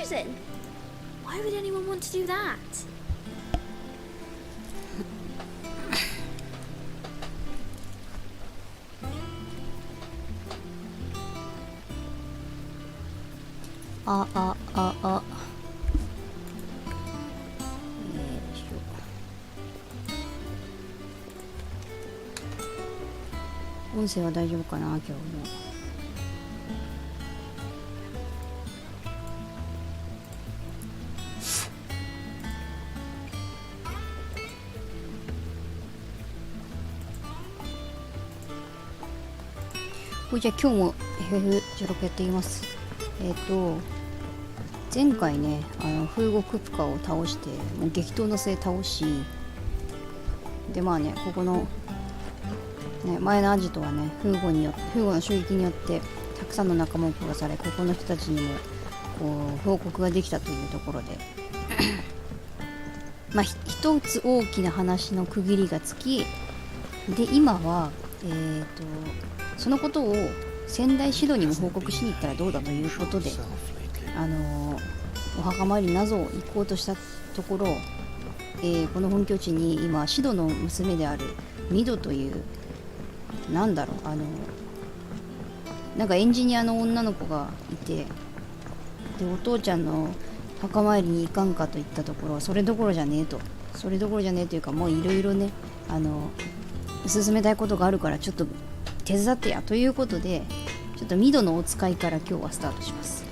cruising. Why would anyone want to do that? 音声は大丈夫かな今日も。じゃあ今日も FF16 やっていきます。前回ね風獄クプカを倒してもう激闘の末倒しでまあねここのね、前のアジトはねフーゴの襲撃によってたくさんの仲間を殺され、ここの人たちにもこう報告ができたというところでまあ一つ大きな話の区切りがつきで、今はそのことを仙台指導にも報告しに行ったらどうだということでお墓参り謎を行こうとしたところ、この本拠地に今シドの娘であるミドというなんだろうなんかエンジニアの女の子がいて、でお父ちゃんの墓参りに行かんかと言ったところ、それどころじゃねえというか、もういろいろね進めたいことがあるからちょっと手伝ってやということで、ちょっとミドのお使いから今日はスタートします。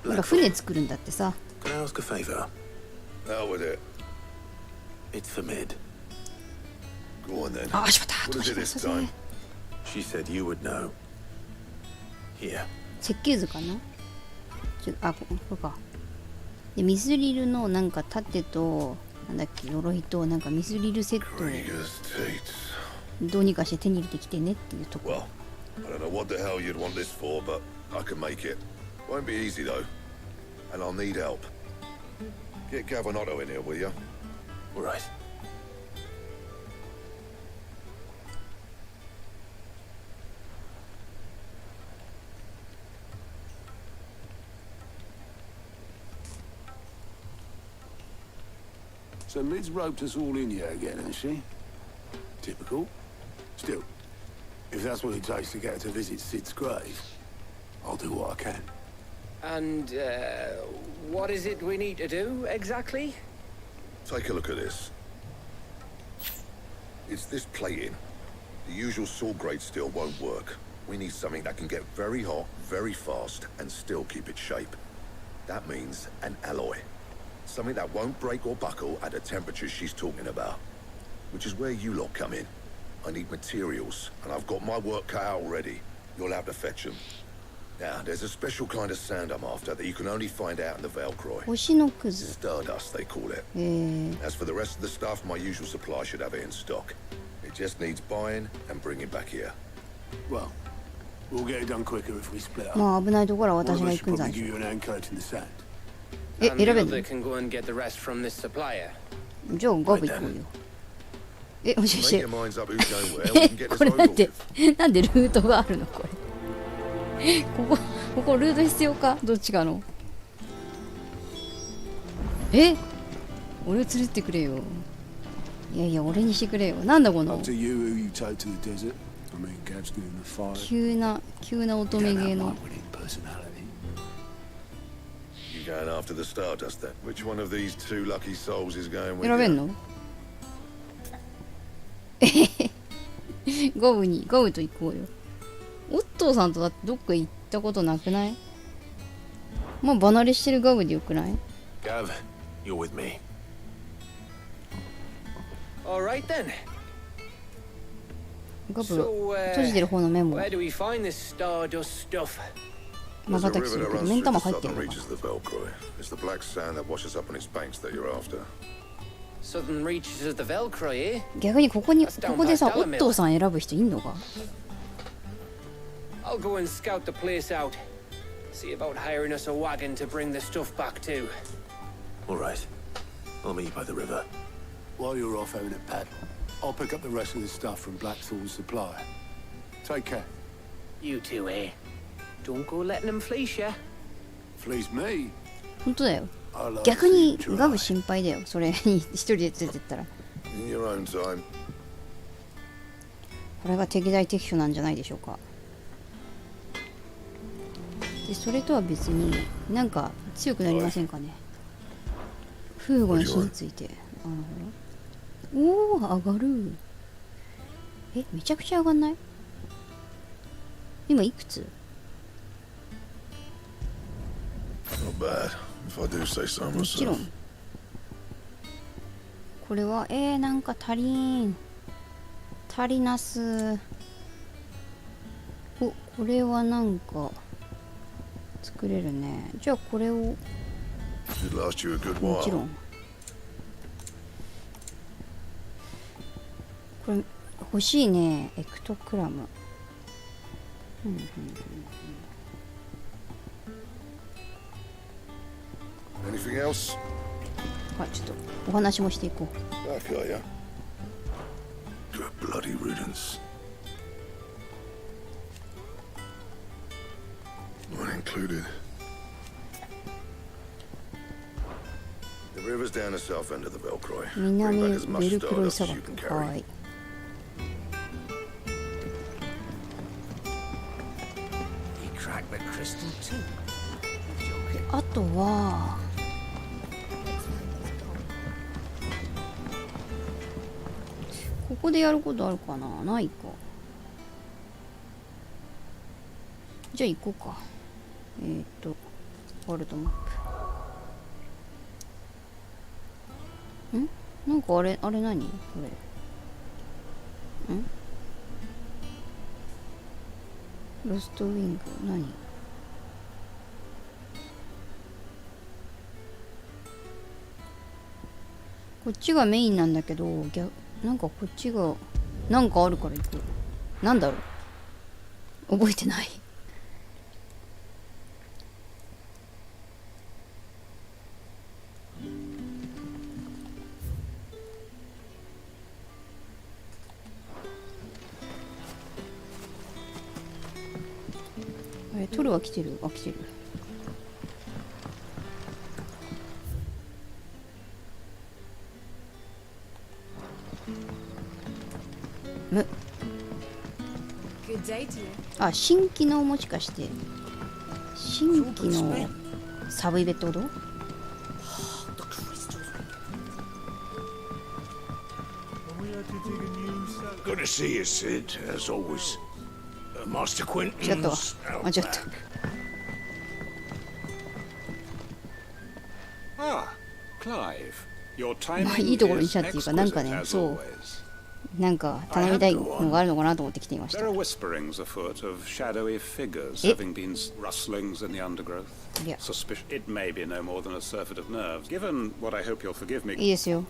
なんか船作るんだってさ。 Can I ask a favor? Out with it. It's for Mid. Go on then. あ、しまった。 What is it this time? She said you would know. Here. 設計図かな。これか。でミスリルのなんか盾となんだっけ鎧となんかミスリルセットをどうにかして手に入れてきてねっていうところ。 Well, I don't know what the hell you'd want this for, but I can make it. Won't be easy though, and I'll need help. Get Gavinotto in here, will you? All right. So Mid's roped us all in here again, hasn't she? Typical. Still, if that's what it takes to get her to visit Sid's grave, I'll do what I can. And, what is it we need to do, exactly? Take a look at this. It's this plating. The usual sword grade steel won't work. We need something that can get very hot, very fast, and still keep its shape. That means an alloy. Something that won't break or buckle at the temperatures she's talking about. Which is where you lot come in. I need materials, and I've got my work cut out already. You'll have to fetch them. Now, there's a special kind of sand I'm after that you can only find out in the Velcroy. 星のくず。 Stardust, they call it. As for the rest of the stuff, my usual supply should have it in stock. It just needs buying and bringing back here. Well, we'll get it done quicker if we split up. まあ危ないところは One 私 of が us 行くん should だ probably give you an anchorage in the sand. え、 And 選 the べんの other can go and get the rest from this supplier. じゃあガブ行こうよ。え、もしかし Make て your minds up who's going where. We can get こ this れ over なんで with. なんでルートがあるのこれここルート必要かどっちかの俺を連れてってくれよ。いやいや俺にしてくれよ。なんだこの Up to you who you take to the desert. I mean, Gav's doing the fire. 急な乙女 Gav 芸 had の my winning personality. You going after the Stardust then? Which one of these two lucky souls is going with 選べん you? のゴブと行こうよ。オットーさんとだってどっか行ったことなくない？まあ離れしてるガブでよくない？ Gav, you're with me. All right then. ガブ So, 閉じてる方のメモ where do we find this Stardust stuff?ま There's ば a たきす river る that けど runs 目ん through 玉 the 入ってる southern のか reaches of the Velcroy. It's the black sand that washes up on its banks that you're after. Southern reaches of the Velcroy, eh? 逆にここでさオットーさん選ぶ人いんのか？ I'll go and scout the place out. See about hiring us a wagon to bring the stuff back to. All right. I'll meet you by the river. While you're off having a paddle, I'll pick up the rest of the stuff from Blackthorn's supplier. Take care. You two, eh? Don't go letting them fleece ya. Fleece me. 本当だよ。 I like 逆 to に see you ガブ try. 心配だよ、それに一人で連れてったら。 In your own time. これが適材適所なんじゃないでしょうか。でそれとは別になんか強くなりませんかね。フーゴの火について。おお、上がる。え、めちゃくちゃ上がんない？今いくつ？ Not bad, if I do say so もちろ myself. ん。これはなんか足りなす。お、これはなんか作れるね。じゃあこれを Should last you a good もちろ while. ん。これ欲しいね。エクトクラム。Anything else? あ、ちょっとお話もしていこう。 Back, are ya? Good bloody riddance. Mine included. The river's down the south end of the Velcroy. 南 Bring back as ベ much ルクロイ stardust 砂 as you can 漠。は carry. い。 He cracked the crystal too. あとはここでやることあるかな。ないか。じゃあ行こうか。ワールドマップ。なんかあれ何これ。ロストウィング何？こっちがメインなんだけど、なんかこっちがなんかあるから行く。なんだろう、覚えてない。トルは来てる。あ、来てる。あ、新規のもしかして新規のサブイベってこと？ Good to see you, Sid, as always. Master 違ったわ。 Quentin's 間違 out った。 back. Ah, Clive. Your まあ timing いいところに is 来たっていうか、なんか exquisite ね、 as そう always. なんか頼みたいのがあるのかなと思って来ていまし There た。 are whisperings afoot of shadowy figures Eh? having been rustlings in the undergrowth. Yeah. It may be no more than a surfeit of nerves. Given what I hope you'll forgive いい me. ですよ。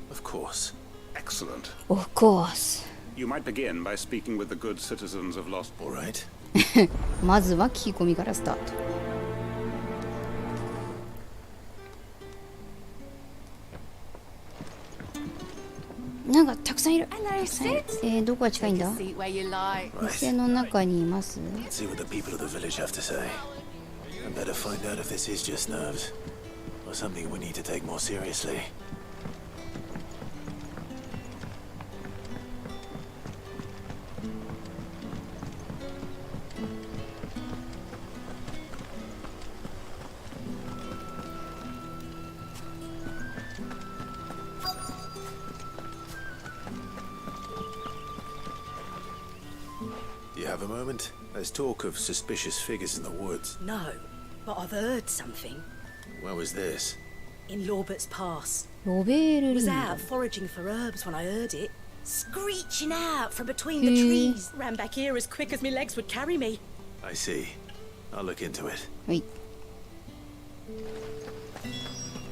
Of course. Excellent. Of course。 You might begin by speaking with the good citizens of Lost. All right. まずは聞き込みからスタート。なんかたくさんいる。どこが近いんだ？店の中にいます。 Let's see what the people of the village have to say. I better find out if this is just nerves or something we need to take more seriously. Do you have a moment? There's talk of suspicious figures in the woods. No, but I've heard something. Where was this? In Lorbert's Pass. ロベール I リ was ンド。 out foraging for herbs when I heard it. Screeching out from between the Hmm. trees. Ran back here as quick as my legs would carry me. I see. I'll look into it. はい。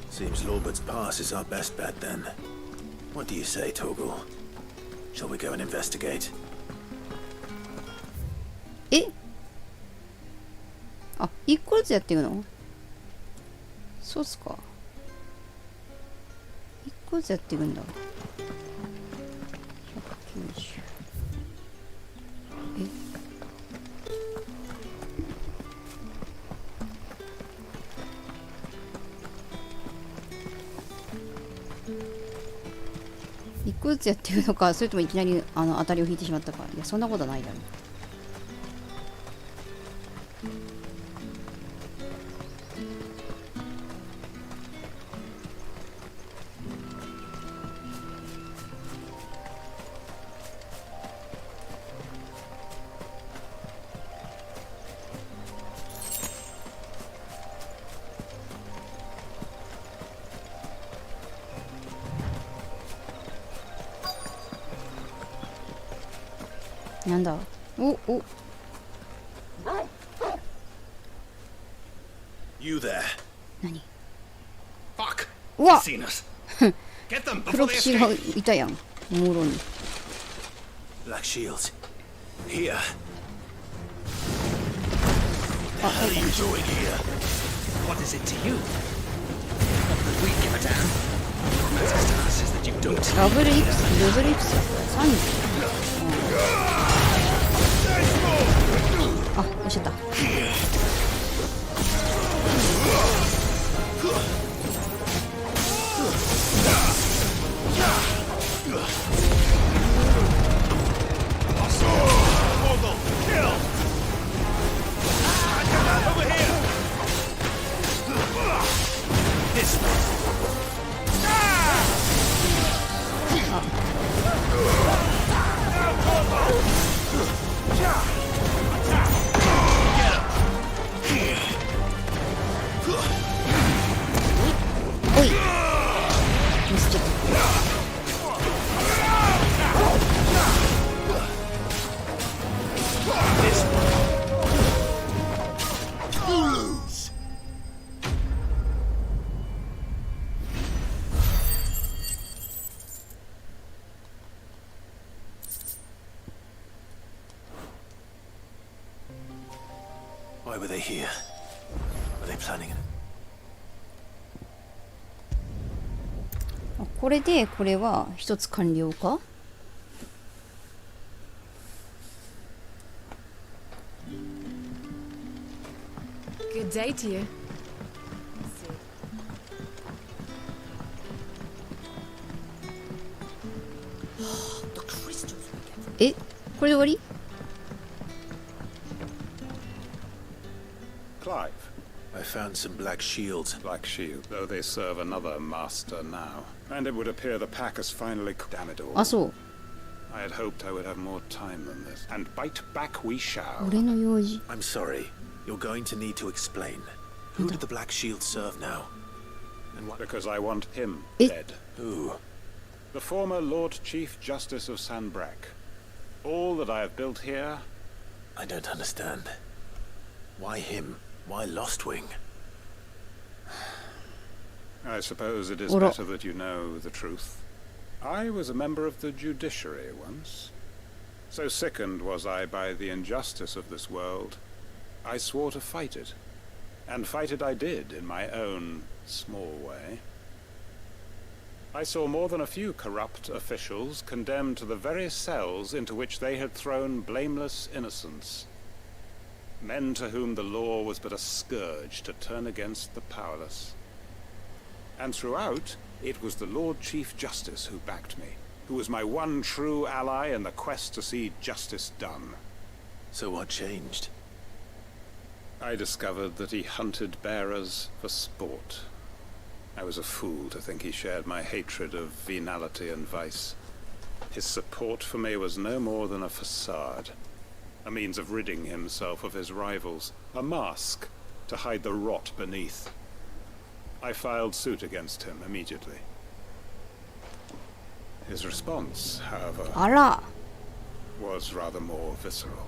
Seems Lorbert's Pass is our best bet then. What do you say, Torgal? Shall we go and investigate? え？あ、一個ずつやっていくの？そうっすか。一個ずつやっていくんだ。190。え？個ずつやってるのか、それともいきなり当たりを引いてしまったか。いや、そんなことはないだろう。なんだ。お。 You there? 何。 Fuck! うわ Seen us. Get them プロ before キ they シが escape. いたやん、もろに。 Black shields. Here. Ah, What are you doing here? What is it to you? Not that we give a damn. What matters to us is that you don't. ダブルイプス、ダブルイプス30。あ、よっしゃった。おい、ミスっちゃった。Why were they here? Were they planning it? これでこれは一つ完了か。Good day to you. え、これで終わり？ Clive. I found some black shields. Black Shield, though they serve another master now. And it would appear the pack has finally... Damn it all. あ、そう。 I had hoped I would have more time than this. And bite back we shall. 俺の用事。 I'm sorry. You're going to need to explain. Who did the black shield serve now? And what? Because I want him Eh? dead. Who? The former Lord Chief Justice of Sanbreque. All that I have built here... I don't understand. Why him? Why Lostwing? I suppose it is Ora. better that you know the truth. I was a member of the judiciary once. So sickened was I by the injustice of this world, I swore to fight it. And fight it I did in my own small way. I saw more than a few corrupt officials condemned to the very cells into which they had thrown blameless innocents. Men to whom the law was but a scourge to turn against the powerless. And throughout, it was the Lord Chief Justice who backed me, who was my one true ally in the quest to see justice done. So what changed? I discovered that he hunted bearers for sport. I was a fool to think he shared my hatred of venality and vice. His support for me was no more than a facade. A means of ridding himself of his rivals, a mask to hide the rot beneath. I filed suit against him immediately. His response, however, あら。 was rather more visceral.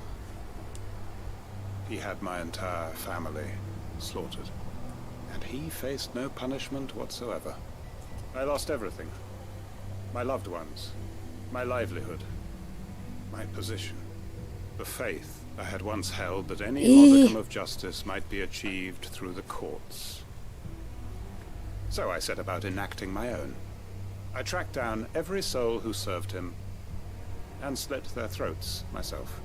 He had my entire family slaughtered, and he faced no punishment whatsoever. I lost everything. My loved ones, my livelihood, my position. The faith I had once held that any modicum of justice might be achieved through the courts. So I set about enacting my own. I tracked down every soul who served him and slit their throats myself.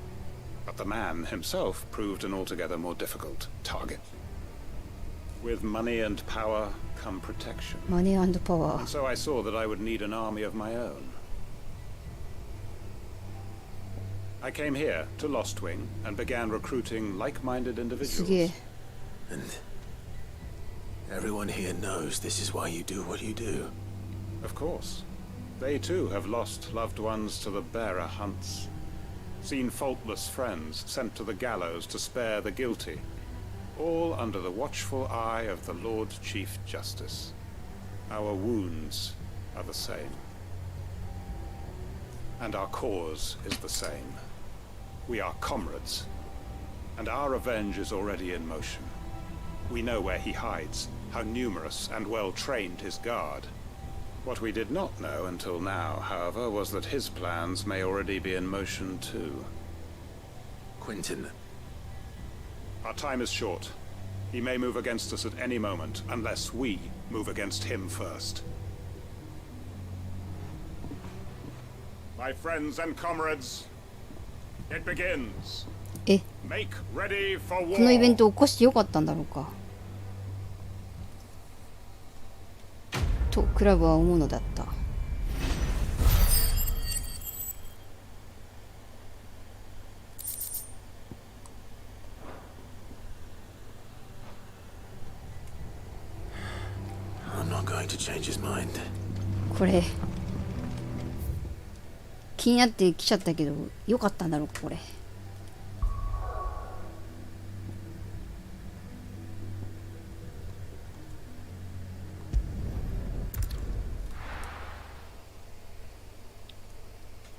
But the man himself proved an altogether more difficult target. With money and power come protection. マネー&パワ And ー。 so I saw that I would need an army of my own. I came here to Lostwing and began recruiting like-minded すげえ individuals. And everyone here knows this is why you do what you do. Of course. They too have lost loved ones to the bearer hunts. Seen faultless friends sent to the gallows to spare the guilty. All under the watchful eye of the Lord Chief Justice. Our wounds are the same. And our cause is the same. We are comrades. And our revenge is already in motion. We know where he hides, how numerous and well trained his guard. What we did not know until now, however, was that his plans may already be in motion too. Quentin, Our time is short. He may move against us at any moment, unless we move against him first. My friends and comrades, it begins. え、 Make ready for このイベン war. ト起こしてよかったんだろうかとクラブは思うのだった。I'm not going to change his mind. これ気になってきちゃったけどよかったんだろうかこれ。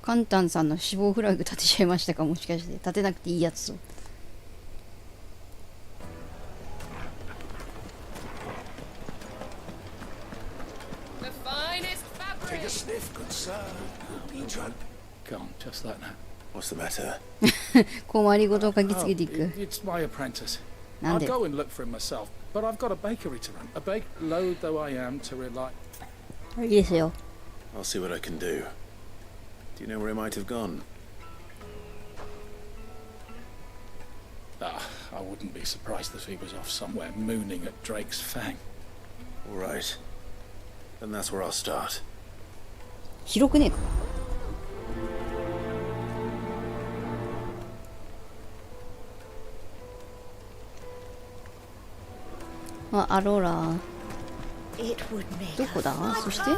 カンタンさんの死亡フラグ立てちゃいましたか、もしかして立てなくていいやつを。The finest Take a fabric. sniff, good sir. Be drunk. Come on, just like that. What's the matter? 困りごとを書きつ Oh, けていく。 it's my apprentice. なん I'll で go and look for him myself, but I've got a bakery to run. A bake load though I am to rely. いいですよ。 I'll see what I can do. Do you know where he might have gone? Ah, I wouldn't be surprised if he was off somewhere mooning at Drake's Fang. All right. Then that's where I'll start. 広くねえか。あ、アローラ It would make どこだ a そして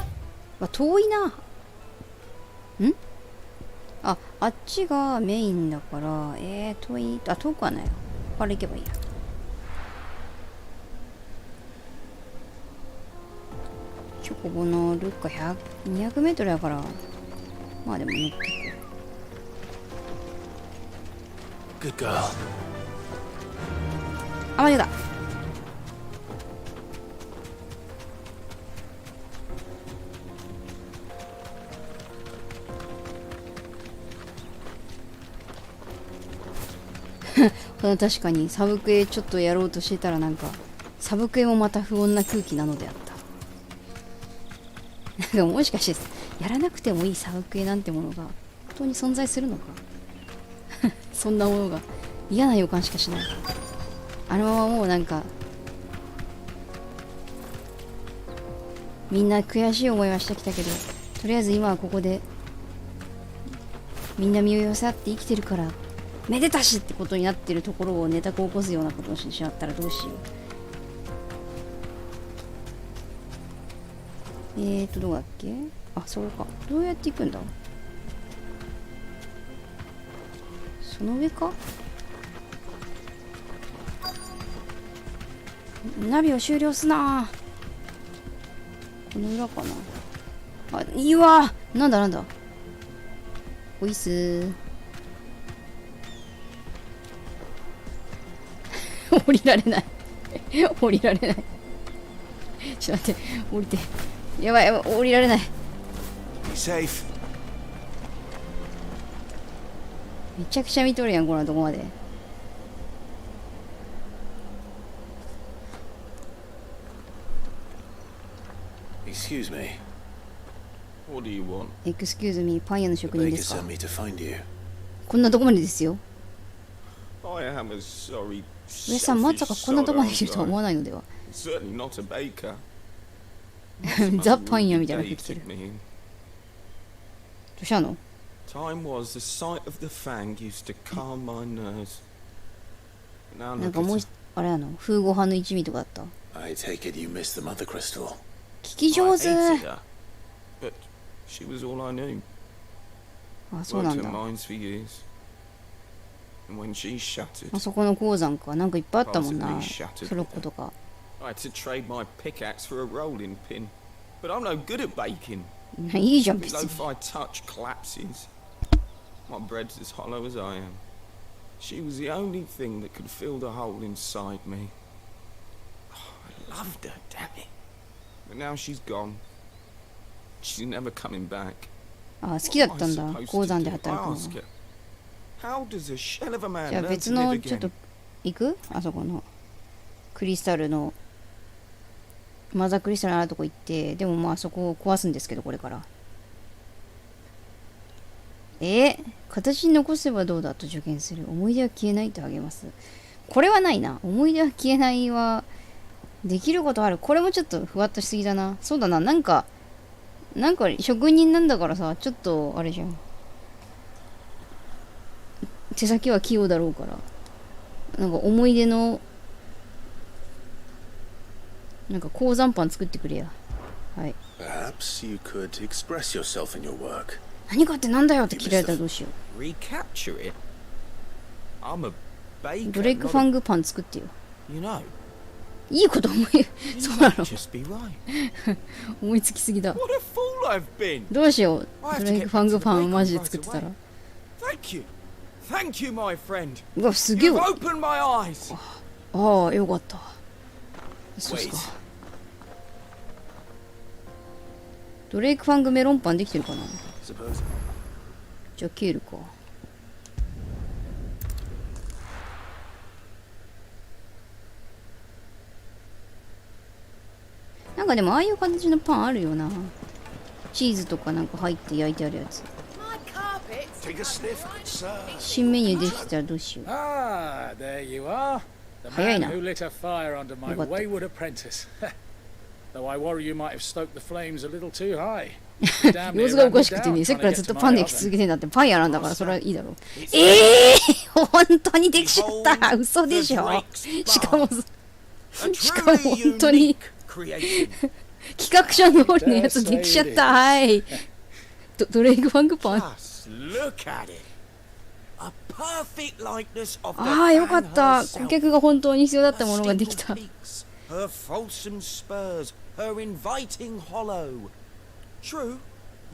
遠いな。んあ、あっちがメインだから、遠い。あ、遠くはない。ここから行けばいいや。チョコボのルッカ200メートルだから、まあでも乗ってこう。 Good girl. あ、間違えた。確かにサブクエちょっとやろうとしてたらなんかサブクエもまた不穏な空気なのであった。なんかもしかしてやらなくてもいいサブクエなんてものが本当に存在するのかそんなものが嫌な予感しかしない。あのままもうなんかみんな悔しい思いはしてきたけど、とりあえず今はここでみんな身を寄せ合って生きてるからめでたしってことになってるところをネタを起こすようなことをしてしまったらどうしよう。どうだっけ。あ、そこか。どうやって行くんだ。その上か。ナビを終了すな。この裏かな。あ、いいわ。なんだなんだ。おいっすー。降りられない降りられない。ちょっと待って、降りて。やばいやばい、降りられない。 Be safe. めちゃくちゃ見とるやん、こんなとこまで。Excuse me. What do you want? エクスキューズミー、パン屋の The 職人で baker すか。 sent me to find you. こんなとこまでですよ。 I am a sorry, 上さん、まさか selfish こんなとこまで sod, 来るとは思わないのでは。 certainly not a baker. ザ・パン屋みたいな服着てる。 Dated me. どうしたの。Time was the sight of the fang used to calm my nerves. Now なん look かもう at あれやの風語派の一味とかだった。 I take it you missed the mother crystal. 聞き her. 上 I 手。 hated her, but she was all I knew. あ、そうな Worked ん her だ。 mines for years. And when she shattered, あそこの鉱山か。なんかいっぱいあったもんな。 Possibly shattered トロッコとか。 I had to trade my pickaxe for a rolling pin. But I'm no good at baking. いいじゃん、 My 別に。 loaf I touch collapses. My bread's as hollow as I am. She was the only thing that could fill the hole inside me. Oh, I loved her, damn it. But now she's gone. She's never coming back. あ、好きだったんだ。 What am I supposed 鉱 to 山で do? 働くの Ask が。 her. How does a shell of a man じゃあ learn 別 to live のちょっ again? と行く？あそこのクリスタルのマザークリスタルのあるとこ行って、でもまあそこを壊すんですけど、これから。形に残せばどうだと助言する。思い出は消えないと励ます。これはないな。思い出は消えないはできることある。これもちょっとふわっとしすぎだな。そうだな。なんか職人なんだからさ、ちょっとあれじゃん。手先は器用だろうから。なんか思い出のなんか鉱山パン作ってくれや。はい。 Perhaps you could express yourself in your work. 何かってなんだよって切られたらどうしよ Recapture it? I'm a う。 baker. ドレイクファングパン作ってよ。 You know, いいこと思い、 you そうな might の。 just be right. 思いつきすぎだ。 What a fool I've been! どうしよう。ドレイクファングパンマジで作ってたら。 Thank you. Thank you, my friend. うわ、すげえ You've わ。 opened my eyes. ああ、よかった。そうっす Wait. か。ドレイクファングメロンパンできてるかな。 Suppose. じゃあケールか。なんかでもああいう形のパンあるよな。チーズとかなんか入って焼いてあるやつ。 My carpet. Take a sniff, sir. 新メニューできたらどうしよう。 Ah, there you are. The Hayay man na. who lit a fire under my Yokotta. wayward apprentice. Though I worry you might have stoked the flames a little too high. 様子がおかしくてね、せっかくずっとパンで焼き続けてんだってパンやらんだからそれはいいだろう。本当にできちゃった嘘でしょ。しかも本当に企画書通りのやつできちゃったはい。ドレイクファングパン。 Look at it. A perfect likeness of the ああよかっ fan た。 herself. 顧客が本当に必要だった Her ものができ steepled た。 peaks, her fulsome spurs, her inviting hollow. True,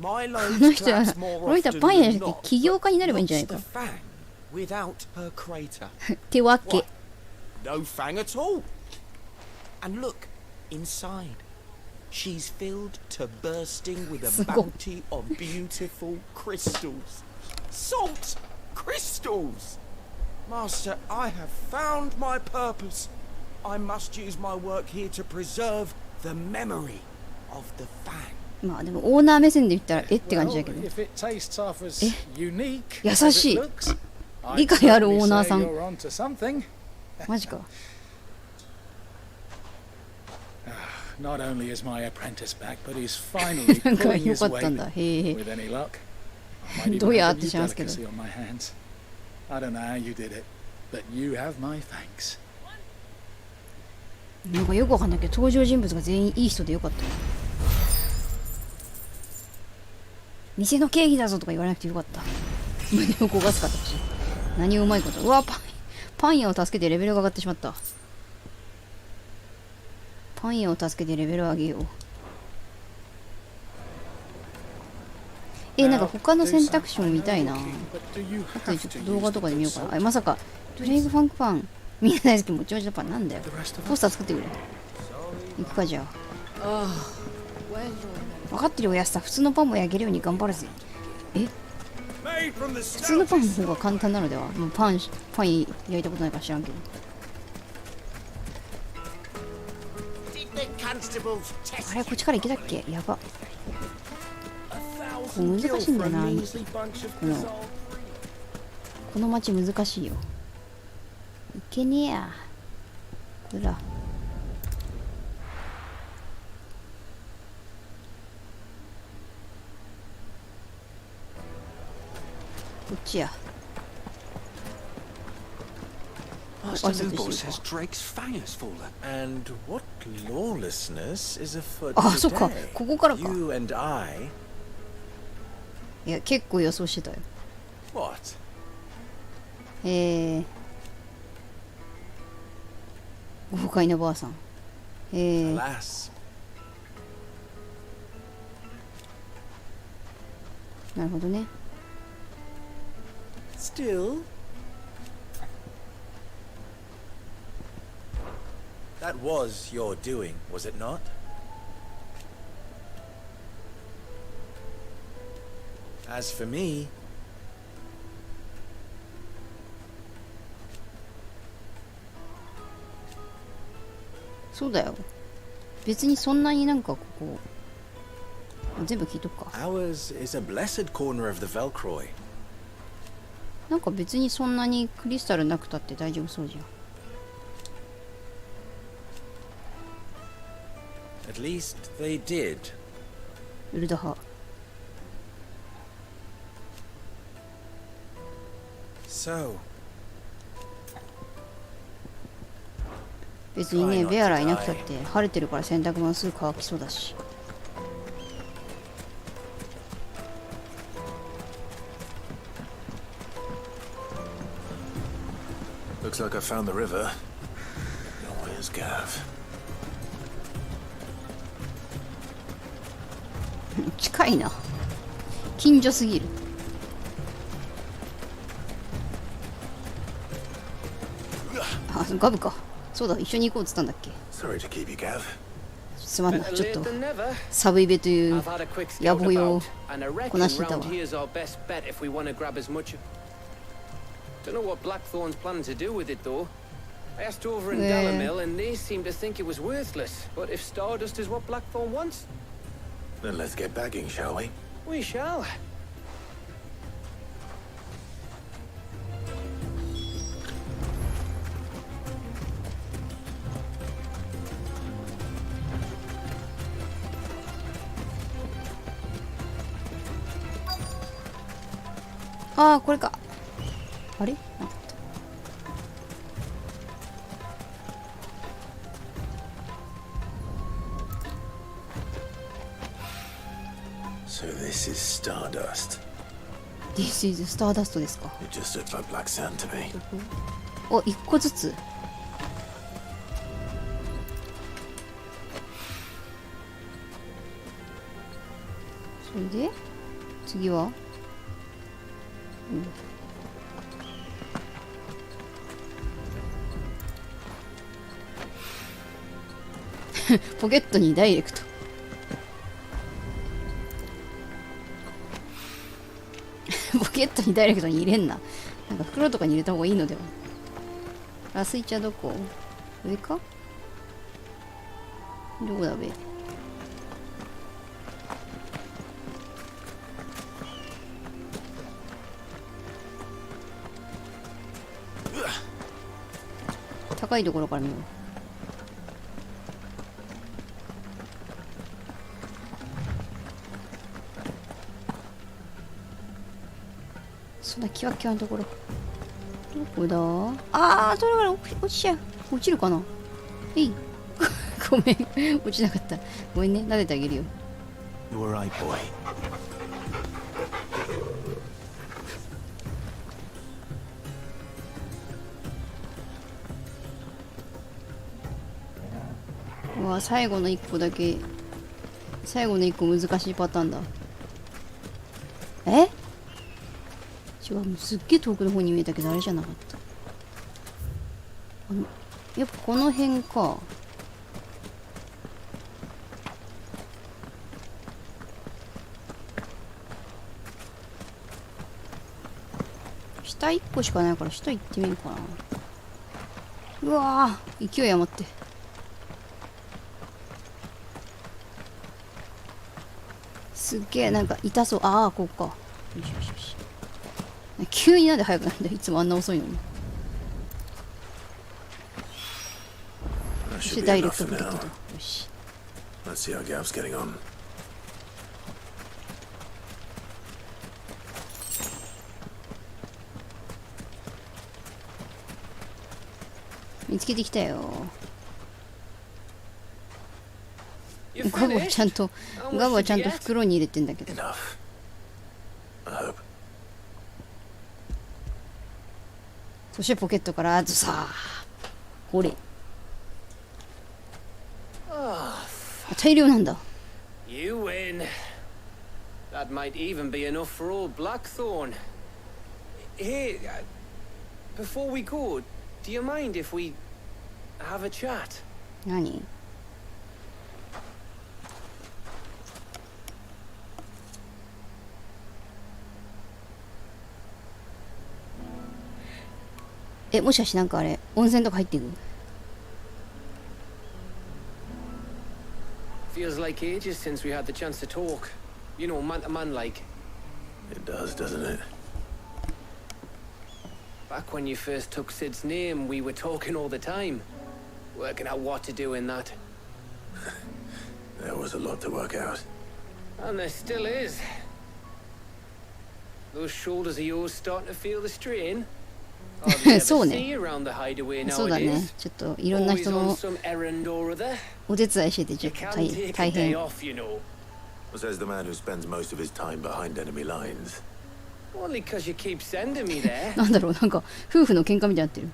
my こ loaves の人は collapse こ more の人は often パン屋 than じゃなく not. て起業家になればいいんじゃない What's か。 the fan without her crater? ってわけ。 What? No fang at all. And look, inside. She's filled to bursting with a すごい。 bounty of beautiful crystals. Salt crystals! Master, I have found my purpose. I must use my work here to preserve the memory of the fang. まあでもオーナー目線で言ったらって感じ Well, だけど。 if it tastes half as unique 優 as しい。 it looks, I'd 理解あるオ certainly ーナー say さん。 you're onto something. マジか。 Not only is my apprentice back, but he's finally なんか pulling よ his かったん weight. だ。へえ。 With any luck, I might どう even や have っ a て new しますけど。 delicacy on my hands. I don't know how you did it, but you have my thanks. なんかよくわかんないけど登場人物が全員いい人でよかったな。店の経費だぞとか言われなくてよかった。胸を焦がすかったし。何をうまいこと。うわパン屋を助けてレベルが上がってしまった。パン屋を助けてレベルを上げよう。なんか他の選択肢も見たいな。 But do you 後で have ちょっ to と動画 use とかで the 見ようか salt? な。まさかドレイグファンクパンみんな大好きもちもちのパンなんだよ。 The rest of ポ us? スター作ってくれ。行くかじゃあ。分かってるよ安さ。普通のパンも焼けるように頑張るぜ。普通のパンの方が簡単なのでは。もうパン焼いたことないから知らんけど。あれこっちから行けたっけ。やば。これ難しいんだよな。この町難しいよ。いけねえや。ほら。こっちや。 Master Lubo says Drake's fang has fallen. And what lawlessness is afoot あ、そっか、 today? ここからか。 You and I. いや、結構予想してたよ。 What? 豪快なばあさん。Alas. なるほどね。 Still. That was your doing, was it not? As for me, そうだよ。別にそんなになんかここ全部聞いとくか。 ours is a blessed corner of the Velcroy. なんか別にそんなにクリスタルなくたって大丈夫そうじゃん。 At least they did. ウルダ派。 So, 別にね、ベアラいなくたって晴れてるから洗濯物すぐ乾きそうだし。 looks like I found the river. Where's Gav? 近いな。近所すぎる。あ、ガブか。そうだ、一緒に行こうっつったんだっけ。 Sorry to keep you, Gav. すまんな、ちょっ Better と late than never. サブイベという I've had a quick 野 scout 暮用 about, and I こ reckon なしてた round わ。 here's our best bet if we want to grab as much. Don't know what Blackthorn's planning to do with it though. I asked over in Dalamil and they seem to think it was worthless. But if Stardust is what Blackthorn wants, Then let's get bagging, shall we? we shall. ああ、これか。あれなかった。 So this is Stardust. This is Stardust ですか。 It just looks like black sand to me. お、一個ずつ。それで次は、ポケットにダイレクト。ポケットにダイレクトに入れんな。なんか袋とかに入れた方がいいのでは。あ、スイッチはどこ？上か？どこだべ？高いところから見よう。そんなキワキワのところ。どこだ？ああ、それから落ちちゃう。落ちるかな？えい。ごめん、落ちなかった。ごめんね、撫でてあげるよ。You're right, boy. うわ、最後の一個だけ、最後の一個難しいパターンだ。え？違う、もうすっげえ遠くの方に見えたけど、あれじゃなかった。やっぱこの辺か。下1個しかないから下行ってみるかな。うわー、勢い余って。すっげえなんか痛そう。ああ、ここか。よしよしよし。急になんで速くなるんだよ。いつもあんな遅いのに。そしてダイレクトポケットだ。よし。Let's see how Gav's getting on. 見つけてきたよ。 You ガブは finished? ちゃんと How much ガブは did ちゃん you と get? 袋に入れてんだけど。 Enough. I hope. そしてポケットからずさほれ。大量なんだ。 You win. That might even be enough for old Blackthorn. Hey, before we go, do you mind if we have a chat? 何？え、もしかしてなんかあれ温泉とか入っていく？ Feels like ages since we had the chance to talk. You know, man to man like. It does, doesn't it? Back when you first took Sid's name, we were talking all the time. Working out what to do in that. There was a lot to work out. And there still is. Those shoulders of yours starting to feel the strain. Hardly ever そうね。 see you around the hideaway そうだね。 nowadays. ちょっといろんな Always 人 on の some errand or other. お手伝いしててち You ょっと can 大 take 大 a day 変。 off, you know. Says the man who spends most of his time behind enemy lines. Only 'cause you keep sending me there. なんだろう、なんか夫婦の喧嘩みたいになってる。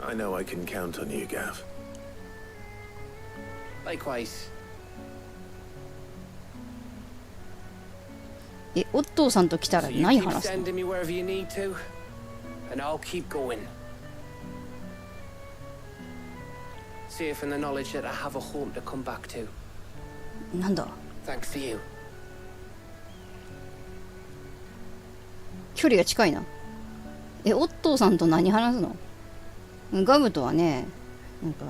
I know I can count on you, Gav. Likewise. え、オットーさんと来たら So you 何 keep 話すの？ sending me wherever you need to, and I'll keep going. Safe in the knowledge that I have a home to come back to. なんだ？ Thanks to you. 距離が近いな。え、オットーさんと何話すの？ガブとはね、なんか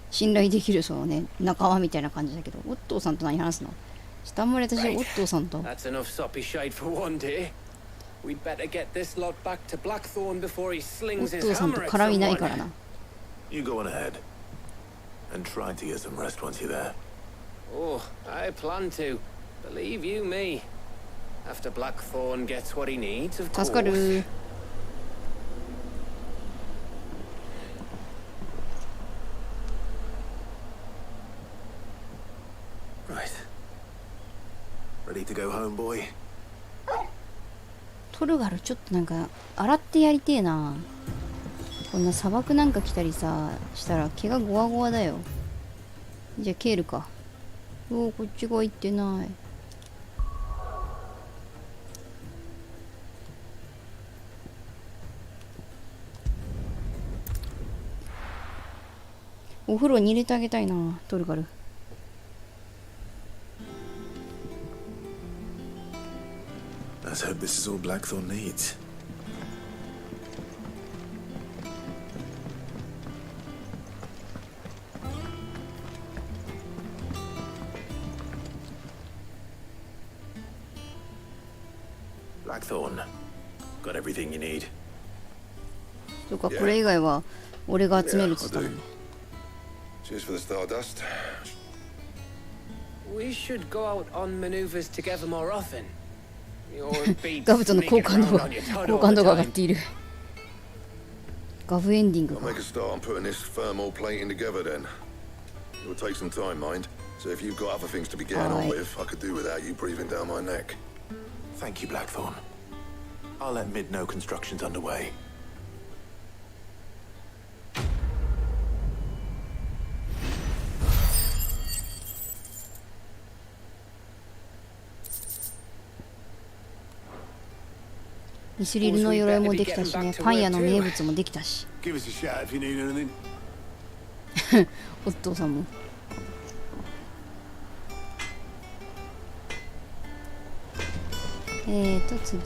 信頼できるそのね仲間みたいな感じだけど、オットーさんと何話すの？ちょっとあんまり私、オットーさんと That's enough soppy shite for one day. We'd better get this lot back to Blackthorn before he オ slings ッ his トーさんと hammer at 絡みないから someone. な。 You go on ahead. And try to get some rest once you're there. Oh, I plan to. Believe you me. After Blackthorn gets what he needs, of 助か course. る。 Right. Ready to go home, boy? トルガルちょっとなんか洗ってやりてえな。こんな砂漠なんか来たりさしたら毛がゴワゴワだよ。じゃあケールか。おお、こっちが行ってない。お風呂に入れてあげたいな、トルガル。 Let's hope this is all Blackthorn needs. Blackthorn, got everything you need. とかこれ以外は俺が集めるっつ Yeah, ったの I に do. Cheers for the stardust. We should go out on maneuvers together more often. Your beats ガブとの好 sneaking 感度 around が on your tongue 好 all 感 the 度が上がっ time. ている。ガブエンディング I'll か。 make a start on putting this thermal plating together then. It will take some time, mind. So if you've got other things to be getting on Alright. with, I could do without you breathing down my neck. Thank you, Blackthorn. I'll let Mid know construction's underway.「ミスリルの鎧もできたしね、パン屋の名物もできたし、 Give us a shout if you need anything. おっとうさんも。次。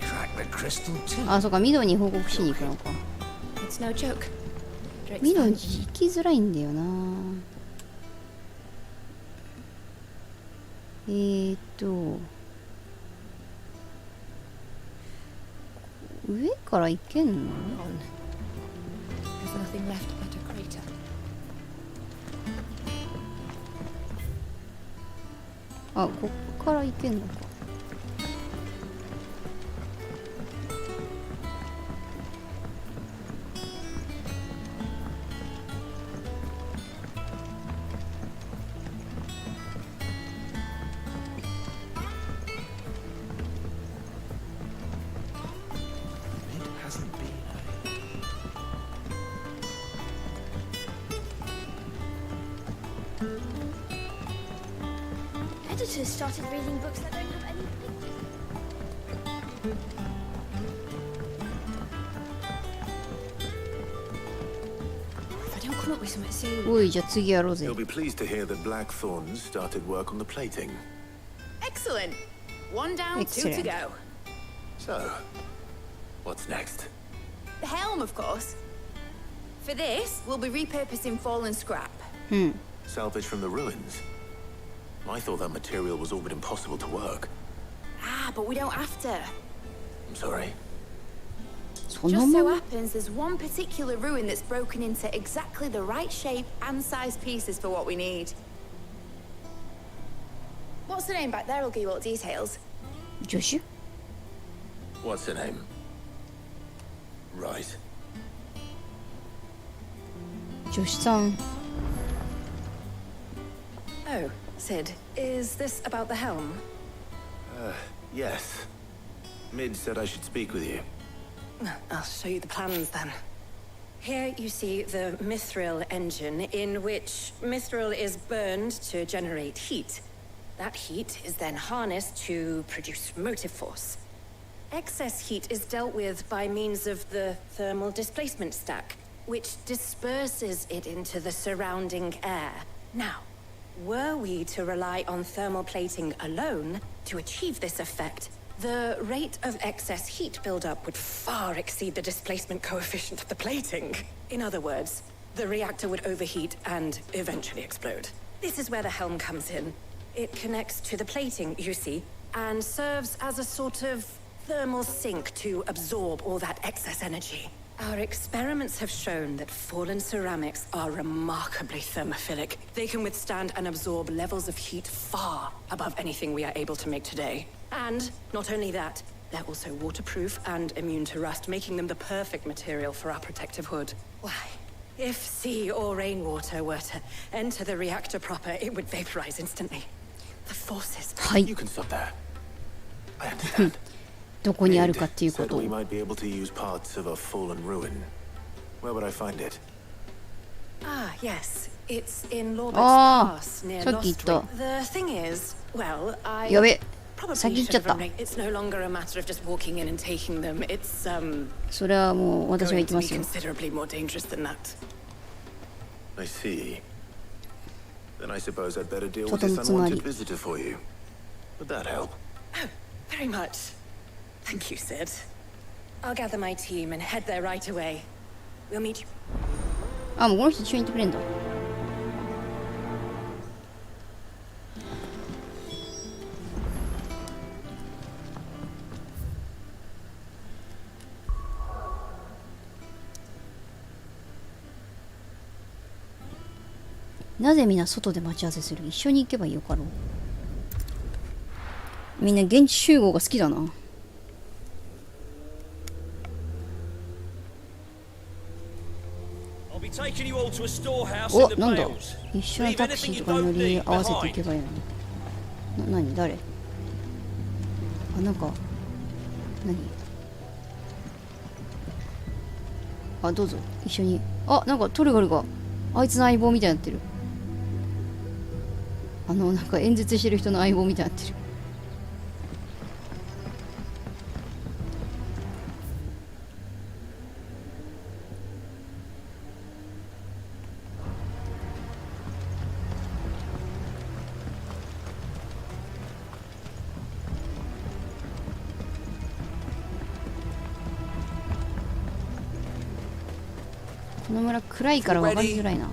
Crack the crystal too. あ、そうか、ミドに報告しに行くのか。 It's no joke. Drake's ミド fine. に行きづらいんだよな。上から行けんの？ On. There's nothing left but a crater. あ、こっから行けんのか。auditors started reading books that don't have any pictures. If I don't come up with something soon. おい、じゃあ次やろうぜ。 You'll be pleased to hear that Blackthorn started work on the plating. Excellent. One down, two to Excellent. go. So, what's next? The helm, of course. For this, we'll be repurposing fallen scrap. Salvage from the ruins. I thought that material was all but impossible to work. Ah, but we don't have to. I'm sorry. その Just ま so ま happens there's one particular ruin that's broken into exactly the right shape and size pieces for what we need. What's the name back there? I'll give you all the details. 助手 What's her name? Right. 助手さん。 Oh, Sid, is this about the helm? Yes. Mid said I should speak with you. I'll show you the plans then. Here you see the mithril engine, in which mithril is burned to generate heat. That heat is then harnessed to produce motive force. Excess heat is dealt with by means of the thermal displacement stack, which disperses it into the surrounding air. Now, were we to rely on thermal plating alone to achieve this effect, the rate of excess heat buildup would far exceed the displacement coefficient of the plating. In other words, the reactor would overheat and eventually explode. This is where the helm comes in. It connects to the plating, you see, and serves as a sort of thermal sink to absorb all that excess energy. Our experiments have shown that fallen ceramics are remarkably thermophilic. They can withstand and absorb levels of heat far above anything we are able to make today. And not only that, they're also waterproof and immune to rust, making them the perfect material for our protective hood. Why? If sea or rainwater were to enter the reactor proper, it would vaporize instantly. The forces. はい You can stop there. I understand. どこにあるかっていうこ Said と we を might be able to use parts of a fallen ruin. Where would I find it? Ah, yes. It's in Lorbeck's あ Pass あ near さっき言っ Lost た Ring. The thing is, well, I やべ probably 先言っ should ちゃっ have た arranged. It's no longer a matter of just walking in and taking them. It's それはもう私は going 行き to ま be すよ considerably more dangerous than that. I see. Then I suppose I'd better deal と with て this もつまり unwanted visitor for you. Would that help? Oh, very much. Thank you, Sid. I'll gather my team and head there right away. We'll meet you. あ、もうこの人一緒に行ってくれんだ。なぜみんな外で待ち合わせする？一緒に行けばよかろう。みんな現地集合が好きだな。お、なんだ一緒にタクシーとかに乗り合わせていけばいいのに。何誰？あ、なんか何？あ、どうぞ一緒に。あ、なんかトルガルがあいつの相棒みたいになってる。なんか演説してる人の相棒みたいになってる。この村暗いから分かりづらいな。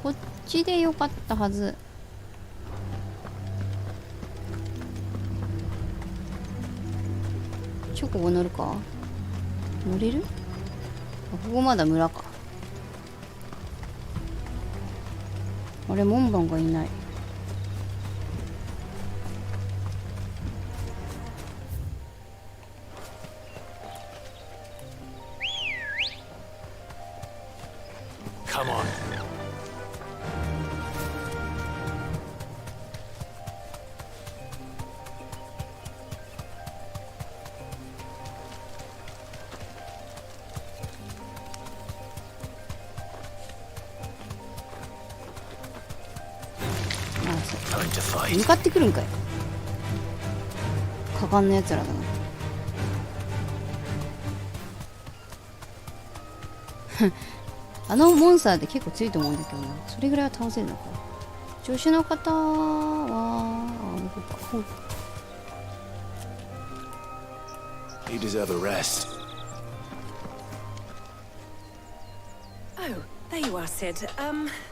こっちでよかったはず。チョコボ乗るか？乗れる？あ、ここまだ村か。あれ、門番がいない。Come on. 向かってくるんかい。果敢なやつらだな。あのモンスターって結構強いと思うんだけどな。それぐらいは倒せるのか。助手の方はYou deserve a rest. Oh, there you are, Sid.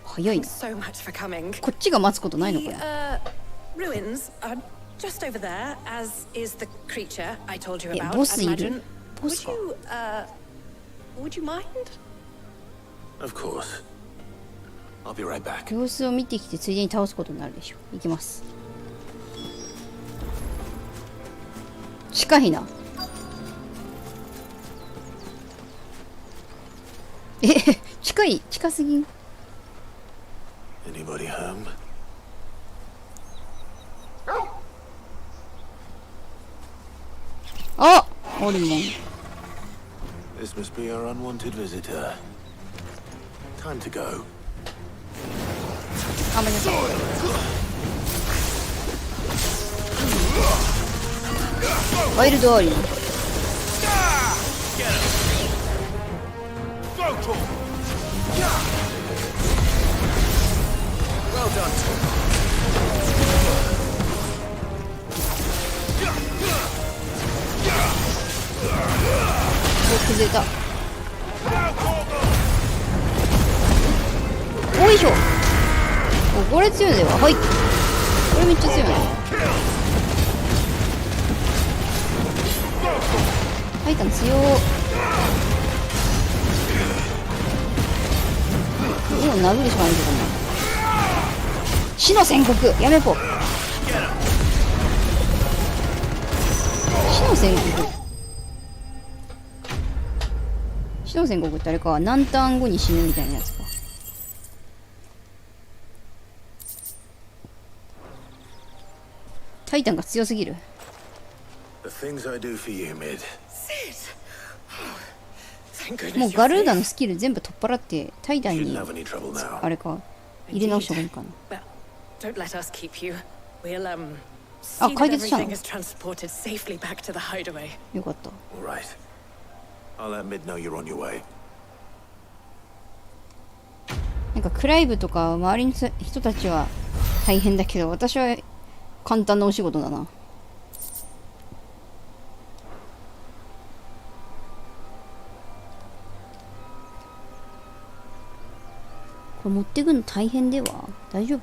早いな。 So much for coming. こっちが待つことないのか The な。 ruins are just over there, as is the creature I told you え、 about. ボス I'd いる imagine. ボス Would か。 you, would you mind? Of course. I'll be right back. 様子を見てきてついでに倒すことになるでしょ。行きます。近いな。近すぎん。 Anybody home? あ、おるもん。 This must be our unwanted visitor. Time to go. あ、間に合った。ワイルドアリー。崩れた。おいしょ。お、これ強いね。はい。これめっちゃ強いね。タイタン強い。今殴るしかないけどな。死の宣告やめぽ。死の宣告。死の宣告ってあれか、何ターン後に死ぬみたいなやつか。タイタンが強すぎる。 The things I do for you, Mid. もうガルーダのスキル全部取っ払ってタイタン Shouldn't に have any trouble now. あれか入れ直した方がいいかな。 Well, don't let us keep you. We'll, see Ah, that 解決したの？ everything is transported safely back to the hideaway. よかった。 All right. I'll let Mid know you're on your way. なんかクライブとか周りの人たちは大変だけど、私は簡単なお仕事だな。これ持ってくの大変では？大丈夫？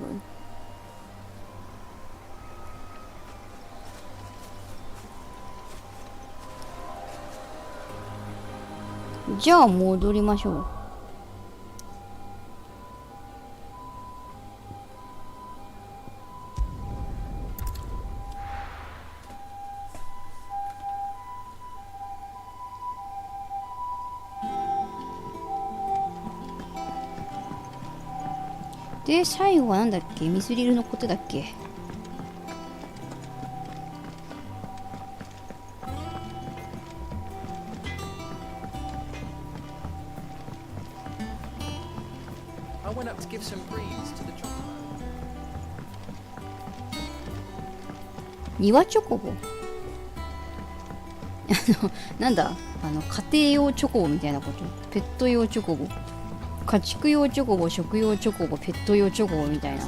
じゃあ戻りましょう。で、最後はなんだっけ？ミスリルのことだっけ？庭チョコボなんだ家庭用チョコボみたいなこと。ペット用チョコボ、家畜用チョコボ、食用チョコボ、ペット用チョコボみたいな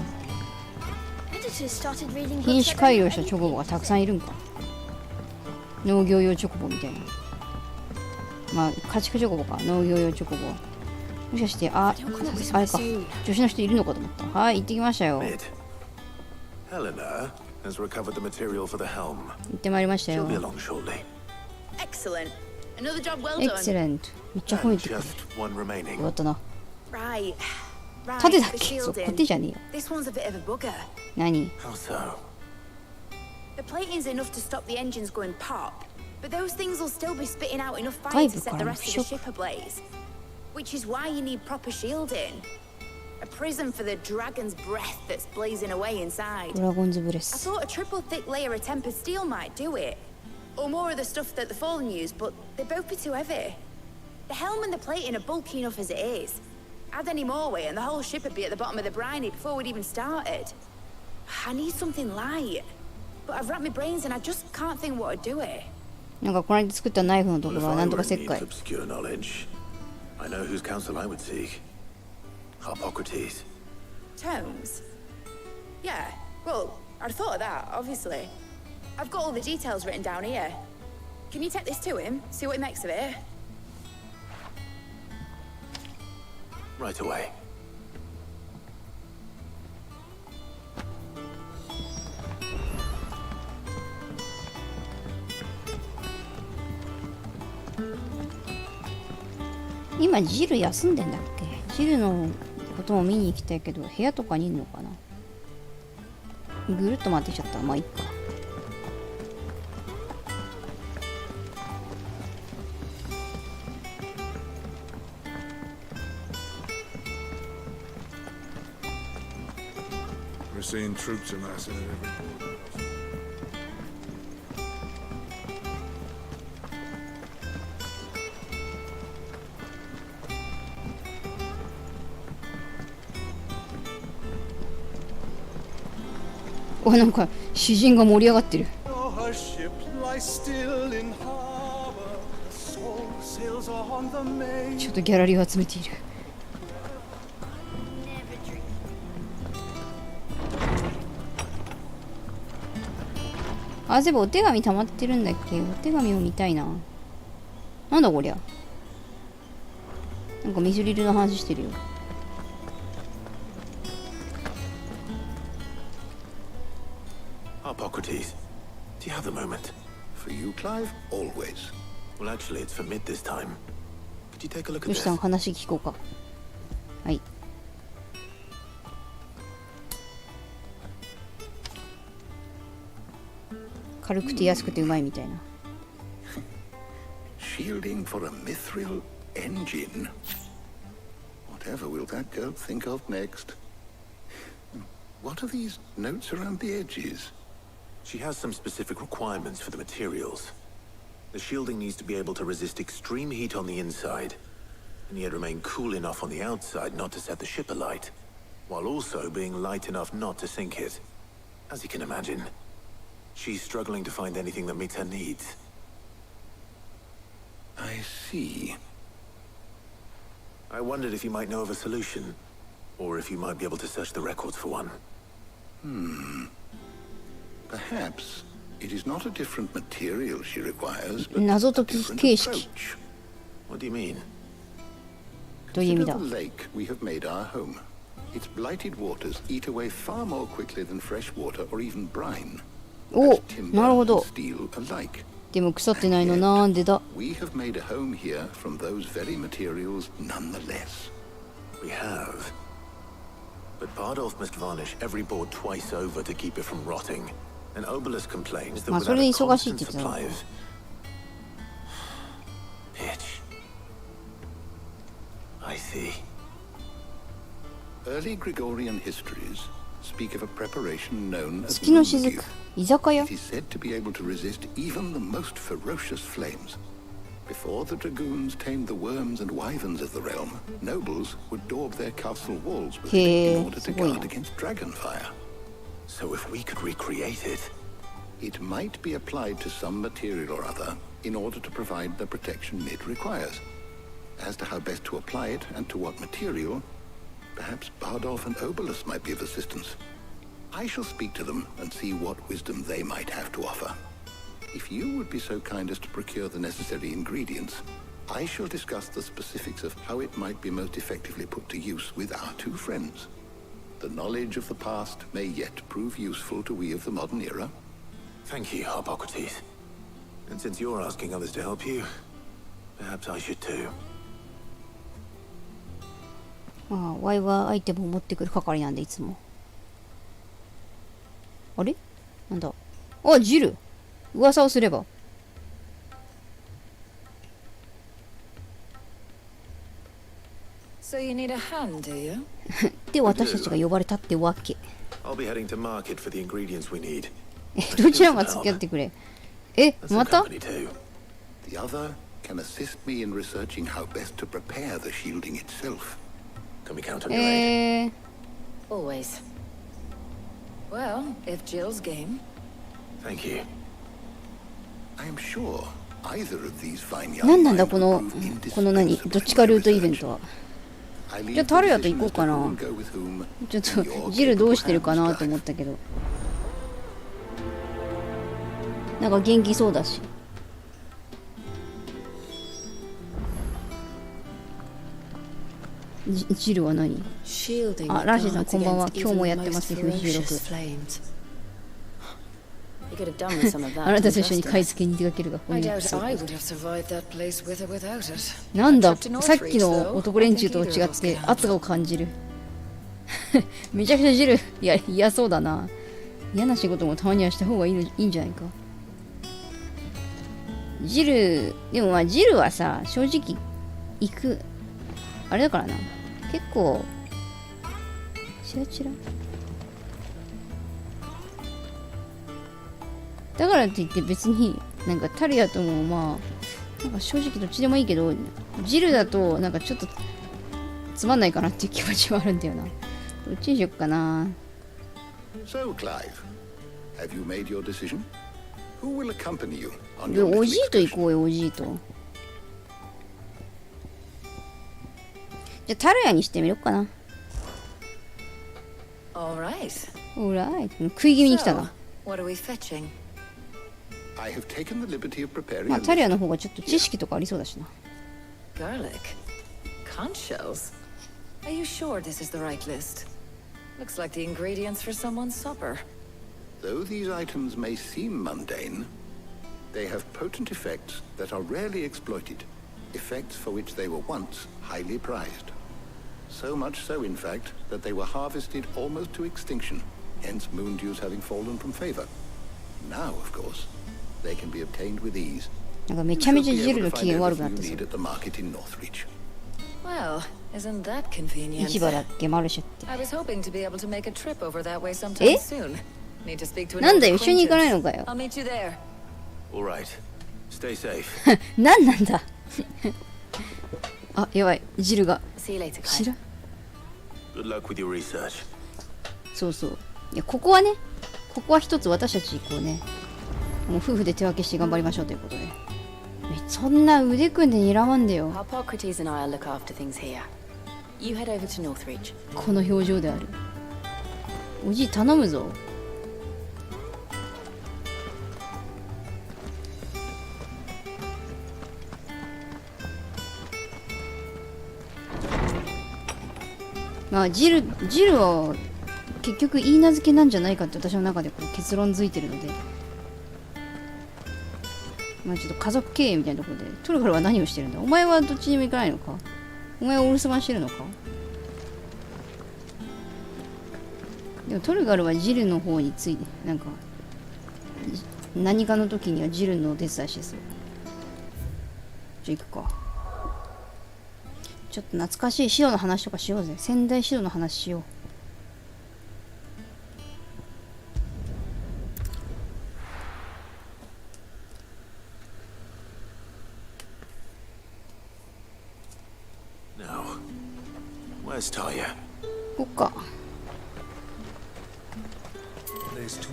品種改良したチョコボがたくさんいるんか。農業用チョコボみたいな。まあ家畜チョコボか、農業用チョコボ。もしかしてあれか、女子の人いるのかと思った。はい、行ってきましたよ。 Helena has recovered the material for the helm. 行ってまいりましたよ。 She'll be along shortly. Excellent. Another job well done. エクセレント。めっちゃ褒め And てくれる。 just one remaining. よかったな。 Right. 盾だっ the け？そう、 shielding. 盾じゃねえよ。 This one's a bit of a bugger. 何？ How so? The plating's enough to stop the engines going pop, but those things will still be spitting out enough fire 外 to 部 set か the ら rest of ショ the ック。 ship ablaze. Which is why you need proper shielding. A prism for the dragon's breath that's blazing away inside. ドラゴンズブレ I ス。 thought a triple thick layer of tempered steel might do it. Or more of the stuff that the Fallen use, but they'd both be too heavy. The helm and the plating are bulky enough as it is. Add any more weight and the whole ship would be at the bottom of the briny before we'd even started. I need something light. But I've racked my brains and I just can't think what would do it. なんかこの間作ったナイフのとこ Well, ろ if はな I んと were か in 石 need 灰 of obscure knowledge, I know whose counsel I would seek. Hippocrates. Tomes? Yeah, well, I'd thought of that, obviously. I've got all the details written down here. Can you take this to him, see what he makes of it? Right away.今ジル休んでんだっけ？ジルのことも見に行きたいけど部屋とかにいんのかな？ぐるっと回ってきちゃった。まあいっか。We're seeing troops amassing at every corner. わ、なんか詩人が盛り上がってる。 Her ship lies still in harbor. Soul sails on the main. ちょっとギャラリーを集めている。あ、そういえばお手紙溜まってるんだっけ？お手紙を見たいな。なんだこりゃ。なんかミスリルの話してるよ。Hippocrates, do you have a moment? For you, Clive, always. Well, actually, it's for mid this time. Could you take a look at よしさん this? 話聞こうか。はい。軽くて安くてうまいみたいな。 Shielding for a mithril engine. Whatever will that girl think of next? What are these notes around the edges? She has some specific requirements for the materials. The shielding needs to be able to resist extreme heat on the inside, and yet remain cool enough on the outside not to set the ship alight, while also being light enough not to sink it. As you can imagine, she's struggling to find anything that meets her needs. I see. I wondered if you might know of a solution, or if you might be able to search the records for one. Perhaps it is not a different material she requires, but 謎 a 解き different 形式。 approach. What do you mean? どういう意味 Consider だ？ the lake we have made our home. Its blighted waters eat away far more quickly than fresh water or even brine. お、 That's timber なるほ and ど。 steel alike. でも腐ってないのなんでだ？ We have made a home here from those very materials nonetheless. We have. But Bardolph must varnish every board twice over to keep it from rotting. And Obelisk complains that まあそ without れ a で忙しいって constant 言ってた supply の。 of pitch. I see. Early Gregorian histories speak of a preparation known as 月の雫、 moondew. 居酒屋 It is said to be able to resist even the most ferocious flames. Before the dragoons tamed the worms and wyverns of the realm, nobles would daub their castle walls with it in order to guard against dragon fire. So if we could recreate it... It might be applied to some material or other in order to provide the protection Mid requires. As to how best to apply it and to what material, perhaps Bardolph and Obelisk might be of assistance. I shall speak to them and see what wisdom they might have to offer. If you would be so kind as to procure the necessary ingredients, I shall discuss the specifics of how it might be most effectively put to use with our two friends. The knowledge of the past may yet prove useful to we of the modern era. Thank you, Hippocrates. And since you're asking others to help you, perhaps I should too. まあ、ワイはアイテムを持ってくる係なんでいつも。あれ？なんだ？あ、ジル。噂をすれば。So you need a hand, do you? で、私たちが呼ばれたってわけ。I'll be heading to market for the ingredients we need. どちらが付き合ってくれ。え、また？ The other can assist me in researching how best to prepare the shielding itself. Can we count on your aid? Always. Well, if Jill's game. Thank you. I am sure either of these fine young 何なんだ men この would prove この何 indispensable どっちかルートイベントは。 I じゃあ leave タルヤ the と行こう decision か as to な。 who will go with whom ちょっ in と your ジルどうしてる capable かな hands, と思っ Jack. たけど、なんか元気そうだし。ジルは何？あ、ラジさんこんばんは。今日もやってます FF16。あなたと一緒に買い付けに出かけるが翻訳そう。なんだ、さっきの男連中と違って圧を感じる。めちゃくちゃジル、いや、嫌そうだな。嫌な仕事もたまにはした方がいいんじゃないか。ジル、でもまあジルはさ、正直行く、あれだからな。結構、チラチラ。だからといって別になんかタルヤともまあなんか正直どっちでもいいけど、ジルだとなんかちょっとつまんないかなっていう気持ちはあるんだよな。どっちにしよっかな。 So, Clive, have you made your decision? Who will accompany you on で your お little じいと行 excursion? こうよ、おじいと。じゃあタルヤにしてみよっかな。Alright. オーライ。食い気味に来たな。 What are we fetching? I have taken the liberty of preparing まあ a タルヤ list. の方がちょっと知識とかありそうだしな。 Garlic? Conch shells? Are you sure this is the right list? Looks like the ingredients for someone's supper. Though these items may seem mundane, they have potent effects that are rarely exploited, effects for which they were once highly prized. So much so, in fact, that they were harvested almost to extinction, hence moon dews having fallen from favor. Now, of course, they can be obtained with ease. なんかめ You ちゃめ should ちゃ be ジル able の to 機 find 嫌悪くな everything って you そう need at the market in Northreach. Well, isn't that convenient? 市場だっけマルシェって。 I was hoping to be able to make a trip over that way sometime え soon. Need to speak to an なんだ old よ、一緒に行かないの acquaintance. かよ。 I'll meet you there. All right. Stay safe. なんなんだ。あ、やばい、ジルが。 See you later, 知 Clive. らん。 Good luck with your research. そうそう。いや、ここはね、ここは一つ私たちこうね、もう夫婦で手分けして頑張りましょうということで。そんな腕組んで睨まんでよ。 Hippocrates and I will look after things here. You head over to Northreach. この表情である。おじい頼むぞ。まあジルは結局言い名付けなんじゃないかって私の中でこう結論づいてるので、まあちょっと家族経営みたいなところでトルガルは何をしてるんだ。お前はどっちにも行かないのか。お前はお留守番してるのか。でもトルガルはジルの方についてなんか何かの時にはジルのお手伝いしてそう。じゃあ行くか。ちょっと懐かしい指導の話とかしようぜ。仙台指導の話しよう。Now, where's Talia? こっか。 Let's talk.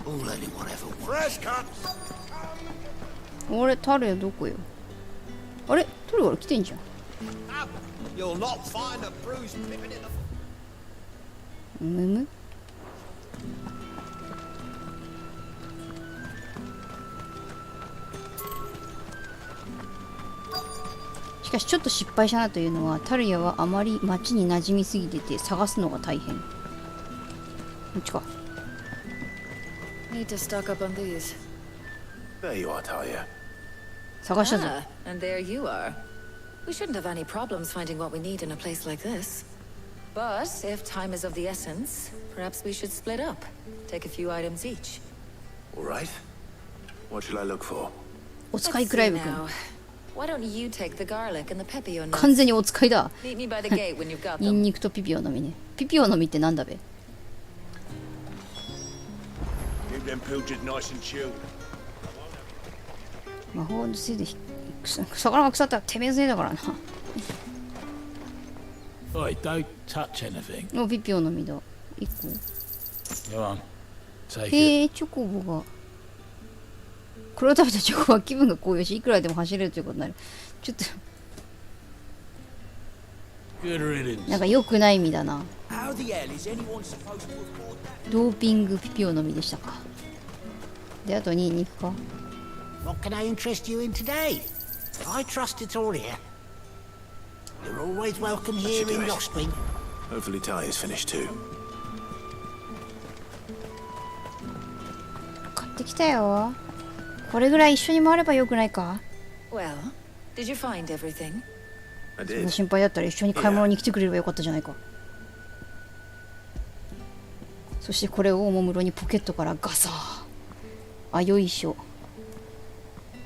All anyone ever wants. Fresh cut! あれタルヤどこよ。あれトルガル来てんじゃん。 You'll not find a bruised pippin in the... むむ。しかしちょっと失敗したなというのは、タルヤはあまり街に馴染みすぎてて探すのが大変。こっちか。 Need to stock up on these. There you are, Talia. 探したぞ。 Ah, and there you are. We shouldn't have any problems finding what we need in a place like this. But if time is of the essence, perhaps we should split up. Take a few items each. All right. What should I look for? お使 Let's いクライ see ブ君。 now. Why don't you take the garlic and the pepio 完 nuts? 全にお使いだ。 Meet me by the gate when you've got ニン them. ニクとピピオの実ね。ピピオの実ってなんだべ。 Keep them pilchards nice and chilled. 魔法のせいで魚が腐ったらてめえせいだからな。Oi, don't touch anything. お、ピピオの実だ。1個。 Go on. Take へ it. え、チョコボが。これを食べたチョコは気分が高揚し、いくらでも走れるということになる。ちょっと、 Good riddance. なんか良くない実だな。 How the hell is anyone supposed to afford that? ドーピングピピオの実でしたか。で、あと2位に行くか。 What can I interest you in today? I trust it's all here. You're always welcome here in Rostwing. Hopefully Ty is finished too. 買ってきたよ。これぐらい一緒に回ればよくないか。 Well, did you find everything? I そんな did. 心配だったら一緒に買い物に来てくれればよかったじゃないか。そしてこれをおもむろにポケットからガサー。あ、よいしょ。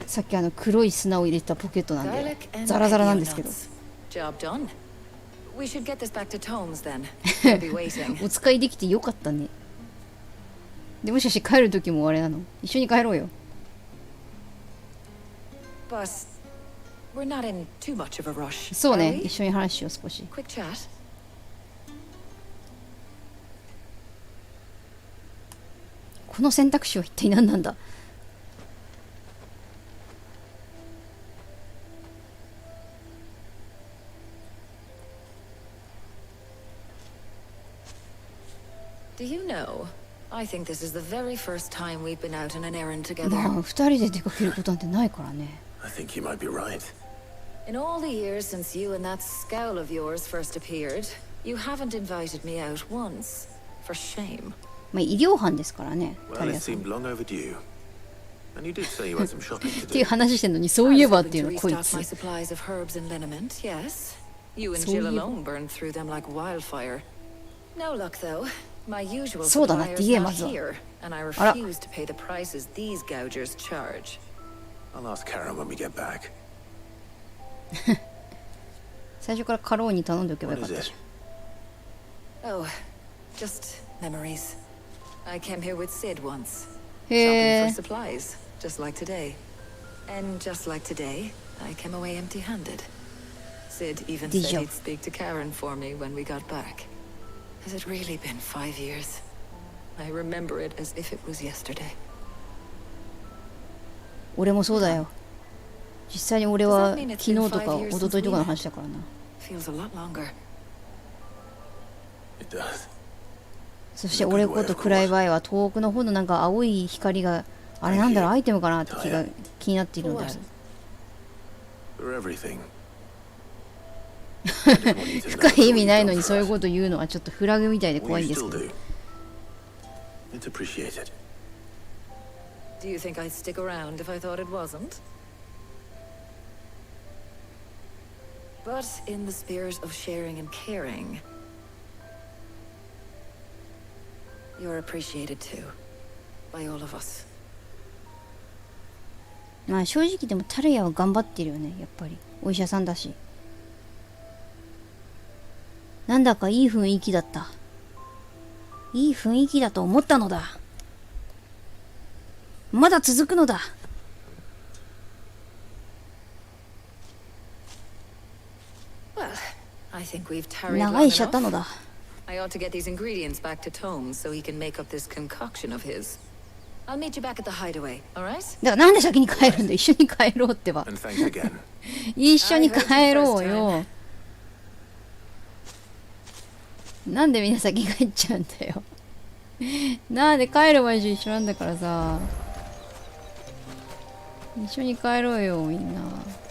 さっき黒い砂を入れたポケットなんでザラザラなんですけど。 Job done. We should get this back to Tomes then. They'll be waiting. お使いできてよかったね。でもしかして帰る時もあれなの？一緒に帰ろうよ。 Boss, we're not in too much of a rush. そうね、 are we? 一緒に話しよう少し。 Quick chat. この選択肢は一体何なんだ。 Do you know? I think this is the very first time we've been out on an errand ま together. あ二人で出かけることなんてないからね。 I think you might be right. In all the years since you and that scowl of yours first appeared, you haven't invited me out once. For shame. まあ医療班ですからね。タ Well, リ it アさん。 seemed long overdue. And you did say you had some shopping to っていう do. 話してんのにそういえばってい I う was の hoping こ to い restock つ。 my supplies of herbs and liniment, yes. You and そういえ Jill ば。 alone burned through them like wildfire. No luck though. My usual そうだなって suppliers 言えま not ずは。 here, and I あら。 refuse to pay the prices these gougers charge. I'll ask Karen when we get back. 最初からカローに頼んでおけばよ What かっ is た it? し。 Oh, just memories. I came here with Sid once. へ Shopping え for。supplies, just like today. And just like today, I came away empty-handed. Sid even Did said you? he'd speak to Karen for me when we got back. Has it really been 5 years? I remember it as if it was yesterday. 俺もそうだよ。実際に俺は昨日とか一昨日とかの話だからな。 Feels a lot longer. It does. そして俺こと暗い場合は遠くの方のなんか青い光があれなんだろうアイテムかなって気になっているのである。 For everything. 深い意味ないのにそういうこと言うのはちょっとフラグみたいで Well, 怖い you んです still けど。 do. It's appreciated. Do you think I'd stick around if I thought it wasn't? But in the spirit of sharing and caring, you're appreciated too, by all of us. まあ正直でもタルヤは頑張ってるよね、やっぱり。お医者さんだし。なんだかいい雰囲気だった。いい雰囲気だと思ったのだ。まだ続くのだ。 Well, I think we've tarried 長 long いしちゃったの enough. だ。 I ought to get these ingredients back to Tomes so he can make up this concoction of his. I'll meet you back at the hideaway, alright? だからなんで先に帰るんだ。一緒に帰ろうってば。 And thanks again. 一緒に帰ろうよ。なんでみんな先帰っちゃうんだよ。なんで帰る場所一緒なんだからさ。一緒に帰ろうよみんな。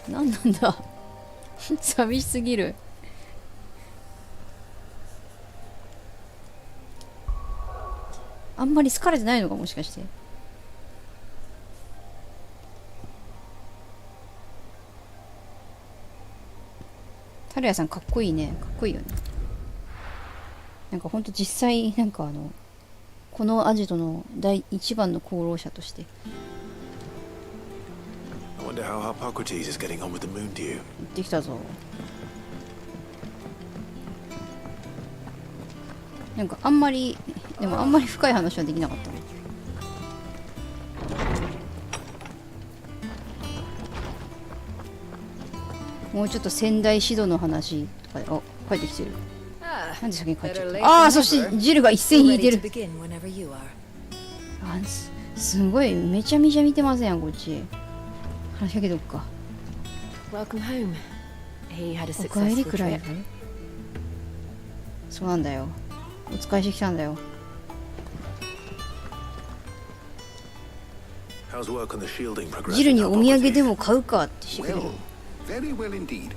なんなんだ。寂しすぎる。あんまり好かれてないのかもしかして。タルヤさんかっこいいね。かっこいいよね。なんかほんと実際なんかこのアジトの第一番の功労者として。 I wonder how Harpocrates is getting on with the moon dew. 行ってきたぞ。なんかあんまりでもあんまり深い話はできなかったね。もうちょっと仙台指導の話とかで、あ、帰ってきてる。 Ah, なんで先に帰っちゃ better っ late た。ああ、 than そして never. ジルが一斉に引い Ready て to る。 begin whenever you are. あ、すごいめちゃめちゃ見てませんやんこっち。話しかけとくか。 Welcome home. He had a おかえり successful クライ trip. ブ。そうなんだよ。お使いしてきたんだよ。 How's work on the shielding ジル progressing, にお土産 Hippocrates? でも買うかってしてくれる。 Well, very well indeed.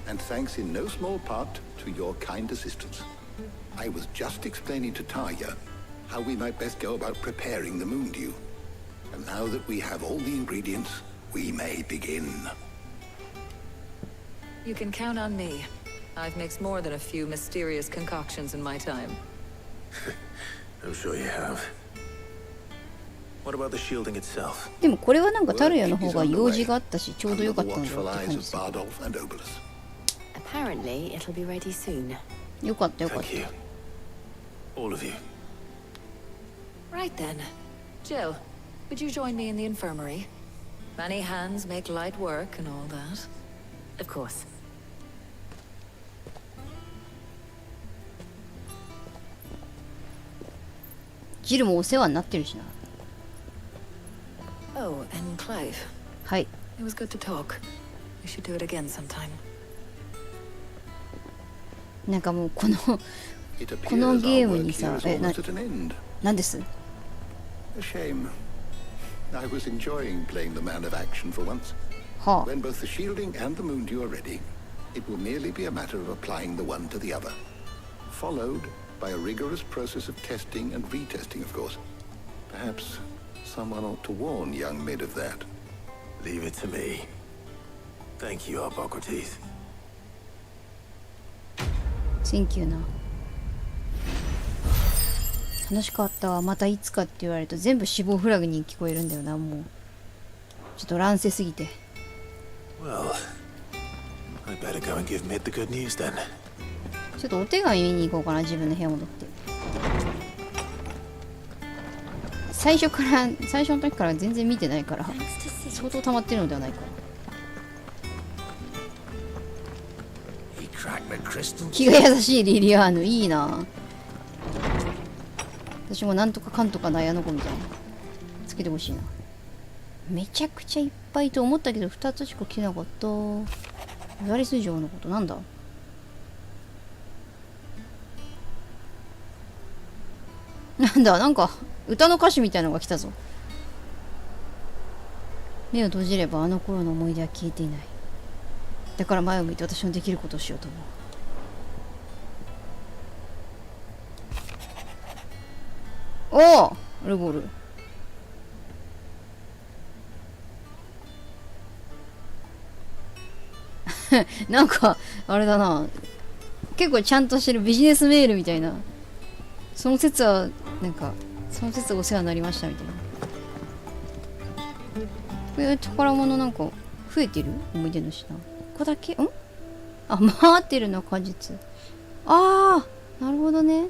And thanks in no small part to your kind assistance. I was just explaining to Taya how we might best go about preparing the moon dew. And now that we have all the ingredients, we may begin. You can count on me. I've mixed more than a few mysterious concoctions in my time. I'm sure you have. What about the shielding itself? でもこれはなんかタルヤの方が用事があったしちょうどよかったんだ Watchful ろうって eyes 感 of じする。 Bardolph and Obolus. Apparently, it'll be ready soon. よかったよかっ Thank you. All of you. Right then. Jill, would you join me in the infirmary? Many hands make light work and all that. Of course. ジルもお世話になってるしな。 Oh, and Clive. はい。 It was good to talk. We should do it again sometime. なんかもうこの It この appears ゲー our ム work に here さ is え almost at an end. なんです。 A shame. I was enjoying playing the man of action for once. はあ。 When both the shielding and the moon dew are ready, it will merely be a matter of applying the one to the other. Followed by a rigorous process of testing and retesting, of course. Perhaps someone ought to warn young Mid of that. Leave it to me. Thank you, Hippocrates. Thank you な。楽しかったわ。またいつかって言われると全部死亡フラグに聞こえるんだよな。もうちょっと乱世すぎて。 Well, I better go and give Mid the good news then. ちょっとお手紙見に行こうかな。自分の部屋戻って。最初の時から全然見てないから相当溜まってるのではないか。気が優しいリリアーヌ、いいな。私もなんとかかんとかなやの子みたいなつけてほしいな。めちゃくちゃいっぱいと思ったけど2つしか来なかった。ヤリス城のことなんだ。なんだ、なんか歌の歌詞みたいなのが来たぞ。目を閉じればあの頃の思い出は消えていない。だから前を向いて私のできることをしようと思う。おお、ルゴール。なんかあれだな、結構ちゃんとしてるビジネスメールみたいな。その説はなんかその説お世話になりましたみたいな。これ宝物なんか増えてる。思い出の品ここだけ。んあ、待ってるの果実。ああ、なるほどね。な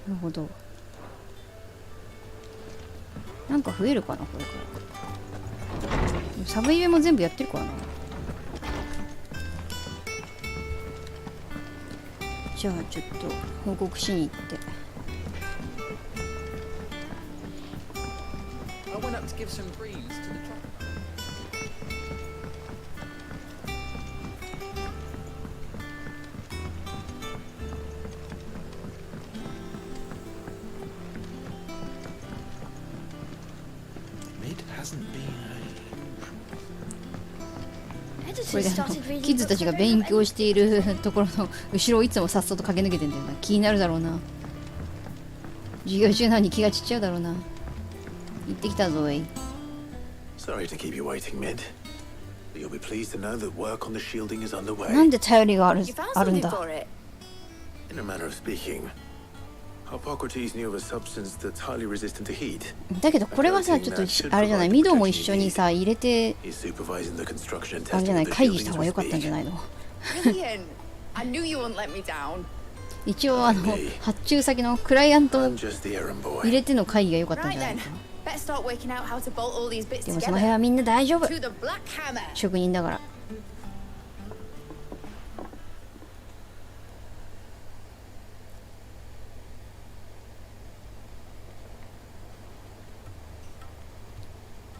るほど。なんか増えるかなこれから。サブイベも全部やってるからな。じゃあちょっと報告しに行って。I went up to give some greens to the truck. Mid hasn't been これでキッズたちが勉強しているところの後ろをいつもさっそと駆け抜けてんだよな。気になるだろうな。授業中なのに気が散っちゃうだろうな。行ってきたぞい。 Sorry to keep you waiting, Mid. But you'll be pleased to know that work on the shielding is underway. なんで頼りがあるんだ。 In a manner of speaking, Hippocrates knew of a substance that's highly resistant to heat. だけどこれはさ、ちょっとあれじゃない、ミドも一緒にさ入れて、 He's supervising the construction and あれじゃ testing ない、 of the 会議し shielding た as 方が we 良かったんじゃ speak. ないの。 Brilliant! I knew you wouldn't let me down. 一応発注先のクライアントを I'm just the errand boy. 入れての会議が良かったん Right じゃない then, か。 better start working out how to bolt all these bits でもその辺 together. はみんな大丈夫。 To the Black Hammer. 職人だから。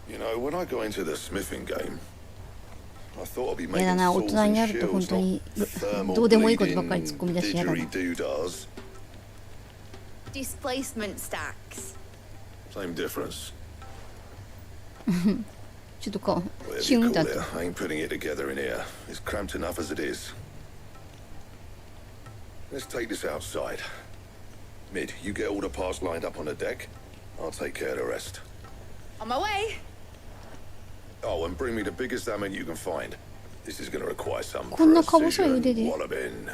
You know, when I got into the smithing game, I thought I'd be やだ making な、大 swords 人にな and ると本 shields, 当に not どうでもいいことばっ thermal かり突っ込み出しやだな。 didgeridoo-dahs. Displacement stacks. Same difference. ちょっとか、 Whatever シュ you ンだ call と。 it, I ain't putting it together in here. It's cramped enough as it is. Let's take this outside. Mid, you get all the parts lined up on the deck. I'll take care of the rest. On my way. Oh, and bring me the biggest hammer you can find. This is going to require some こんなか細い precision 腕で。 walloping.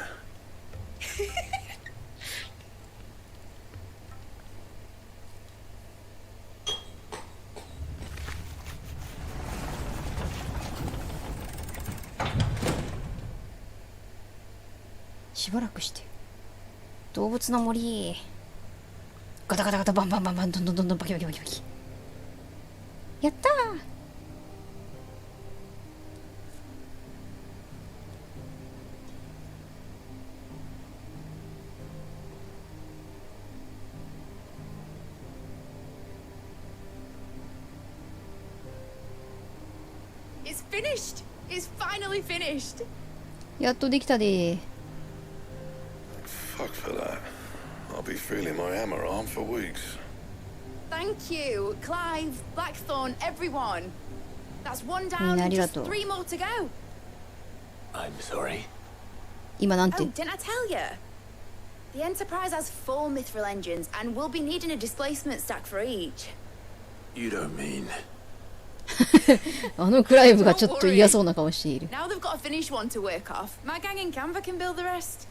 しばらくして。動物の森。ガタガタガタバンバンバンバン、どんどんどんどんバキバキバキバキ。やったー。It's finished. It's finally finished. やっとできたで。 Fuck for that. I'll be feeling my hammer arm for weeks. Thank you, Clive, Blackthorn, everyone. That's one down, Mm, just arigato. 3 more to go. I'm sorry. 今なんて Oh, didn't I tell you? The Enterprise has 4 mithril engines, and we'll be needing a displacement stack for each. You don't mean... あのクライブがちょっと嫌そうな顔している。 Now they've got a finished one to work off. My gang in Canva can build the rest.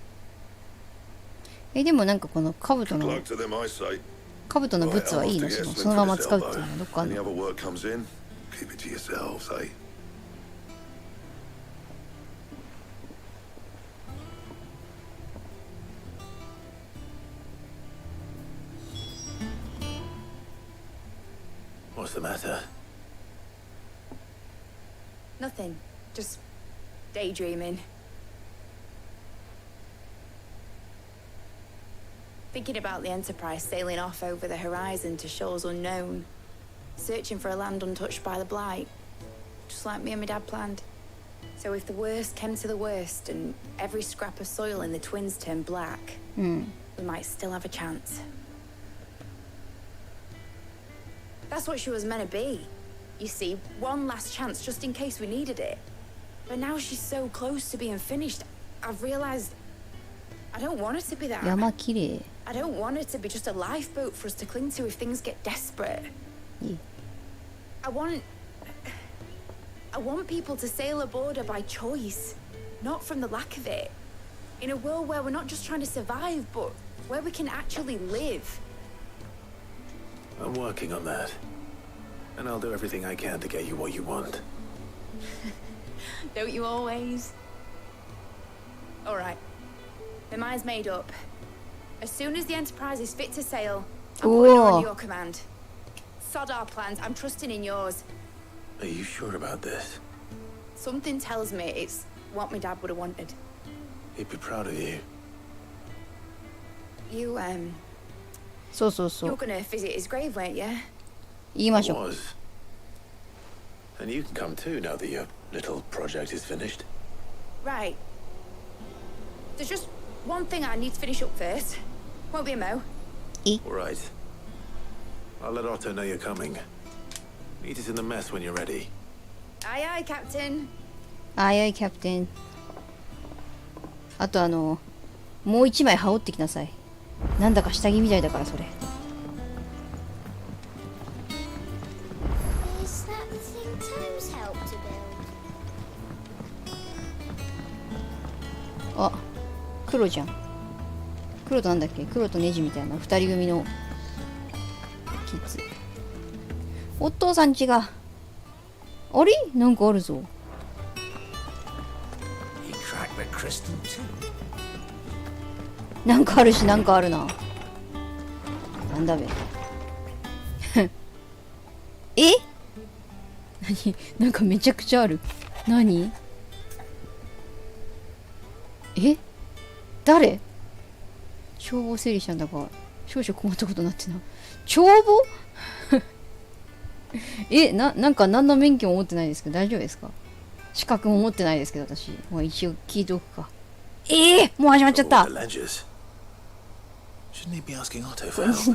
でもなんかこの兜の Luck to them, I say. 兜のブツはいいの、そのまま使うっていうのはどっかある Any の？ other work comes in, keep it to yourselves, eh? What's the matter? Nothing. Just daydreaming. Thinking about the Enterprise sailing off over the horizon to shores unknown. Searching for a land untouched by the Blight. Just like me and my dad planned. So if the worst came to the worst and every scrap of soil in the Twins turned black, we might still have a chance. That's what she was meant to be. You see, one last chance just in case we needed it. But now she's so close to being finished, I've realized I don't want it to be that. 山綺麗。 I don't want it to be just a lifeboat for us to cling to if things get desperate. I want people to sail aboard her by choice, not from the lack of it. In a world where we're not just trying to survive, but where we can actually live. I'm working on that. And I'll do everything I can to get you what you want. Don't you always? All right. The mind's made up. As soon as the Enterprise is fit to sail, I'm putting her on your command. Sod our plans. I'm trusting in yours. Are you sure about this? Something tells me it's what my dad would have wanted. He'd be proud of you. You, そうそうそ you're う。 gonna visit his grave, weren't you? 言いましょう。 Was. And you can come too now that your little project is finished. Right. There's just one thing I need to finish up first. Won't be a mo. All right. I'll let Otto know you're coming. Meet us in the mess when you're ready. Aye, aye, Captain. あいあいキャプテン。あともう一枚羽織ってきなさい。なんだか下着みたいだからそれ。 Is that the thing Tomes helped to build? あ、黒じゃん。黒となんだっけ、黒とネジみたいな二人組のキッズ。お父さんちが。あれなんかあるぞ。 You cracked the crystal too. なんかあるし、なんかあるな。なんだべ。え何なんかめちゃくちゃある。何え誰帳簿整理したんだが少々困ったことになってな。帳簿なんか何の免許も持ってないですけど大丈夫ですか？資格も持ってないですけど私。まあ一応聞いておくか。もう始まっちゃった。これ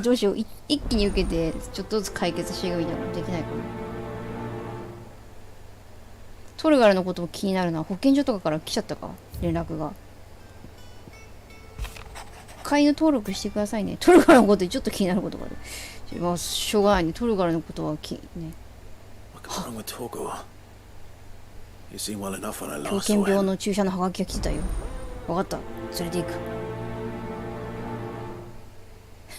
どうしよう。一気に受けてちょっとずつ解決していくみたいなのできないかな。トルガルのことも気になるな。保健所とかから来ちゃったか連絡が。飼い犬登録してくださいね。トルガルのことでちょっと気になることがある。まあしょうがないね。トルガルのことはね。狂犬病の注射のハガキが来てたよ。わかった。連れて行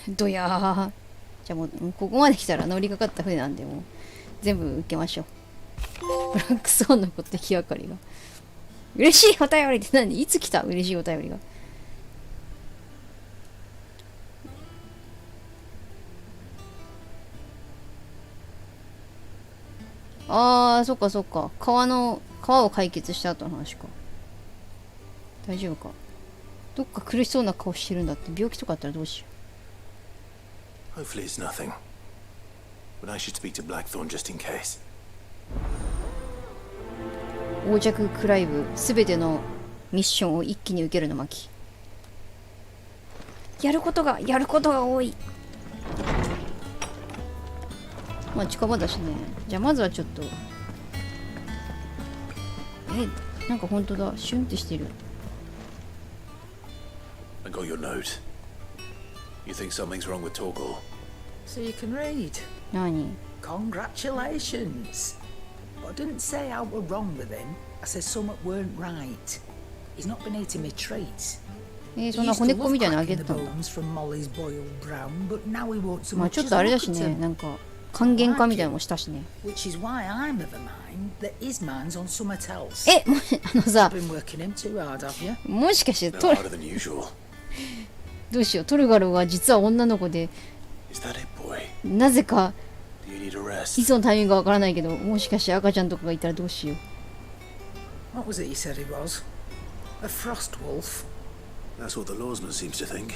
く。どやー。じゃあもうここまで来たら乗りかかった船なんでもう全部受けましょう。ブラックスワンのこと気がかりが。嬉しいお便りって何？いつ来た？嬉しいお便りが。そっかそっか。川を解決した後の話か。大丈夫か。どっか苦しそうな顔してるんだって。病気とかあったらどうしよう。Hopefully it's nothing. But I should speak to Blackthorn just in case. 横着クライブすべてのミッションを一気に受けるの巻。やることが多い。まあ近場だしね。じゃあまずはちょっとなんか本当だ。シュンってしてる。I got your note. You think something's wrong with Torgal? So you can read. 何? Congratulations. I didn't say I were wrong with him. I said something weren't right. He's not been eating me treats. そんな骨っこみたいなのあげてたんだ。まあちょっとあれだしね。なんか還元化みたいなのもしたしね。さ、もしかしてどうしよう。トルガルは実は女の子で、なぜかいつのタイミングかわからないけど、もしかして赤ちゃんとかがいたらどうしよう。What was it you said he was? A frost wolf? That's what the lawsman seems to think.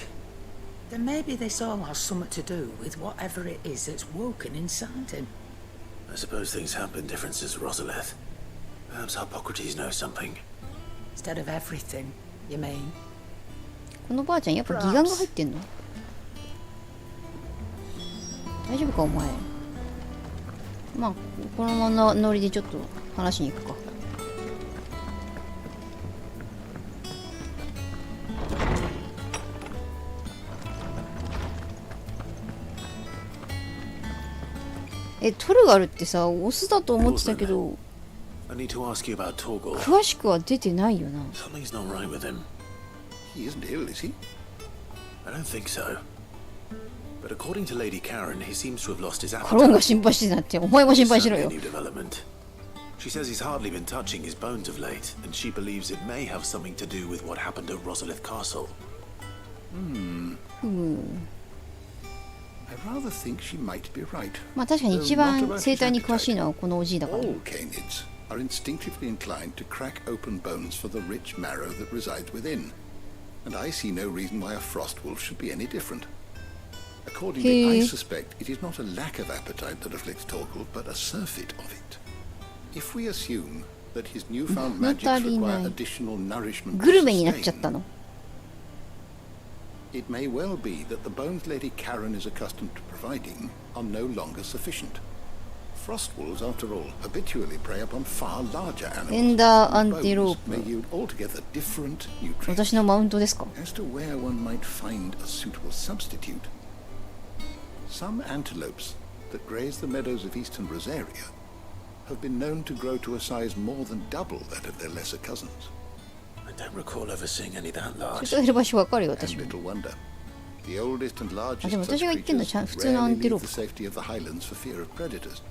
Then maybe this all has something to do with whatever it is that's woken inside him. I suppose things have been different since Rosalith. Perhaps Hippocrates knows something. Instead of everything, you mean? このばあちゃんやっぱ義眼が入ってんの？大丈夫かお前。まあこのままノリでちょっと話しに行くか。トルガルってさ、オスだと思ってたけど、詳しくは出てないよな。コロンが心配してたって、お前も心配しろよ。She says he's hardly been touching his bones of late, and she believes it may have something to do with what happened at Rosalith Castle. I rather think she might be right. まあ確かに一番生態に詳しいのはこのおじいだから。All canids are instinctively inclined to crack open bones for the rich marrow that resides within, and I see no reason why a frost wolf should be any different. Accordingly, I suspect it is not a lack of appetite that afflicts Torgal, but a surfeit of it. If we assume that his newfound magics require additional nourishment, グルメになっちゃったの。It may well be that the bones Lady Karen is accustomed to providing are no longer sufficient. Frost wolves, after all, habitually prey upon far larger animals. エンダーアンテロープ。 May yield altogether different nutrients. 私のマウントですか？ As to where one might find a suitable substitute, some antelopes that graze the meadows of eastern Rosaria have been known to grow to a size more than double that of their lesser cousins. I don't recall ever seeing any that large. それいる場所わかるよ私も。 Little wonder. The oldest and largest でも such 私が言ってんの creatures 普通のアン rarely テロ leave ー the プ。 safety of the highlands for fear of predators.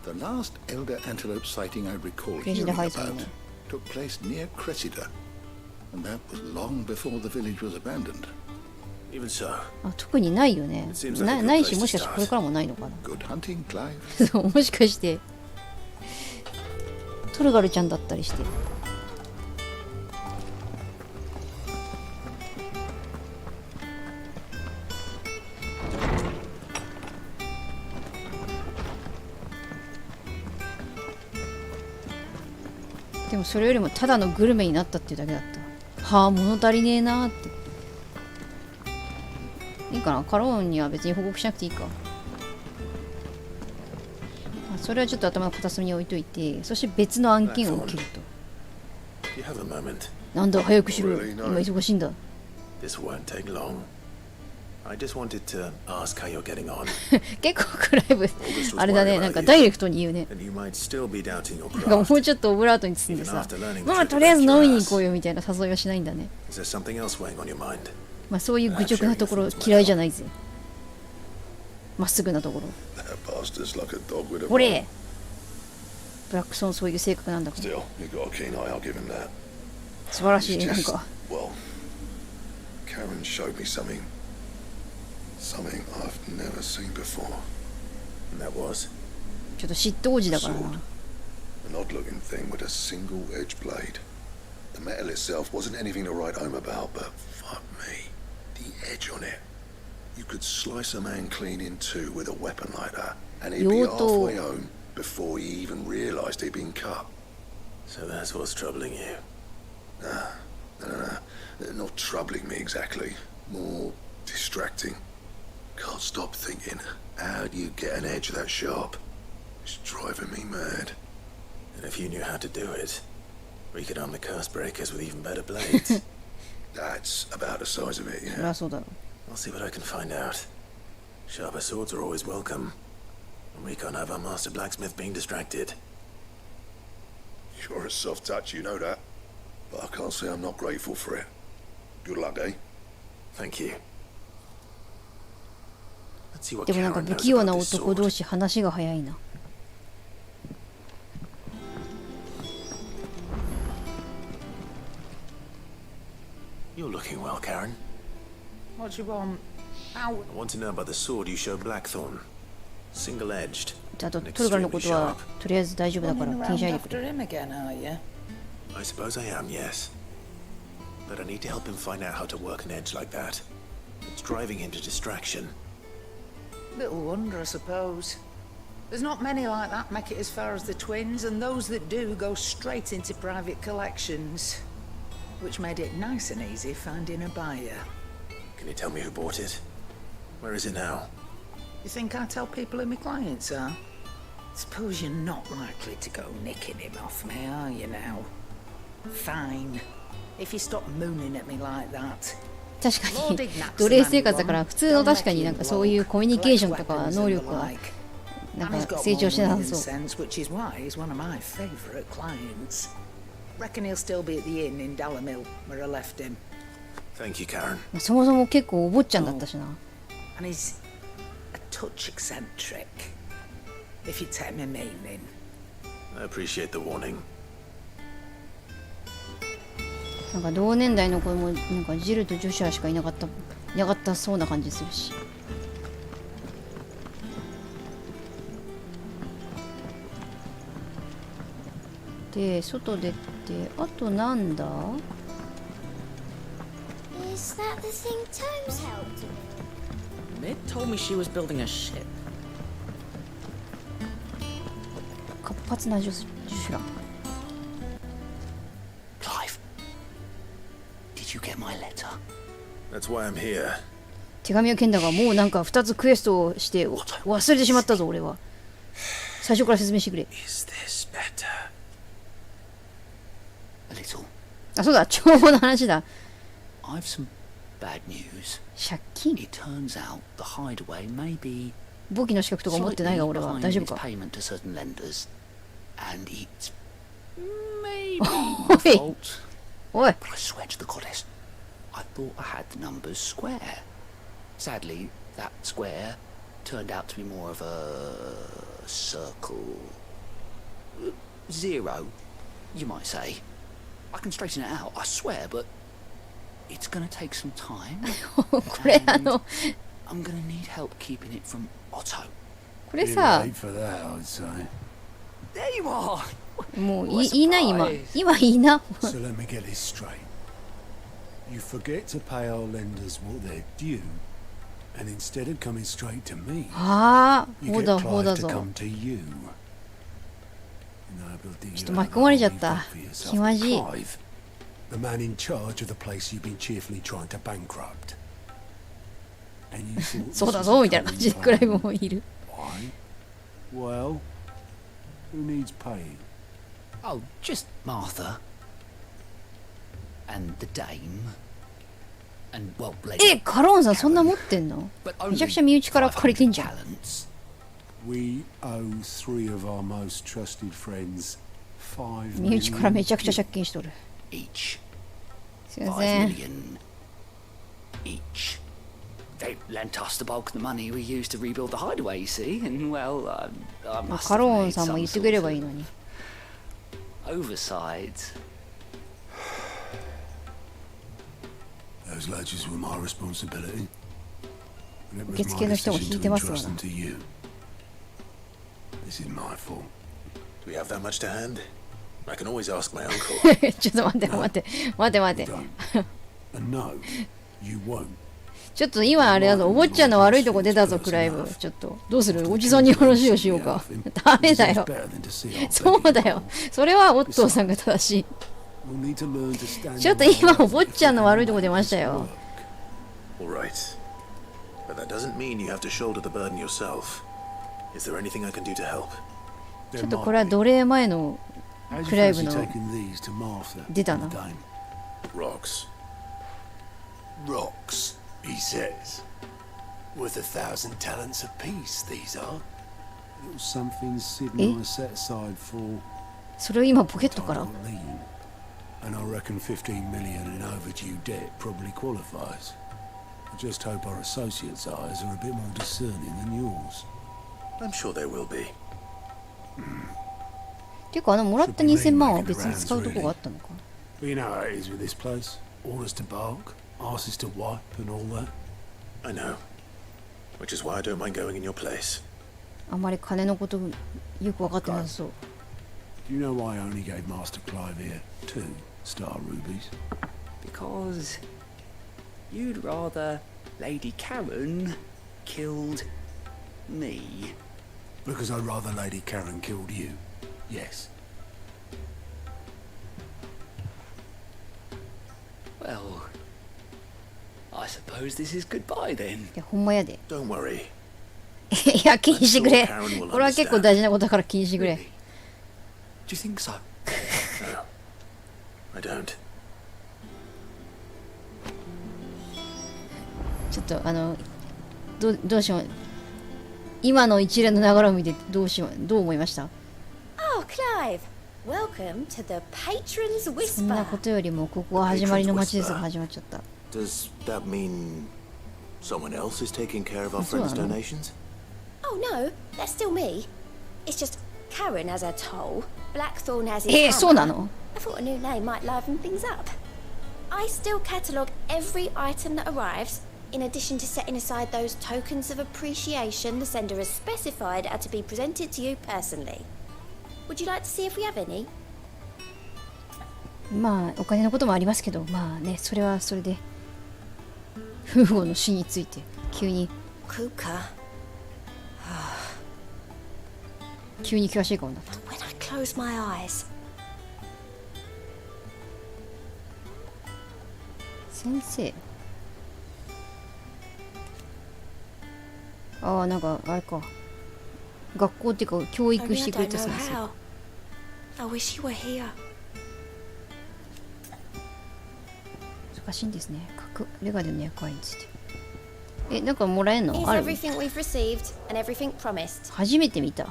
The last elder antelope sighting I recall ページで hearing 入ってる about ね。 took place near Cressida, and that was long before the village was abandoned. Even so. あ、特にないよね。ないし、もしかしてこれからもないのかな。Good hunting, Clive. そう、もしかしてトルガルちゃんだったりして。でもそれよりもただのグルメになったっていうだけだった。はあ、物足りねえなーって。いいかな、カローンには別に報告しなくていいか。それはちょっと頭の片隅に置いといて、そして別の案件を受けると。なんだ、早くしろよ。今忙しいんだ。This won't take long. I just wanted to ask how you're getting on. 結構クライブあれだね、なんかダイレクトに言うね。なんかもうちょっとオブラートに包んでさ、まあとりあえず飲みに行こうよみたいな誘いはしないんだね。まあそういう愚直なところ嫌いじゃないぜ。まっすぐなところ。ほれ、ブラックソンそういう性格なんだから。素晴らしい、なんか。Karen showed me something I've never seen before. And that was? ちょっと嫉妬王子だからな。An odd-looking thing with a single-edged blade. The metal itself wasn't anything to write home about, but fuck me, the edge on it. You could slice a man clean in two with a weapon like that, and he'd be halfway home before he even realised he'd been cut. So that's what's troubling you? No. Not troubling me exactly. More distracting. Can't stop thinking, how do you get an edge that sharp? It's driving me mad. And if you knew how to do it, we could arm the curse breakers with even better blades. That's about the size of it, yeah. I'll see what I can find out. Sharper swords are always welcome. And we can't have our master blacksmith being distracted. You're a soft touch, you know that. But I can't say I'm not grateful for it. Good luck, eh? Thank you. でもなんか不器用な男同士話が早いな。You're looking well, Karen. What do you want? How? I want to know about the sword you showed Blackthorn. Single-edged. じゃあ、トルガルのことはとりあえず大丈夫だから気にしないでくれ。I suppose I am, yes. But I need to help him find out how to work an edge like that. It's driving him to distraction. Little wonder, I suppose. There's not many like that make it as far as the twins, and those that do go straight into private collections. Which made it nice and easy finding a buyer. Can you tell me who bought it? Where is it now? You think I tell people who my clients are? Suppose you're not likely to go nicking him off me, are you now? Fine. If you stop mooning at me like that. 確かに奴隷生活だから普通の確かになんかそういうコミュニケーションとか能力はなんか成長してなさそう。Which is why he's one of my favorite clients. Reckon he'll still be at the inn in Dalamill where I left him. Thank you, Karen. そもそも結構お坊ちゃんだったしな。And he's a touch eccentric, if you take my meaning. I appreciate the warning. なんか同年代の子もなんかジルとジョシュアしかいなかったそうな感じするし。で、外出て、あとなんだ Is that the thing Tomes helped with? Mid told me she was building a ship. 活発なジョシュラ。Clive, did you get my letter? That's why I'm here. 手紙を剣だがもうなんか2つクエストをして忘れてしまったぞ俺は。最初から説明してくれ。Is this better? A little. あ、そうだ、帳簿の話だ。I've some bad news. 借金 It turns out the hideaway may be 簿記の資格とか持ってないが俺は大丈夫か。payment to certain lenders, and it's maybe おい fault. おい But I swear to the goddess, I thought I had the numbers square. Sadly, that square turned out to be more of a circle. Zero, you might say. I can straighten it out, I swear, but it's gonna take some time. これI'm gonna need help keeping it from Otto. これさ There you are. もう言いな今言いな So let me get this straight. You forget to pay our lenders what they're due, and instead of coming straight to me, ああ you ほう get だほう Clive だ to ぞ come to you. ちょっと巻き込まれちゃった。気まじい。 Clive, the man in charge of the place you've been cheerfully trying to bankrupt. And you thought そうだぞみたいな感じでクライブもいる。 Why? Well, who needs paying? Oh, just Martha. And the dame. And, well, Lady カローンさんそんな持ってんの？めちゃくちゃ身内から借りてんじゃん。 We owe 3 of our most trusted friends 5身内からめちゃくちゃ借金しとる。 each. すいません。 5 million each. They lent us the bulk of the money we used to rebuild the hideaway, you see, and well, I must カロ have ーン made さんも some 言ってくれれ sort ばいい of のに。 oversight. Those ledgers were my responsibility. And it 受 was 付 my の人も decision 引い to てますわ entrust な。 them to you. This is my fault. Do we have that much to hand? I can always ask my uncle. ちょっと待って待って待って待って。 And no, you won't. ちょっと今あれだぞ、お坊ちゃんの悪いとこ出たぞクライブ。ちょっとどうする？おじさんに話をしようか。ダメだよ。そうだよ。それはオットーさんが正しい。 We'll need to learn to stand ちょっと今お坊ちゃんの悪いとこ出ましたよ。 All right. But that doesn't mean you have to shoulder the burden yourself. Is there anything I can do to help? ちょっとこれは奴隷前の How'd ク you ライブ fancy の taking these to Martha? 出たな。 Dame? Rocks. Rocks, he says. Worth 1,000 talents apiece, these are. Little something Sid and I set aside for それを今ポケットから lean. And I reckon 15 million in overdue debt probably qualifies. I just hope our associates' eyes are a bit more discerning than yours. I'm sure there will be. ていうかもらった2000万は別に使うとこがあったのか。 But you know how it is with this place. Orders to bark, asses to wipe and all that. I know. Which is why I don't mind going in your place. あまり金のことよく分かってなさそう。 Do you know why I only gave Master Clive here 2 star rubies? Because you'd rather Lady Karen killed me. Because I'd rather Lady Karen killed you. Yes. Well, I suppose this is goodbye then. いやほんまやで。 Don't worry. いや気にしてくれ。これは結構大事なことだから気にしてくれ。 Do you think so? No. I don't. ちょっとどうしよう。今の一連の流れを見てどう思いました？ Oh, Clive! Welcome to the Patron's そんな Whisper. ことよりもここは始まりの街ですが始まっちゃった。 Does that mean someone else is taking care of our That's all friends' right. donations? Oh no, that's still me. It's just Karen has her toll, Blackthorn has his そうな hammer. の？ I thought a new name might liven things up. I still catalogue every item that arrives, in addition to setting aside those tokens of appreciation the sender has specified are to be presented to you personally. Would you like to see if we have any? まあお金のこともありますけど、まあねそれはそれでフーゴの死について急に Kuka. 急に詳しい顔になった。 When I close my eyes. 先生。ああなんかあれか。学校っていうか教 I 育 mean, し I てくれ don't た know 先生。 how. I wish you were here. 難しいんですね。隠れ家での役割について。なんかもらえんの？ Here's ある？ everything we've received and everything promised. 初めて見た。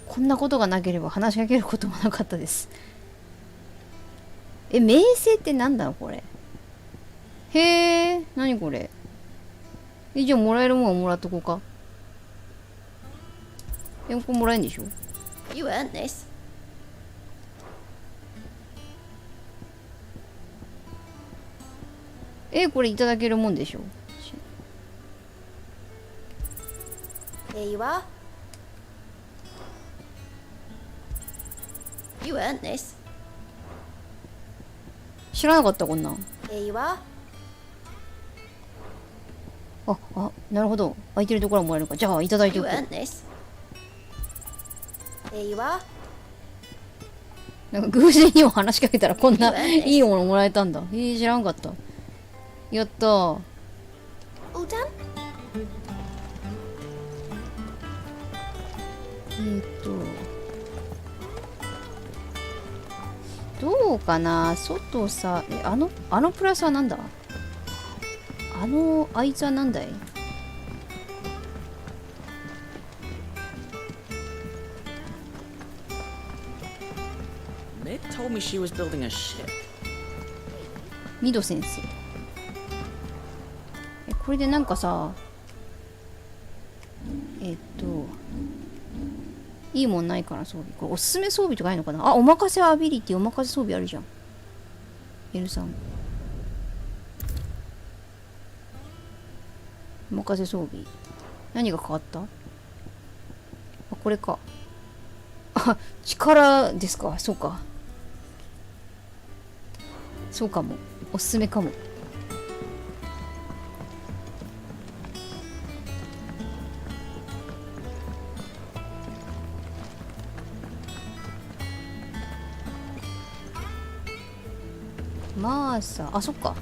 こんなことがなければ話しかけることもなかったです。名声ってなんだろこれ。へえ、何これ。じゃあもらえるもんはもらっとこうか。これもらえんでしょ？ You earned this. これいただけるもんでしょ？ Here you are. You earned this. 知らなかったこんなん。 Here you are. なるほど。空いてるところはもらえるか。じゃあいただいて You おこう。 earned this. Here you are. なんか偶然にも話しかけたらこんないいものもらえたんだ。知らんかった。やったー。All done? どうかな、外さ、あのプラスはなんだ、あいつはなんだい。Mid told me she was building a ship. ミド先生。これでなんかさ、いいもんないかな、装備。これおすすめ装備とかないのかな。あ、お任せアビリティ、お任せ装備あるじゃん。L さん。お任せ装備。何が変わった？あ、これか。あ、力ですか。そうか。そうかも。おすすめかも。まあさ、あ、そっか。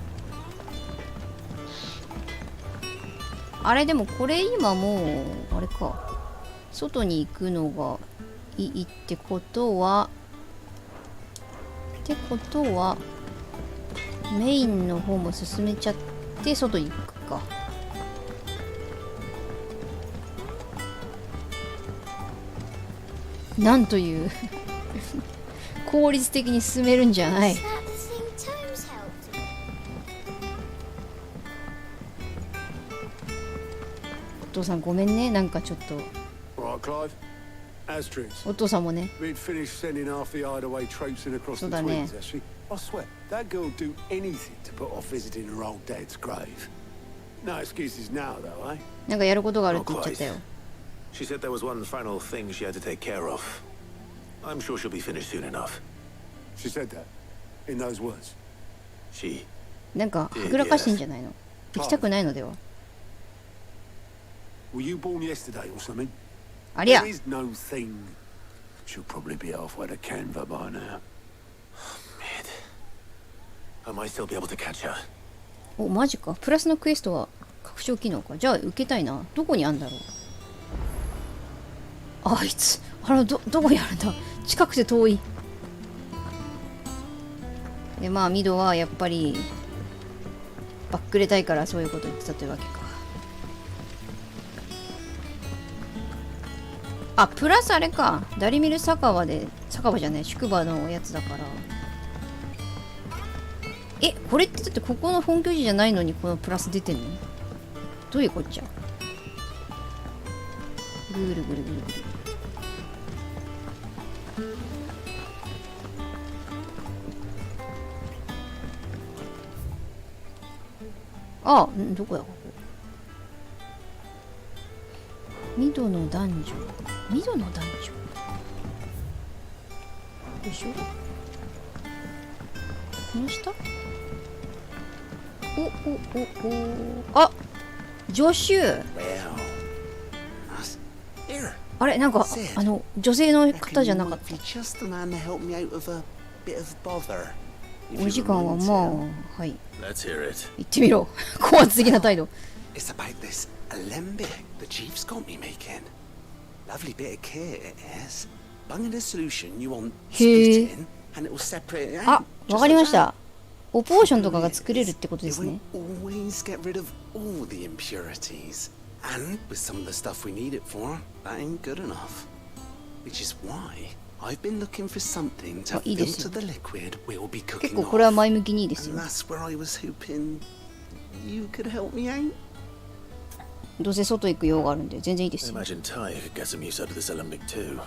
あれでもこれ今もうあれか、外に行くのがいいってことはメインの方も進めちゃって外に行くか。なんという効率的に進めるんじゃない。お父さんごめんね、なんかちょっと。お父さんもね。そうだね。I swear, that girl'd do anything to put off visiting her old dad's grave. No excuses now, though, eh? なんかやることがあるって言っちゃったよ。She said there was one final thing she had to take care of. I'm sure she'll be finished soon enough. She said that in those words. She. なんかはぐらかしてんじゃないの。行きたくないのでは。Were you born yesterday or something? ありゃ。 There is no thing. She'll probably be halfway to Canva by now. I might still be able to catch her. お、マジか。プラスのクエストは拡張機能か。じゃあ受けたいな。どこにあんだろう。あいつ。どこにあるんだ。近くて遠い。で、まあミドはやっぱりバックれたいからそういうこと言ってたというわけか。あ、プラスあれか。ダリミル酒場じゃない、宿場のやつだから。これってだってここの本拠地じゃないのにこのプラス出てんの？どういうこっちゃ？ぐるぐるぐるぐる。あ、どこだここ。ミドのダンジョン。ミドのダンジョン。よいしょ。この下？あ、助手。あれ、なんか女性の方じゃなかった。お時間はまあ、はい。言ってみろ。高圧的な態度。It's about this alembic the chief's got me making. Lovely bit of kit it is. Bunging a solution you want split in and it will separate it out. あ、わかりました。オポーションとかが作れるってことですね。Always get rid of all the impurities. And with some of the stuff we need it for, that ain't good enough. Which is why I've been looking for something to filter the liquid we'll be cooking off. 結構これは前向きにいいですよ。 And that's where I was hoping you could help me out. どうせ外行く用があるんで全然いいですよ。 Imagine Ty could get some use out of this alembic too.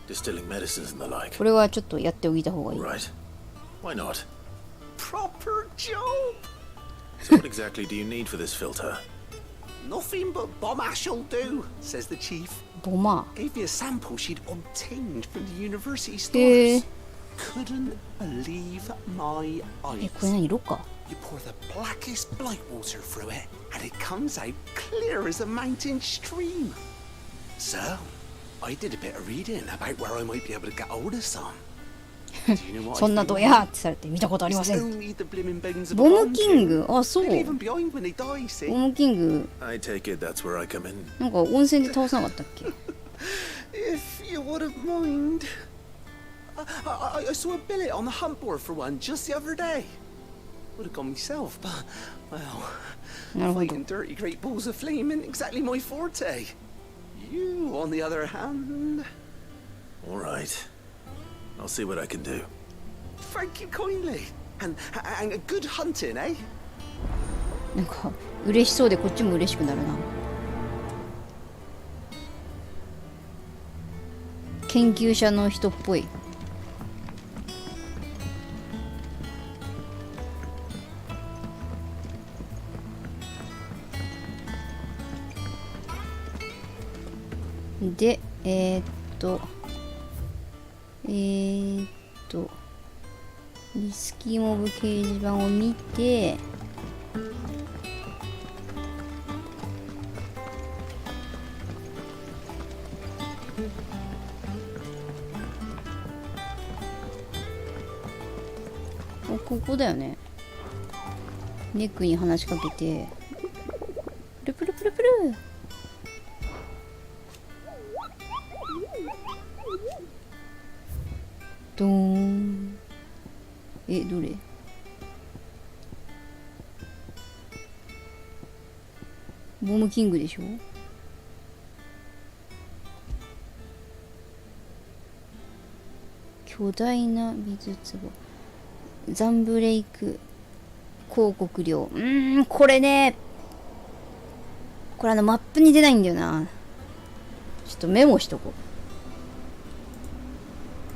Distilling medicines and the like. これはちょっとやっておいた方がいい。 Right. Why not? Proper job. So what exactly do you need for this filter? Nothing but bomb ash'll do, says the chief. Bomber. Gave me a sample she'd obtained from the university stores. Couldn't believe my eyes. これ何、ロッカー? You pour the blackest blight water through it, and it comes out clear as a mountain stream. So, I did a bit of reading about where I might be able to get hold of some. そんなどやってされて見たことありません。ボムキング、あ、そう。ボムキング、I take it that's where I come in. なんか温泉で倒さなかったっけ？ If you wouldn't mind. I saw a billet on the hunt board for one just the other day. Would have gone myself, but, well, fighting dirty great balls of flame isn't exactly my forte. You, on the other hand... All right. I'll see what I can do. Thank you kindly. And good hunting, eh? なんか嬉しそうでこっちも嬉しくなるな。研究者の人っぽい。で、リスキーモブ掲示板を見て、ここだよね。ネックに話しかけて、プルプルプルプル。ドーン。どれ？ボムキングでしょ？巨大な水壺。ザンブレイク広告料。これね。これマップに出ないんだよな。ちょっとメモしとこう。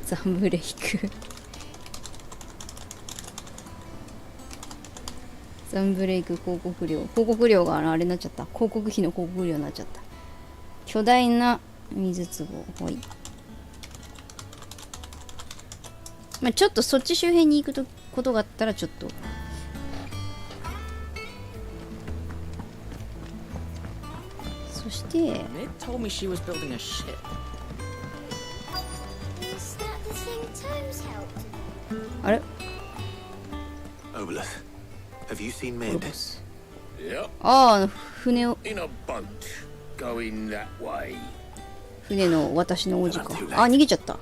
ザンブレイクザンブレイク広告料があれになっちゃった。広告費の広告料になっちゃった。巨大な水壺。はい。まあちょっとそっち周辺に行くことがあったらちょっとそしてあれObelith, have you seen Mid? Yep. ああ、船を In a boat going that way. 船の私の王子か。あ、逃げちゃった。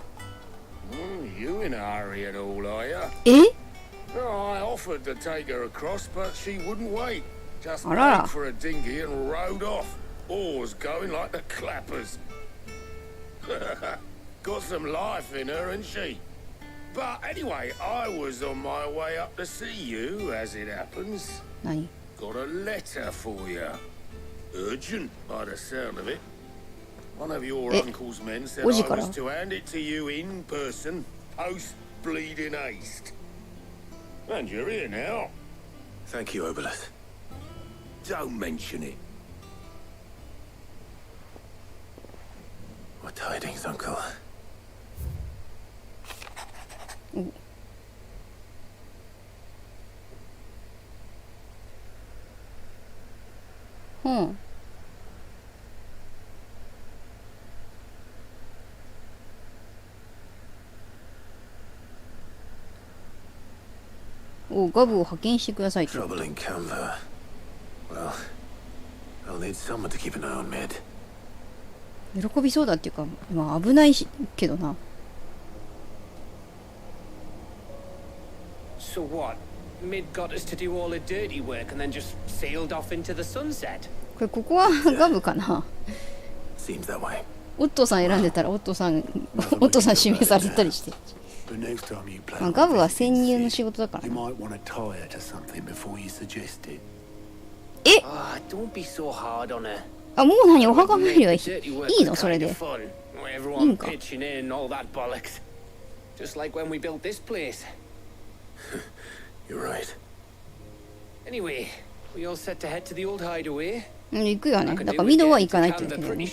You in a hurry at all, are you? え I offered to take her across, but she wouldn't wait. Just Alright. paid for a dinghy and rowed off. Oars going like the clappers. Got some life in her, ain't she? But anyway, I was on my way up to see you, as it happens. 何 Got a letter for you. Urgent, by the sound of it. One of your uncle's men said I was to hand it to you in person, post bleeding haste. And you're here now. Thank you, Obelith. Don't mention it. What tidings, Uncle? Trouble in Canva. Well, I'll need someone to keep an eye on Mid. 喜びそうだっていうか、まあ危ないしけどな。So what? Mid got us to do all the dirty work and then just sailed off into the sunset. ここはガブかな。Seems that way. オットーさん選んでたらオットーさん指名されたりして。まあ、ガブは潜入の仕事だからな。え？あ、もう何お墓参りはいいのそれで。いいんか。You're right. Anyway, we all set to head to the old hideaway. 行くよね。だからミドは行かないといけないね。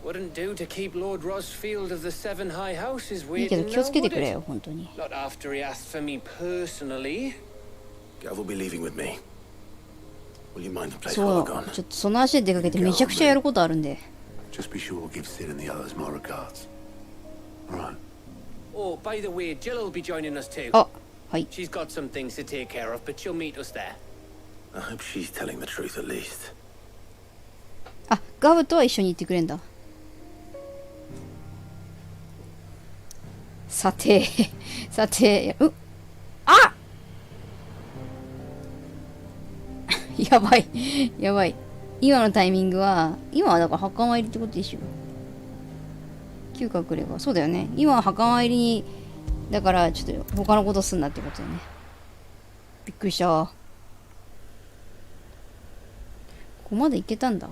Wouldn't do to keep Lord Rosfield of the Seven High Houses いいけど waiting 気をつけて now, く would れ it? よ本当に。 Not after he asked for me personally. Gav will be leaving with me. Will you mind the place そ while う we're gone? ちょっとその足で出かけてめちゃくちゃやることあるんで。 Just be sure to give Sid and the others my regards. All right. Oh, Oh, by the way, Jill will be joining us too. あ、はい。 She's got some things to take care of, but she'll meet us there. I hope she's telling the truth at least. あ、ガブとは一緒に行ってくれんだ。さて、さて、あやばい、やばい。今のタイミングは、今はだから墓参りってことでしょ。嗅覚れば、そうだよね。今は墓参りに、だからちょっと他のことすんなってことだよね。びっくりした。ここまで行けたんだ。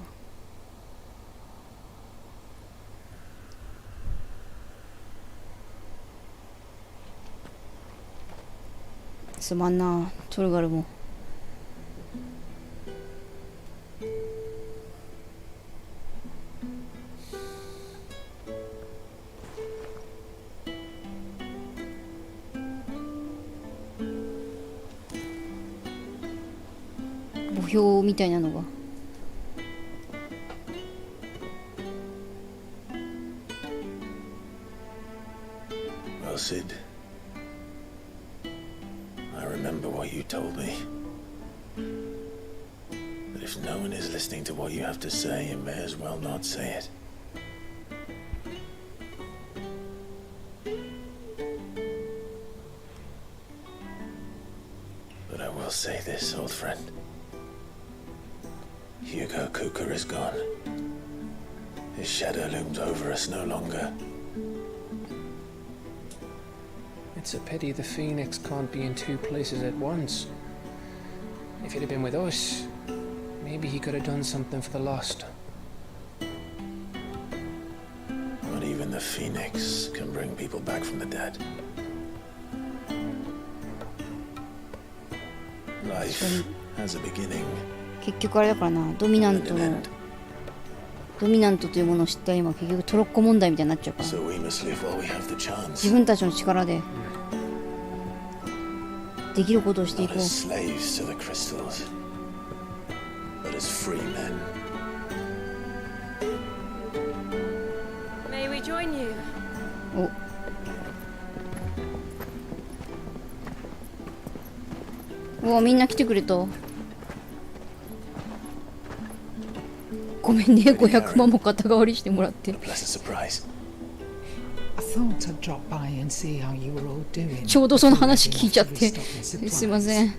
すまんな、トルガルも。墓標みたいなのが。Well, Sid, I remember what you told me. But if no one is listening to what you have to say, you may as well not say it. But I will say this, old friend. Hugo Kuka is gone. His shadow looms over us no longer. It's a pity the Phoenix can't be in two places at once. If he'd have been with us, maybe he could have done something for the lost. Not even the Phoenix can bring people back from the dead. Life has a beginning. 結局あれだからな、ドミナントというものを知った今結局トロッコ問題みたいになっちゃうから、自分たちの力でできることをしていこう。May we join you? お、みんな来てくれた。ごめんね、500万も肩代わりしてもらって。ちょうどその話聞いちゃって、すいません。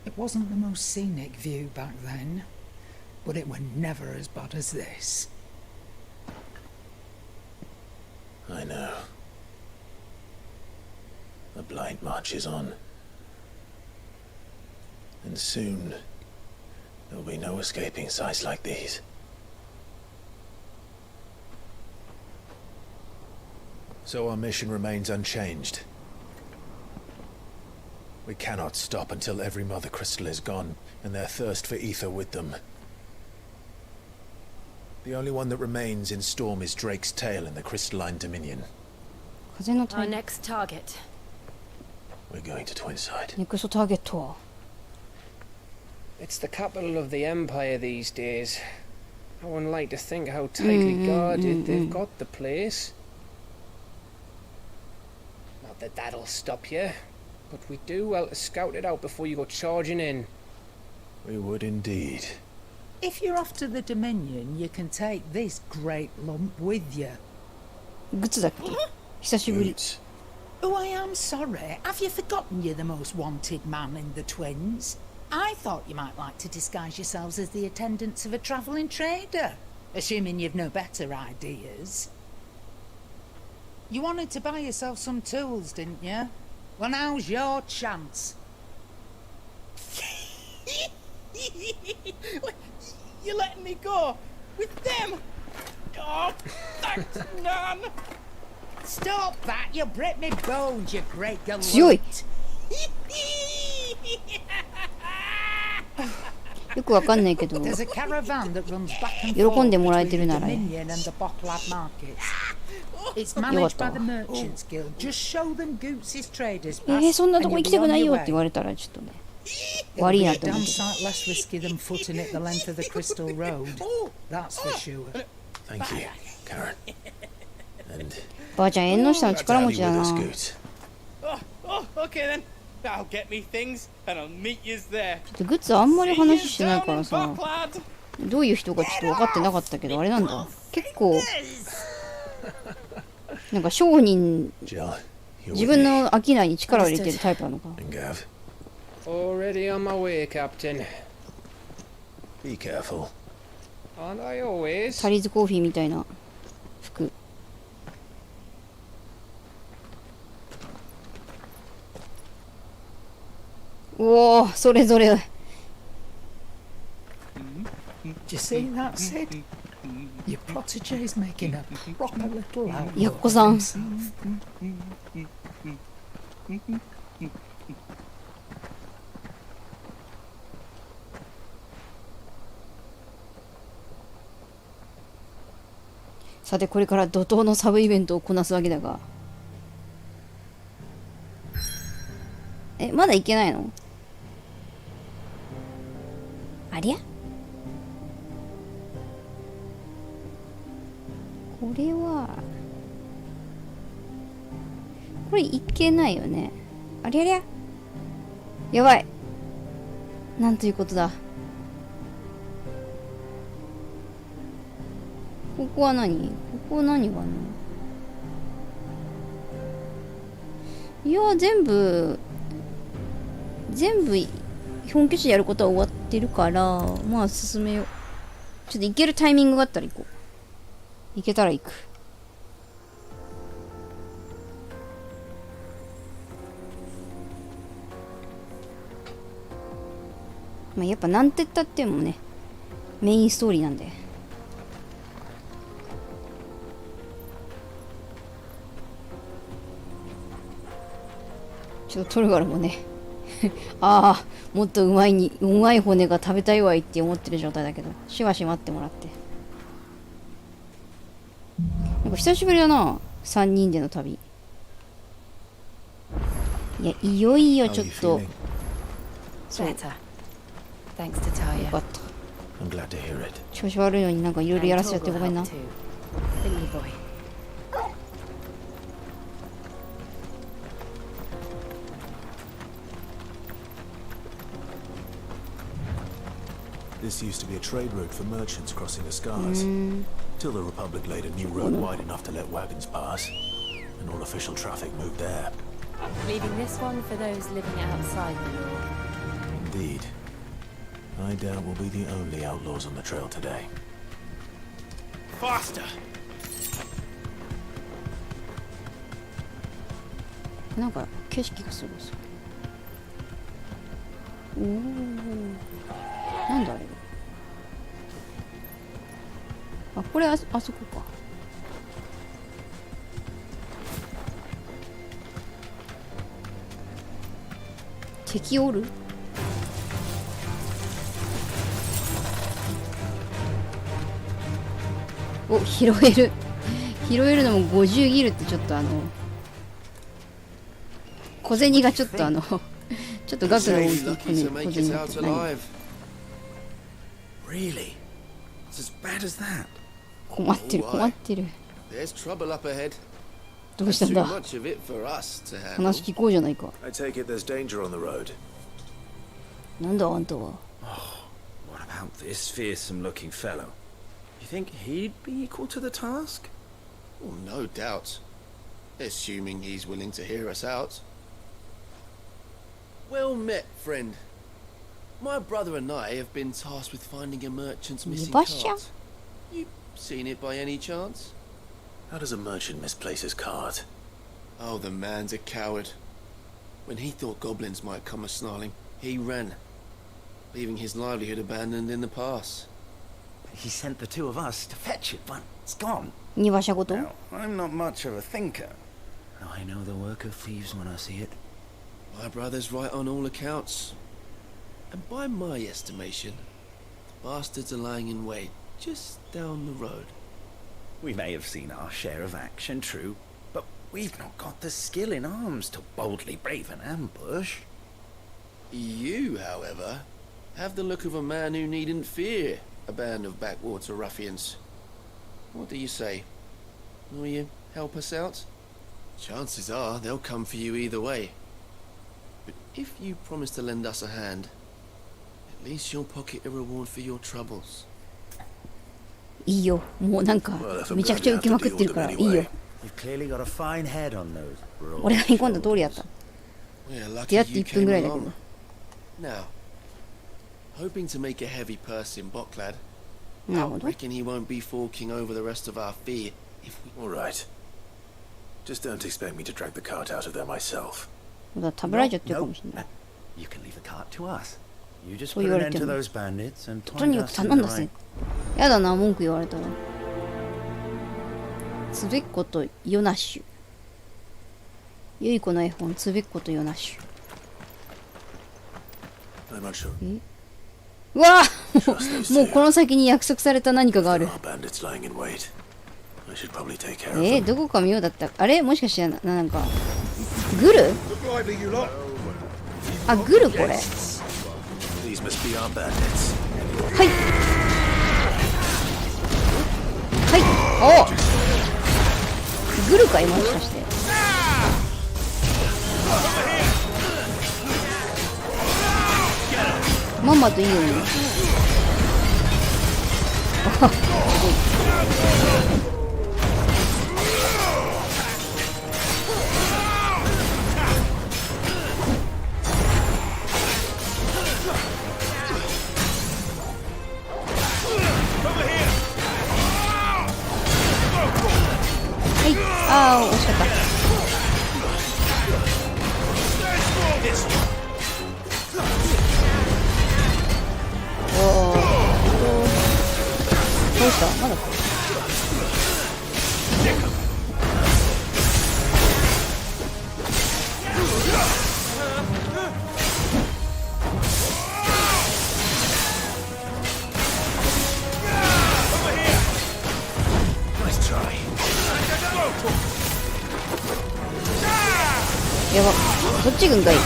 It wasn't the most scenic view back then, but it were never as bad as this. I know. The blight marches on. And soon, there'll be no escaping sights like these. So our mission remains unchanged. We cannot stop until every Mother Crystal is gone, and their thirst for ether with them. The only one that remains in Storm is Drake's tail in the Crystalline Dominion. Our next target. We're going to Twinside. Next target to. It's the capital of the Empire these days. I wouldn't like to think how tightly guarded they've got the place. Not that that'll stop you. But we do well to scout it out before you go charging in. We would indeed. If you're off to the Dominion, you can take this great lump with you. Oh, I am sorry. Have you forgotten you're the most wanted man in the Twins? I thought you might like to disguise yourselves as the attendants of a travelling trader, assuming you've no better ideas. You wanted to buy yourself some tools, didn't you? Well, now's your chance. You're letting me go with them? Oh, thanks, Nan. Stop that! You break me bones, you great galoot. よくわかんないけど、喜んでもらえてるならね。そんなとこ行きたくないよって言われたらちょっとね、悪いなって思うけど。ばあちゃん縁の下の力持ちだな。ちょっとグッズあんまり話してないからさ、どういう人かちょっと分かってなかったけど、あれなんだ、結構なんか商人、自分の商いに力を入れてるタイプなのか。Already on my way, Captain. Be careful. Aren't I always? タリーズコーヒーみたいな服。おお、それぞれ。やっこさん。さてこれから怒涛のサブイベントをこなすわけだが、まだいけないの？ありゃ？これはこれいけないよね。ありゃりゃ、やばい、なんということだ。ここは何？ここ何があるの？いや、全部本拠地でやることは終わってるから、まあ進めよう。ちょっと行けるタイミングがあったら行こう。行けたら行く。まあやっぱなんて言ったってもね、メインストーリーなんで。ちょっとトルガルもねああ、もっとうまい骨が食べたいわいって思ってる状態だけど、しばし待ってもらって。なんか久しぶりだな、3人での旅。いや、いよいよちょっとそう、よかった。調子悪いのになんかいろいろやらせちゃってごめんな。This used to be a trade route for merchants crossing the skies, till the Republic laid a new road wide enough to let wagons pass, and all official traffic moved there. Leaving this one for those living outside the law. Indeed. I doubt we'll be the only outlaws on the trail today. Faster! なんか景色がすごいです。おお、なんだあれ。あ、これあそこか。敵おる？お、拾える。拾えるのも50ギルってちょっと小銭がちょっとちょっと額の大きい小銭になってない。Really? It's as bad as that? 困ってる困ってる。There's trouble up ahead. どうしたんだ。 Too much of it for us to handle. 話聞こうじゃないか。 I take it there's danger on the road. なんだあんたは。What about this fearsome-looking fellow? You think he'd be equal to the task? Well, no doubt. Assuming he's willing to hear us out. Well met, friend. My brother and I have been tasked with finding a merchant's missing cart. You seen it by any chance? How does a merchant misplace his cart? Oh, the man's a coward. When he thought goblins might come a-snarling, he ran, leaving his livelihood abandoned in the pass. He sent the two of us to fetch it, but it's gone. 庭車ごと? Now, I'm not much of a thinker. I know the work of thieves when I see it. My brother's right on all accounts. And by my estimation, Bastards are lying in wait just down the road. We may have seen our share of action, true, but we've not got the skill in arms to boldly brave an ambush. You, however, have the look of a man who needn't fear a band of backwater ruffians. What do you say? Will you help us out? Chances are they'll come for you either way. But if you promise to lend us a hand, at least you'll pocket a reward for your troubles. いいよ。もうなんかめちゃくちゃ受けまくってるからいいよ。俺が見込んだ通りやった。出会って1分ぐらいだけど。Now, hoping to make a heavy purse in Bocklad. なるほど。 Reckon he won't be forking over the rest of our fee if we... All right. Just don't expect me to drag the cart out of there myself. 食べられちゃってるかもしれない。You can leave the cart to us. You just そう put 言わ an れ end て to も。 those bandits and とに point かく us 頼 in ん the だぜ right.。やだな、文句言われたら。つべっことヨナッシュ。ゆい子の絵本、つべっことヨナッシュ。え、うわぁもうこの先に約束された何かがある。どこか妙だった。あれもしかしてなんかグル？あ、グルこれ。はい。はい。お、グルかい、もしかして。まんまといいように。あ、すごい。はい、ああ、惜しかった。どうした？まだか。やば、どっち軍かい。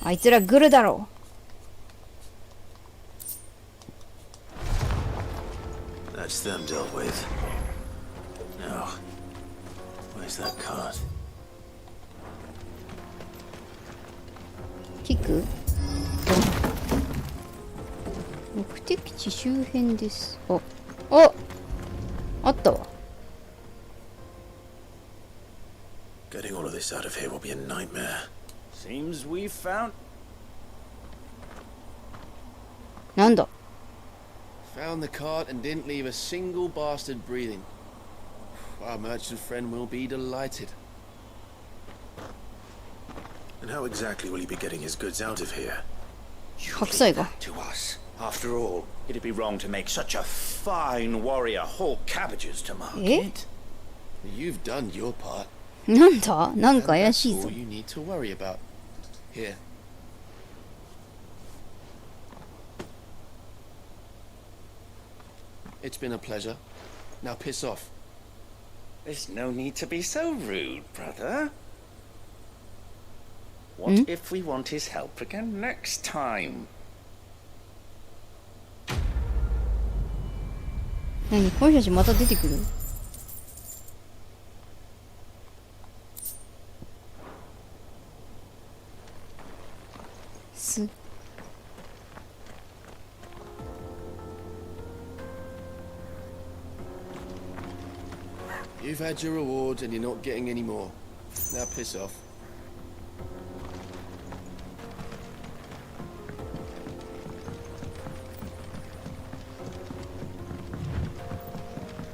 あいつらグルだろう。That's them dealt with. Now, where's that card? キック？目的地周辺です。あ、あったわ。Getting all of this out of here will be a nightmare. Seems we found. なんだ。 Found the cart and didn't leave a single bastard breathing. Our merchant friend will be delighted. And how exactly will he be getting his goods out of here? 白菜が。 To us. After all, it'd be wrong to make such a fine warrior haul cabbages to market. You've done your part. なんだ？なんか怪しいぞ。 All you need to worry about. Here. It's been a pleasure. Now piss off. There's no need to be so rude, brother. What if we want his help again next time? 何？この人たちまた出てくる？You've had your reward and you're not getting any more. Now piss off.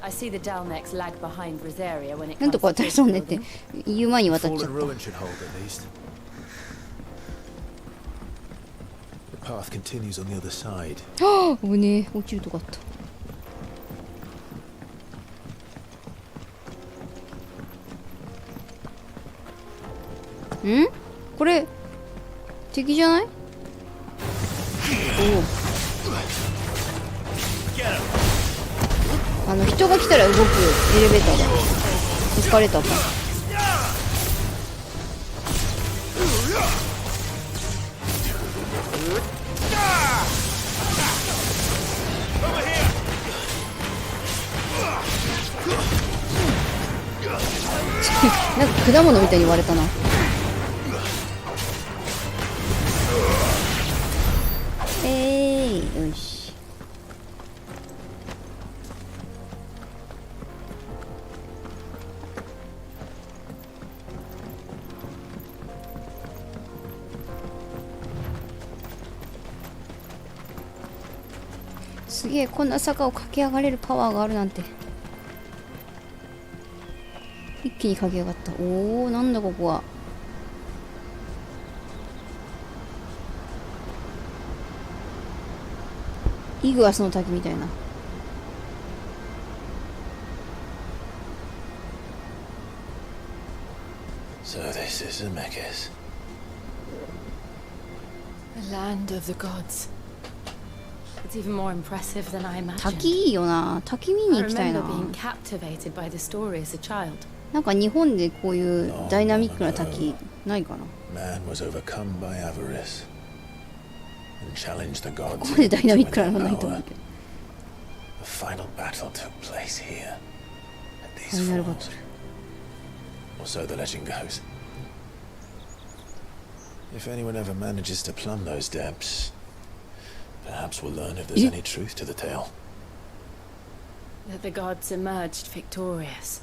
I see the Dalnex lag behind Rosaria when it なんと comes か to 渡りそうねって言う前に渡っちゃった。 The path continues on the other side. はあ、危ねえ、落ちるとこあった。ん？これ敵じゃない？おお。人が来たら動くエレベーターだ。エスカレーターか。なんか果物みたいに割れたな。よし。すげえ、こんな坂を駆け上がれるパワーがあるなんて。一気に駆け上がった。おお、なんだここは。イグアスの滝みたいな。So this is Zemeckis. The land of the gods. It's even more impressive than I imagined. 滝いいよな。滝見に行きたいな。 I remember being captivated by the story as a child. なんか日本でこういうダイナミックな滝ないかな。 Man was overcome by avarice and challenged the gods. ここでダイナミックなのないと思うけど。 The final battle took place here at these falls. Or so the legend goes. If anyone ever manages to plumb those depths, perhaps we'll learn if there's any truth to the tale. That the gods emerged victorious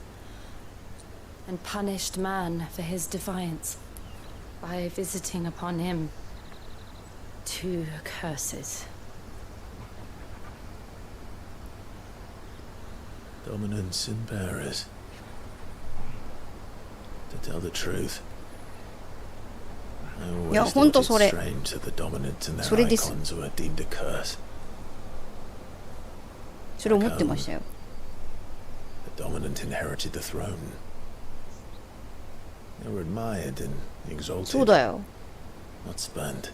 and punished man for his defiance by visiting upon him 2 curses. Dominance and bearers. To tell the truth, I always thought it strange that the dominant and their icons were deemed a curse. それ思ってましたよ。 The dominant inherited the throne. They were admired and exalted. そうだよ。 Not spurned.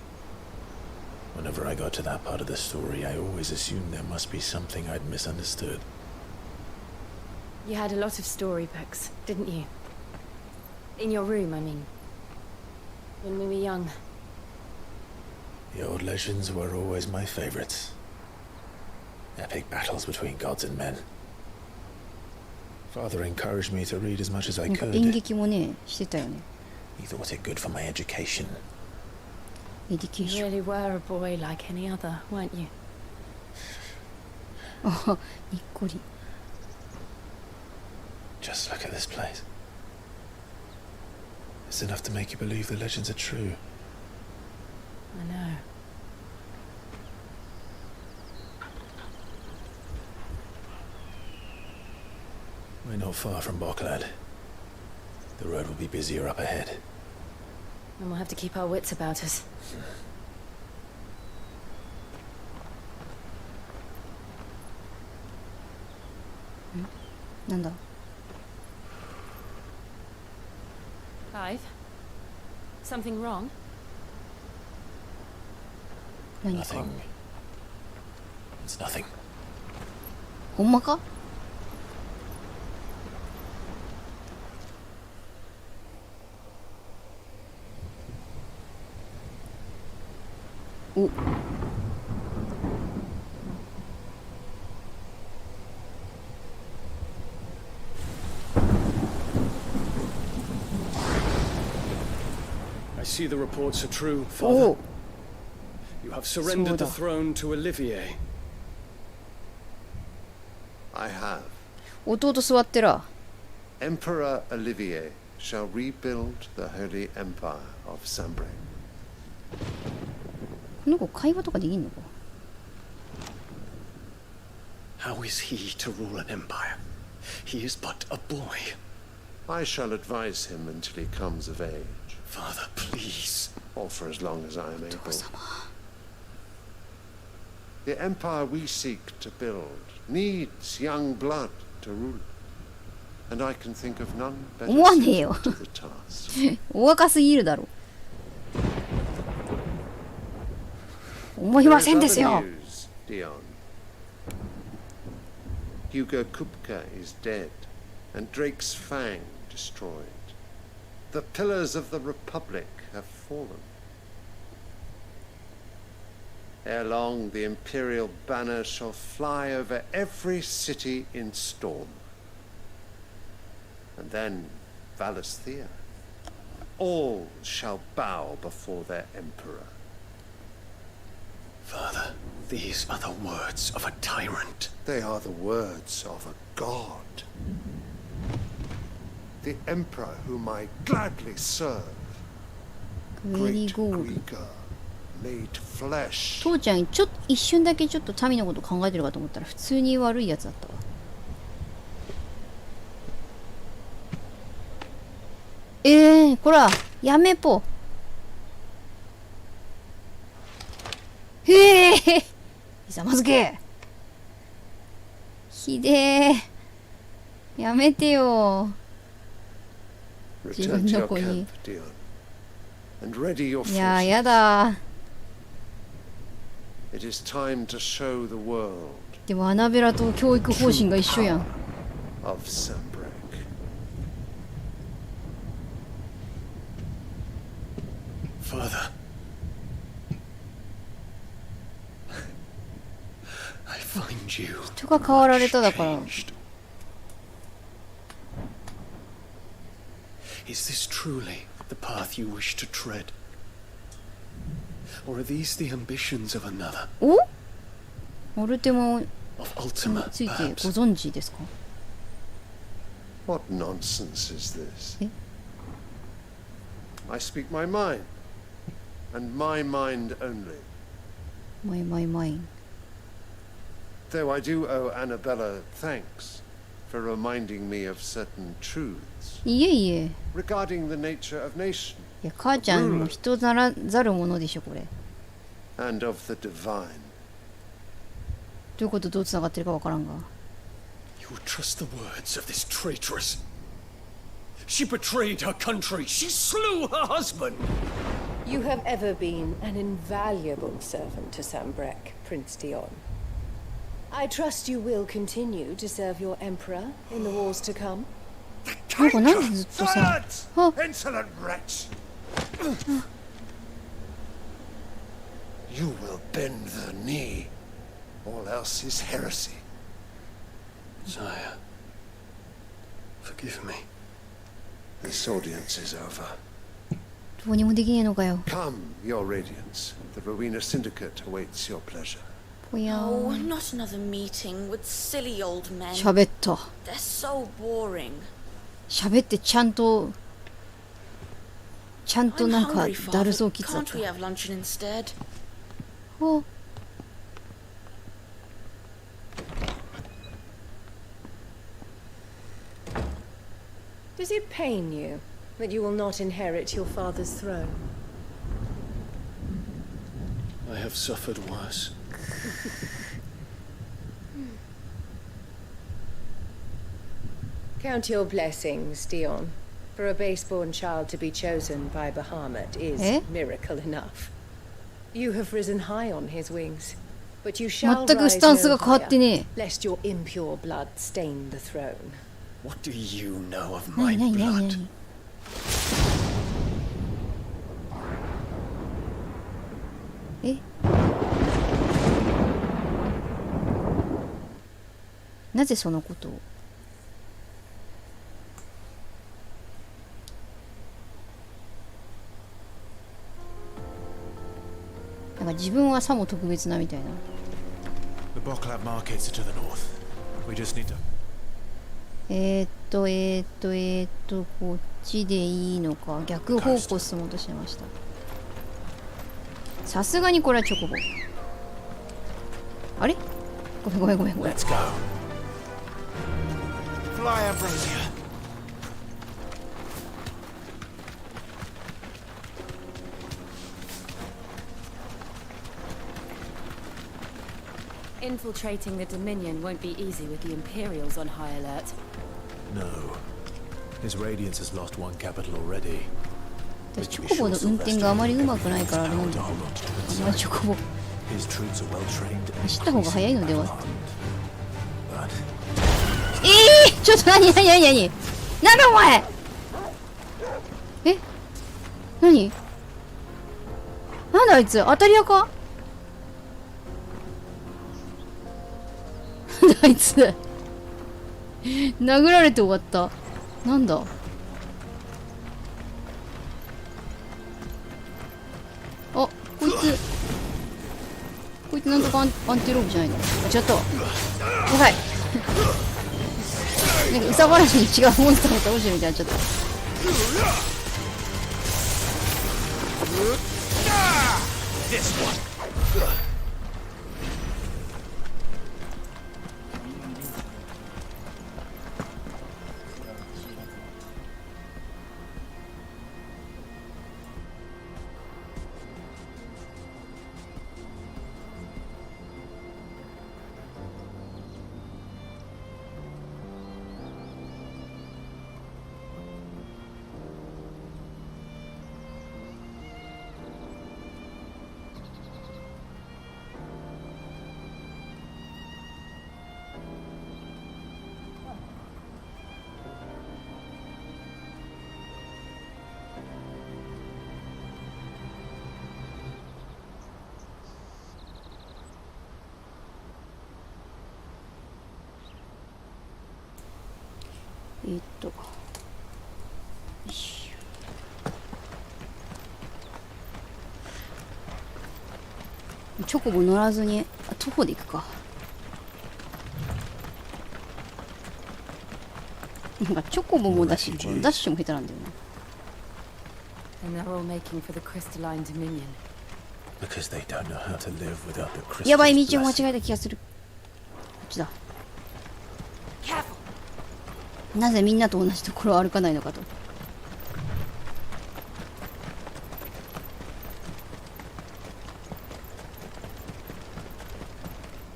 Whenever I got to that part of the story, I always assumed there must be something I'd misunderstood. You had a lot of storybooks, didn't you? In your room, I mean. When we were young. The old legends were always my favorites. Epic battles between gods and men. Father encouraged me to read as much as I could. 演劇もね、してたよね。 He thought it good for my education. You really were a boy like any other, weren't you? あ、にっこり。 Just look at this place. It's enough to make you believe the legends are true. I know. We're not far from Boklad. The road will be busier up ahead. And we'll have to keep our wits about us. Nanda? Clive? Something wrong? Nothing. It's nothing. ほんまか? Oh. I see the reports are true, Father. You have surrendered the throne to Olivier. I have. 弟座ってら。 Emperor Olivier shall rebuild the Holy Empire of Sambre. この子会話とかできんのか? How is he to rule an empire? He is but a boy. I shall advise him until he comes of age. Father, please. Or for as long as I am able. The empire we seek to build needs young blood to rule. and I can think of none better 思わねえよ suited to the task. お若すぎるだろ。思いませんですよ。 Dion. Hugo Kupka is dead, and Drake's Fang destroyed. The pillars of the Republic have fallen. Ere long, the Imperial banner shall fly over every city in Storm. And then, Valisthea. All shall bow before their Emperor. Father, these are the words of a tyrant. They are the words of a god. The Emperor whom I gladly serve. Great Grieger, made flesh. 父ちゃん一瞬だけちょっと民のこと考えてるかと思ったら普通に悪いやつだったわ。こらやめぽ。へえひざまずけ。ひでえ。やめてよ。自分の子に。いややだ。でもアナベラと教育方針が一緒やん。Father, I find you. 人が変わられただから。Is this truly the path you wish to tread? Or are these the ambitions of another? お？モルテモに Of Ultima, ついてご perhaps? 存知ですか？ What nonsense is this? I speak my mind, and my mind only. Mine. Though I do owe Annabella thanks for reminding me of certain truths いえいえ。 regarding the nature of nation いや母ちゃんの人ならざるものでしょこれ。 and of the divine. どういうことどうつながってるかわからんが。 You would trust the words of this traitress. She betrayed her country. She slew her husband. You have ever been an invaluable servant to Sambrek, Prince Dion. I trust you will continue to serve your emperor in the wars to come. なんかなんでずっとさ。あ。 Insolent wretch! You will bend the knee. All else is heresy. Sire, forgive me. This audience is over. どうにもできねえのかよ。 Come, your radiance. The Rowena Syndicate awaits your pleasure. ぽやー Oh, not another meeting with silly old men. 喋った。 They're so boring. 喋ってちゃんとなんかだるそうきつだっ Can't we have luncheon instead? た。お Does it pain you that you will not inherit your father's throne? I have suffered worse. Count your blessings, Dion. For a base-born child to be chosen by Bahamut is miracle enough. You have risen high on his wings, but you shall rise no higher, lest your impure blood stain the throne. What do you know of my blood? なぜそのことを。なんか自分はさも特別なみたいな。 The Boklab markets are to the north. We just need to. こっちでいいのか。逆方向進もうとしてました。さすがにこれはチョコボ。あれ？ごめん。Let's go. Fly, Ambrosia. Infiltrating the Dominion won't be easy with the Imperials on high alert. No. His radiance has lost one capital already. 私チョコボの運転があまりうまくないからあれなんだ。あんまりチョコボ走った方が早いのでは。ちょっと何なんだお前。何なんだあいつ、当たり屋か。なんだあいつ殴られて終わった。なんだあ、こいつなんとかアンテロープじゃないの。あ、ちょっとやばいなんかうさばらしに違うモンスターを倒してるみたいになっちゃった。よいしょ。チョコボ乗らずに徒歩で行くか。なんかチョコボもだし、ダッシュも下手なんだよな。やばい、道を間違えた気がする。こっちだ。なぜみんなと同じところを歩かないのかと。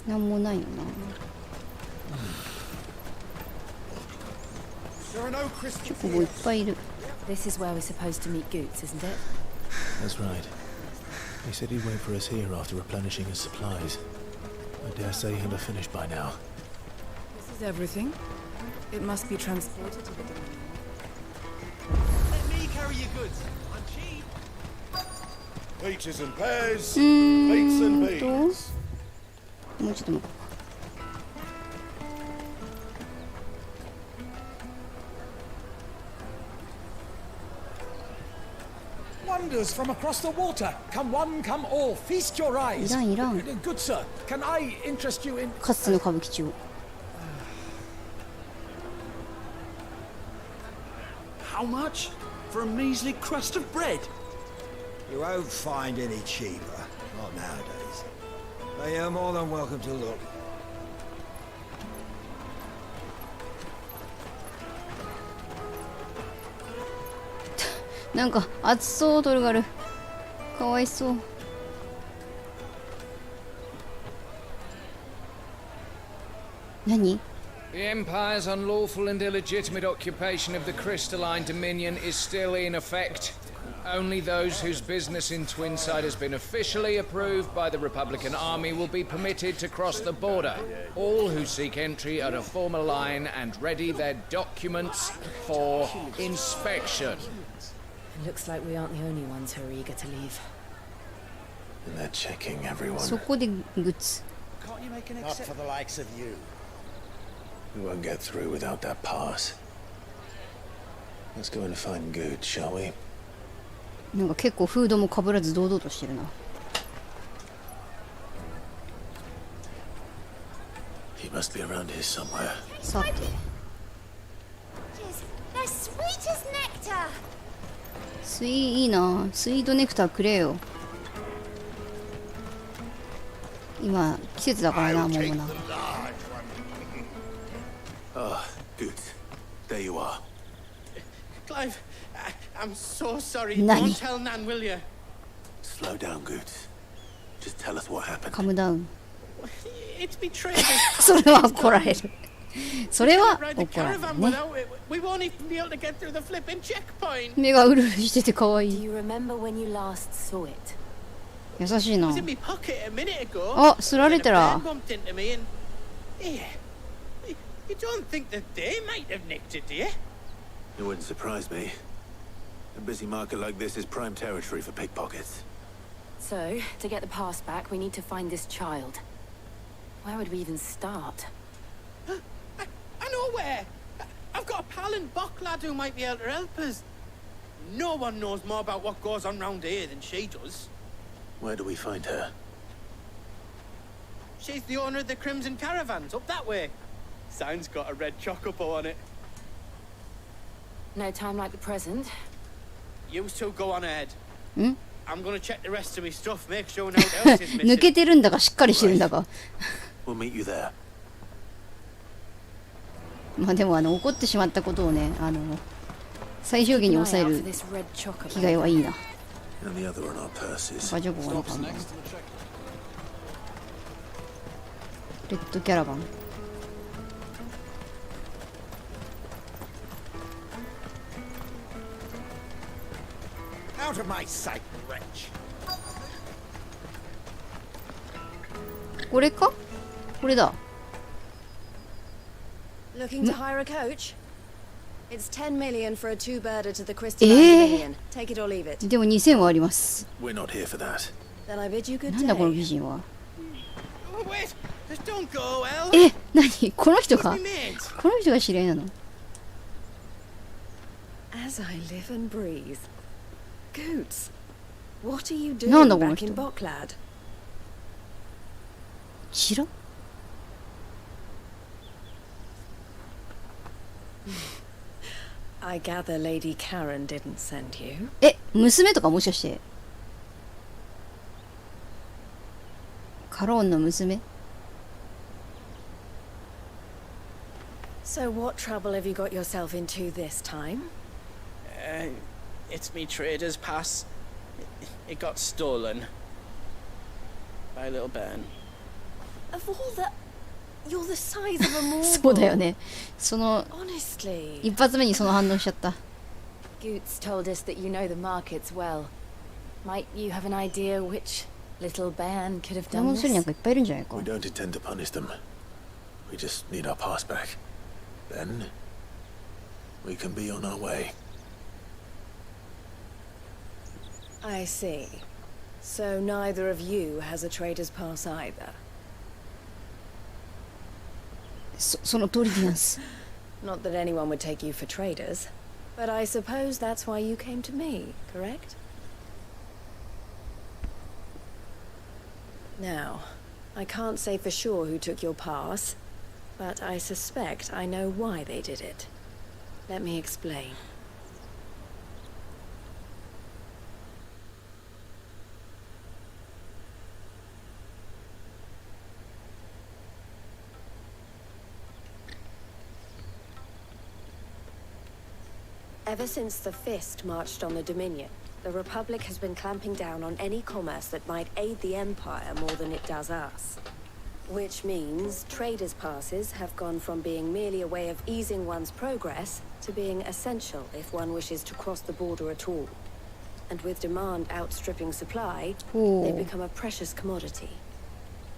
なんもないよな。チョコボいっぱいいる。This is where we're supposed to meet Goots, isn't it? That's right. He said he'd wait for us here after replenishing his supplies. I dare say he'll have finished by now. This is everything. It must be transported to the Dominion. Let me carry your goods. I'm cheap. Peaches and pears, beets and beans. もうちょっと待って。Wonders from across the water. Come one, come all. Feast your eyes. いらん。Good sir, can I interest you in? かつての歌舞伎町。How much for a measly crust of bread? You won't find any cheaper. Not nowadays. But you're more than welcome to look. なんか熱そう、トルガル。かわいそう。何？The Empire's unlawful and illegitimate occupation of the crystalline dominion is still in effect. Only those whose business in Twinside has been officially approved by the Republican Army will be permitted to cross the border. All who seek entry are to form a line and ready their documents for inspection. It looks like we aren't the only ones who are eager to leave. And they're checking everyone. そこでグッズ。 Not for the likes of you. We won't get through without that pass. Let's go and find Good, shall we? なんか結構フードもかぶらず堂々としてるな。He must be around here somewhere. さて。They're sweet as nectar. いいな。スイートネクターくれよ。今季節だからな、もうな。Ah, Good. There you are. Clive, I'm so sorry. Nani? Don't tell Nan, will you? Slow down, Good. Just tell us what happened. カムダウン。It's betrayal. それは怒られる。それは怒らないね。目がうるうるしてて可愛い。優しいな。あ、すられたら。You don't think that they might have nicked it, do you? It wouldn't surprise me. A busy market like this is prime territory for pickpockets. So, to get the pass back, we need to find this child. Where would we even start? I know where! I've got a pal in Buck lad who might be able to help us. No one knows more about what goes on round here than she does. Where do we find her? She's the owner of the Crimson Caravans, up that way. Sign's got a red chocobo on it. No time like the present. You two go on ahead. I'm gonna check the rest of my stuff, make sure no one else is missing. 抜けてるんだかしっかりしてるんだか。We'll meet you there. まあでも怒ってしまったことをね、最小限に抑える被害はいいな。バジョボはなんかレッドキャラバン。Out of my sight, wretch. これか？これだ。Looking to hire a coach? It's 10 million for a two-birder to the Crystalline Dominion. Take it or leave it. でも2000はあります。We're not here for that. Then I bid you good day. なんだこの美人は。Wait, don't go, El. 何？この人か？この人が知り合いなの？ As I live and breathe. Goots, what are you doing back in Bocklad? 知らんI gather Lady Karen didn't send you. 娘とかもしかしてカローンの娘 So what trouble have you got yourself into this time? It's me trader's pass. It got stolen by a little bairn. Of all the... You're the size of a mortal. そうだよね。その Honestly. 一発目にその反応しちゃった。Goots told us that you know the markets well. Might you have an idea which little bairn could have done this? We don't intend to punish them. We just need our pass back. Then we can be on our way. I see. So neither of you has a trader's pass either. その通りなんす。 Not that anyone would take you for traders, but I suppose that's why you came to me, correct? Now, I can't say for sure who took your pass, but I suspect I know why they did it. Let me explain. Ever since the Fist marched on the Dominion, the Republic has been clamping down on any commerce that might aid the Empire more than it does us. Which means traders' passes have gone from being merely a way of easing one's progress to being essential if one wishes to cross the border at all. And with demand outstripping supply, they've become a precious commodity,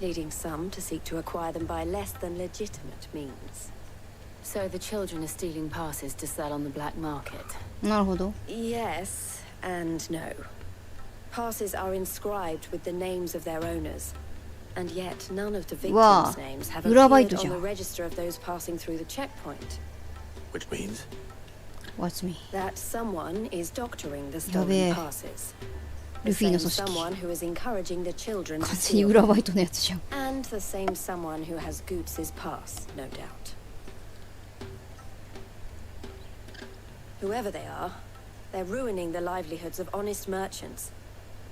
leading some to seek to acquire them by less than legitimate means. So the children are stealing passes to sell on the black market? なるほど。 Yes and no. Passes are inscribed with the names of their owners, and yet none of the victims' names have appeared on the register of those passing through the checkpoint. Which means? What's me? That someone is doctoring the stolen passes. The same someone who is encouraging the children to steal. And the same someone who has Goots' pass, no doubt. Whoever they are, they're ruining the livelihoods of honest merchants,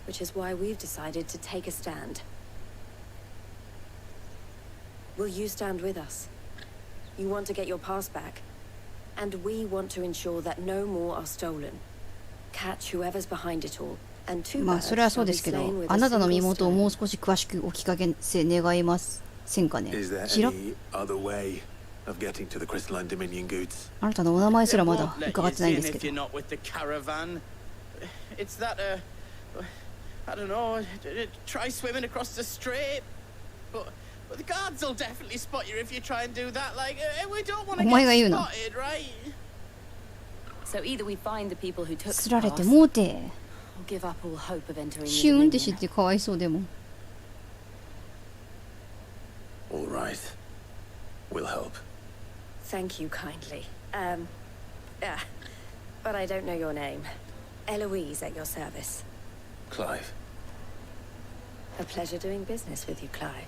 which is why we've decided to take a stand. Will you stand with us? You want to get your pass back, and we want to ensure that no more are stolen. Catch whoever's behind it all, and two まあそれはそうですけど、あなたの身元をもう少し詳しくお聞かせ願いませんかね。 Is there 知らん any other way of getting to the Crystalline Dominion goods. あなたのお名前すらまだ伺ってないんですけ If you're ど。 not with the caravan, it's that I don't know. Try swimming across the strait, but the guards will definitely spot you if you try and do that. Like we don't want to お前が言う get の。 spotted, right? So either we find the people who took つ the られて pass, もうて。 or give up all hope of entering シ the ューンって知 Dominion. ってかわいそうでも。 All right. We'll help. Thank you kindly. But I don't know your name. Eloise at your service. Clive. A pleasure doing business with you, Clive.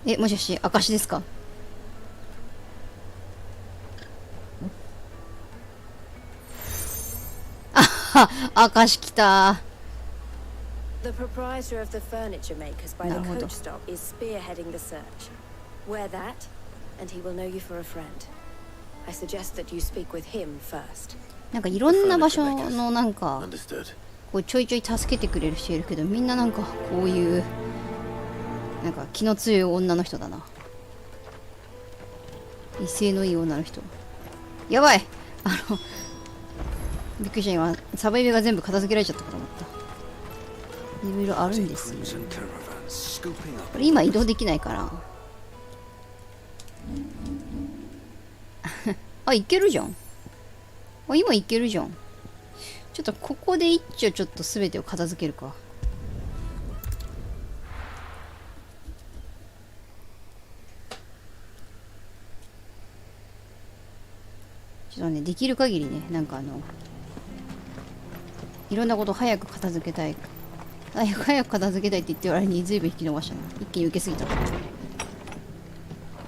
え、もしかして証ですか？あは、証来た。 The proprietor of the furniture makers by the なるほど。 coach stop is spearheading the search. Wear that, and he will know you for a friend. I suggest that you speak with him first. なんかいろんな場所のなんか Understood. こうちょいちょい助けてくれる人いるけど、みんななんかこういうなんか気の強い女の人だな。威勢のいい女の人。やばい。びっくりした。今サバイベが全部片付けられちゃったかと思った。いろいろあるんですよ。これ今移動できないからあ、いけるじゃん。あ、今いけるじゃん。ちょっとここで一丁ちょっと全てを片付けるか。ちょっとね、できる限りね、なんかいろんなこと早く片付けたい。早く片付けたいって言ってる割に随分引き伸ばしたな。一気に受けすぎた。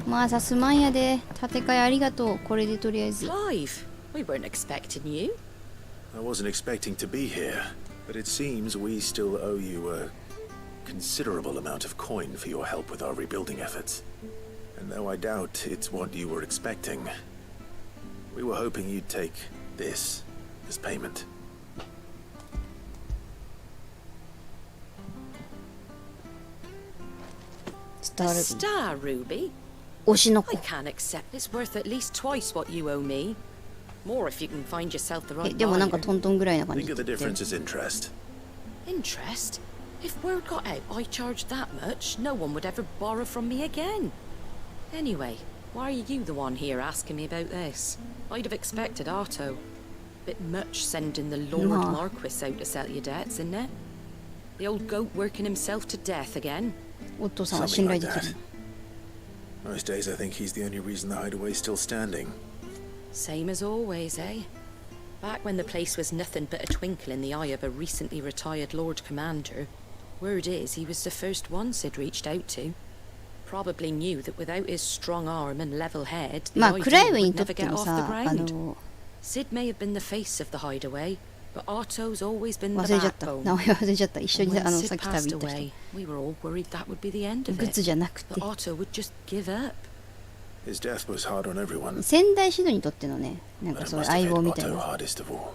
まあさすまんやで。建て替えありがとう。これでとりあえず。Clive, we weren't expecting you. I wasn't expecting to be here, but it seems we still owe you a considerable amount of coin for your help with our rebuilding efforts. And though I doubt it's what you were expecting, we were hoping you'd take this as payment. A star ruby? 推しの子。 I can't accept it's worth at least twice what you owe me. More if you can find yourself the right でもなんか buyer. トントンぐらいな感じ Think of the difference as interest. Interest? If word got out I charged that much, no one would ever borrow from me again. Anyway, why are you the one here asking me about this? I'd have expected Otto. Bit much sending the Lord Nah. Marquis out to settle your debts, isn't it? The old goat working himself to death again. お父さんは信 Something 頼 like できる that. Most days I think he's the only reason the hideaway's still standing. Same as always, eh? Back when the place was nothing but a twinkle in the eye of a recently retired Lord Commander, word is he was the first one Sid reached out to. Probably knew that without his strong arm and level head, the まあクライ idea ブに would とっ never て get も off the さ、ground. Sid may have been the face of the hideaway, but Otto's always been the 忘れちゃった。 backbone. 名前忘れちゃった。一緒 And に when さ Sid っき旅 passed 行った人。 away, we were all worried that would be the end of グッズ it. じゃなくて That Otto would just give up. His death was hard on everyone. 仙台シドにとってのね、なん But か it そういう must have 相 hit 棒みたい Otto な。 hardest of all.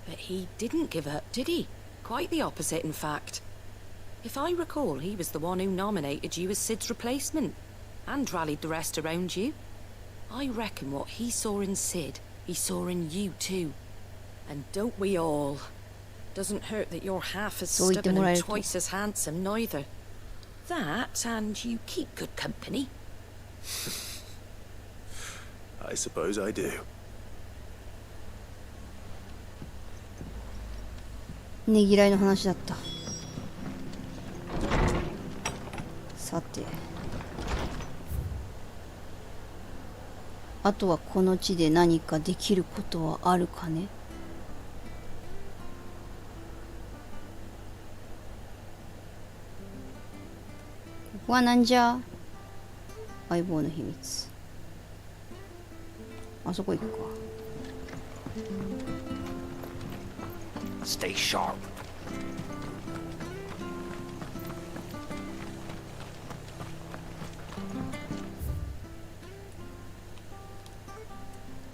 But he didn't give up, did he? Quite the opposite, in fact. If I recall, he was the one who nominated you as Sid's replacement, and rallied the rest around you. I reckon what he saw in Sid, he saw in you too. And don't we all? Doesn't hurt that you're half as そう言って stubborn もらえ and ると。 twice as handsome, neither. That, and you keep good company. I suppose I do. ねぎらいの話だった。さて。あとはこの地で何かできることはあるかね。ここはなんじゃ？相棒の秘密。あそこ行くか。Stay sharp.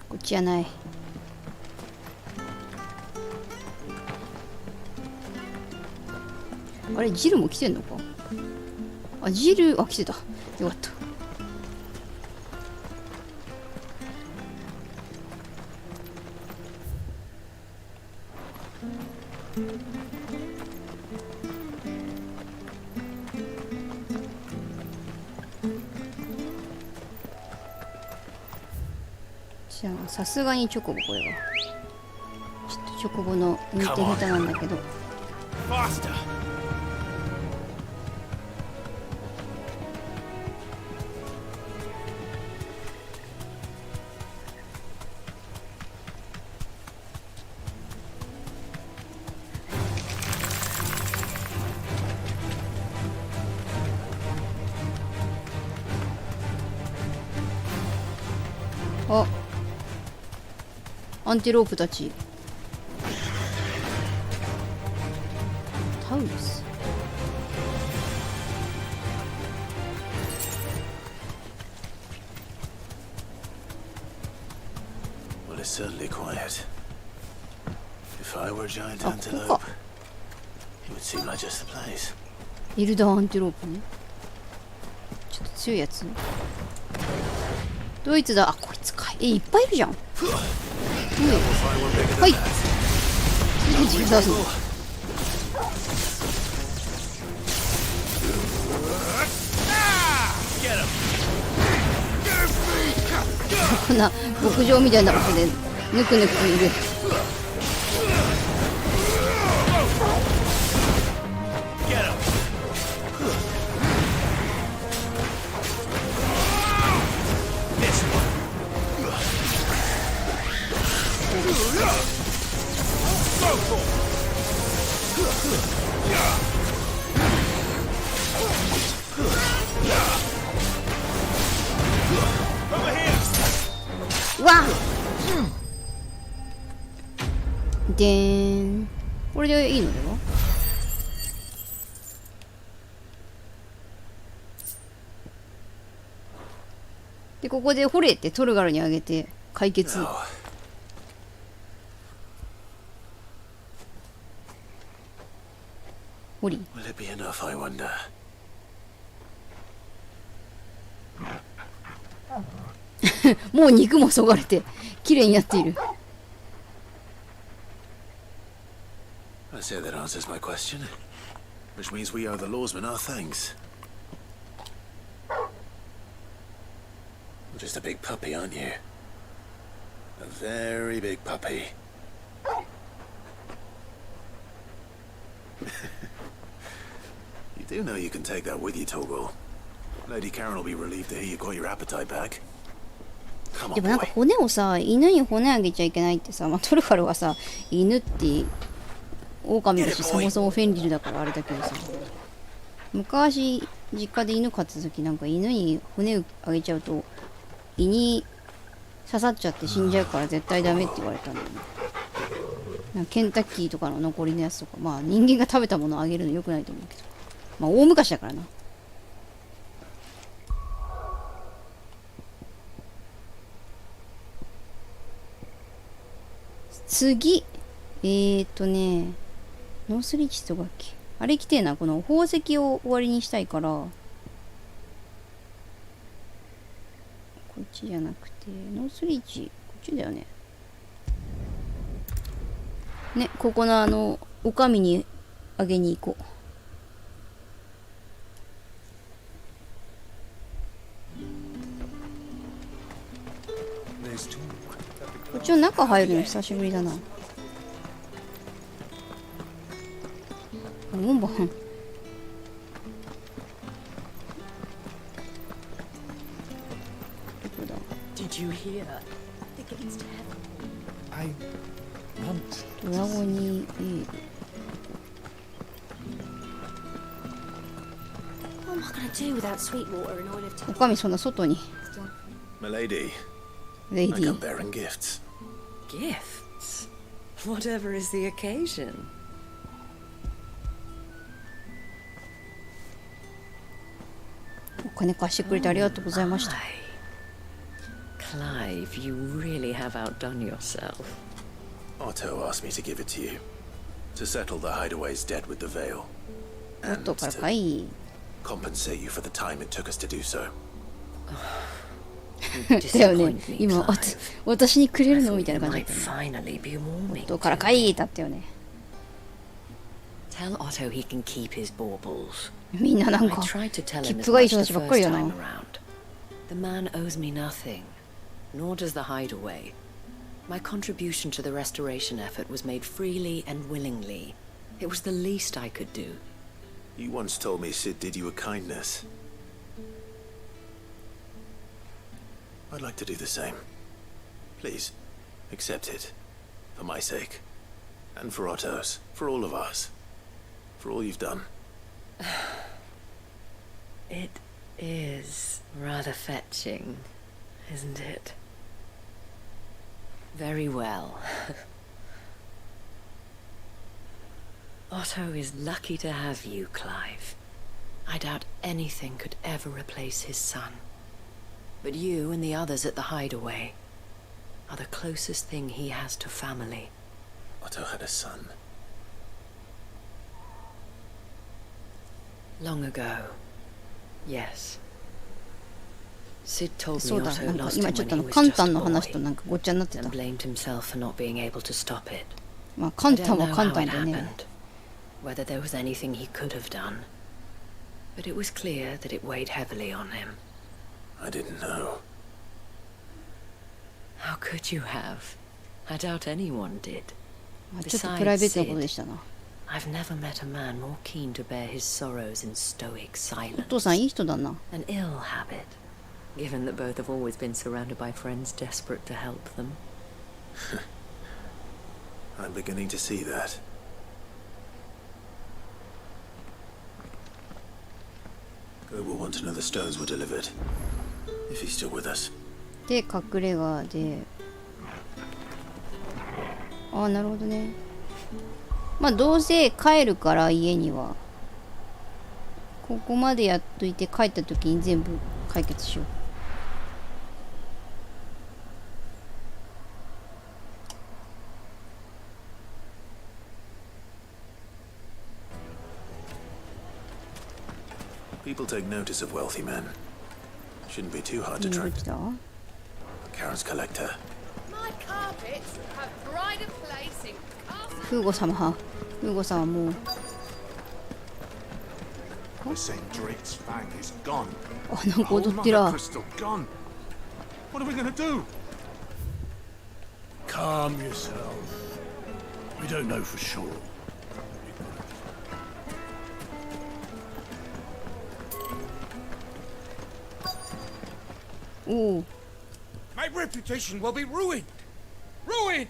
こっちじゃない。あれジルも来てんのか。あ、ジル、あ、来てた。よかった。じゃあさすがにチョコボこれはちょっとチョコボの運転下手なんだけど。あ、アンテロープたち。タウルス。Well, it's certainly quiet. If I were a giant antelope, it would seem like just the place. エルダーアンテロープね。ちょっと強いやつ。ドイツだ。あ、こいつかい。いっぱいいるじゃん。はい。出すの。こんな牧場みたいなことでぬくぬくいる。わっでーん。これでいいのでは。でここで掘れってトルガルにあげて解決。掘り。もう肉もそがれて綺麗になっている。I say that answers my question, which means we owe the lawsmen our thanks. You're just a big puppy, aren't you? A very big puppy. You do know you can take that with you, Torgal. Lady Karen will be relieved to hear you got your appetite back. でもなんか骨をさ、犬に骨あげちゃいけないってさ、まあ、トルファルはさ、犬って狼だし、そもそもフェンリルだからあれだけどさ、昔実家で犬飼ってた時なんか犬に骨をあげちゃうと胃に刺さっちゃって死んじゃうから絶対ダメって言われたんだよね。なんかケンタッキーとかの残りのやつとか、まあ人間が食べたものをあげるの良くないと思うけど、まあ大昔だからな。次ノースリーチとかっけ、あれ来てえな。この宝石を終わりにしたいから、こっちじゃなくてノースリーチこっちだよね。ね、ここのお上にあげに行こう。こっちの中入るの久しぶりだな。門番。どこだ。ドラゴニーエール。おかみそんな外に。Milady, Lady. I come bearing gifts. Gifts? Whatever is the occasion. お金貸してくれてありがとうございました。Clive, you really have outdone yourself. Otto asked me to give it to you, to settle the hideaway's debt with the veil, and to compensate you for the time it took us to do so. だよね。今私にくれるのみたいな感じだったね。後からかいだったよね。Tell Otto he can keep his baubles. みんななんか I tried to tell 切 him 符 as がいい much 人た the ちばっかり first や time な。 around. The man owes me nothing, nor does the hideaway. My contribution to the restoration effort was made freely and willingly. It was the least I could do. You once told me Sid did you a kindness. I'd like to do the same. Please, accept it. For my sake. And for Otto's. For all of us. For all you've done. It is rather fetching, isn't it? Very well. Otto is lucky to have you, Clive. I doubt anything could ever replace his son. But you and the others at the hideaway are the closest thing he has to family. Otto had a son. Long ago, yes. Sid told そ me うだ、 Otto なんか lost 今 him ちょっ when と he was カン just タ a ンの話 boy となんかごっちゃになってた。 and blamed himself for not being able to stop it. まあカ I ンタ don't ンは know カン how タン it でね。 happened, whether there was anything he could have done. But it was clear that it weighed heavily on him. I didn't know. How could you have? I doubt anyone did. まあちょっとプライベートなこと Besides でしたな。 I've never met a man more keen to bear his sorrows in stoic お silence. 父さんいい人だな。 An ill habit, given that both have always been surrounded by friends desperate to help them. I'm beginning to see that. Go will want to know the stones were delivered. If he's still with us. で隠れ家で、ああなるほどね。まあどうせ帰るから家にはここまでやっといて帰った時に全部解決しよう。People take notice of wealthy men. Shouldn't be too hard to 何が track. 来た？ Karen's collector. My carpets have pride of place in castle. フーゴ様、フーゴさんはもう We're saying Drake's fang is gone. あなんか踊ってる。 Whole mother crystal gone. What are we gonna do? Calm yourself. We don't know for sure. Oh. My reputation will be ruined. Ruined!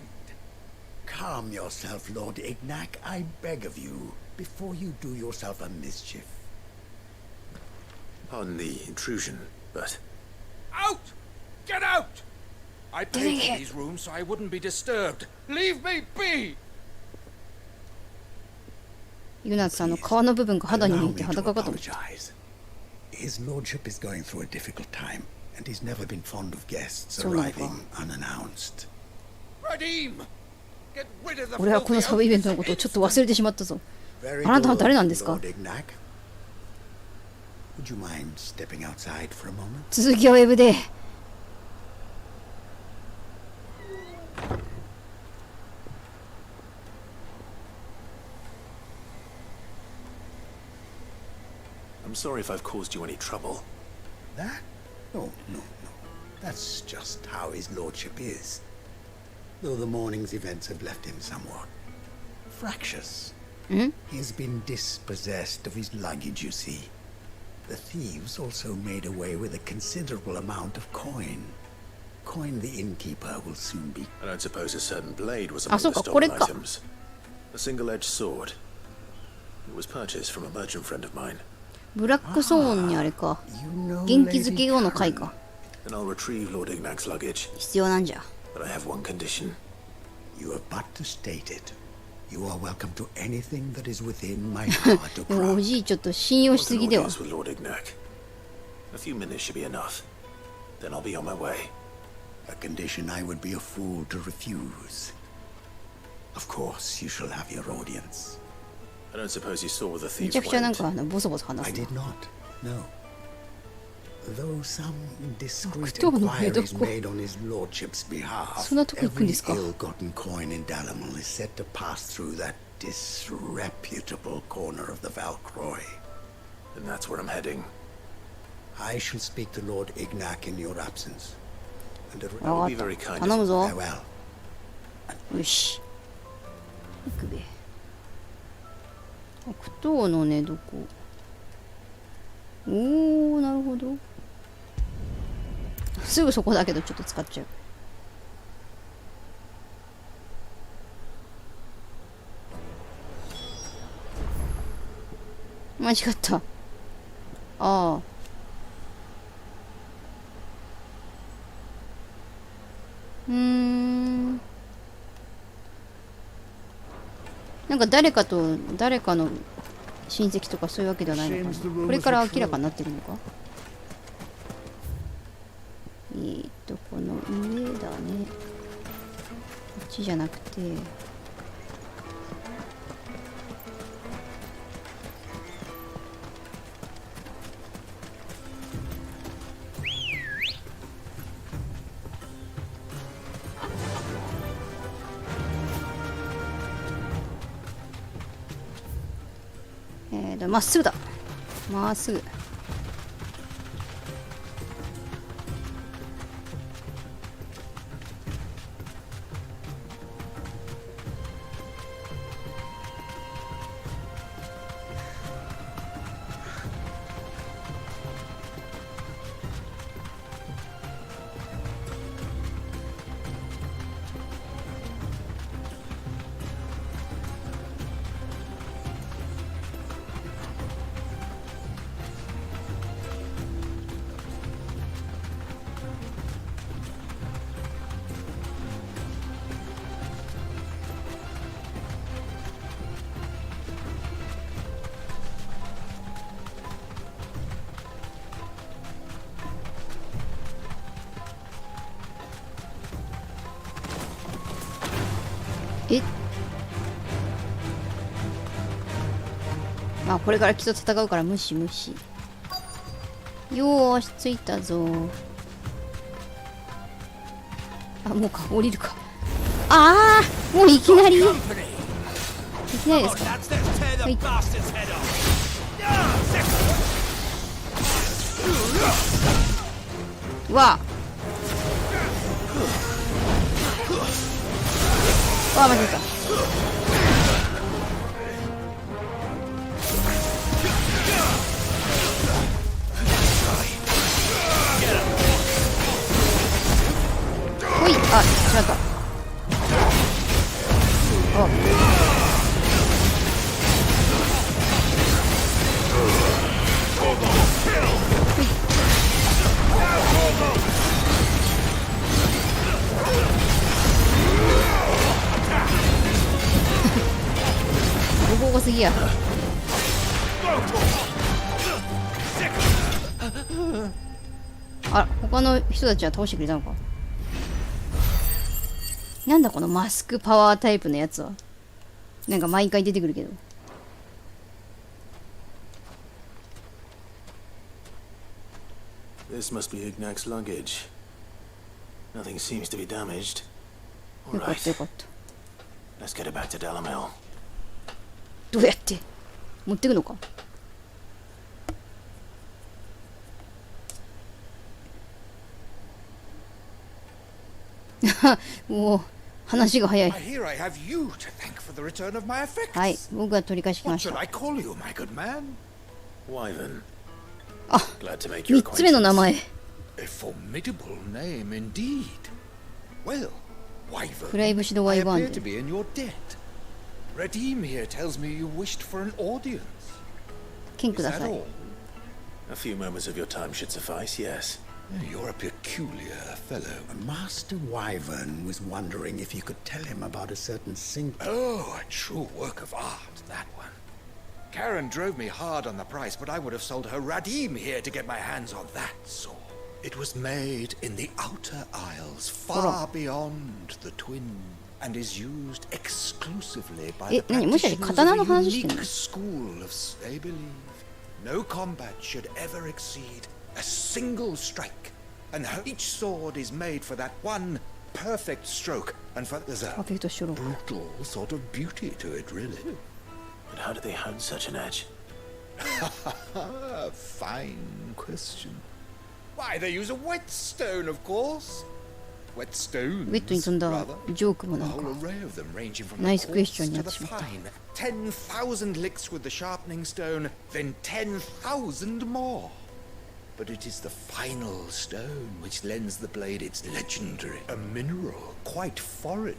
Calm yourself, Lord Ignac, I beg of you, before you do yourself a mischief. Pardon the intrusion, but Out! Get out! I paid for these rooms so I wouldn't be disturbed. Leave me be! ユナツさんの皮の部分が肌に見えて裸かと思った。 His lordship is going through a difficult time, and he's never been fond of guests そうなのか。 arriving unannounced. Radim! Get rid of the 俺はこのサブイベントのことをちょっと忘れてしまったぞ。あなたは誰なんですか？ Lord Ignac? Would you mind stepping outside for a moment? 続きはウェブで。I'm sorry if I've caused you any trouble. That? No, no, no. That's just how his lordship is. Though the morning's events have left him somewhat fractious. He's been dispossessed of his luggage, you see. The thieves also made away with a considerable amount of coin. Coin the innkeeper will soon be. I don't suppose a certain blade was among the あ、そうか、これ stolen か。 items. A single-edged sword. It was purchased from a merchant friend of mine. ブラックソーンにあれか。元気づけようの回か。 Then I'll retrieve Lord Ignac's luggage. 必要なんじゃ。 But I have one condition. You have but to state it. You are welcome to anything that is within my power to でもお grant. じいちょっと信用しすぎでは。 With Lord Ignac. A few minutes should be enough. Then I'll be on my way. A condition I would be a fool to refuse. Of course, you shall have your audience. I don't suppose you saw where the め thieves ちゃくちゃなん went. かボソボソ話 I すな。 did not, no. Though some indiscreet 苦闘の江戸っ inquiries 子。 made on his lordship's behalf, そんなとこ行くん every ですか？ ill-gotten coin in Dalamal is said to pass through that disreputable corner of the Valcroy. And that's where I'm heading. I shall speak to Lord Ignac in your absence. And it will be very kind of you. Farewell. よし。行くべ。悪党の寝床。おー、なるほど。すぐそこだけどちょっと使っちゃう。間違った。ああ。なんか誰かの親戚とかそういうわけではないのかな。これから明らかになってるのか。この上だね。こっちじゃなくて。まっすぐだ。まっすぐ。まあこれからきっと戦うから無視無視。よーし着いたぞ。あ、もうか降りるか。ああ、もういきなりですか。はい。わあ間違えた。ほい、あ、違った。あ、ボコボコすぎや。あ、他の人たちは倒してくれたのか。なんだこのマスクパワータイプのやつは。なんか毎回出てくるけど。This must be Ignac's luggage. Nothing seems to be damaged. よかったよかった。Let's get it back to Dalamel. どうやって持ってくのか。もう話が早い。はい、僕が取り返してきました。あ、3つ目の名前。フライ節のワイバーンで。剣ください。A few moments of your time should suffice, yes. You're a peculiar fellow. Master Wyvern was wondering if you could tell him about a certain single... Oh, a true work of art, that one. Karen drove me hard on the price, but I would have sold her Radim here to get my hands on that sword. It was made in the Outer Isles, far beyond the Twin, and is used exclusively by the practitioners of a unique school of... They believe no combat should ever exceed a single strike, and each sword is made for that one perfect stroke, and there's a パーフェクトショロ。 brutal sort of beauty to it, really. But how do they hone such an edge? Fine question. Why, they use a whetstone, of course. Whetstones, ウェットに飛んだ rather. ジョークも A なんか whole array of them, ranging from ナイ the スクエスチョン coarse にな to って the しまった。 fine. 10,000 licks with the sharpening stone, then 10,000 more. But it is the final stone which lends the blade its legendary, a mineral quite foreign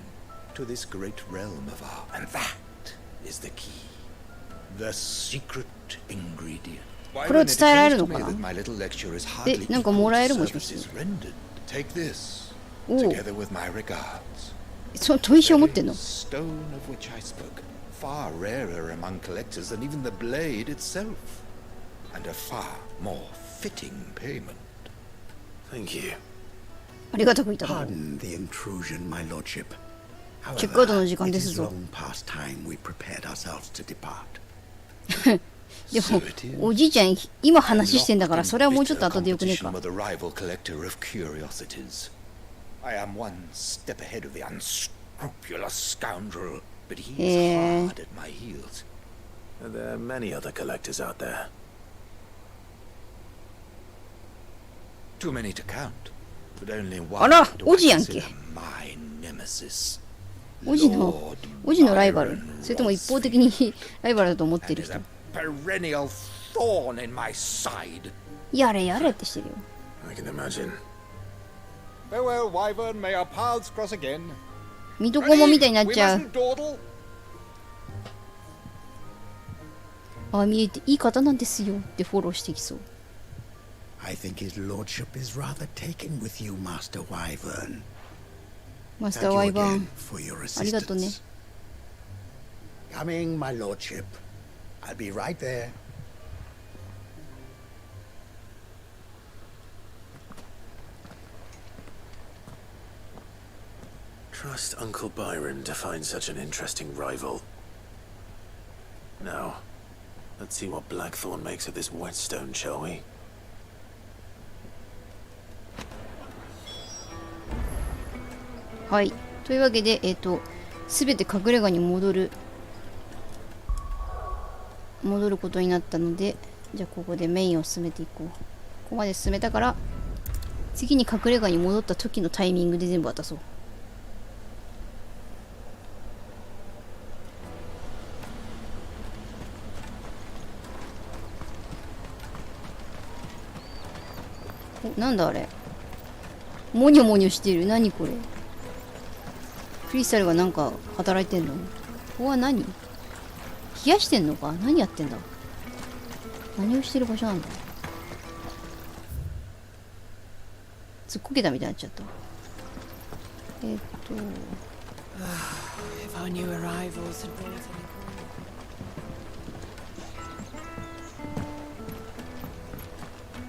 to this great realm of ours. And that is the key. The secret ingredient. これを伝えられるのかな？ My little lecture is で、 hardly なんか equal もらえ to るもしかして。 services rendered. Take this, おお。 together with my regards. その砥石を持ってんの？ Stone of which I spoke, far rarer among collectors than even the blade itself, and a far more fitting payment. Thank you. ありがたくいただろう。 Pardon the intrusion, my lordship. チェックアウトの時 However, 間 it です is ぞ。 long past time we prepared ourselves to depart. でも、おじいちゃん、今話してんだから、それはもうちょっと後でよくねえか。 With a rival collector of curiosities. I am one step ahead of the unscrupulous scoundrel, but he is hard at my heels. Are there many other collectors out there? Too many to count, but only あ one ら、 do お I じやんけ。 consider my nemesis. おじのライバル？それとも一方的にライバルだと思ってる人？ Perennial thorn in my side. やれやれってしてるよ。 I can imagine. Farewell, Wyvern. May our paths cross again. 水戸黄門みたいになっちゃう。 We mustn't dawdle. ああ見えていい方なんですよってフォローしてきそう。 I think his lordship is rather taken with you, Master Wyvern. マスターワイバー Thank you ン again for your ありがとうね。 assistance. Coming, my lordship. I'll be right there. Trust Uncle Byron to find such an interesting rival. Now, let's see what Blackthorn makes of this whetstone, shall we? はい。というわけで、すべて隠れ家に戻ることになったので、じゃあここでメインを進めていこう。ここまで進めたから、次に隠れ家に戻った時のタイミングで全部渡そう。お、なんだあれ。モニョモニョしてる。何これ。クリスタルがなんか働いてんの？ここは何？冷やしてんのか？何やってんだ？何をしてる場所なんだ？ずっこけたみたいになっちゃった。If our new arrivals had brought any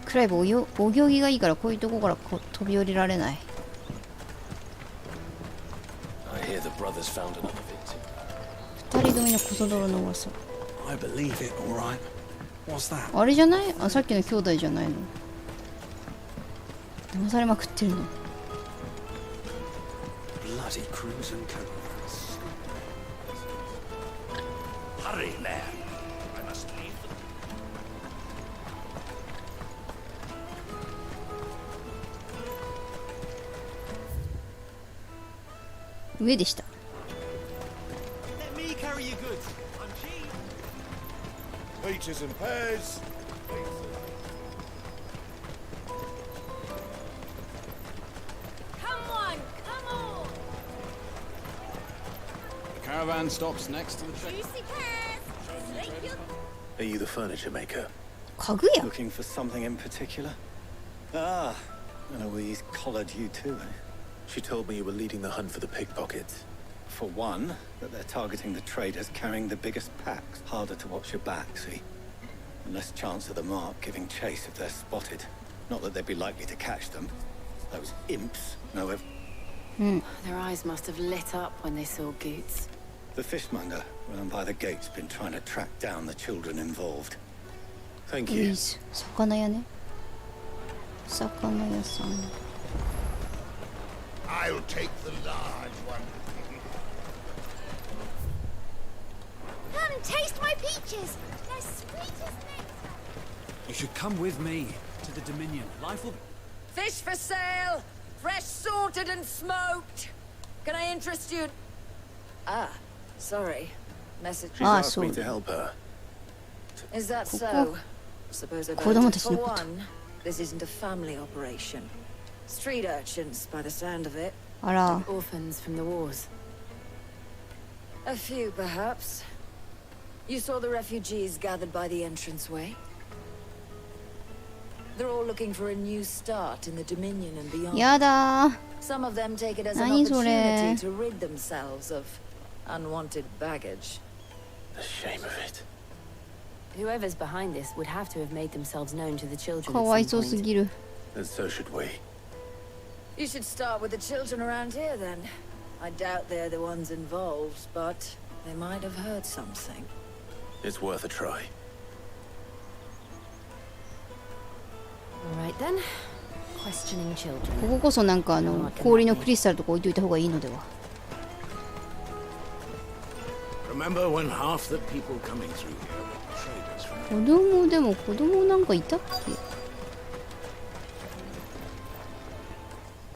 クライブお行儀がいいからこういうとこから飛び降りられない。 I hear the brothers found another victim. 二人組のコソ泥の噂。 I believe it, all right. What's that? あれじゃない？あ、さっきの兄弟じゃないの。騙されまくってるの。 Bloody crimson coats. Hurry, lad. I must leave them. 上でした。 Let me carry your goods. I'm cheap. Peaches and pears. Come on, come on! The caravan stops next to the train. Juicy pears! Slake your Are you the furniture maker? 家具屋？ Looking for something in particular? Ah, and Eloise collared you too, eh? She told me you were leading the hunt for the pickpockets. For one, that they're targeting the traders carrying the biggest packs. Harder to watch your back, see? And less chance of the mark giving chase if they're spotted. Not that they'd be likely to catch them. Those imps know everything. Their eyes must have lit up when they saw Goots. The fishmonger round by the gate's been trying to track down the children involved. Thank い you. い魚屋ね。魚屋さん。I'll take the large one. Come and taste my peaches. They're sweet as nectar. You should come with me to the Dominion. Life will... Fish for sale! Fresh sorted and smoked! Can I interest you? Ah, sorry. Message. She's asked me to help her. Is that so? Suppose I better. For one, this isn't a family operation. Street urchins, by the sound of it. Orphans from the wars. A few, perhaps. You saw the refugees gathered by the entranceway? They're all looking for a new start in the Dominion and beyond. Yada. Some of them take it as an opportunity to rid themselves of unwanted baggage. The shame of it. Whoever's behind this would have to have made themselves known to the children. かわいそうすぎる。 And so should we. You should start with the children around here then. I doubt they're the ones involved, but they might have heard something. It's worth a try. All right then. Questioning children. こここそなんか氷のクリスタルとか置いといた方がいいのでは。 Remember when half the people coming through here were traders from... 子供でも子供なんかいたっ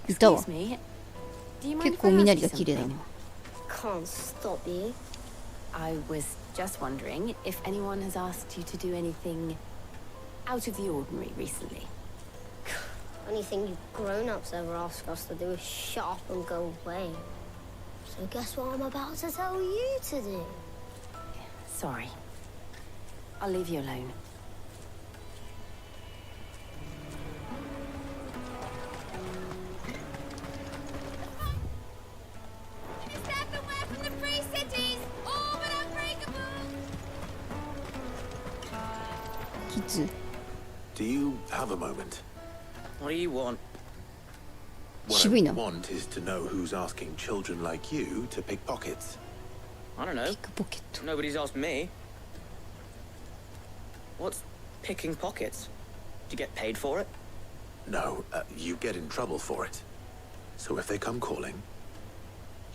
け？いたわ。結構身なりが綺麗だな。 Can't stop you. I was just wondering if anyone has asked you to do anything out of the ordinary recently. Anything you grown-ups ever ask us to do is shut up and go away. So guess what I'm about to tell you to do? Sorry. I'll leave you alone. Step away from the free cities! All but unbreakable! Kids. Do you have a moment? What do you want? What I want is to know who's asking children like you to pick pockets. I don't know. Nobody's asked me. What's picking pockets? Do you get paid for it? No, you get in trouble for it. So if they come calling,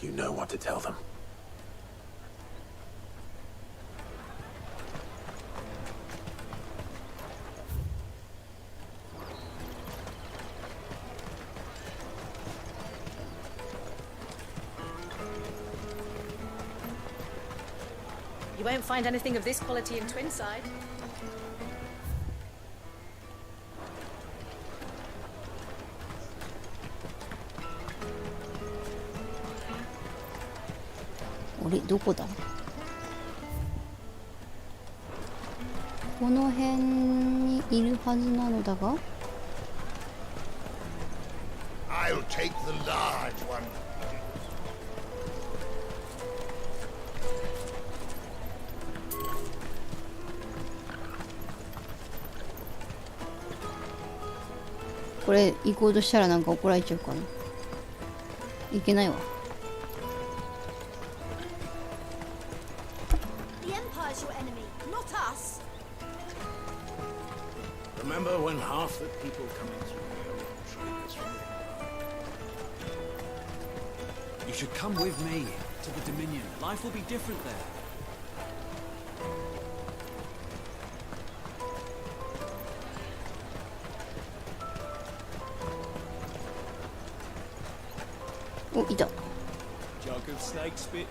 you know what to tell them. You won't find anything of this quality in Twinside. Ore, どこだ？この辺にいるはずなのだが。 I'll take the large one. これ行こうとしたらなんか怒られちゃうかな。いけないわ。 The Empire's your enemy, not us. Remember when half the people coming through here were traders from the Empire? You should come with me to the Dominion. Life will be different there. Oh, いた。 Jug of snake spit.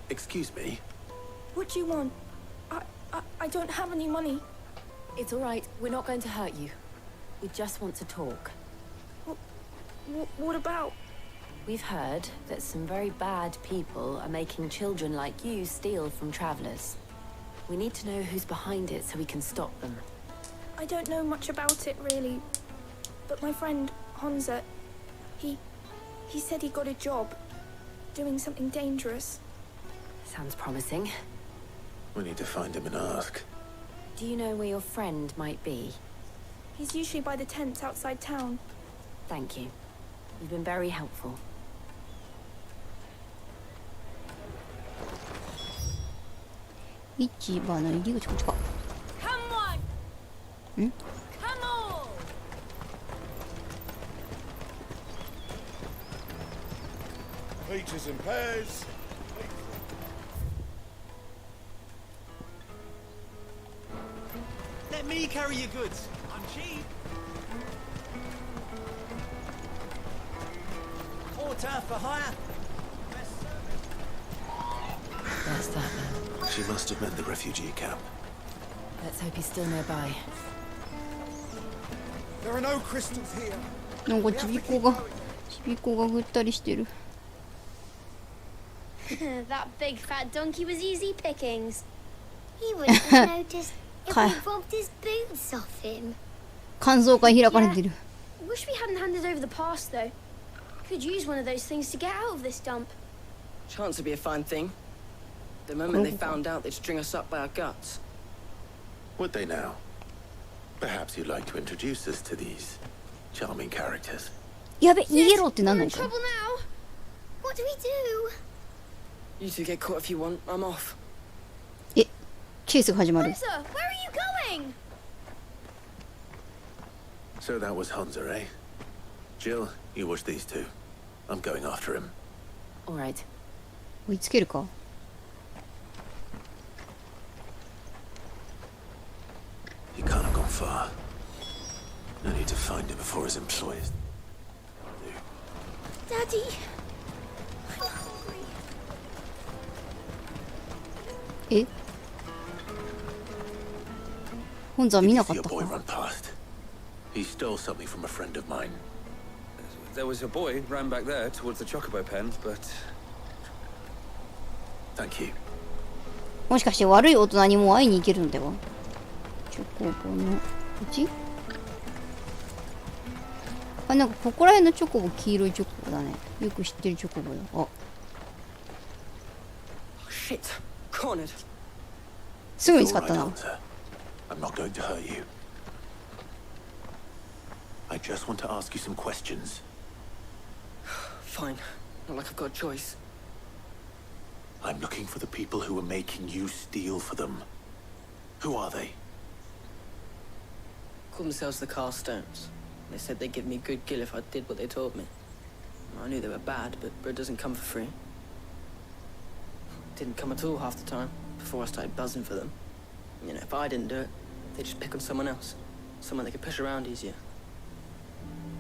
Excuse me. What do you want? I don't have any money. It's all right. We're not going to hurt you. We just want to talk. What about? We've heard that some very bad people are making children like you steal from travelers. We need to know who's behind it so we can stop them. I don't know much about it, really. But my friend, Honza, he said he got a job doing something dangerous. Sounds promising. We need to find him and ask. Do you know where your friend might be? He's usually by the tents outside town. Thank you. You've been very helpful. Come on! ん？ Come on! Peaches and pears. Let me carry your goods. I'm cheap. Quarter for hire. There's that then. She must have meant the refugee camp. Let's hope he's still nearby. There are no crystals here. なんかちびっこがぐったりしてる。That big fat donkey was easy pickings. He wouldn't have noticed if we robbed his boots off him. 肝臓会開かれてる。Wish we hadn't handed over the pass, though. Could use one of those things to get out of this dump. Chance would be a fine thing. The moment they found out, they'd string us up by our guts. Would they now? Perhaps you'd like to introduce us to these charming characters. やべ、逃げろってなんないか。 Trouble now. What do we do? You two get caught if you want. I'm off. え、チェイスが始まる。 Sir, where are you going? So that was Hansa, eh? Jill, you watch these two. I'm going after him. All right. 追いつけるか。He can't have gone far. I need to find him before his employers. Daddy. I'm hungry. え？本座見なかっ Your た boy か。 run past. He stole something from a friend of mine. There was a boy ran back there towards the chocobo pen, but... Thank you. もしかして悪い大人にも会いに行けるのでは。チョコボのうち？あ、なんかここら辺のチョコボ黄色いチョコボだね。よく知ってるチョコボだ。あ。Shit. Cornered. すぐ見つかったな。 I'm not going to hurt you. I just want to ask you some questions. Fine. Not like I've got a choice. I'm looking for the people who are making you steal for them. Who are they? Call themselves the Carstones. They said they'd give me good gill if I did what they told me. I knew they were bad, but bread doesn't come for free. Didn't come at all half the time, before I started buzzing for them. You know, if I didn't do it, they'd just pick on someone else. Someone they could push around easier.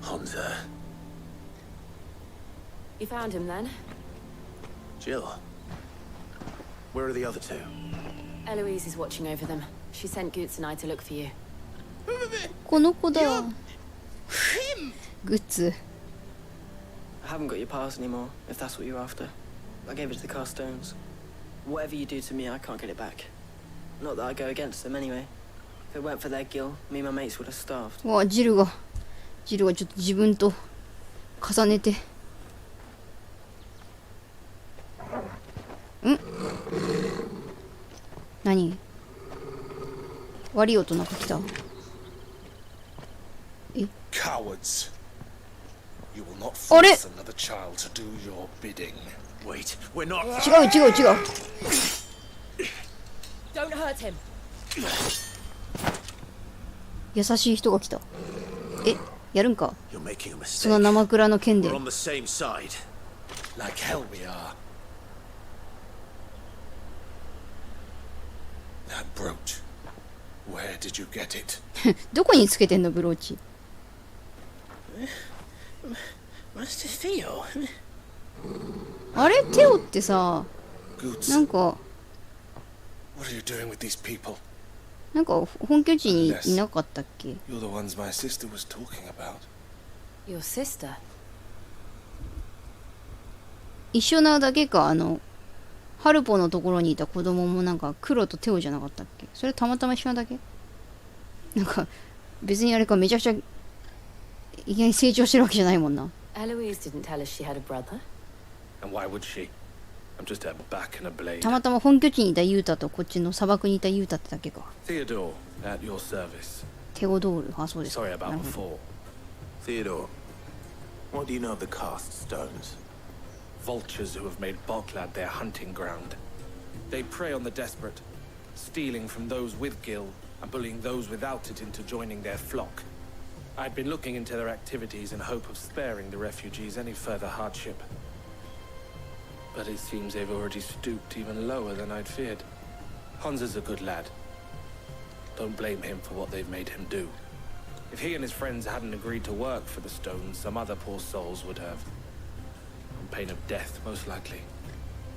Hansa. You found him then? Jill. Where are the other two? Eloise is watching over them. She sent Goots and I to look for you. この子だ。グッズ。 I haven't got your pass anymore, if that's what you're after. I gave it to the Carstones. Whatever you do to me, I can't get it back. Not that I go against them anyway. If it weren't for their gill, me and my mates would have starved. わあ、ジルがちょっと自分と重ねて。ん？何？悪い音なんか来た。え？ Cowards. You will not あれ？ force another child to do your bidding. Wait, we're not. 違う。 Don't hurt him. 優しい人が来た。え、やるんか。 You're making a mistake. その生蔵の剣で。 We're on the same side. Like hell we are. That brooch. Where did you get it? どこにつけてんのブローチ。 Master Theo. あれテオってさ、なんか What are you doing with these people? なんか本拠地にいなかったっけ？ You're the ones my sister was talking about. Your sister? 一緒なだけか。ハルポのところにいた子供もなんか黒とテオじゃなかったっけ？それたまたま一緒なだけ？なんか別にあれか、めちゃくちゃいきなり成長してるわけじゃないもんな。 Eloise didn't tell us she had a brother. And why would she? I'm just a back and a blade. たまたま本拠地にいたユータとこっちの砂漠にいたユータってだけか。 Theodore, at your service. テオドール。あ、そうですか。 Sorry about before. Theodore, what do you know of the Carstones? Vultures who have made Balklad their hunting ground. They prey on the desperate, stealing from those with gill and bullying those without it into joining their flock. I'd been looking into their activities in hope of sparing the refugees any further hardship. But it seems they've already stooped even lower than I'd feared. Hansa's a good lad. Don't blame him for what they've made him do. If he and his friends hadn't agreed to work for the stones, some other poor souls would have. On pain of death, most likely.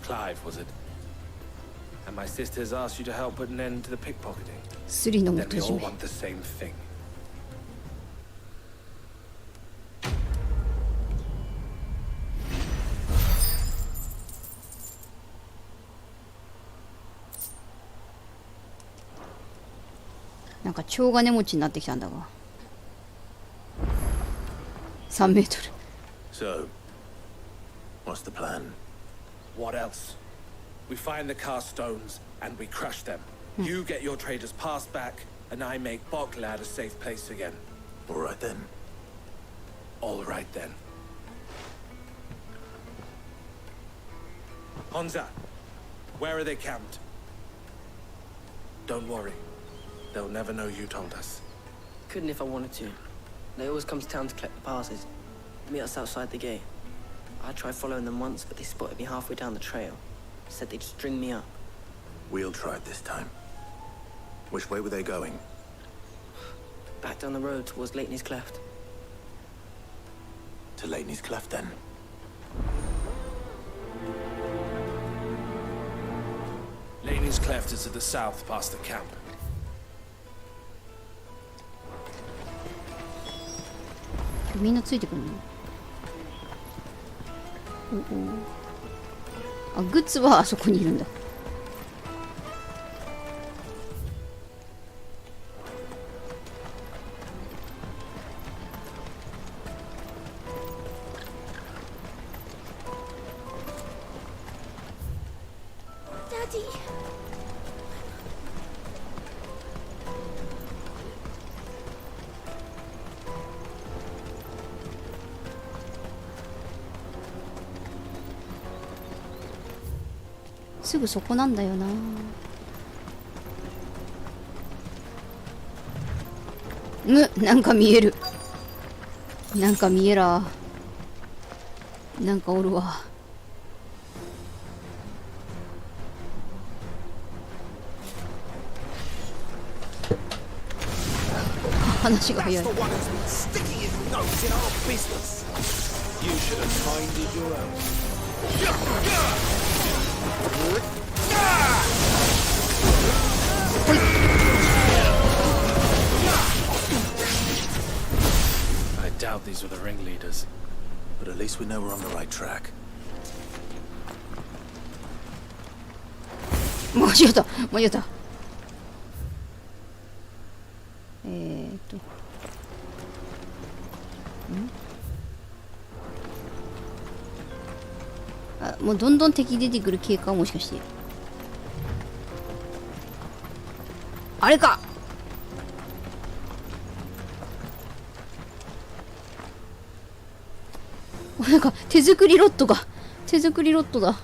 Clive, was it? And my sisters asked you to help put an end to the pickpocketing. Then we all want the same thing.なんか超金持ちになってきたんだが。3メートル。So, what's the plan? What else? We find the cast stones and we crush them. You get your traders passed back, and I make Boklad a safe place again. All right then. All right then. Hansa, where are they camped? Don't worry. They'll never know you told us. Couldn't if I wanted to. They always come to town to collect the passes. Meet us outside the gate. I tried following them once, but they spotted me halfway down the trail. Said they'd string me up. We'll try it this time. Which way were they going? Back down the road towards Leighton's Cleft. To Leighton's Cleft, then. Leighton's Cleft is to the south past the camp. みんなついてくるの？あ、グッズはあそこにいるんだ。すぐそこなんだよな。なんか見える。なんか見えら。なんかおるわ。話が早い。I doubt these were the ringleaders. But at least we know we're on the right track. 間違った間違った。あ、もうどんどん敵出てくる経過はもしかしてあれか。なんか手作りロットが手作りロットだ。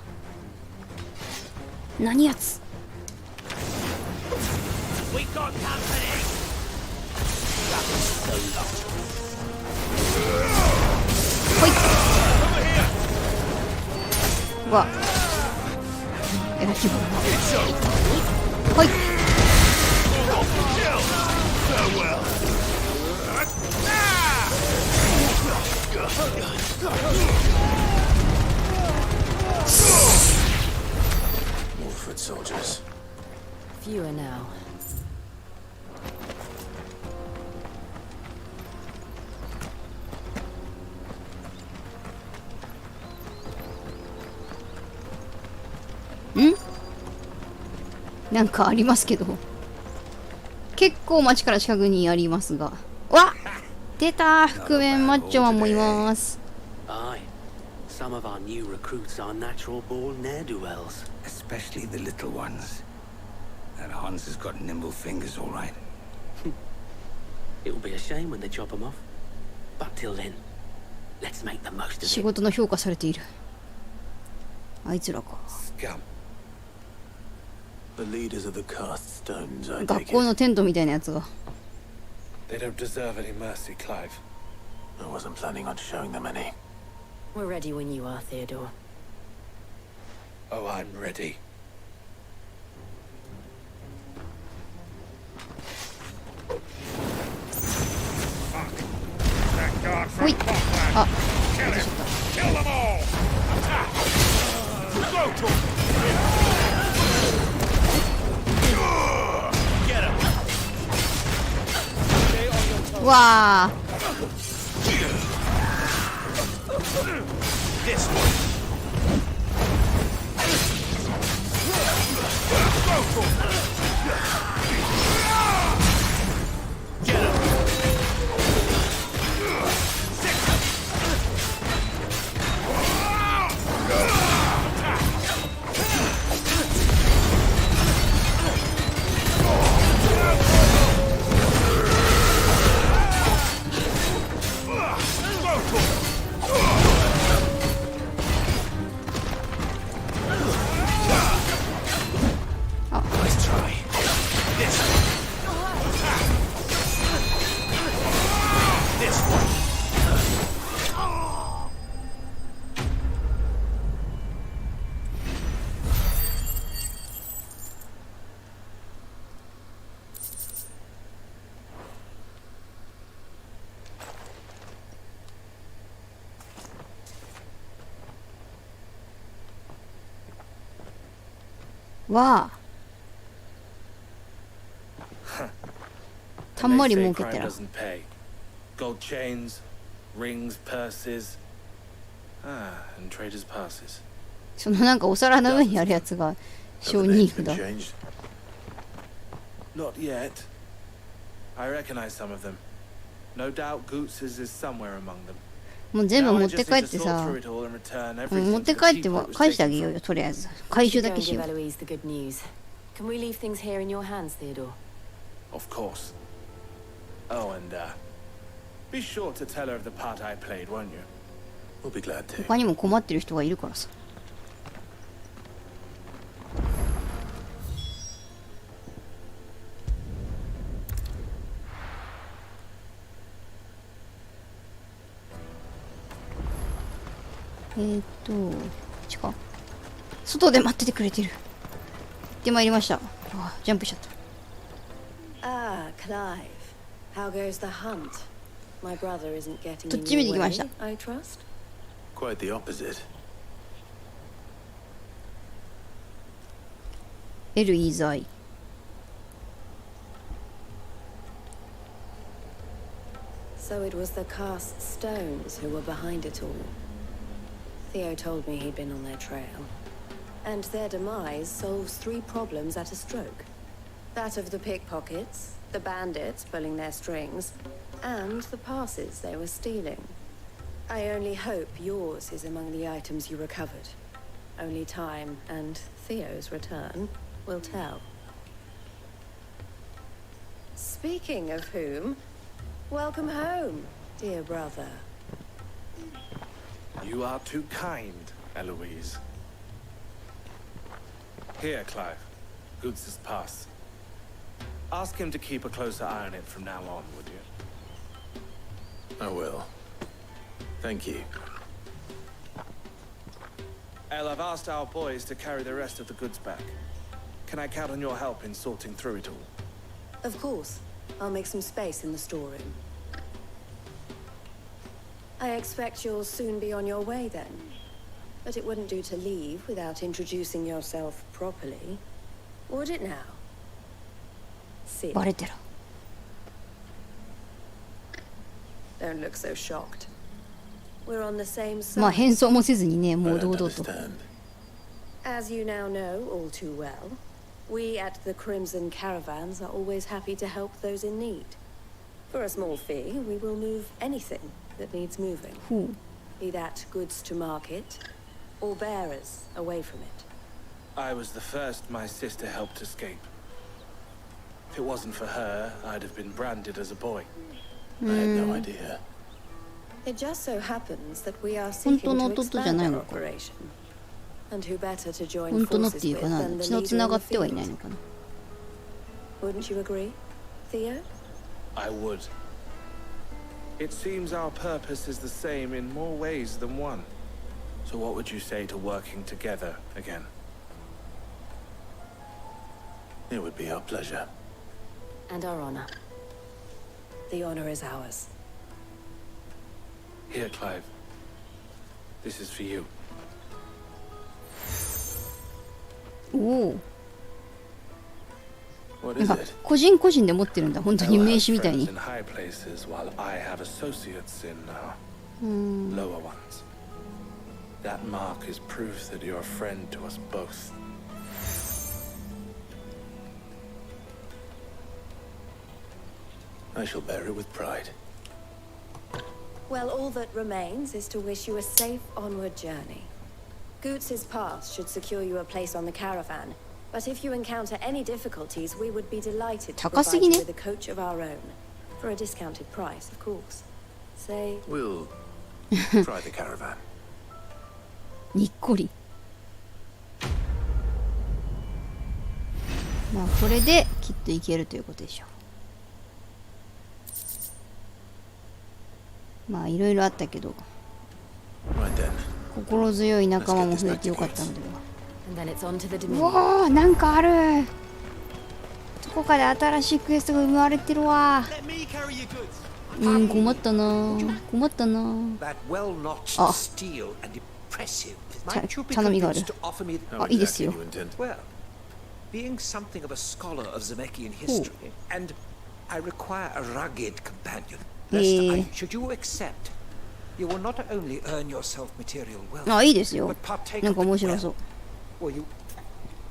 何やつ。ほい。わ。やらきも。ほい。More foot soldiers. Fewer now.ん？なんかありますけど。結構町から近くにありますが。わっ！出た！覆面マッチョマンもいます。Aye. Some of our new recruits are natural born ne'er-do-wells. Especially the little ones. That Hans has got nimble fingers, all right. It'll be a shame when they chop them off. But till then, let's make the most of it. 仕事の評価されている。あいつらか。The leaders of the cast stones, I 学 take 校 it. のテントみたいなやつが。They don't deserve any mercy, Clive. I wasn't planning on showing them any. We're ready when you are, Theodore. Oh, I'm ready. That guard from Wait. Buckland. Kill him. Kill them all. Attack. Go to Get him. Stay on your toes. わあ This one. Go to Get him. Nice try. This one. This one.わあたんまり儲けてら doesn't pay. Gold chains, rings, purses. And traders' passes. そのなんかお皿の上にあるやつが小人気だ Not yet. I recognize some of them. No doubt Goots's is somewhere among them. もう全部持って帰ってさ、持って帰って返してあげようよ、とりあえず回収だけしよう。 Can we leave things here in your hands, Theodore? Of course. Oh, and be sure to tell her of the part I played, won't you? We'll be glad to. 他にも困ってる人がいるからさ。こっちか。外で待っててくれてる。行ってまいりました。あ、ジャンプしちゃった。Ah, Clive. How goes the hunt? My brother isn't getting どっち見てきました。 I trust. Quite the opposite. エルイーザイ。So it was the cast stones who were behind it all. Theo told me he'd been on their trail. And their demise solves 3 problems at a stroke. That of the pickpockets, the bandits pulling their strings, and the passes they were stealing. I only hope yours is among the items you recovered. Only time and Theo's return will tell. Speaking of whom, welcome home, dear brother. You are too kind, Eloise. Here, Clive. Goots's pass. Ask him to keep a closer eye on it from now on, would you? I will. Thank you. El, I've asked our boys to carry the rest of the goods back. Can I count on your help in sorting through it all? Of course. I'll make some space in the storeroom. I expect you'll soon be on your way then. But it wouldn't do to leave without introducing yourself properly. Would it now? See. バレてる。 Don't look so shocked. We're on the same side. まあ変装もせずにね、もう堂々と。 As you now know all too well, we at the Crimson Caravans are always happy to help those in need. For a small fee, we will move anything that needs moving. Be that goods to market, or bearers away from it. I was the first my sister helped escape. If it wasn't for her, I'd have been branded as a boy. I had no idea. It just so happens that we are seeking to expand our operation. And who better to join 本当のっ forces ていう with かな、 than the 血の leader つな in が the ってはいない field? のかな。 Wouldn't you agree, Theo? I would. It seems our purpose is the same in more ways than one. So what would you say to working together again? It would be our pleasure. And our honor. The honor is ours. Here, Clive. This is for you. おお。 What なん is か it? 個人個人で持ってるんだ。本当に I'll 名 have 刺みたい friends に。 in high places while I have associates in Hmm. lower ones. That mark is proof that you're a friend to us both. I shall bear it with pride. Well, all that remains is to wish you a safe onward journey. Goots's pass should secure you a place on the caravan, but if you encounter any difficulties, we would be delighted to provide you with a coach of our own. For a discounted price, of course. Say... We'll try the caravan. にっこり。まあこれできっといけるということでしょう。まあいろいろあったけど、心強い仲間も増えてよかったのでは。うわー、なんかある。どこかで新しいクエストが生まれてるわ。うん、困ったな。困ったな。あ、頼みがある。あ、いいですよ。Being something of a scholar of Zemeckis history, and I require a rugged companion. Should you accept, you will not only earn yourself material wealth, あ、いいですよ。 but partake なんか of 面 it 白そ well. う。 Will you?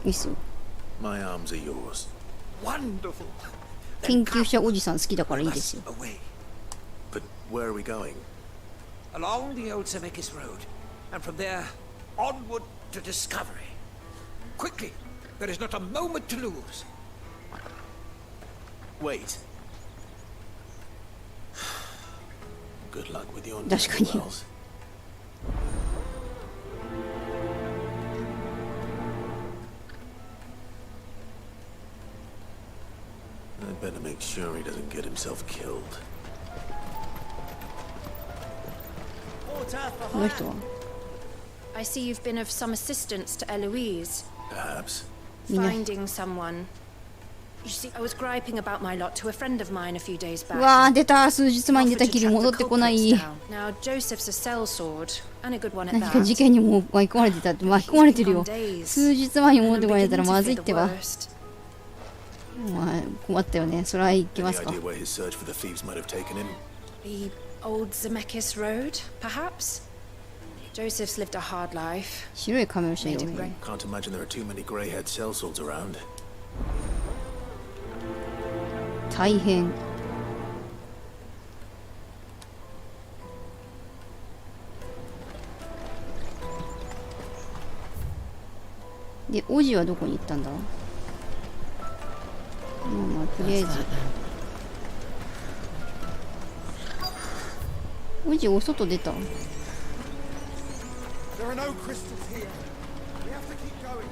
いいっすよ。 My arms are yours. Wonderful. 研究者おじさん好きだからいいですよ。 But where are we going? Along the old Zemeckis road, and from there onward to discovery. Quickly, there is not a moment to lose. Wait. Good luck with your 確かに。 wells. I better make sure he doesn't get himself killed. この人は I see you've been of some assistance to Eloise. Perhaps. Finding someone. You see, I was griping about my lot to a friend of mine a few days う back. わー、出た。数日前に出たきり戻ってこない。 Now, Joseph's a sellsword, and a good one at 何か that. 事件にも巻き込まれてたって巻き込まれてるよ。数日前に戻ってこられたらまずいってば。まあ困ったよね。それは行きますか。 Any idea where his search for the thieves might have taken him? The old Zemeckis road, perhaps? Joseph's lived a hard life. 白い髪をしたよね。 Can't imagine there are too many grey-haired sellswords around. 大変。で、王子はどこに行ったんだ？まあとりあえず。王子お外出た。 There are no crystals here. We have to keep going.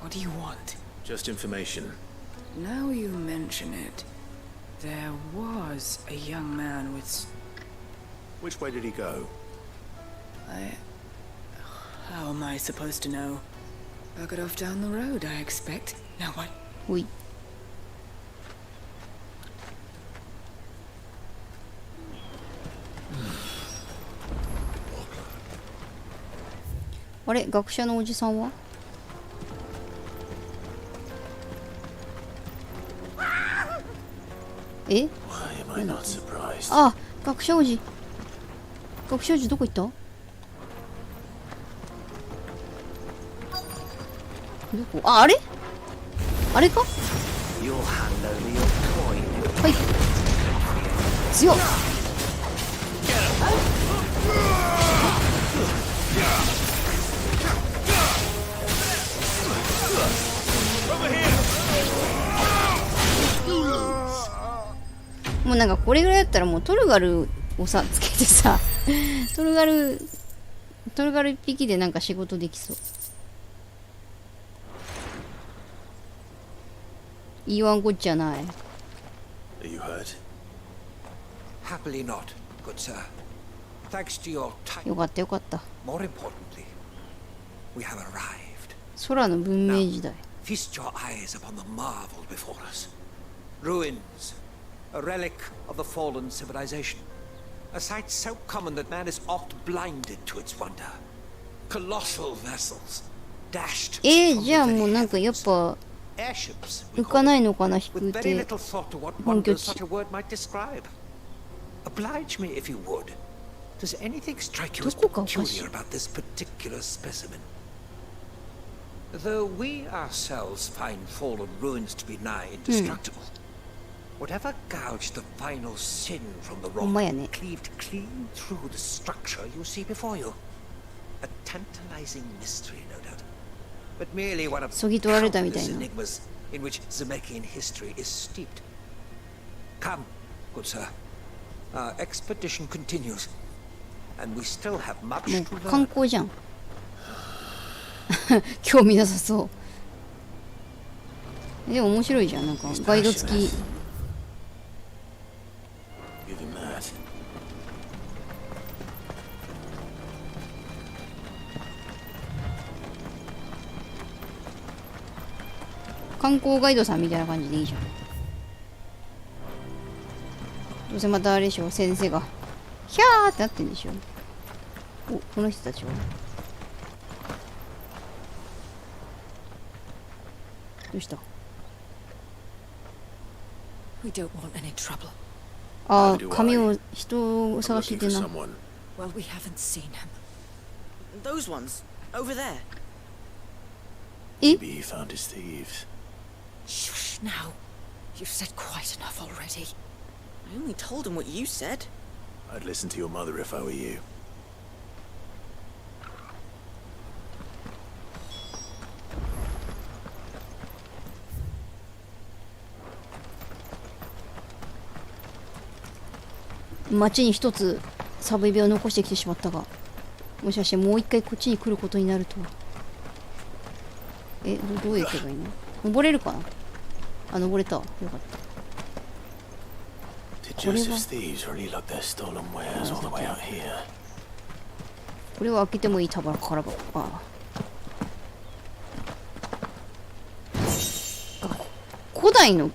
What do you want? Just information. Now you mention it, there was a young man with... Which way did he go? How am I supposed to know? Buggered off down the road, I expect. Now what? Oui. あれ、学者のおじさんは？え？あ、学者おじ。学者おじどこ行った？どこ？あ、あれ？あれか？はい。強っ。もうなんかこれぐらいだったらもうトルガルをさつけてさトルガル一匹でなんか仕事できそう。言わんこっちゃない。 Are you hurt? Happily not, good sir. Thanks to your time. よかったよかった。 More importantly, we have arrived. 空の文明時代。Feast your eyes upon the marvel before us. Ruins, a relic of the fallen civilization. A sight so common that man is oft blinded to its wonder. Colossal vessels, dashed. じゃあもうなんかやっぱ浮かないのかな、飛空艇。本拠地。Oblige me if you would. Does anything strike you as peculiar about this particular specimen? Though we ourselves find fallen ruins to be nigh indestructible, whatever gouged the final sin from the rock cleaved clean through the structure you see before you. A tantalizing mystery, no doubt, but merely one of countless enigmas in which Zemeckis history is steeped. Come, good sir. Our expedition continues, and we still have much to learn. 観光じゃん。興味なさそう。でも面白いじゃん、なんかガイド付き。観光ガイドさんみたいな感じでいいじゃん。どうせまたあれでしょ、先生がヒャーってなってんでしょ。お、この人たちはどうした？ああ、髪を人を探してな。Well, we haven't seen him. Those ones over there. Maybe he found his thieves. Shush now. You've said quite enough already. I only told him what you said. I'd listen to your mother if I were you. 町に一つサブイベを残してきてしまったが、もしかしてもう一回こっちに来ることになるとは。どう行けばいいの？登れるかな？あ、登れた。よかった。これはこれは開けてもいいタバからば。ああ、古代の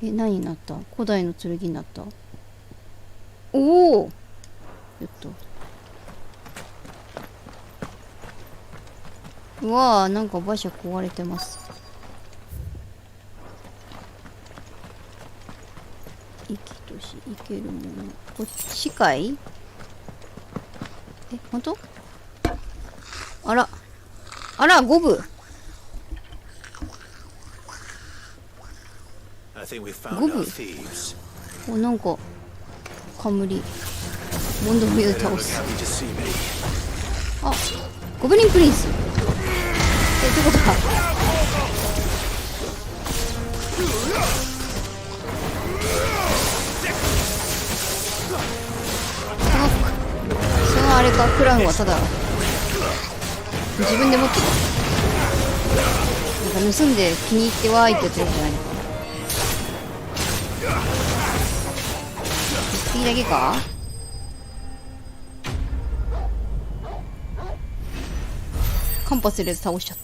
何になった？古代の剣になった。おお、うわー、なんか馬車壊れてます。生きとし生けるもの、こっちかい？本当？あらあら、ゴブゴブ、お、なんか冠モンドフィード倒す。あ、ゴブリンプリンス。どこだ？そのあれか、クラウンはただ自分で持ってた。なんか盗んで気に入ってわーいってやつじゃないのか。いいだけか？カンパスで倒しちゃっ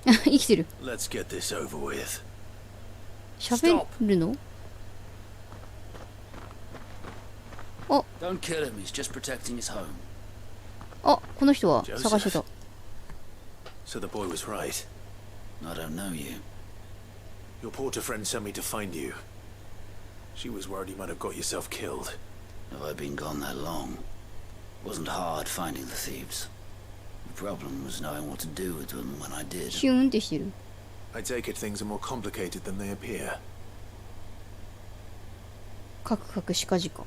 た。生きてる。喋るの？あ、あ、この人は探してた。So the boy was right. I don't know you. Your porter friend sent me to find you. She was worried you might have got yourself killed. Have I been gone that long? It wasn't hard finding the thieves. The problem was knowing what to do with them when I did. I take it things are more complicated than they appear. カクカクしかじか。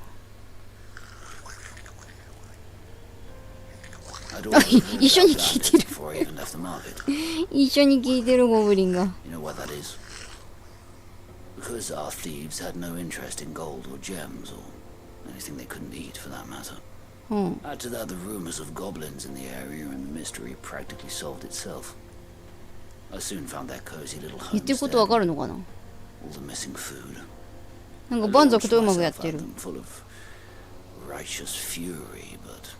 一緒に聞いてる。一緒に聞いてるゴブリンが。You know what that is? Because our thieves had no interest in gold or gems or anything they couldn't eat for that matter. Add to that the rumors of goblins in the area, and the mystery practically solved itself. I soon found their cozy little 言ってることわかるのかな。 all the missing food. なんか蛮族とうまくやってる。 Full of righteous fury, but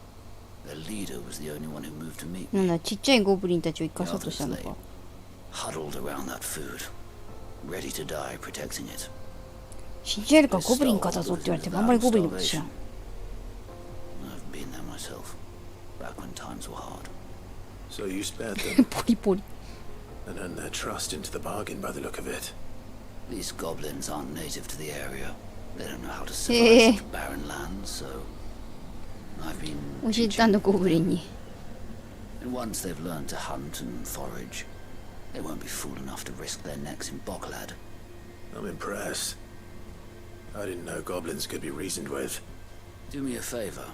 their leader was the only one who moved to meet me. なんだ、ちっちゃいゴブリンたちを生かそうとしたのか。 Huddled around that food, ready to die protecting it. 死んじゃえるかゴブリンかだぞって言われてもあんまりゴブリンのこと知らん。 I've been there myself, back when times were hard. So you spared them ポリポリ。 and earned their trust into the bargain by the look of it. These goblins aren't native to the area. They don't know how to civilize the barren land, so I've been 教えたんだゴブリンに。 And once they've learned to hunt and forage, they won't be fool enough to risk their necks in Boklad. I'm impressed. I didn't know goblins could be reasoned with. Do me a favor.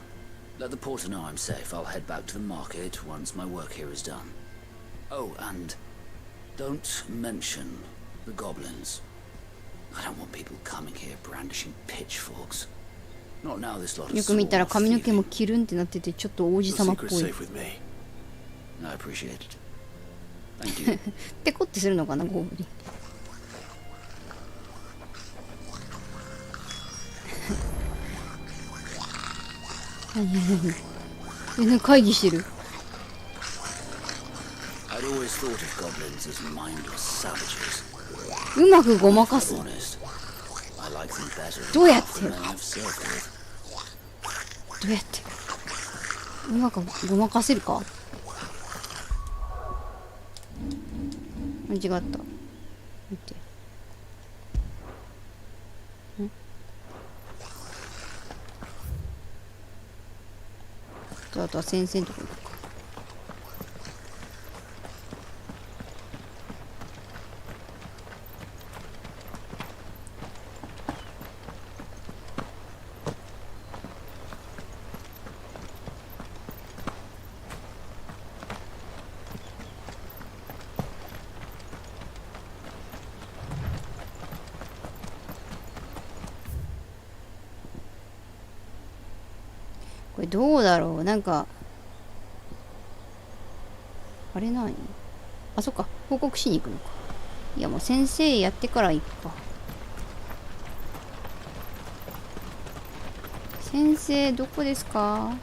Let the porter know I'm safe. I'll head back to the market once my work here is done. Oh, and don't mention the goblins. I don't want people coming here brandishing pitchforks. Not now this lot of よく見たら髪の毛もキルンってなっててちょっと王子様っぽい。 I appreciate it. Thank you. ペコってするのかなゴブリン。何会議してる。 I'd always thought of goblins as mindless savages. うまくごまかす。 Honest, I like them better. どうやって。 than I've served with. どうやって。うまくごまかせるか。間違った。見て。あとは先生のところか。これどうだろう。なんかあれ何。あ、そっか、報告しに行くのか。いやもう先生やってから行くか。先生どこですか。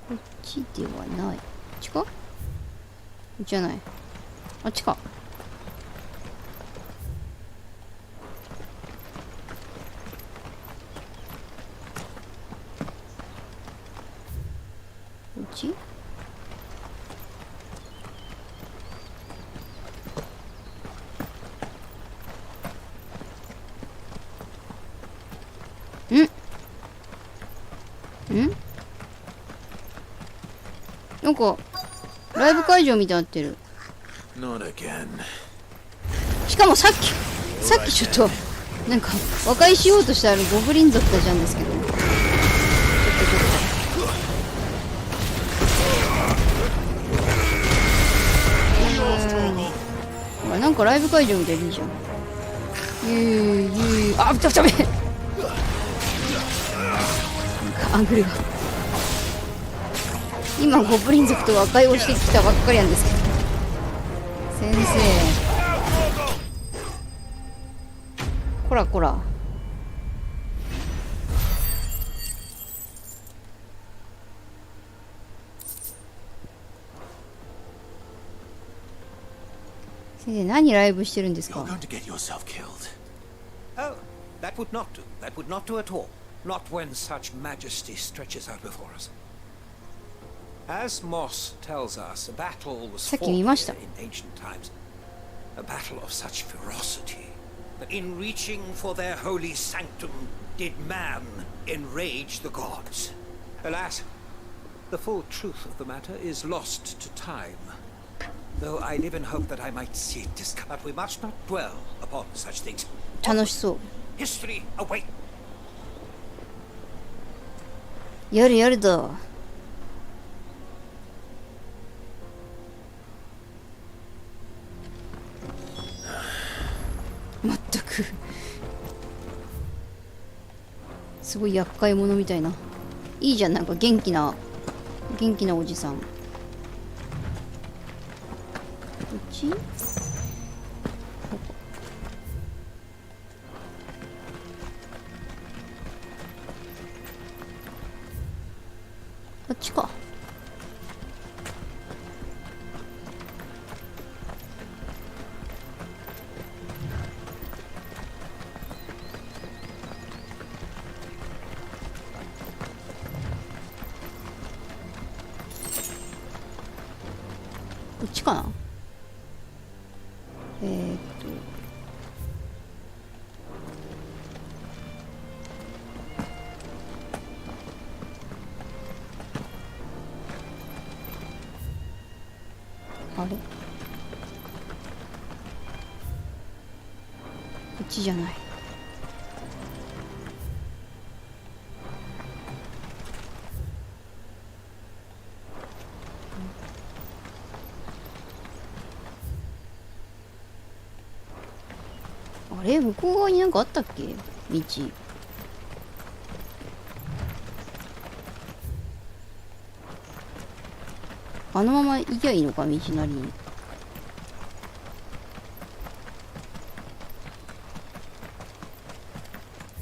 こっちではない。こっちか。こっちじゃない。あっちか。なんかライブ会場みたいになってる。しかもさっきちょっとなんか和解しようとしたらゴブリン族たちなんですけど、ちょっとなんかライブ会場みたいでいいじゃん。あ、ダメ。なんかアングルが。今ゴブリン族と和解をしてきたばっかりなんですけど、先生こらこら。先生何ライブしてるんですか。 Oh, that would not do. That would not do at all. Not when such majesty stretches out before us. As Moss tells us, a battle was fought here in ancient times. A battle of such ferocity that in reaching for their holy sanctum did man enrage the gods. Alas, the full truth of the matter is lost to time. Though I live in hope that I might see it discovered. But we must not dwell upon such things. 楽しそう。 History await. やるやるだ。すごい厄介者みたいな。いいじゃん、なんか元気なおじさん。こっち？こっちか。こっちかな。あれ、こっちじゃない。あれ、向こう側になんかあったっけ、道。あのまま行きゃいいのか、道なりに。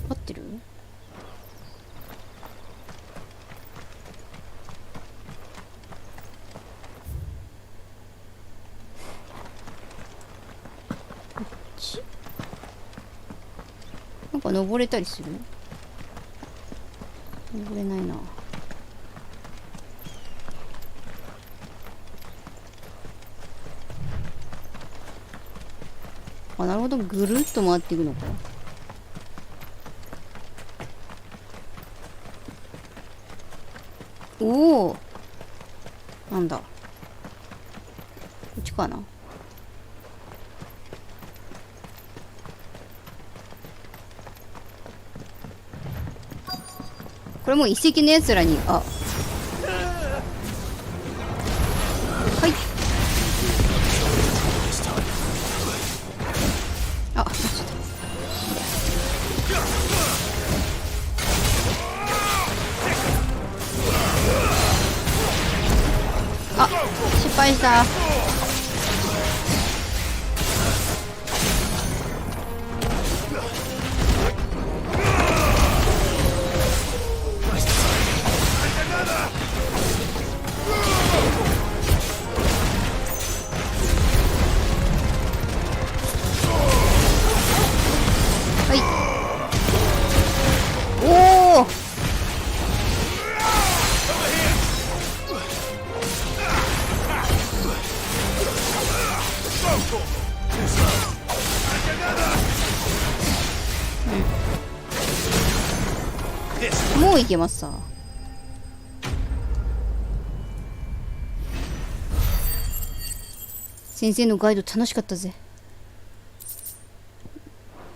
合ってる？こっち？なんか登れたりする？登れないな。あ、なるほど、ぐるっと回っていくのか。おお、なんだ、こっちかな。これもう遺跡のやつらに、あ、はい、あ、あ、失敗した。はい。おお。もういけますさ。先生のガイド楽しかったぜ。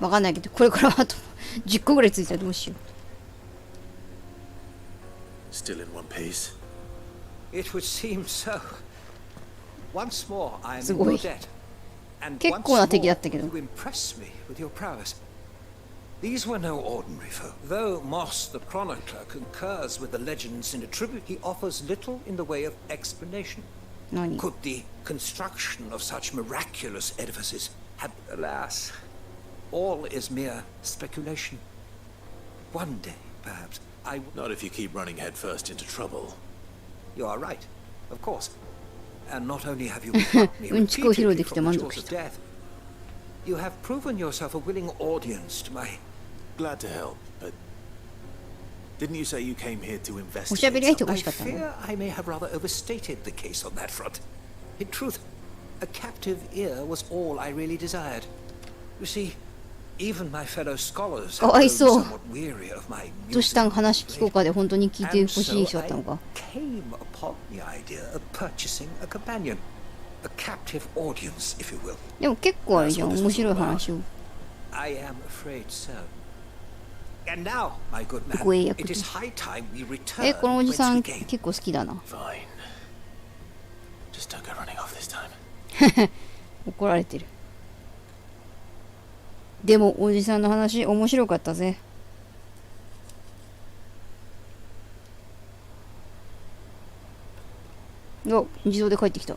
わかんないけど、これからあと10個ぐらいついたらどうしよう。 Still in one piece. It would seem so. Once more, I am す in ご your い。 debt. And 結 once 構な敵 more だったけど。 you impress me with your prowess. These were no ordinary foe. Though Moss the Chronicler concurs with the legends in a tribute, he offers little in the way of explanation. 何？ Could the construction of such miraculous edifices have... Alas, all is mere speculation. One day, perhaps, I... Not if you keep running headfirst into trouble. You are right, of course. And not only have you brought me repeatedly from the jaws of death, you have proven yourself a willing audience to my... Glad to help, but didn't you say you came here to おしゃべり相 investigate 手が I 欲しかったの？ fear I may have rather overstated the case on that front. In truth, a captive ear was all I really desired. You see, even my fellow scholars か have わい grown そう。 somewhat weary of my どうしたん、話聞こうかで本当に聞いて And ほしい so 人だったのか。 I came upon the idea of purchasing a companion, a captive audience, if you will. でも結構あれじゃん、面白い話を。 I am afraid so. And now, my good man, ご英訳 it と。 is high time we return え、このおじさ whence ん we came. 結構好きだな。 Fine. Just don't go running off this time. 怒られてる。でもおじさんの話面白かったぜ。お、自動で帰ってきた。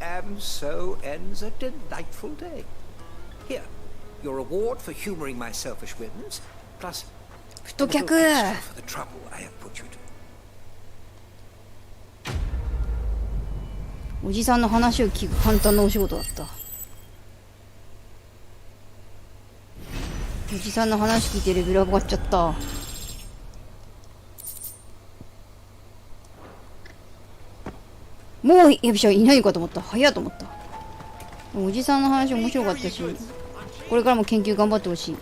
And so ends a delightful day. Here, your reward for humoring my selfish whims, plus 太客。 for the trouble I have put you to. おじさんの話を聞く簡単なお仕事だった。おじさんの話聞いてレベル上がっちゃった。もうエビシャいないかと思った。早いと思った。おじさんの話面白かったし、これからも研究頑張ってほしい。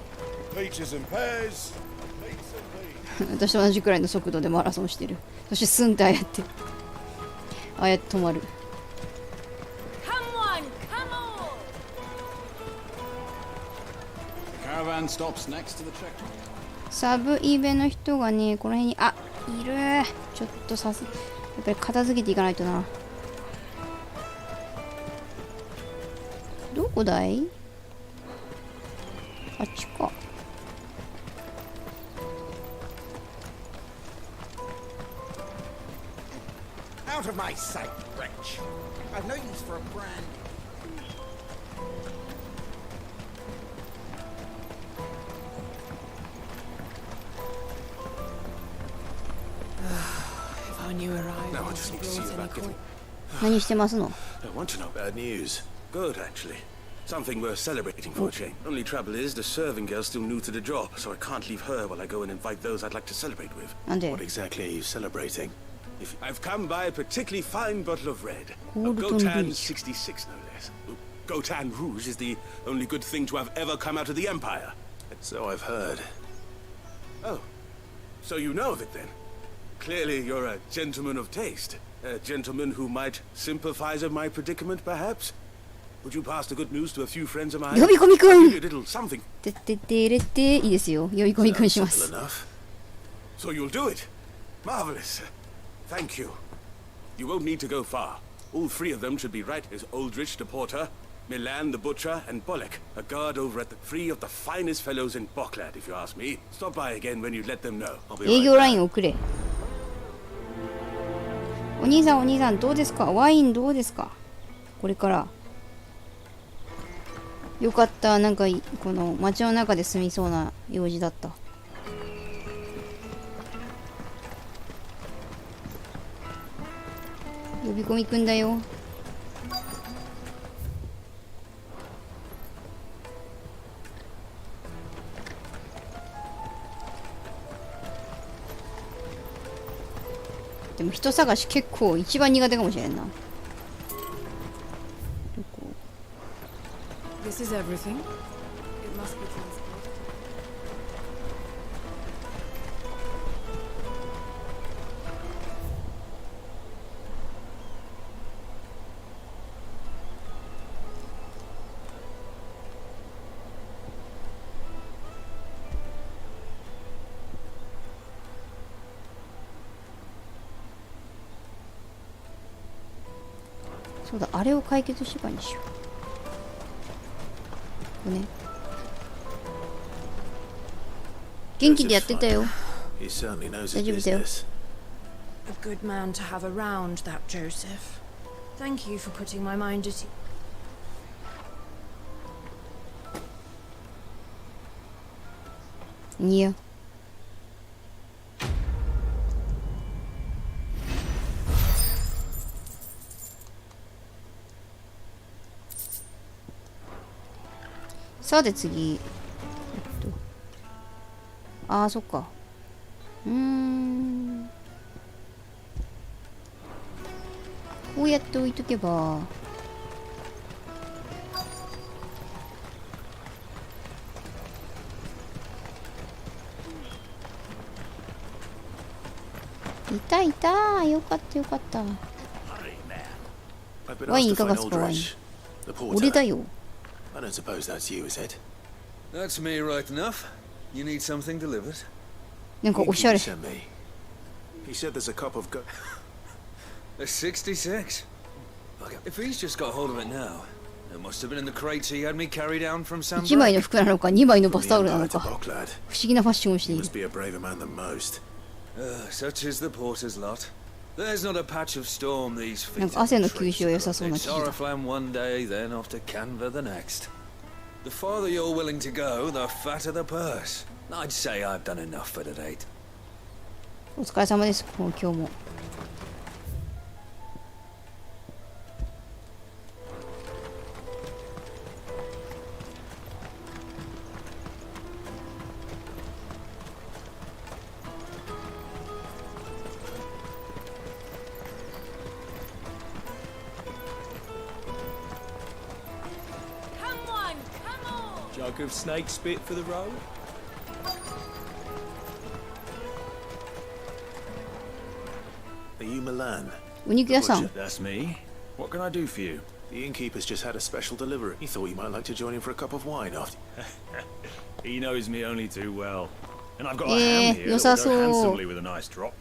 私と同じくらいの速度でマラソンしてる。そしてスンってああやって止まる。サブイベの人がね、この辺に、あ、いる。ちょっとやっぱり片付けていかないとな。どこだい？あっちか。Out of my sight, wretch. I've no use for a brand. Now I just need to see you about getting. 何してますの？ I want to know bad news. Good, actually. Something worth celebrating for a change. Only trouble is, the serving girl's still new to the job, so I can't leave her while I go and invite those I'd like to celebrate with. What exactly are you celebrating? I've come by a particularly fine bottle of red. Of Gotan 66, no less. Gotan Rouge is the only good thing to have ever come out of the Empire. So I've heard. Oh, so you know of it then? Clearly you're a gentleman of taste. A gentleman who might sympathize with my predicament, perhaps? Would you pass the good news to a few friends of mine? 呼び込みくん。 Give you a little something. てってってれっていいですよ。呼び込みくんします。 So you'll do it. Marvelous. Thank you. You won't need to go far. All three of them should be right. There's Aldrich the porter, Milan the butcher, and Bolek, a guard over at the three of the finest fellows in Boklad, if you ask me. Stop by again when you let them know. I'll be 営 right 業ライ back. ン送れ。お兄さんどうですか？ワインどうですか？これからよかった。なんかこの街の中で済みそうな用事だった。呼び込みくんだよ。でも人探し結構一番苦手かもしれんな。 This is everything. It must be transported. そうだ、あれを解決してからにしよう。ね。元気でやってたよ。 He certainly knows 大 his 丈夫だよ。 business. A good man to have around, that Joseph. Thank you for putting my mind at ease. いや。さて次。ああ、そっか。こうやって置いとけば。いたいた。よかったよかった。ワインいかがですか、ワイン。俺だよ。 I don't suppose that's you, is it? That's me right enough. You need something delivered? なんかおしゃれ。 He said there's a cup of A 66. If he's just got hold of it now, it must have been in the crates he had me carry down from San 1枚の服なのか2枚のバスタオルなの To か Bocklad. 不思議なファッションをしてい You る must be a braver man than most. Such is the porter's lot. There's not a patch of storm these なん feet か汗の吸収は良さそうな It's 生地だ Oriflamme one day, then off to Canva the next. The farther you're willing to go, the fatter the purse. I'd say I've done enough for today. お疲れ様です。もう今日も。Jug of snake spit for the road? Are you Milan? お肉屋さん。 That's me. What can I do for you? The innkeeper's just had a special delivery. He thought you might like to join him for a cup of wine after. He knows me only too well. And I've got a ham here 良 that さ will そ go う。 handsomely with a nice drop.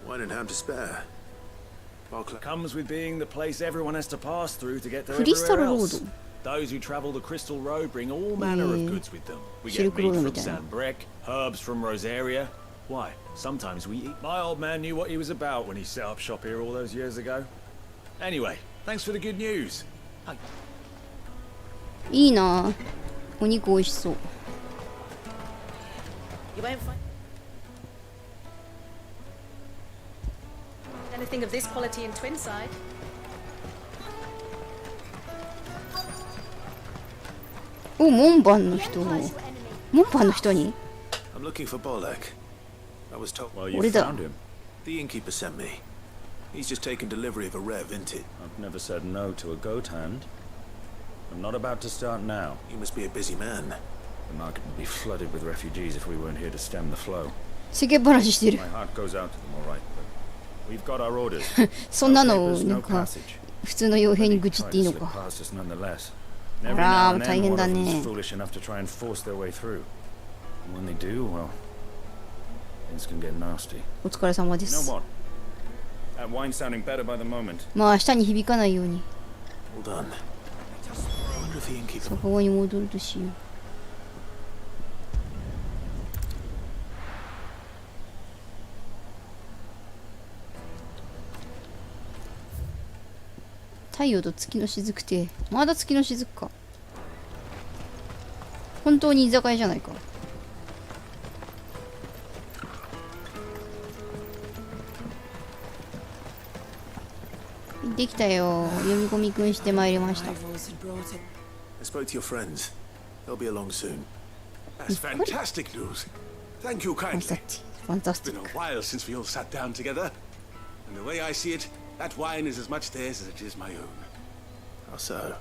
Wine and ham to spare. Bocklad. Comes with being the place everyone has to pass through to get to クリスタル everywhere ロー else. ド。 Those who travel the Crystal Road bring all manner of goods with them. We get Silk meat Road from みたいな。 Sanbreque, herbs from Rosaria. Why? Sometimes we eat. My old man knew what he was about when he set up shop here all those years ago. Anyway, thanks for the good news. いいなぁ。お肉美味しそう。 You won't find anything of this quality in Twinside. お、門番の人。門番の人に I'm looking for Bolek. I was told. Well, you What is that? found him. The innkeeper sent me. He's just taken delivery of a rare vintage. I've never said no to a goat hand. I'm not about to start now. You must be a busy man. The market would be flooded with refugees if we weren't here to stem the flow. 世間話してる。 My heart goes out to them, all right, but we've got our orders. そんなの No papers, なん no か passage. 普通の傭兵に愚痴っていいの Slip か。 past us nonetheless. あ Every ら now and 大 then, 変 one だ of ね them's。foolish enough to try and force their way through. And when they do, well, things can get nasty. お疲れ様で You know す。 what? That wine's sounding better by the moment. まあ明日に響かないように。 Well done. I wonder if the innkeeper. そこに戻るとしよう。太陽と月の雫ってまだ月の雫か。本当に居酒屋じゃないか。できたよ。読み込みくんしてまいりました。 I spoke to your friends. They'll be along soon. That's fantastic news. Thank you kindly. Fantastic. It's been a while since we all sat down together. And the way I see it, that wine is as much theirs as it is my own. How so?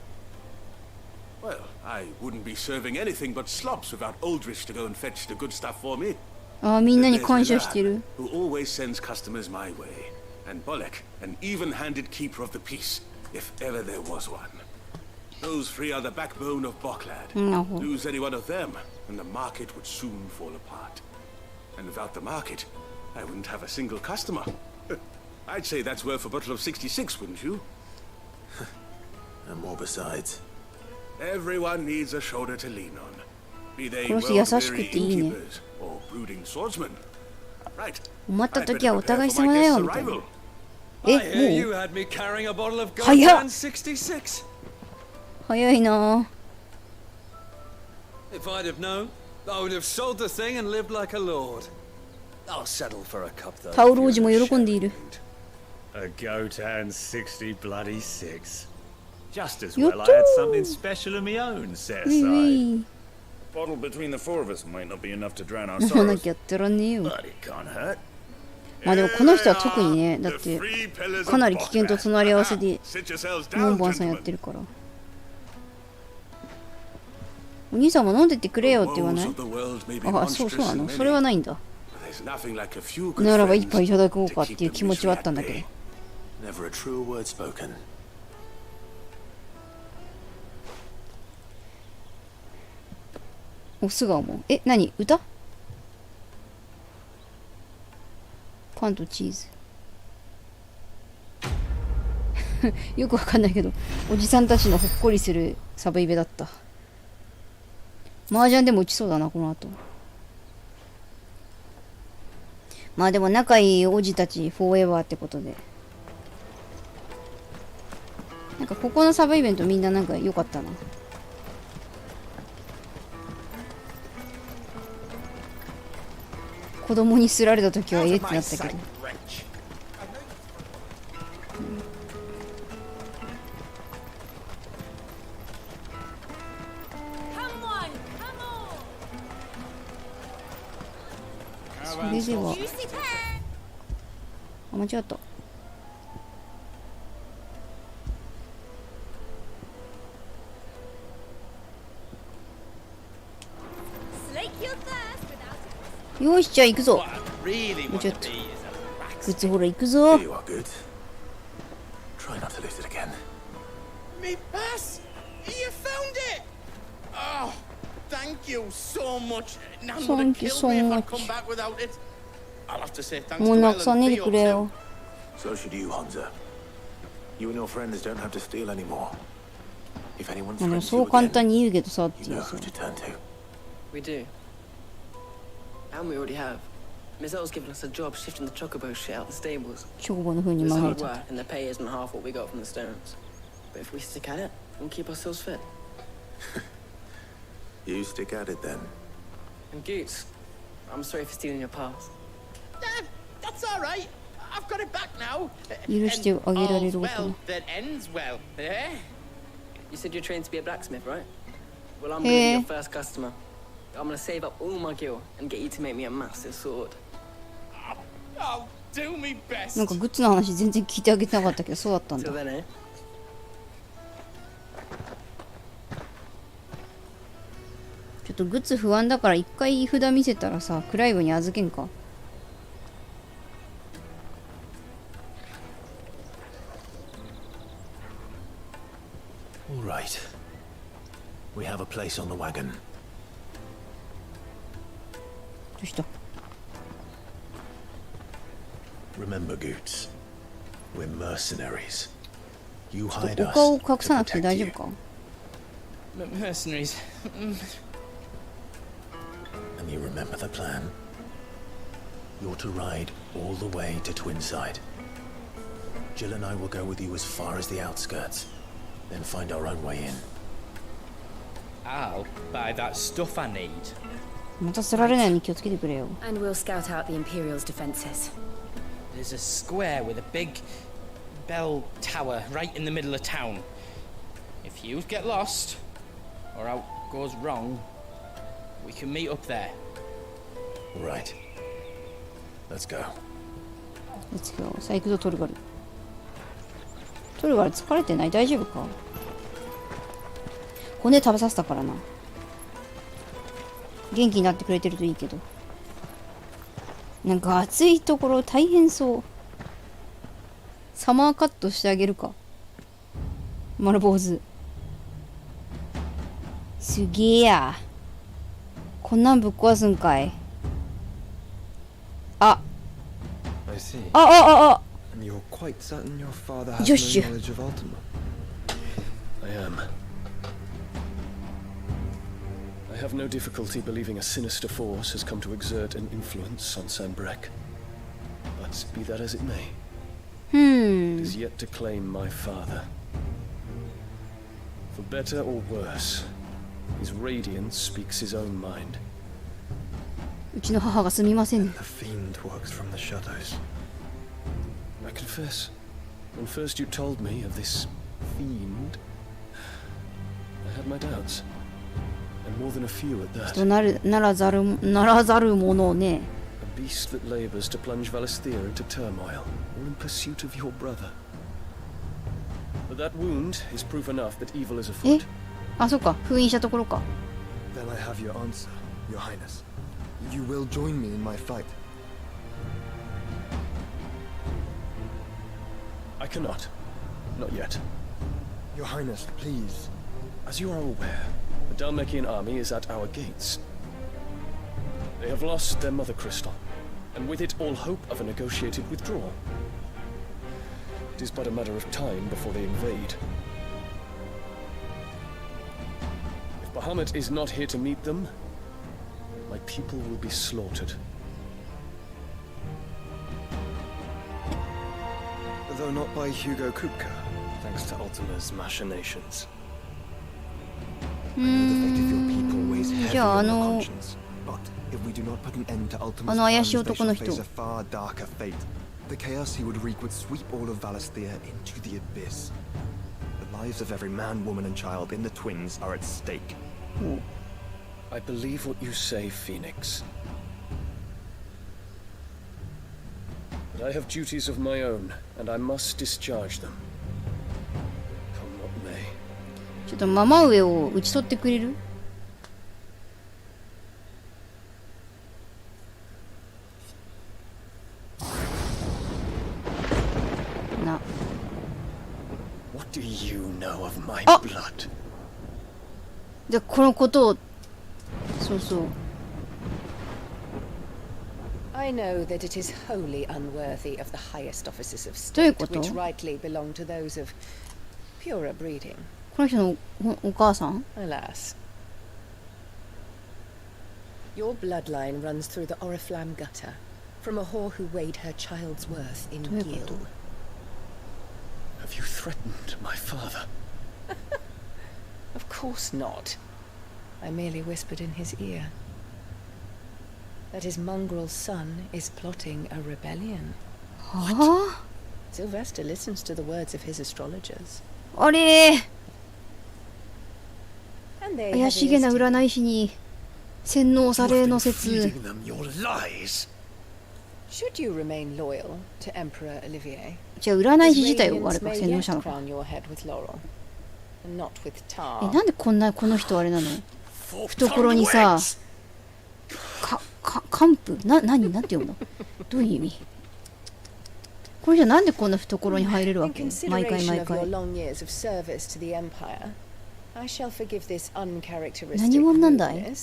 Well, I wouldn't be serving anything but slops without Aldrich to go and fetch the good stuff for me. ああ、みんなに There's 感謝してる。 Milan, who always sends customers my way. And Bolek, an even-handed keeper of the peace, if ever there was one. Those three are the backbone of Bocklad. No. Lose any one of them, and the market would soon fall apart. And without the market, I wouldn't have a single customer. I'd say that's worth a bottle of 66, wouldn't you? And more besides. Everyone needs a shoulder to lean on. Be they この人優しく well-weary ていいね。 innkeepers or brooding swordsmen. Right. 思った I'd 時は better お互い prepare for 様 my だよ guest's みたいな。 arrival. I え、 hear も you う had me carrying a bottle of Hiya. Goldman 66. 早いな。 If I'd have known, I would have sold the thing and lived like a lord. I'll settle for a cup though. タオル王子も喜んでいる。 A goat and 60 bloody 6. Just as You well I had too. something special of my own set ういう aside. い。 A bottle between the four of us might not be enough to drown our 飲まな sorrows, きゃやってらんねえよ。 but it can't hurt. まあでもこの人は特にね、だってかなり危険と隣り合わせで Sit yourselves 門 down, 番さんやっ gentlemen. てるから。お兄さんも飲んでってくれよって言わない？ Woes of the world may be あ、そう monstrous なの。 and それは many, ないんだ。 but there's nothing like a few good ならば一 friends 杯いただこう to かって keep いう the 気持ちはあ misery ったん at だけど。 bay. Never a truer word spoken. お素顔も。え、何？歌？パンとチーズ。よくわかんないけど、おじさんたちのほっこりするサブイベだった。麻雀でも打ちそうだな、この後。まあでも仲いいおじたちフォーエバーってことで。なんかここのサブイベントみんななんか良かったな。子供にすられた時はええってなったけど。それではあ、間違った。よし、じゃあ行くぞ。もうちょっと。グッズほら行くぞ。You are good. Try not to lose it again. Me pass! You found it! Oh, thank you so much. Nan would have killed me if I'd come back without it. I'll have to say thanks to Ellen for your too. So should you, Hansa. You and your friends don't have to steal anymore. If anyone threatens you again, you know who to turn to. We do. And we already have. Miss L's given us a job shifting the chocobo shit out the stables. It's hard work, and the pay isn't half what we got from the stones. But if we stick at it, we'll keep ourselves fit. You stick at it then. And Goots, I'm sorry for stealing your pass. That's all right. I've got it back now. And all's well that ends well, eh? You said you're trained to be a blacksmith, right? Well, I'm gonna be your first customer. I'm gonna save up all my gil and get you to make me a massive sword. I'll do me best. なんかグッズの話全然聞いてあげてなかったけど、そうだったんだ。ちょっとグッズ不安だから一回札見せたらさ、クライブに預けんか。All right. We have a place on the wagon. どうした？ Remember, Goots. We're mercenaries. You hide お us 顔を隠 to さなくて protect 大丈 you. 夫か？ Mercenaries. And you remember the plan? You're to ride all the way to Twinside. Jill and I will go with you as far as the outskirts, then find our own way in. I'll buy that stuff I need. またすられないように気をつけてくれよ。 And we'll scout out the Imperial's defenses. There's a square with a big bell tower right in the middle of town. If you get lost, or out goes wrong, we can meet up there. Right. Let's go. Let's go. さあ行くぞトルガル。トルガル疲れてない？大丈夫か？骨食べさせたからな。元気になってくれてるといいけど。なんか暑いところ大変そう。サマーカットしてあげるか。丸坊主。すげえや。こんなんぶっ壊すんかい。あ。I see. あ。 And you're quite certain your father has Just no you. knowledge of Ultima? I am. I have no difficulty believing a sinister force has come to exert an influence on Sanbreque. But be that as it may, it is yet to claim my father. For better or worse, his radiance speaks his own mind. うちの母がすみませんね。 The fiend works from the shadows. I confess, when first you told me of this fiend, I had my doubts. And more than a few at that. 人ならざるものね。 A beast that labors to plunge Valisthea into turmoil, all in pursuit of your brother. But that wound is proof enough that evil is afoot. あ、そっか。封印したところか。 Then I have your answer, Your Highness. You will join me in my fight. I cannot. Not yet. Your Highness, please. As you are aware, the Dalmekian army is at our gates. They have lost their mother crystal, and with it all hope of a negotiated withdrawal. It It is but a matter of time before they invade. If Bahamut is not here to meet them, my people will be slaughtered. Though not by Hugo Kupka, thanks to Ultima's machinations. I know the fate of your people weighs heavy on your conscience, but if we do not put an end to Ultima's plans, they shall face a far darker fate. The chaos he would wreak would sweep all of Valisthea into the abyss. The lives of every man, woman, and child in the Twins are at stake. I believe what you say, Phoenix. But I have duties of my own, and I must discharge them. Come what may. ちょっとママ上を打ち取ってくれる？な。What do you know of my blood? でこのことをそうそう。I know that it is wholly unworthy of the highest offices of state, which rightly belong to those of purer breeding. この人のお母さん？ Alas. Your bloodline runs through the Oriflamme gutter, from a whore who weighed her child's worth in gil. Have you threatened my father? Of course not. I merely whispered in his ear that his mongrel son is plotting a rebellion. What? Sylvester listens to the words of his astrologers. あれ怪しげな占い師に洗脳されの説。 Should you remain loyal to Emperor Olivier? じゃあ占い師自体をあれか洗脳したのか。なんでこの人あれなの？懐にさ幹部なんて読むの？どういう意味？これじゃなんでこんな懐に入れるわけ？毎回。何者なんだい？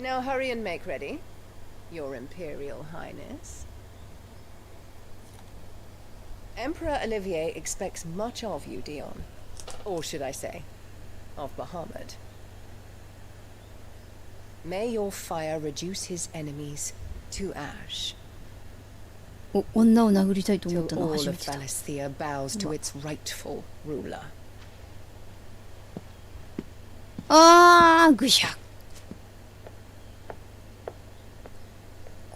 Now hurry and make ready, Your Imperial Highness. Emperor Olivier expects much of you, Dion. Or should I say, of Bahamut. May your fire reduce his enemies to ash. 女を殴りたいと思ったの Till 初 all め of てだ。 Valisthea bows to its rightful ruler. あーぐしゃ。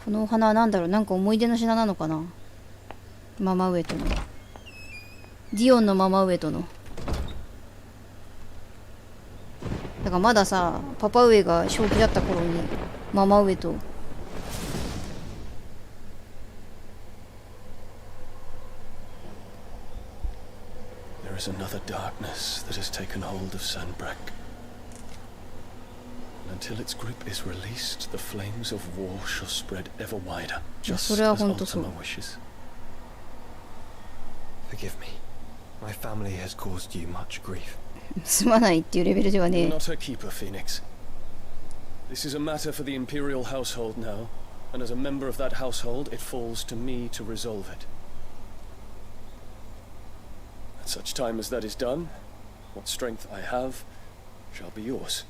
このお花は何だろう？なんか思い出の品なのかな？ママ上との。ディオンのママ上との。だからまださ、パパ上が正気だった頃にママ上と。There is another darkness that has taken hold of Sanbreque. Until its grip is released, the flames of war shall spread ever wider, just as Ultima wishes. Forgive me. My family has caused you much grief. すまないっていうレベルではね。 You're not her keeper, Phoenix. This is a matter for the Imperial household now, and as a member of that household, it falls to me to resolve it. At such time as that is done, what strength I have shall be yours.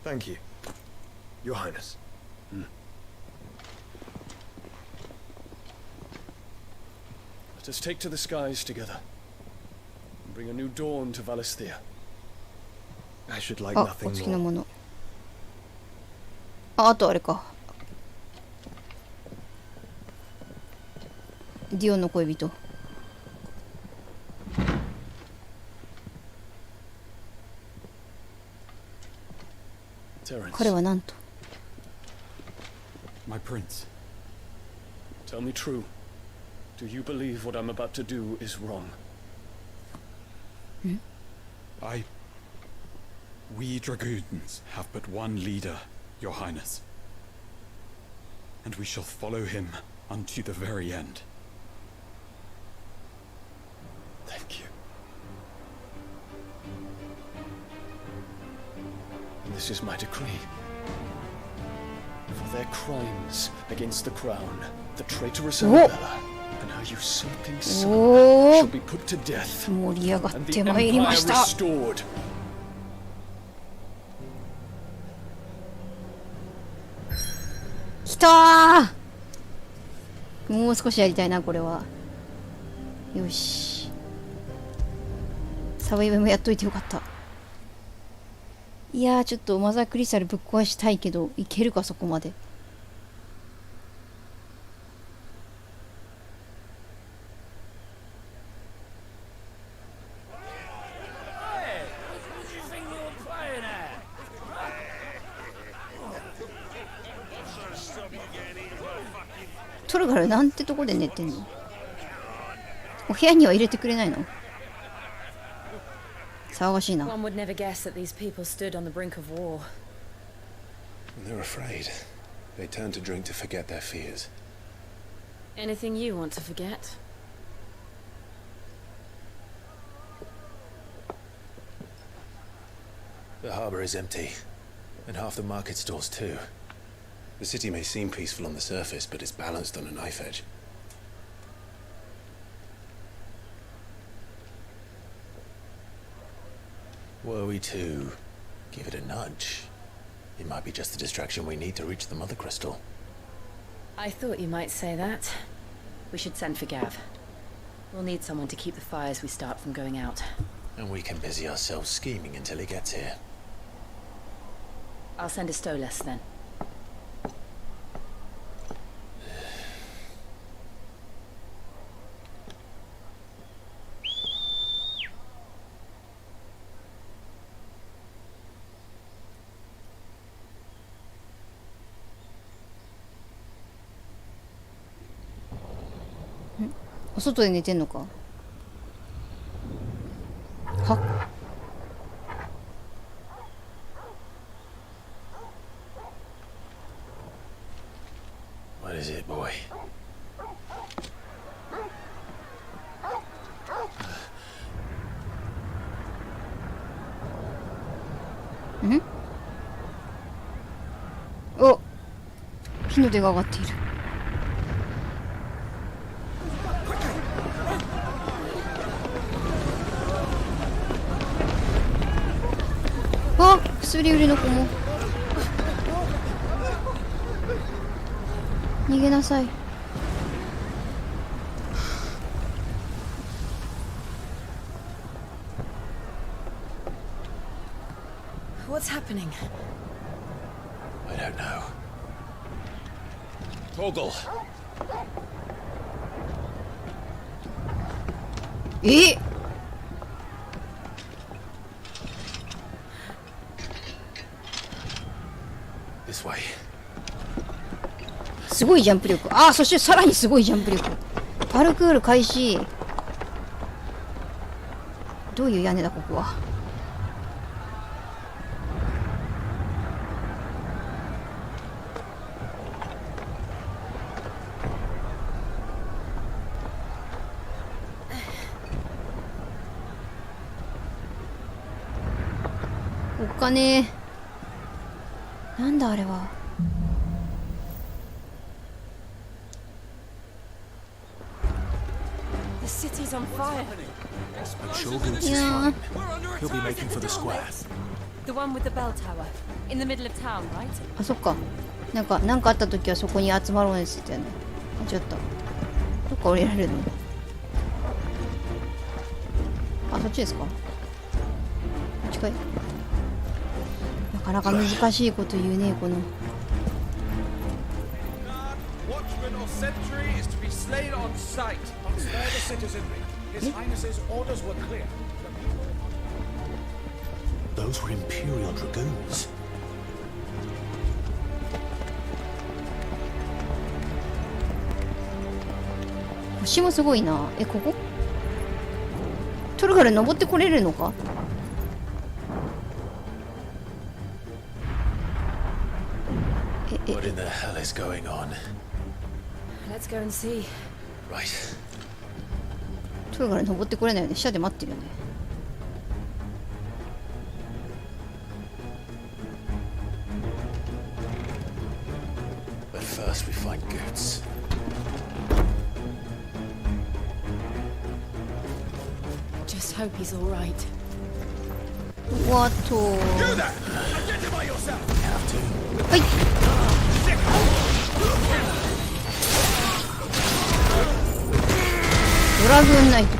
Thank you, Your Highness. Let us take to the skies together and bring a new dawn to Valisthea. I should like あ、お nothing 付きの more. もの。あとあれか。ディオンの恋人。彼はなんと。 My prince. Tell me true. Do you believe what I'm about to do is wrong? We dragoons have but one leader, Your Highness. And we shall follow him unto the very end. Thank you. this is my decree. For their crimes against the crown, the traitorous Arabella and her usurping son shall be put to death, and the empire restored. きたー。もう少しやりたいなこれは。よし。サバイバルもやっといてよかった。いやーちょっとマザークリスタルぶっ壊したいけどいけるかそこまで。トルガルなんてとこで寝てんの？お部屋には入れてくれないの？騒がしいな。 One would never guess that these people stood on the brink of war. They're afraid. They turn to drink to forget their fears. Anything you want to forget? The harbor is empty, and half the market stalls too. The city may seem peaceful on the surface, but it's balanced on a knife edge. Were we to give it a nudge, it might be just the distraction we need to reach the Mother Crystal. I thought you might say that. We should send for Gav. We'll need someone to keep the fires we start from going out. And we can busy ourselves scheming until he gets here. I'll send a Stolas then. Hmm? お外で寝てんのか？は？ What is it, boy? Hmm? お、火の手が上がっている。あ、薬売りの子も。逃げなさい。What's happening? I don't know. Torgal. え？ This way. すごいジャンプ力。ああ、そしてさらにすごいジャンプ力。パルクール開始。どういう屋根だここは。おっかねえ。なんだあれは。 The city's on fire. Shogun's is fine. He'll be making for the square. The one with the bell tower. In the middle of town, right? あ、そっか。なんかあった時はそこに集まろうねって言ったよね。あ、ちょっと。どっか降りられるの？あ、そっちですか？近い。なかなか難しいこと言うね、この。 Watchman or sentry is to be slain on sight. Spare the citizenry. His Highness's orders were clear. Those were Imperial Dragoons. 星もすごいな。え、ここ？トルガル登ってこれるのか？ What in the hell is going on? Let's go and see. Right. トルガル登ってこれないよね。下で待ってるよね。first we find goods. Just hope he's all right. What? You there! Identify yourself! Have to. はい。ドラグーンナイト。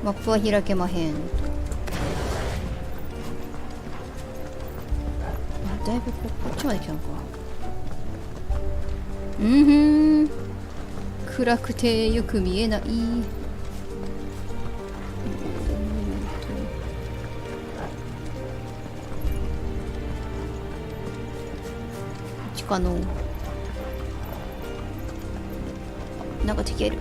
マップは開けまへん。だいぶこっちまで来たのか。うんふん。暗くてよく見えない。地下のなんか敵がいる。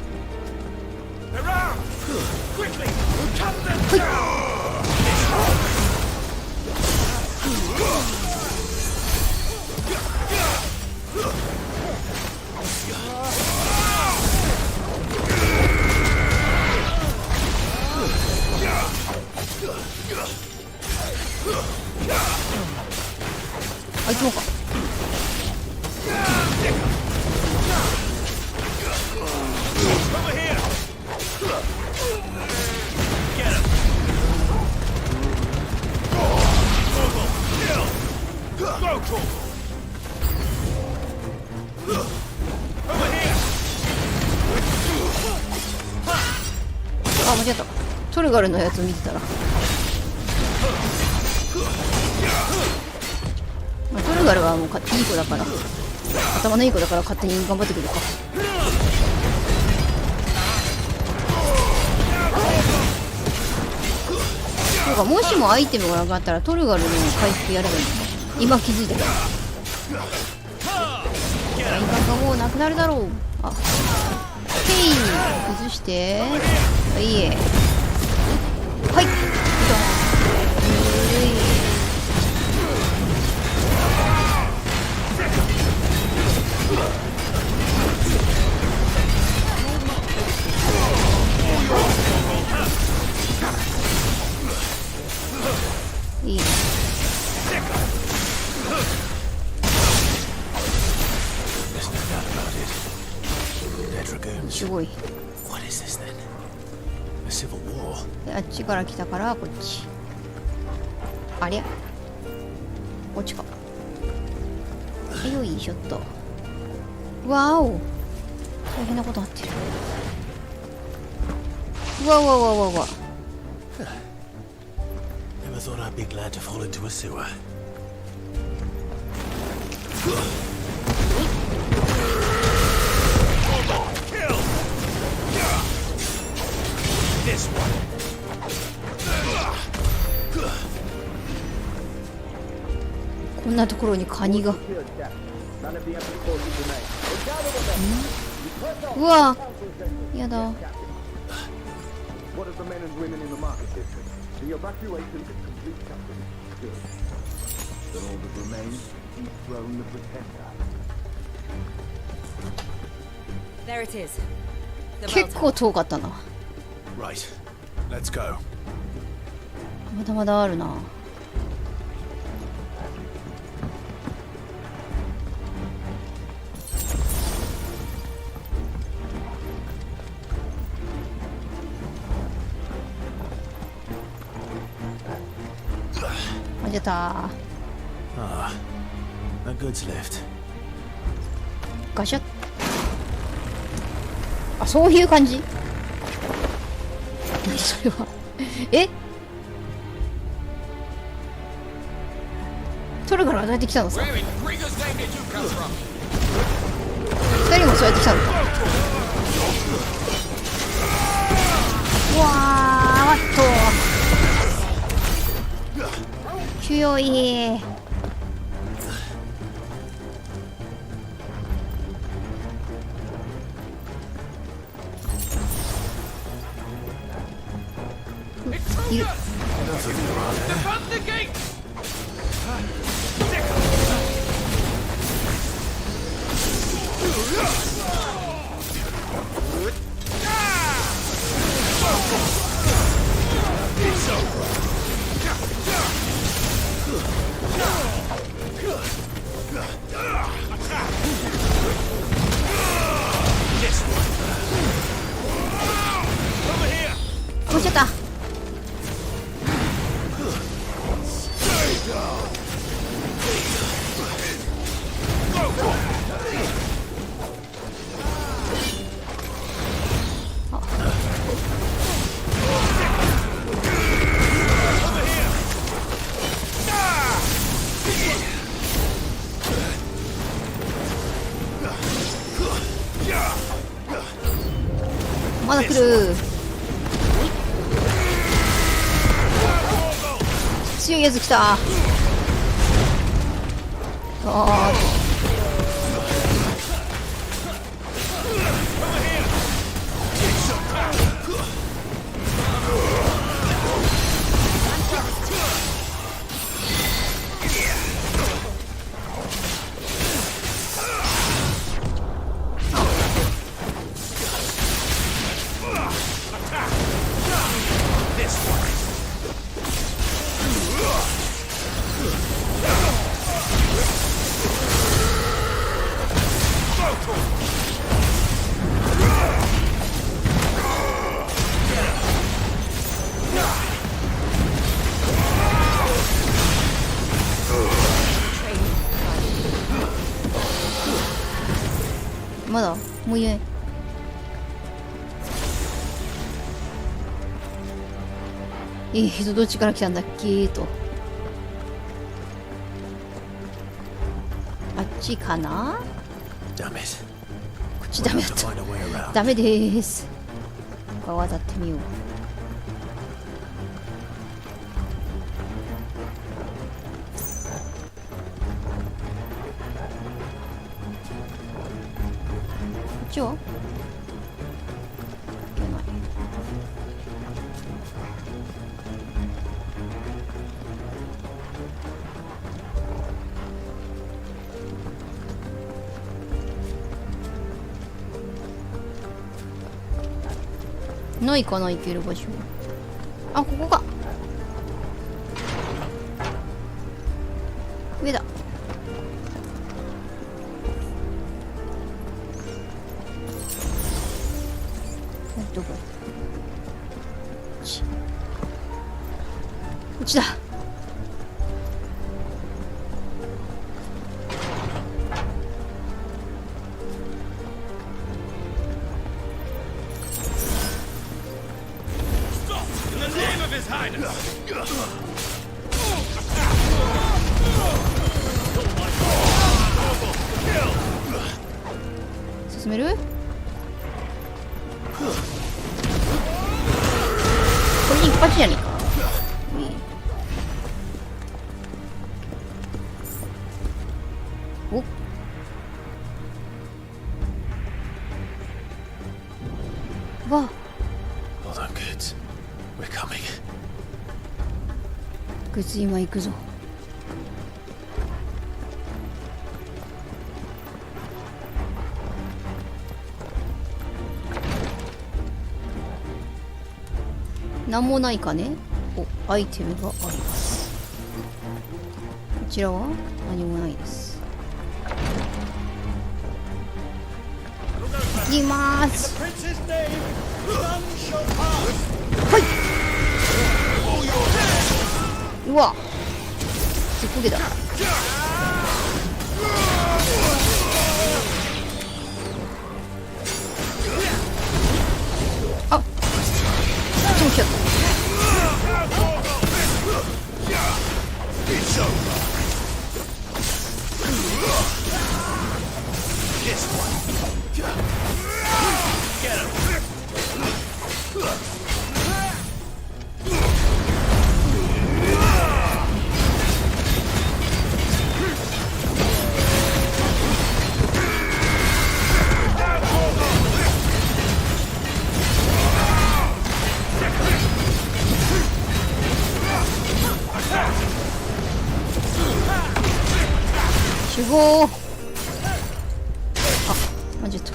あいつもか。あ、間違った。トルガルのやつ見てたら、まあ、トルガルはもういい子だから、頭のいい子だから勝手に頑張ってくるか。そうか、もしもアイテムがなかったらトルガルの回復やればいいのか。今気づいたけど。イカがもうなくなるだろう。あ、ヘイ崩して、いいえ、はい、いい。すごい。あっちから来たからこっち。ありゃ、こっちか。よいしょっと。わお、大変なことなってる。わわわわわ。Never thought I'd be glad to fall into a sewer. This one. こんなところにカニが。うわ、やだ。結構遠かったな。Right, let's go. まだまだあるな。間違った。Ah, a goods lift. ガシャッ。あ、そういう感じ。何それは。え、トルガルがどうやって来たのさ。2人もそうやって来たのか。うわー、わっと強い。いる。ちゃった。まだ来る。強いやつ来た。あーまだもういない。人どっちから来たんだっけと。あっちかな。こっちダメだった。ダメです。ここ渡ってみよう。こっちは？いけない。ないかな、行ける場所。あ、ここか。上だ。どこ？こっちだ。進める？これ一発じゃねえか。おわあ、グッズ今行くぞ。なんもないかね。お、アイテムがあります。こちらは何もないです。行きます。はい。うわ、ずっこけだ。あっ、ちょっと集合。あ、マジと。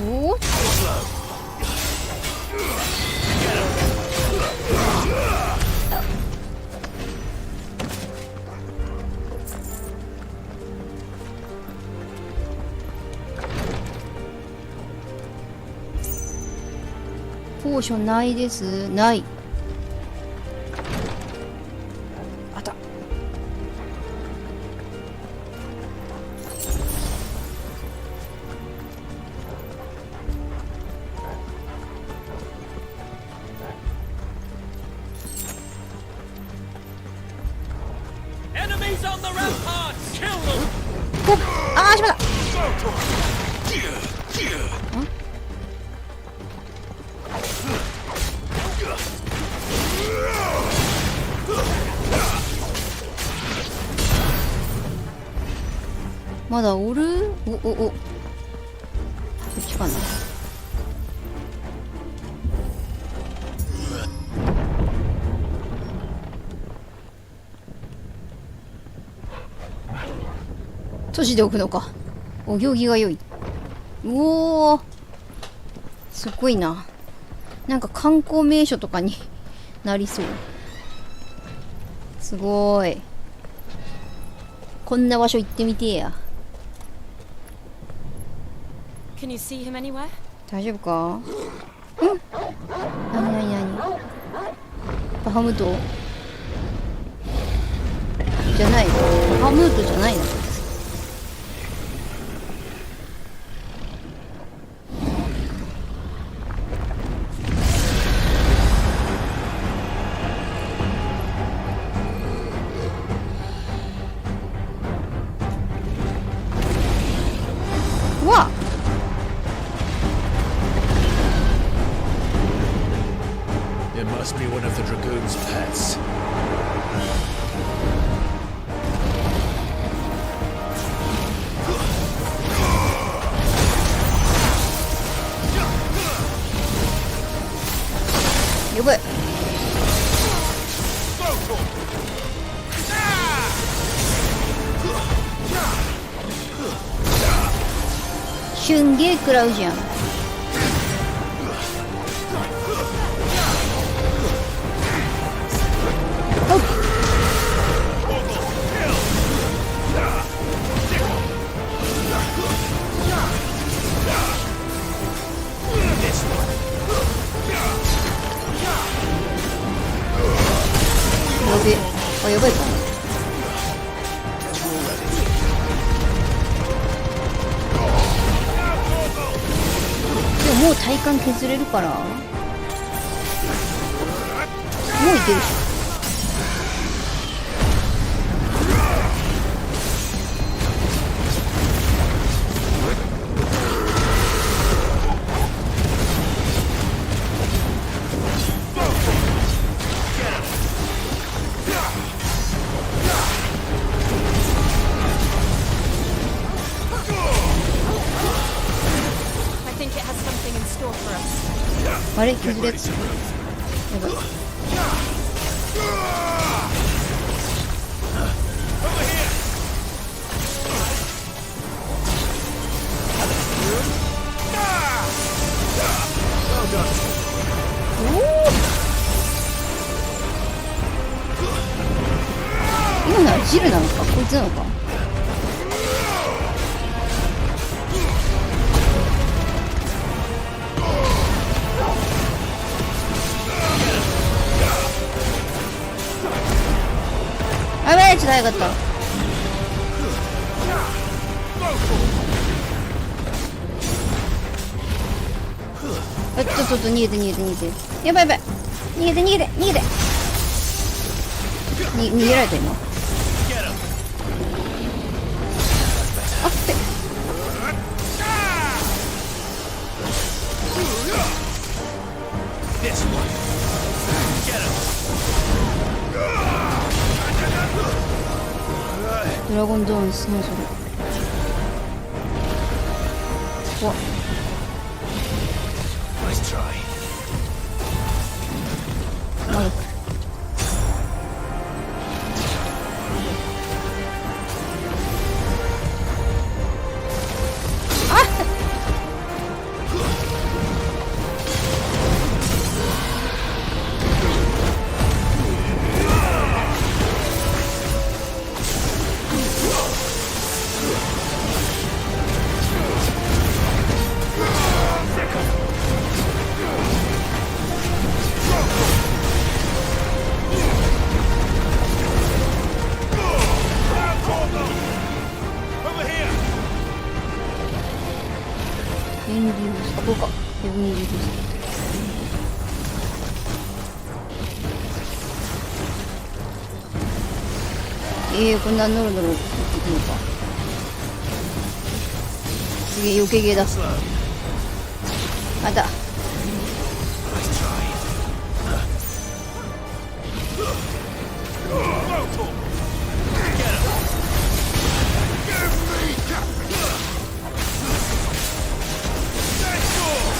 おお。ーションないです。ない。あった。ほっ、あー、しまった。まだおる？こっちかな。閉じておくのか。お行儀が良い。うおー、すごいな。なんか観光名所とかになりそう。すごい。こんな場所行ってみてえや。Can you see him anywhere? 大丈夫か？うん？何？バハムートじゃない。バハムートじゃないの。うわっ、It must be one of the Dragoon's pets. Yobei. Shunge 食らうじゃん。やべえ。あ、やばいかな。でももう体幹削れるからもういけるし。あれ削るやつ。やばい。今のはジルなのかこいつなのか。あべえ、ちょっと早かった。あ、ちょっと逃げて。やばい。逃げて。逃げられた今。あっべ。ドラゴンドーンスノーソル。うわっ。マイク。こうか。129。こんなノロノロ行ってくのか。すげえ余計ゲーだ。あった。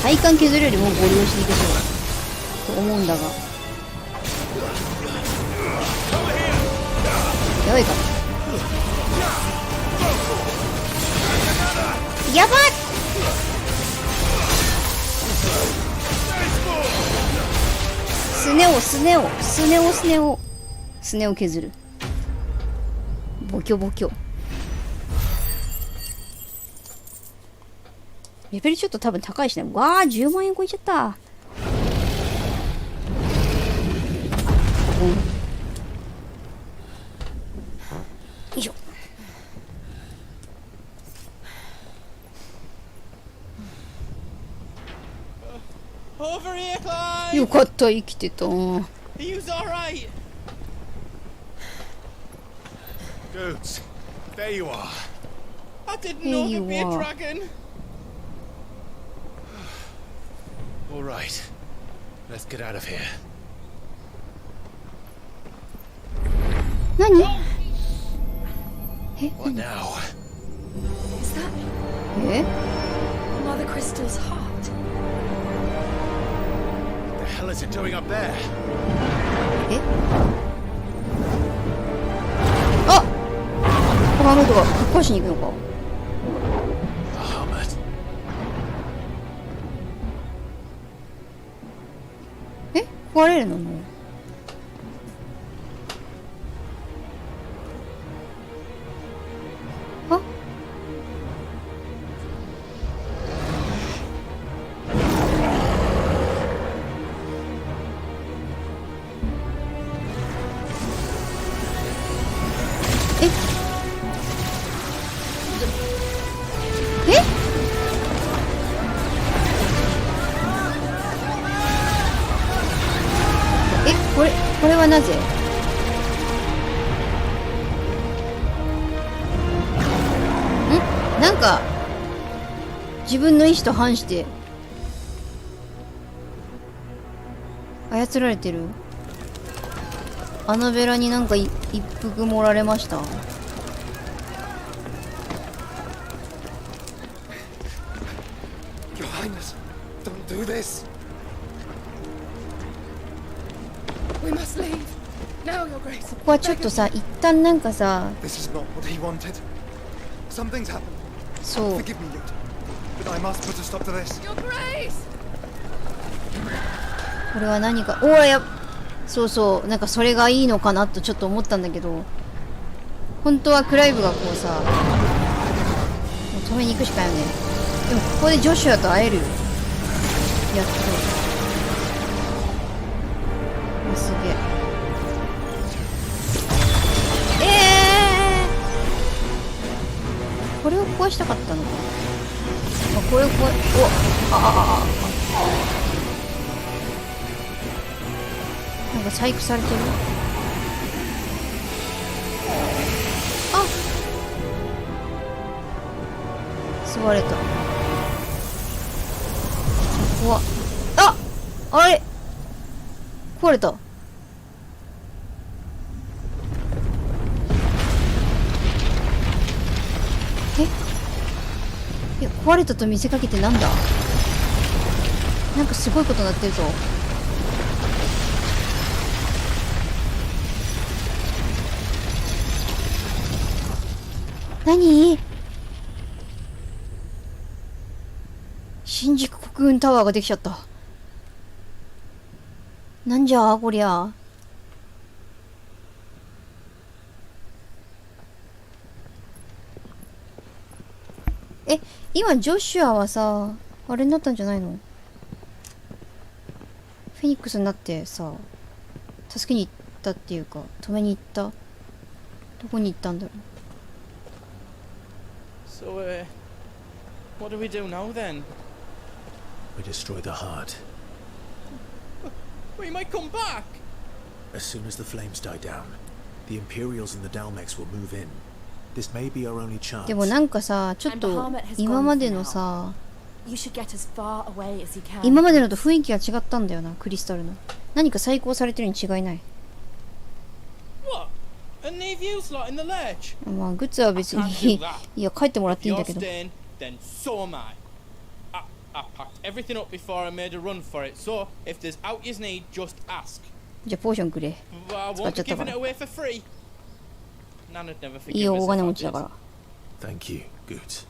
体幹削るよりもゴリ押しでいけそうと思うんだが、やばいか。やばい。スネを削る。ボキョボキョ。レベルちょっと多分高いしね。わあ、10万円超えちゃった。よいしょ。よかった、生きてた。Dudes, there you are. I didn't know there'd be a dragon. All right, let's get out of here. 何？ What now? Is that Mother Crystal's heart? What the hell is it doing up there? あ、この人がぶっ壊しに行くのか。壊れるの？あ？これはなぜ？なんか自分の意志と反して操られてる。アナベラになんか一服盛られました。Your Highness, don't do this. We must leave. Now, Your Grace. ここはちょっとさ、一旦なんかさ、 This is not what he wanted. Something's happened. そう。 Forgive me, Yoda, but I must put a stop to this. Your Grace. これは何か、おお、そうそう、なんかそれがいいのかなとちょっと思ったんだけど、本当はクライブがこうさ、もう止めに行くしかないよね。でもここでジョシュアと会えるよ。やっと。すげえ。これを壊したかったのか。これをなんか細工されてる。あ、座れた。怖っ。あれ壊れた。壊れたと見せかけてなんだ。なんかすごいことになってるぞ。何？新宿国運タワーができちゃった。なんじゃこりゃ。今ジョシュアはさ、あれになったんじゃないの？フェニックスになってさ、助けに行ったっていうか、止めに行った。どこに行ったんだろう。So, what do we do now then? We destroy the heart. We might come back. As soon as the flames die down, the Imperials and the Dalmex will move in. This may be our only chance. でもなんかさ、ちょっと今までのさ、今までのと雰囲気が違ったんだよな、クリスタルの。何か細工されてるに違いない。What? And leave you lot in the ledge? まあグッズは別にいや帰ってもらっていいんだけど。Then so am I. I packed everything up before I made a run for it. So if there's out you need, just ask. じゃあポーションくれ。使っちゃったから。いいよ、大金持ちだから。Thank you, Goods.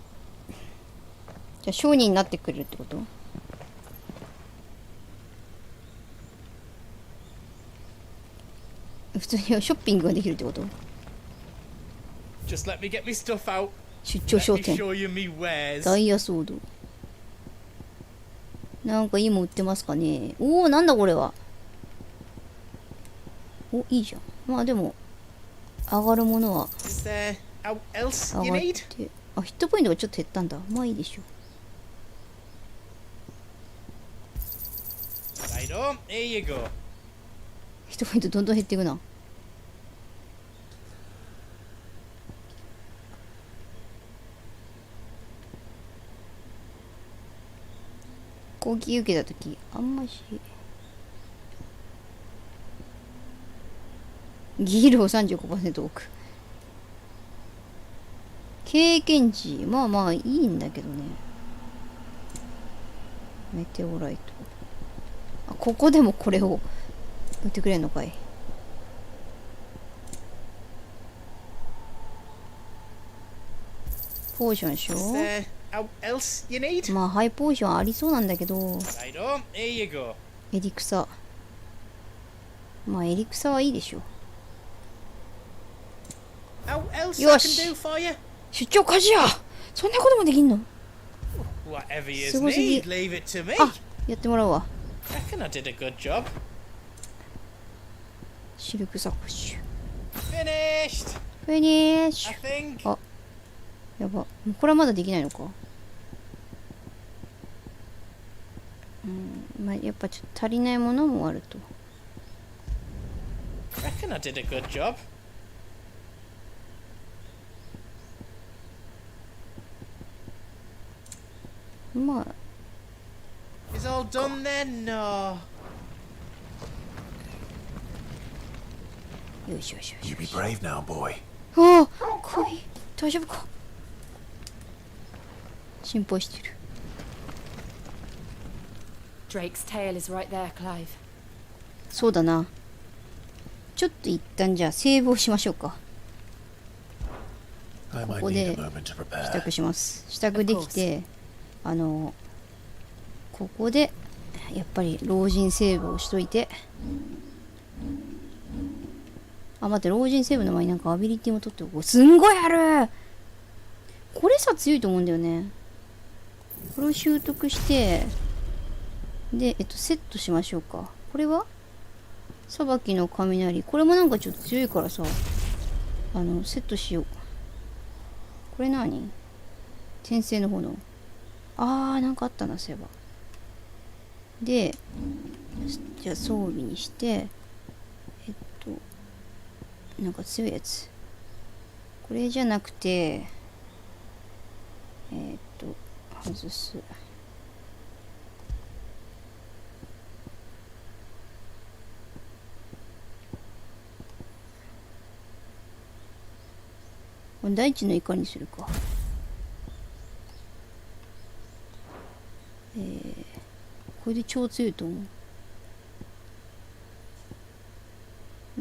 じゃあ商人になってくれるってこと？普通にショッピングができるってこと？ Just let me get me stuff out. 出張商店。ダイヤソード。なんかいいもん売ってますかね。おお、なんだこれは。お、いいじゃん。まあでも上がるものは上がって、あ、ヒットポイントがちょっと減ったんだ。まあいいでしょう。ヒットポイントどんどん減っていくな。攻撃受けたときあんましギルを 35% 多く。経験値まあまあいいんだけどね。メテオライト、あ、ここでもこれを売ってくれんのかい。ポーションでしょ。まあハイポーションありそうなんだけど、エリクサ、まあエリクサはいいでしょ。よし、出張鍛冶屋、そんなこともできんの？すごすぎ。あ、やってもらうわ。シルクサコッシュフィニッシュ。あ、やば、これはまだできないのか。まあやっぱちょっと足りないものもあると。まあ。Is all done then? No. よしよしよし。You be brave now, boy. ああ、怖い。大丈夫か。心配してる。Drake's tail is right there, Clive. そうだな。ちょっと一旦じゃあセーブをしましょうか。ここで支度します。支度できて、ここでやっぱり老人セーブをしといて、あ、待って、老人セーブの前になんかアビリティも取っておこう。すんごいある。これさ強いと思うんだよね。これを習得してで、セットしましょうか。これはさばきの雷。これもなんかちょっと強いからさ、セットしよう。これ何？転生の炎。あー、なんかあったな、そういえば。で、じゃあ装備にして、なんか強いやつ。これじゃなくて、外す。これ大地のイカにするか。これで超強いと思う。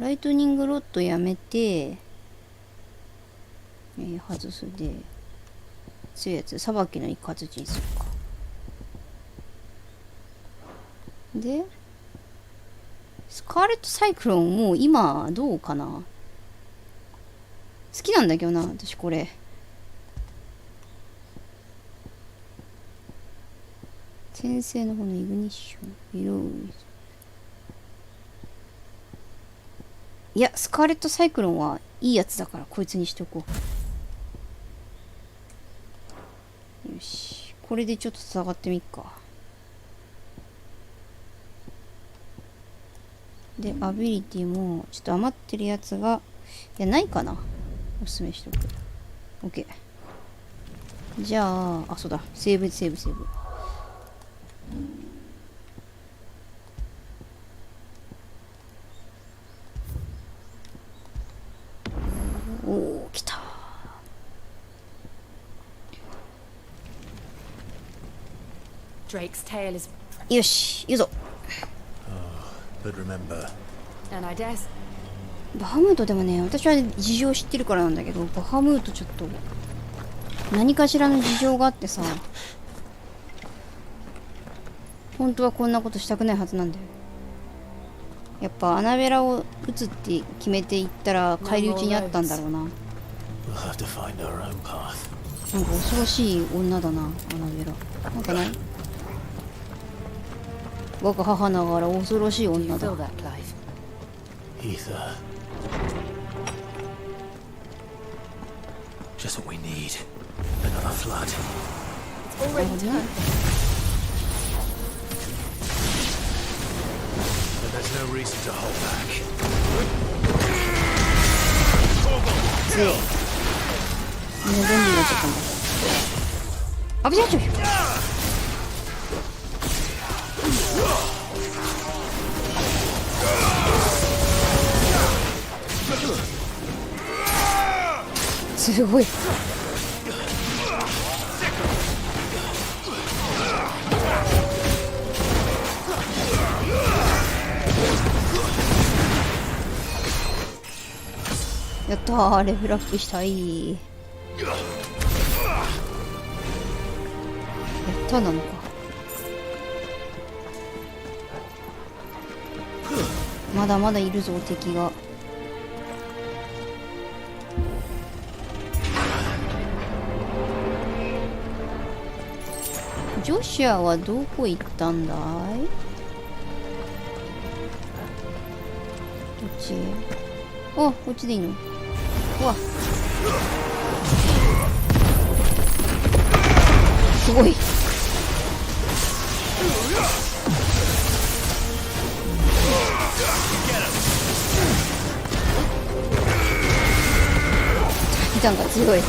ライトニングロッドやめて、外すで強いやつ、さばきのイカズチにするか。でスカーレットサイクロンもう今どうかな。好きなんだけどな、私これ。先生の方のイグニッション、色。いや、スカーレットサイクロンはいいやつだからこいつにしておこう。よし、これでちょっと戦ってみっか。でアビリティもちょっと余ってるやつがいやないかな。おすすめしとく。 OK。 じゃあそうだ、セーブ。おお、来た。よし、いいぞ。バハムートでもね、私は事情知ってるからなんだけど、バハムートちょっと何かしらの事情があってさ、本当はこんなことしたくないはずなんだよ。やっぱアナベラを撃つって決めていったら返り討ちにあったんだろうな。なんか恐ろしい女だな、アナベラ。なんかない？我が母ながら恐ろしい女だ。Just what we need. Another flood. It's already turned. But there's no reason to hold back. 強い。みんなゾンビになっちゃったんだ。危ないちょい。すごい。やったー、レベルアップしたい。やったなのか。まだまだいるぞ敵が。ジョシュアはどこ行ったんだい？どっち？あ、こっちでいいの？うわ、すごい。タキタンが強い。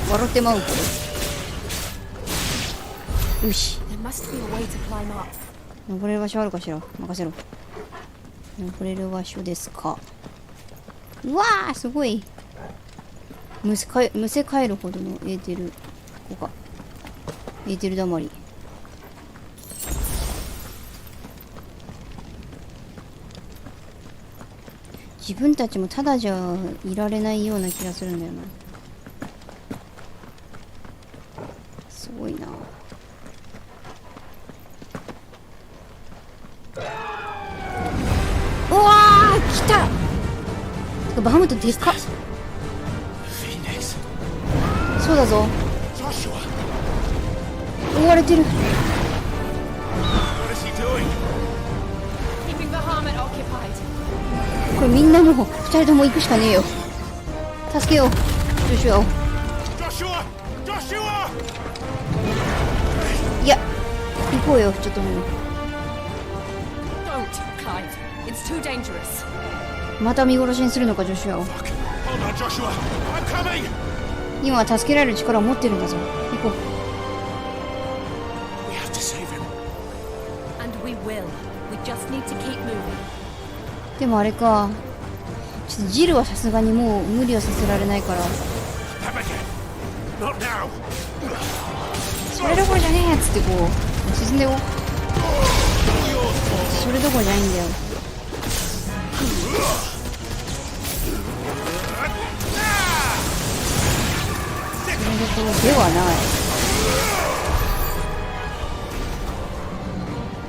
笑ってまうこれ。よし。登れる場所あるかしら。任せろ。登れる場所ですか。うわー、すごい。むせ返るほどのエーテル。ここか。エーテルだまり。自分たちもただじゃいられないような気がするんだよな。すごいな。うわー、来た。バハムトでかっ。そうだぞ。追われてる。これみんなもう2人とも行くしかねえよ。助けよう、ジョシュアを。いや、行こうよ、ちょっともう。また見殺しにするのか、ジョシュアを。今は助けられる力を持ってるんだぞ。行こう。でもあれか、ちょっとジルはさすがにもう無理をさせられないから。それどころじゃねえっつってこう進んでよ。それどころじゃないんだよ。それどころではない。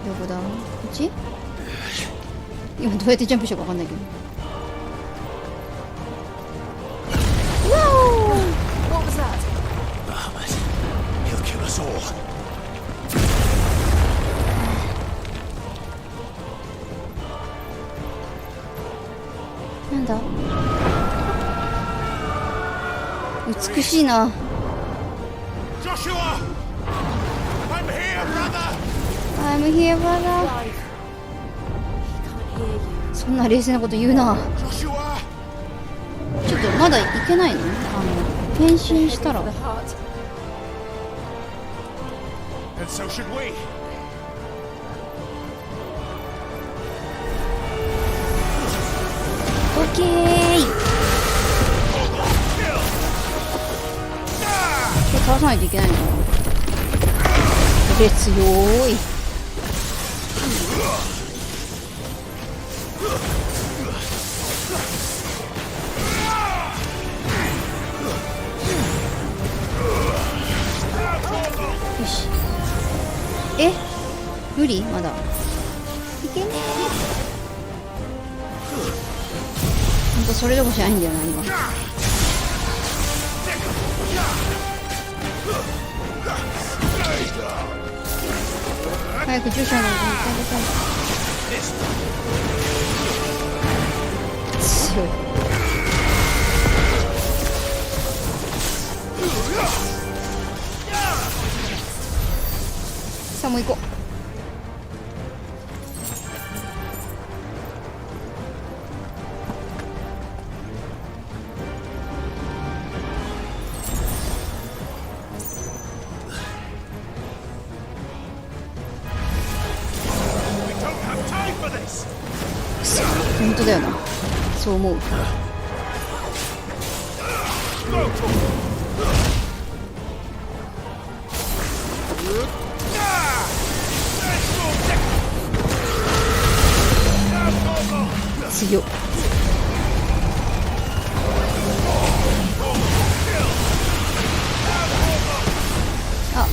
どこだ？こっち？今どうやってジャンプしようか分かんないけど。What was that? He'll kill us all. なんだ？美しいな。Joshua! I'm here, brother! I'm here, brother. そんな冷静なこと言うな。ちょっとまだいけないの？変身したら。And so should we. オッケー。これ倒さないといけないのかな。これ強い。よし。え？無理？まだ。いけねえ。ほんとそれどころじゃないんだよな今。早く注射の強い。さあもう行こう。本当だよな。そう思う。強っ。あ。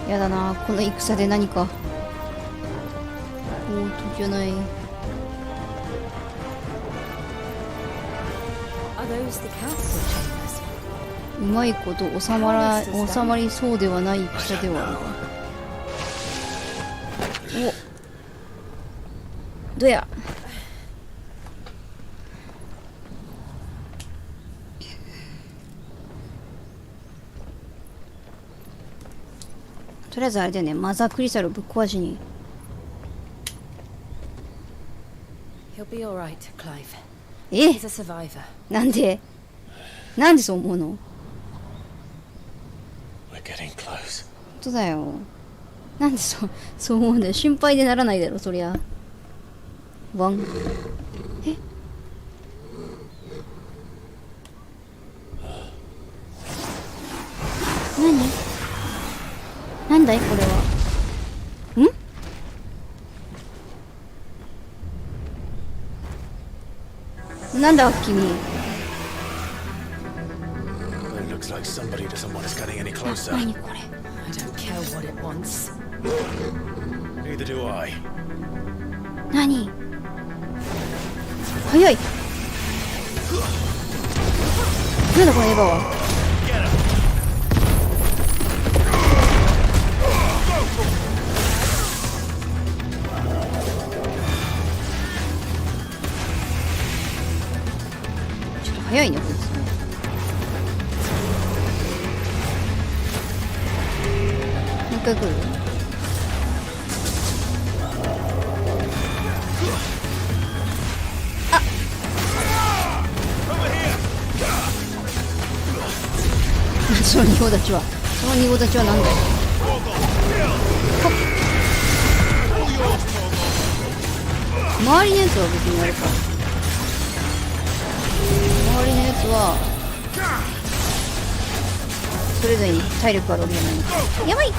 やだな、この戦で何か。本当じゃない。うまいこと収まりそうではない戦ではあるが。お、どや。とりあえずあれだよね、マザークリスタルをぶっ壊しに。え？なんで？なんでそう思うの？本当だよ。なんでそう思うんだよ。心配でならないだろそりゃ。ワン。え？なんだいこれは。なんだ君。It looks like somebody doesn't want us getting any closer. 何これ。I don't care what it wants. Neither do I. 何？早い。なんだこのエヴァは。ちょっと早いねこいつ。もう一回来る。その仁王立ちは、その仁王立ちは何だよ。周りのやつは別にあれか。周りのやつはそれぞれに体力があるわけじゃないのか。やばい。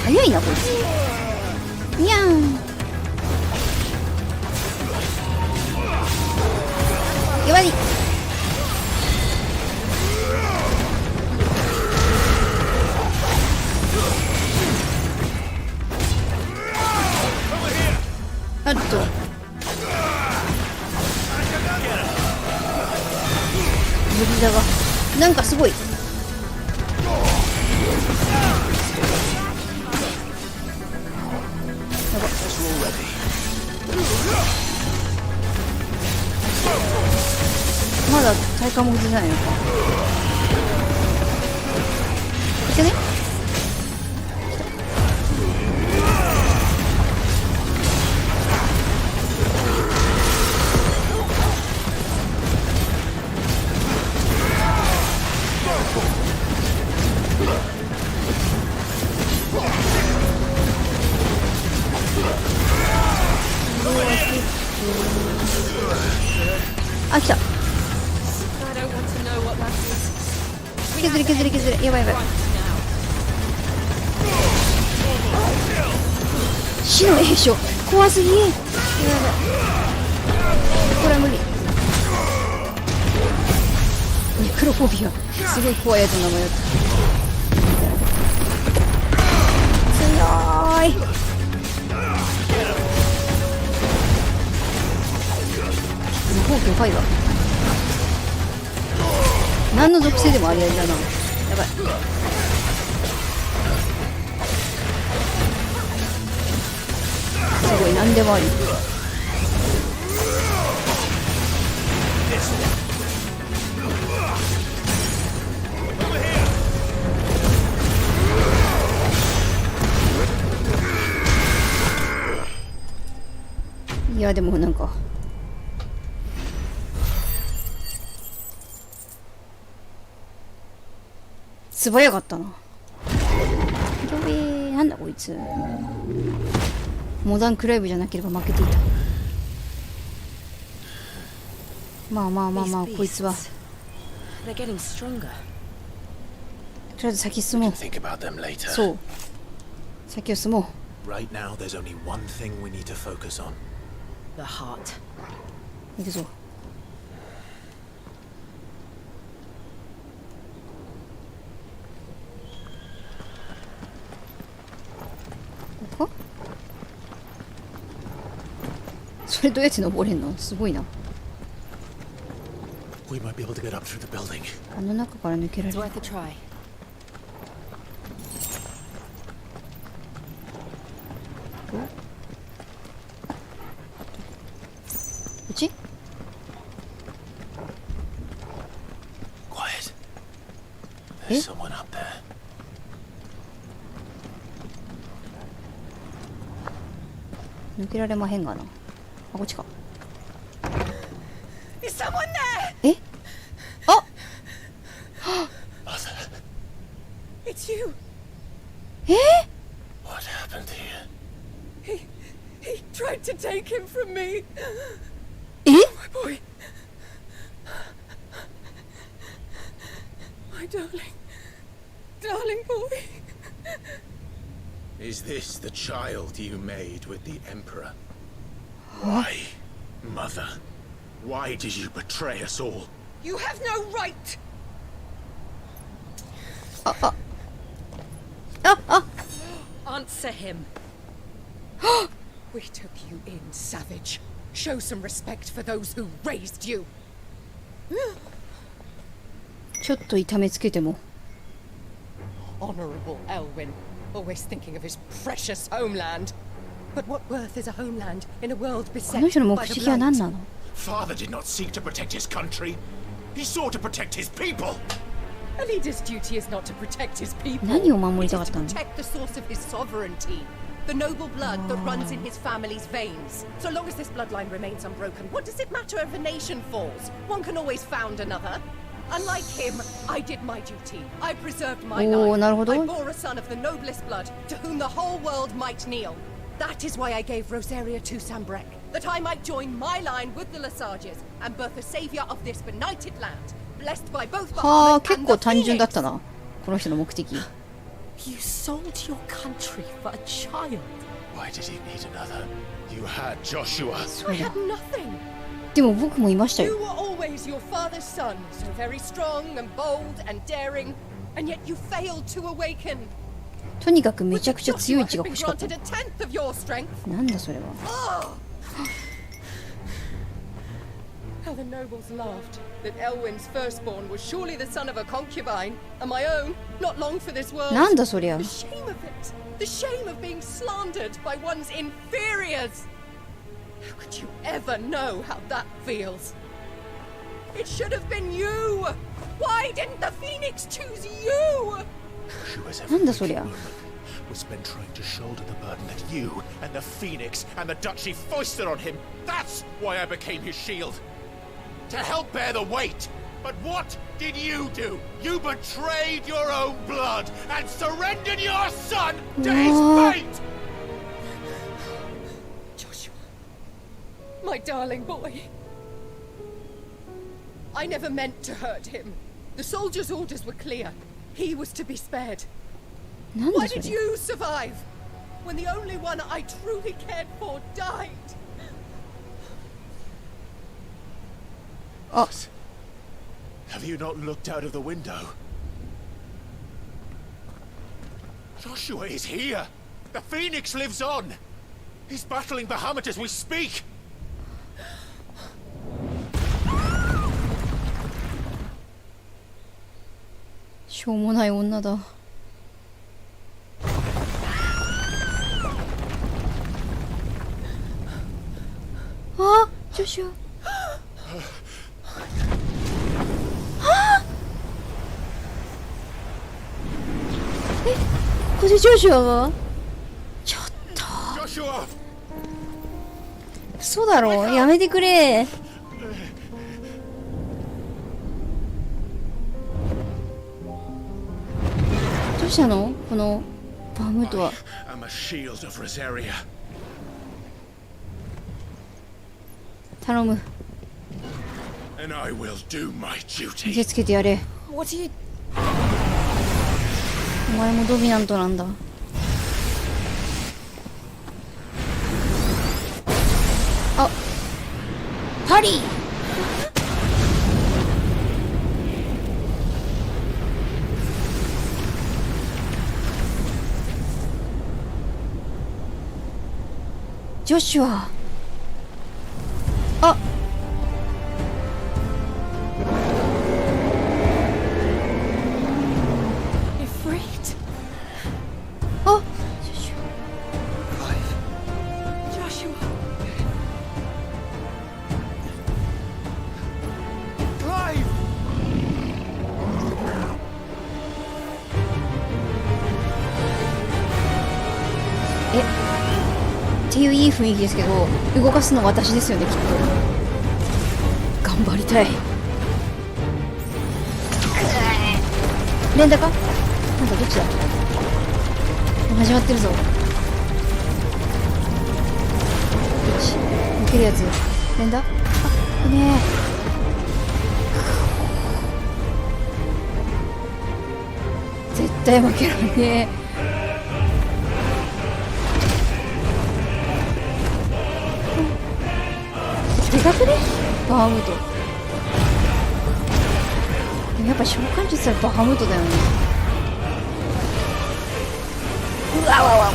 早いなこいつ。にゃん。やばい。あっと無理だが、なんかすごい。まだ体感も崩せないのか。いけね。あ、来た。削れ削れ削れ。やばいやばい。死の栄翔怖すぎ。やばいやばい。これは無理。ネクロフォビアすごい怖いやつの名前だった。強い。無法強ファイバー。何の属性でもありありだな。やばい。すごい何でもあり。いやでもなんか素早かったな。なんだこいつ。モダンクライブじゃなければ負けていた。まあまあまあまあ、こいつはとりあえず先進もう。そう、先を進もう。 Right now, there's only one thing we need to focus on. The heart. 行くぞ。ここ？それどうやって登れんの？すごいな。We might be able to get up through the building. あの中から抜けられる。こっち？Quiet. There's someone up there. 抜けられまへんがな。あ、こっちか。Is someone there? え？あ！Mother. It's you. え？What happened here? He tried to take him from me. え？ My boy. My darling. Darling boy. Is this the child you made with the Emperor? Why, Mother? Why did you betray us all? You have no right. Answer him. We took you in, savage. Show some respect for those who raised you. ちょっと痛めつけても。 Honorable Elwyn, always thinking of his precious homeland. But what worth is a homeland in a world この beset 人の目 by the 的は何 blight? なの？ Father did not seek to protect his country. He sought to protect his people. A leader's duty is not to protect his people. 何を守りたか It っ is た to の？ protect the source of his sovereignty. The noble blood that runs in his family's veins. So long as this bloodline remains unbroken, what does it matter if a nation falls? One can always found another. Unlike him, I did my duty. I preserved my line. なるほど。 I bore a son of the noblest blood, to whom the whole world might kneel. That is why I gave Rosaria to Sambrek, that I might join my line with the Lesages and birth a savior of this benighted land, blessed by both はあ、 Bahamut 結 and 構 the 単純だっ Phoenix. たな。この人の目的。 You sold your country for a child. Why did he need another? You had Joshua. I had nothing. でも僕もいました You よ。 were always your father's son, so very strong and bold and daring, and yet you failed to awaken. とにかくめちゃくちゃ強い血 Joshua が had 欲 been しかった。 granted a tenth of your strength. なんだそれは。 How the nobles laughed that Elwyn's firstborn was surely the son of a concubine, and my own, not long for this world. なんだそりゃ。 The shame of it, the shame of being slandered by one's inferiors. How could you ever know how that feels? It should have been you. Why didn't the Phoenix choose you? Joshua's なんだそりゃ。 was spent trying to shoulder the burden that you and the Phoenix and the Duchy foisted on him. That's why I became his shield. To help bear the weight. But what did you do? You betrayed your own blood and surrendered your son to his fate! Joshua, my darling boy. I never meant to hurt him. The soldiers' orders were clear. He was to be spared. なん Why だそ did れ。 you survive when the only one I truly cared for died? あ、 Have you not looked out of the window? Joshua is here! The Phoenix lives on! He's battling Bahamut as we speak! しょうもない女だ。あ、ジョシュア。あ、え、ここでジョシュアが。ちょっと。嘘だろ、やめてくれ。どうしたのこのバームートは。 I'm a shield of Rosaria. 頼む。 And I will do my 見 duty. せつけてやれ。 What are you... お前もドミナントなんだ。あ、パリー。ジョシュア。あ。あ、ジョシュア。 Joshua. Clive! え、っていういい雰囲気ですけど、動かすの私ですよね、きっと。頑張りたい。連打か？なんかどっちだ？始まってるぞ。抜けるやつ。連打？あ、いいね。絶対負けないね。でかくね？バームート。でもやっぱ召喚術はバームートだよね。わわわわわ。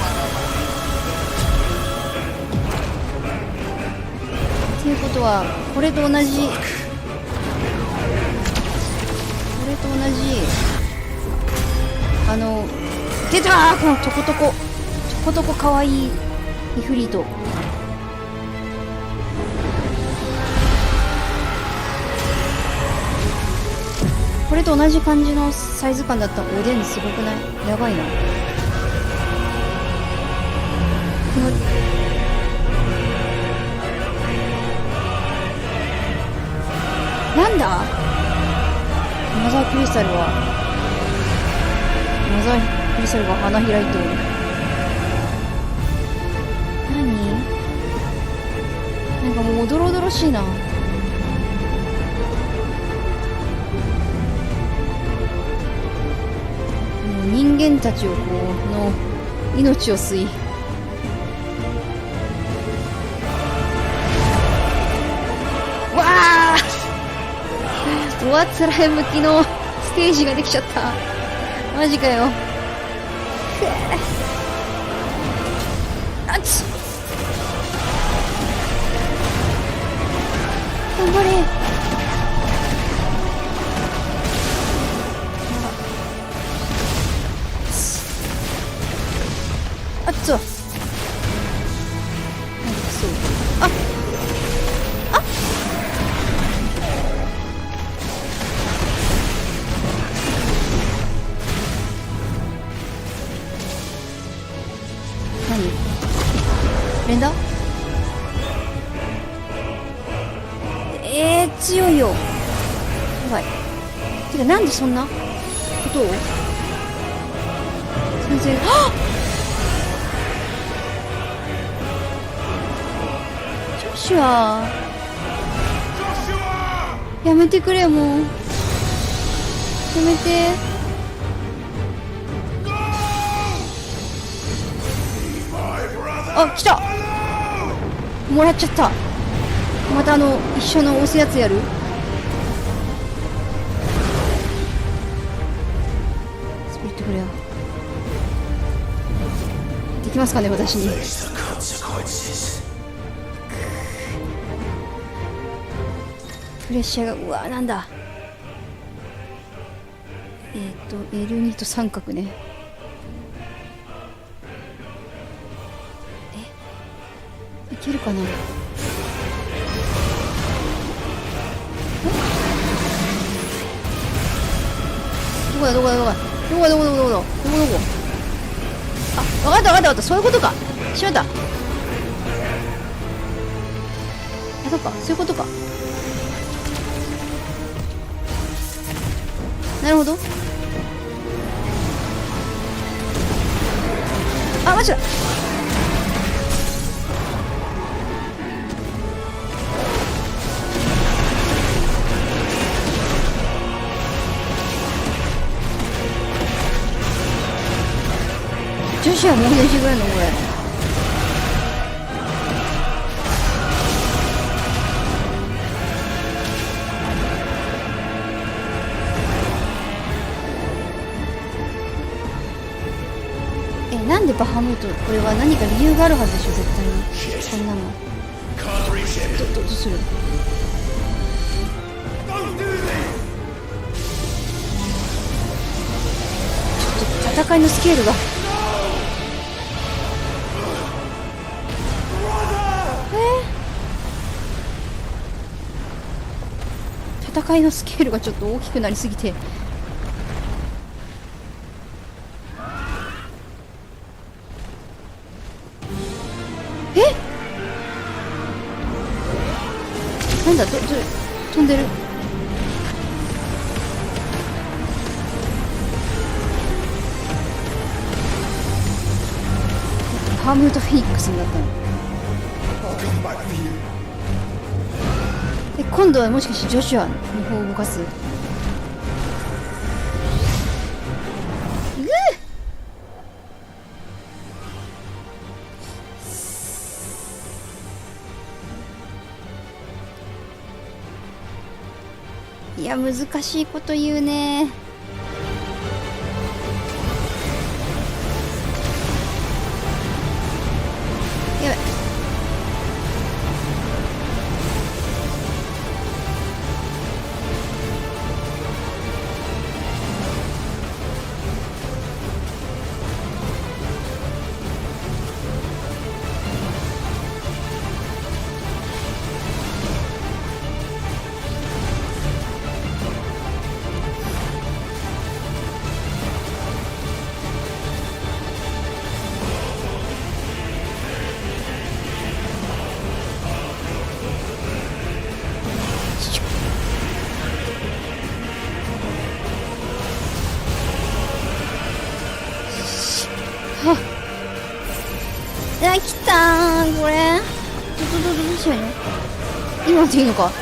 っていうことはこれと同じ、出たー、このトコトコかわいいイフリート。これと同じ感じのサイズ感だったおでんすごくない？やばいな。なんだ？マザークリスタルが花開いてる。何？なんかもうおどろおどろしいな。もう人間たちをの命を吸い、わあ、上っ面向きのステージができちゃった。マジかよ。あっち、頑張れ。あっつ、あっ、あっ、あっ、何？連打？強いよ。やばい。てかなんでそんなことを？先生、はっ！ジョシュア、やめてくれ、もうやめて。あ、来た。もらっちゃった。また一緒の押すやつやる？そう言ってくれよ。できますかね、私に。プレッシャーが、うわ、なんだ。L2 と三角ね。いけるかな。どこだ。あ、わかった、そういうことか。しまった。あ、そっか、そういうことか。なるほど。あ、マジだ。女子はもう練習ぐらいのこれ。なんでバハムート、これは何か理由があるはずでしょ、絶対に。こんなのどうする？ちょっと戦いのスケールが、戦いのスケールがちょっと大きくなりすぎて。なんだ、飛んでる。ハームートフェニックスになったの。今度はもしかしてジョシュアの方を動かす？いや、難しいこと言うね。はっ、来たー。これどうしようね。今でいいのか。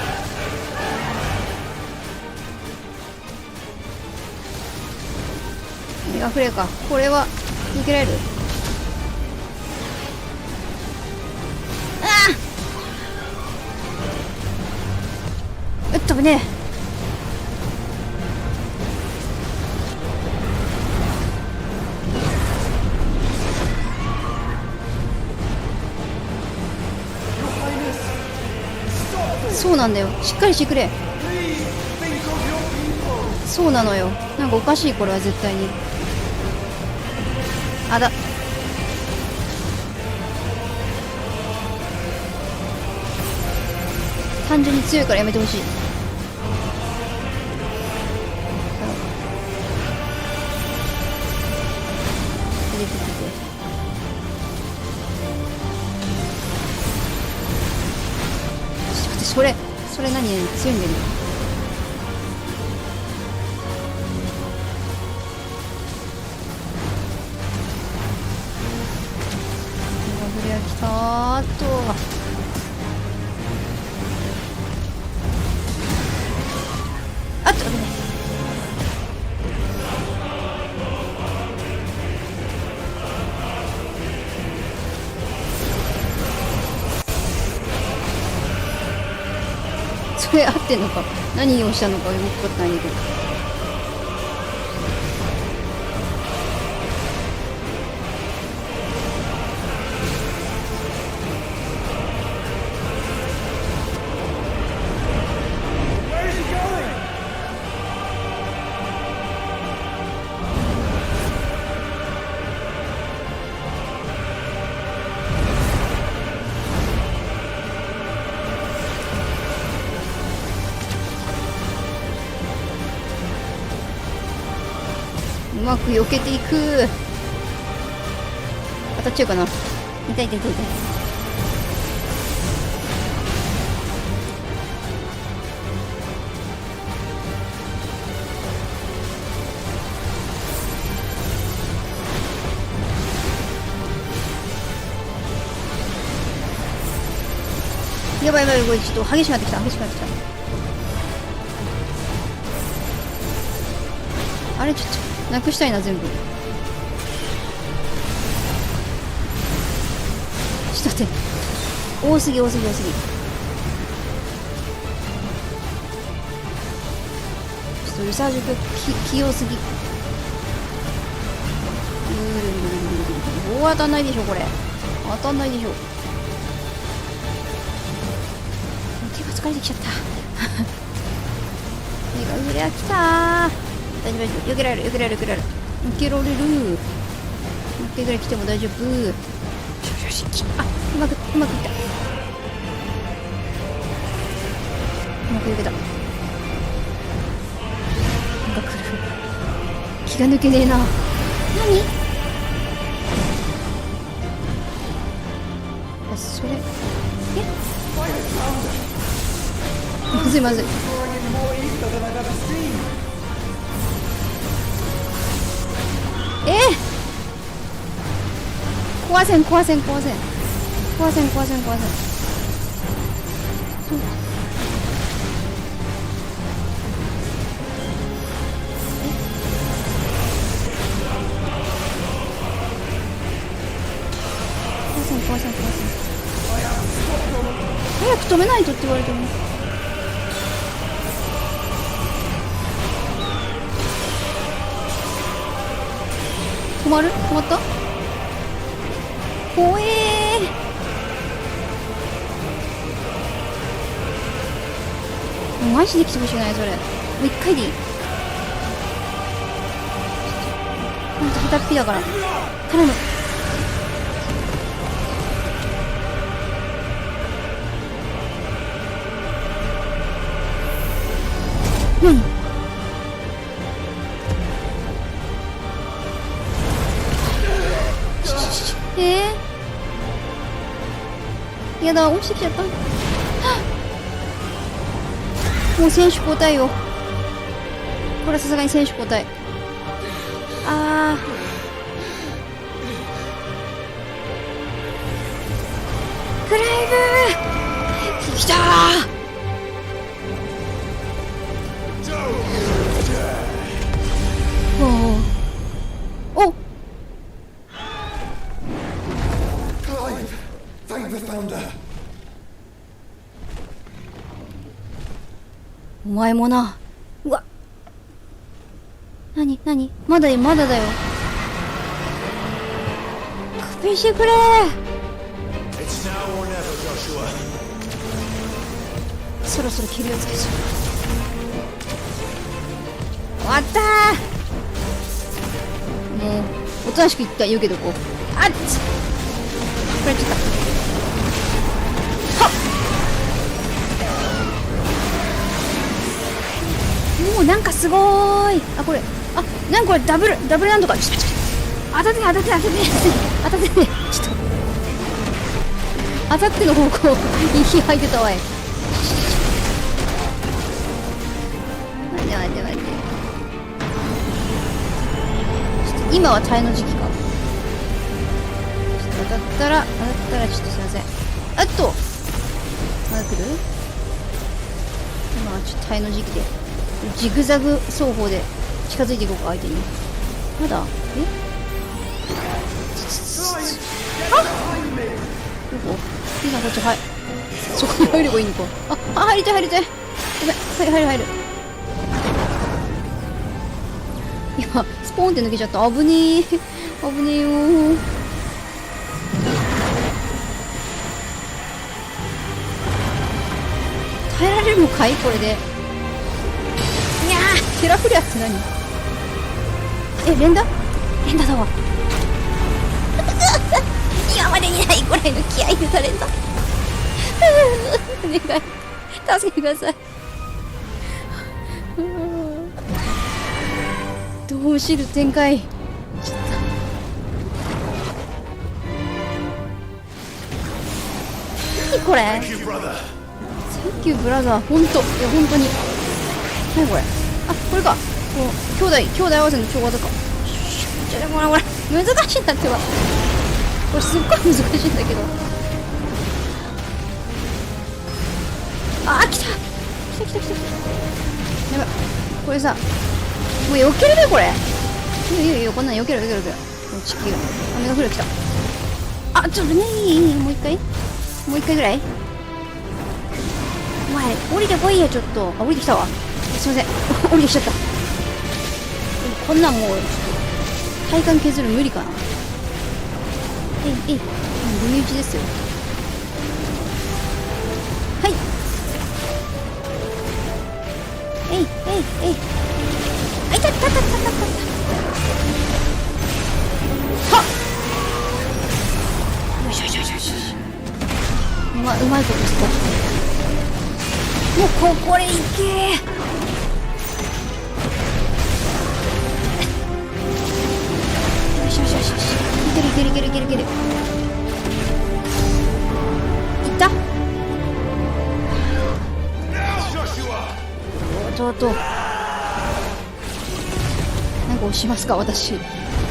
メガフレーか。これは逃げられる。危ねえ。そうなんだよ、しっかりしてくれ。そうなのよ、なんかおかしい、これは絶対に。あだ、単純に強いからやめてほしい。それ何強いんだよね。フレア来たーっと。あっと危ない。それ合ってんのか、何をしたのかよく分かんないけど。うまく避けていく。当たっちゃうかな。痛い痛い痛い痛い。やばいやばい、これちょっと激しくなってきた、激しくなってきた。あれちょっとなくしたいな、全部。ちょっと待って、多すぎ多すぎ多すぎ。ちょっとリサージュ器用すぎ。当たんないでしょ、これ当たんないでしょ。手が疲れてきちゃった目がフレア来たー。大丈夫大丈夫、避けられる避けられる避けられる避けられる。1回ぐらい来ても大丈夫。よしよし、あ、うまくいった。うまく避けた。なんか来る。気が抜けねえな。何？それ、まずいまずい。壊せん壊せん壊せん壊せん壊せん壊せん。壊せん壊せん壊せん。早く止めないとって言われても。止まる？止まった？怖えー。マジで来てほしくない、それ。もう一回でいい。ほんと片っぴだから頼む。何？やだ、落ちてきちゃった。もう選手交代よ。これはさすがに選手交代。あ来たー。おお。お前もな。うわ。何まだだよ。勘弁してくれ。そろそろ切りをつけちゃう。終わったー。もうおとなしく一回避けとこう。あっち、これちょっともうなんかすごーい。あ、これ、あ、なんかこれダブルなんとか。ちょっと当たってちょっと当たっての方向息吐いてたわい。待ってちょっと今は耐えの時期か。ちょっと当たったらちょっとすいません。あっとまだ来る。今はちょっと耐えの時期でジグザグ走法で近づいていこうか。相手にまだあ、どこ？今こっち、はい、そこに入ればいいのか。あ、入りたい。ごめん、入る。今スポーンって抜けちゃった。危ねえよー。耐えられるのかいこれで。いやー、テラフレアって何？連打だわ。今までにないぐらいの気合でされた。お願い、助けてください。どうしる展開。ちょっと何これ。センキューブラザー。本当に何これ。あ、これか。兄弟合わせの超技か。ほら難しいんだってば。これすっごい難しいんだけど。あ、来た。やばい。これさ、もう避けれるこれ。いいよこんなん避ける。地球雨が降る。来た。あ、ちょっとね、いいもう一回ぐらい。お前降りてこいよちょっと。あ、降りてきたわ。すいません降りてきちゃった。こんなんもう体幹削る無理かな。踏み打ちですよ。はい。あ、いた。はっ。よし。うまいことですか。もうこれいけー。よし。いける。いったとなんか押しますか。私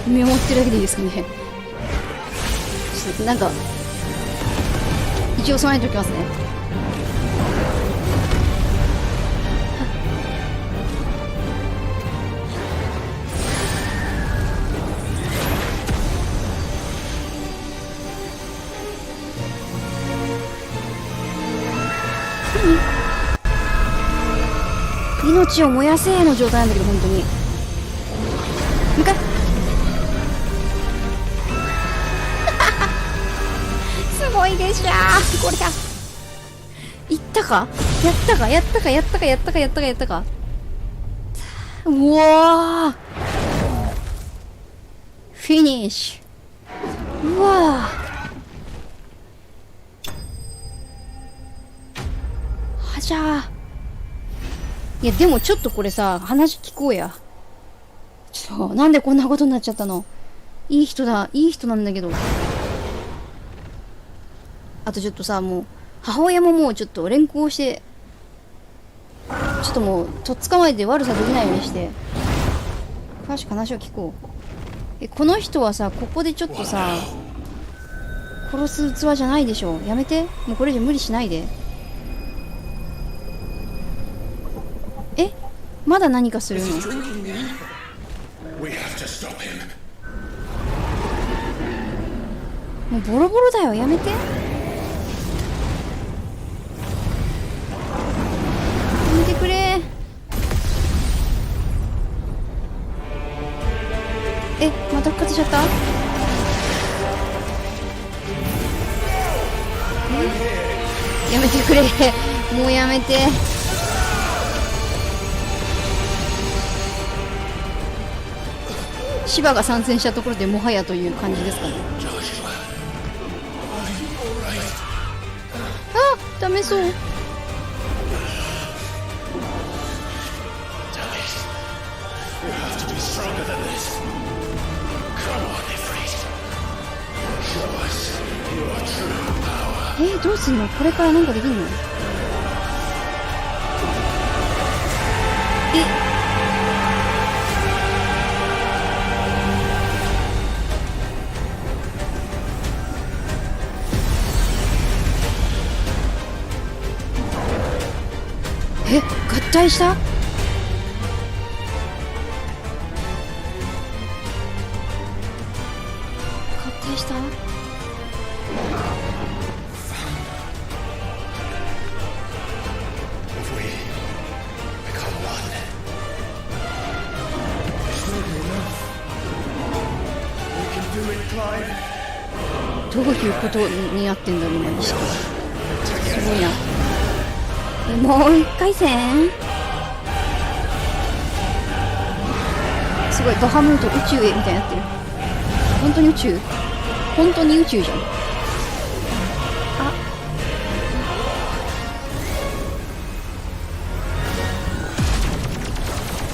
見守ってるだけでいいですかね。ちょっとなんか一応備えておきますね。命を燃やせの状態なんだけど、本当に向かすごいでしょー。これだ。いったか。やったか。うわー、フィニッシュ。うわー、はじゃー。いやでもちょっとこれさ、話聞こうや。なんでこんなことになっちゃったの。いい人なんだけど。あとちょっとさ、もう母親ももうちょっと連行して、ちょっともうとっ捕まえて悪さできないようにして、詳しく話を聞こう。この人はさ、ここでちょっとさ、殺す器じゃないでしょ。やめて、もうこれ以上無理しないで。まだ何かするの？ We have to stop him. もうボロボロだよ、やめて。やめてくれ。え、また復活しちゃった？やめてくれ、もうやめて。芝が参戦したところでもはやという感じですかね。あ、ダメそう。どうすんの？これからなんかできんの？合体した？合体した？どういうことになってんだろう今。すごいな。もう一回戦？すごい、バハムート宇宙へみたいになってる。本当に宇宙？本当に宇宙じゃん。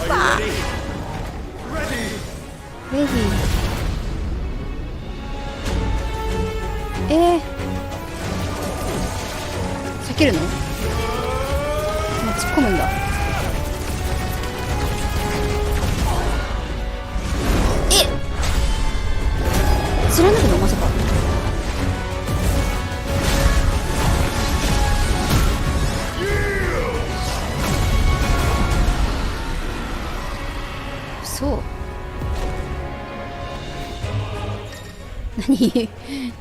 あ、レディー。避けるの？もう突っ込むんだ。貫くの？まさか。そう。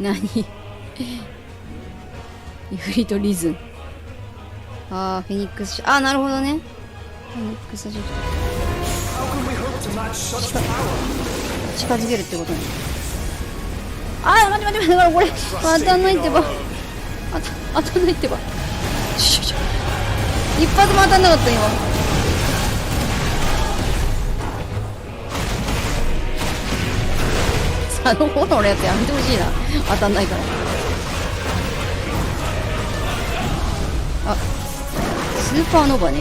何イフリとリズン。ああ、フェニックス。ああ、なるほどね。フェニックスシフト。近づけるってことね。ああ、待って、だからこれ当たんないってば。当たんないってば。一発も当たんなかった今。あの炎のやつやめてほしいな。当たんないから。あ、スーパーノヴァね。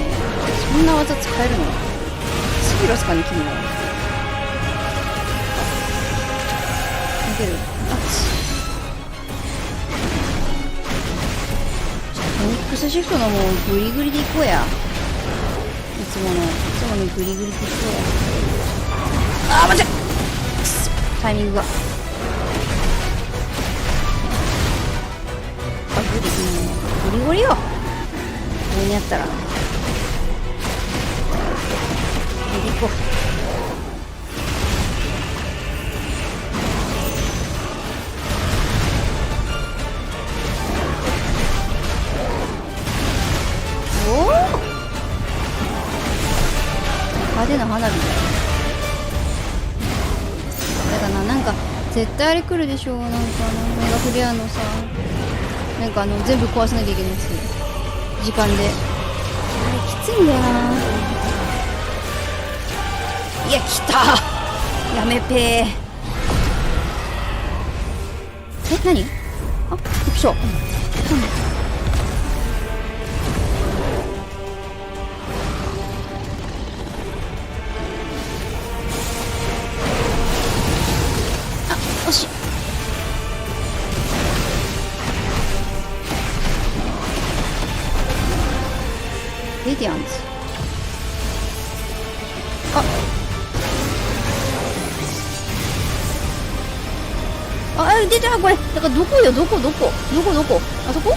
そんな技使えるの？スピロスかね、君は。いける。フェニックスシフトのもうグリグリでいこうや。いつものグリグリでいこうや。あー、待って、タイミングが。グリゴリよ。ここにやったら。行こう。おお。派手な花火だよ。だからなんか絶対あれ来るでしょう。なんかメガフレアのさ、なんか全部壊さなきゃいけないやつ。時間で。あれきついんだよな。いや、来た。やめぺー。何？あ、びっくりした。惜しい。レディアンズ。出たこれ。だからどこよ、どこあそこも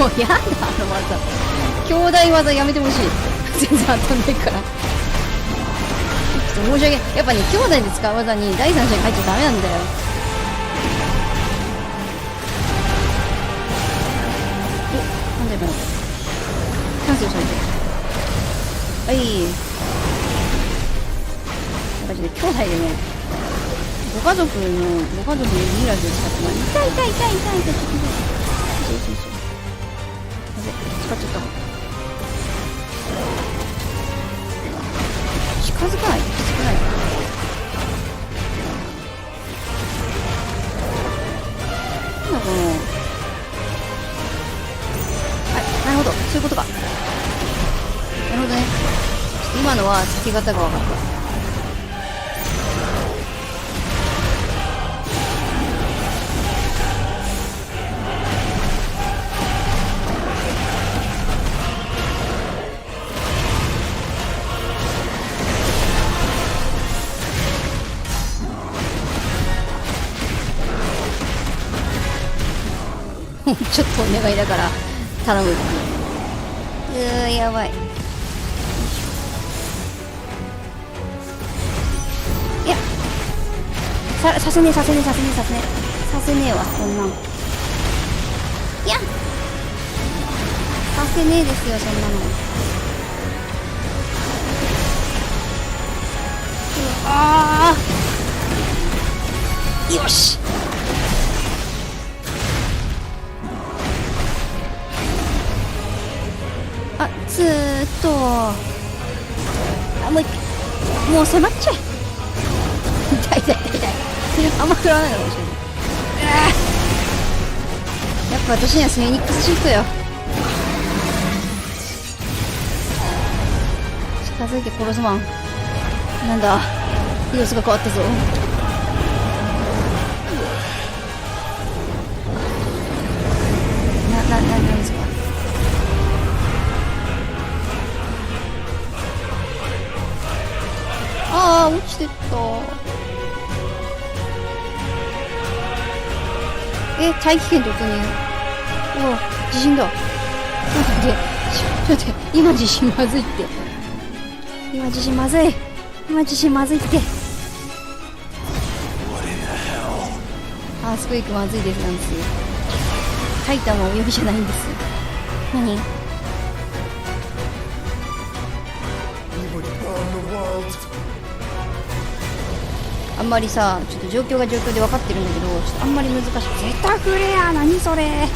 うやだ、技兄弟技やめてほしい。全然当たんないから。ちょっと申し訳ない。やっぱね、兄弟で使う技に第三者に入っちゃダメなんだよ。お、なんだよ、なんだよ。キャンセルされてる。はい。なんかちょっと兄弟でね、ご家族にミイラズで使っても痛い。そう。使っちゃった。近づかない。なんだこの。はい、なるほど、そういうことか。なるほどね。ちょっと今のはつけ方が分かった。ちょっとお願いだから頼む。やばい。いや、させねえわ、こんなん。いや、させねえですよ、そんなの。ああ、よし。あ、ずーっと。あ、もう一回。もう迫っちゃえ。痛い。あんま食らわないのかもしれない。やっぱ私にはフェニックスシフトよ。近づいて殺すマン。なんだ、様子が変わったぞ。なんですか。ああ、落ちてった。大気圏突入。おお、地震だ。ちょっと待って、今地震まずいって。今地震まずいって。アースクエイクまずいですなんですよ。タイタンはお呼びじゃないんです。何？あんまりさ、ちょっと状況で分かってるんだけど、ちょっとあんまり難しい。絶対フレア、何それ。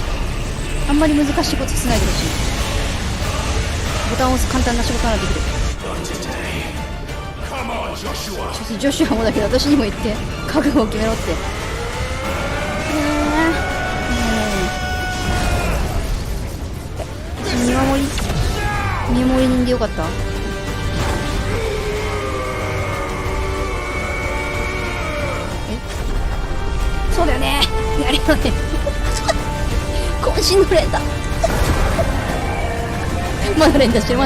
あんまり難しいことしないでほしい。ボタンを押す簡単な仕事ならできる。ジョシュアもだけど、私にも言って、覚悟を決めろって。見守り人でよかった。そうだよね。やるよね。渾身の連打。まだ連打してる。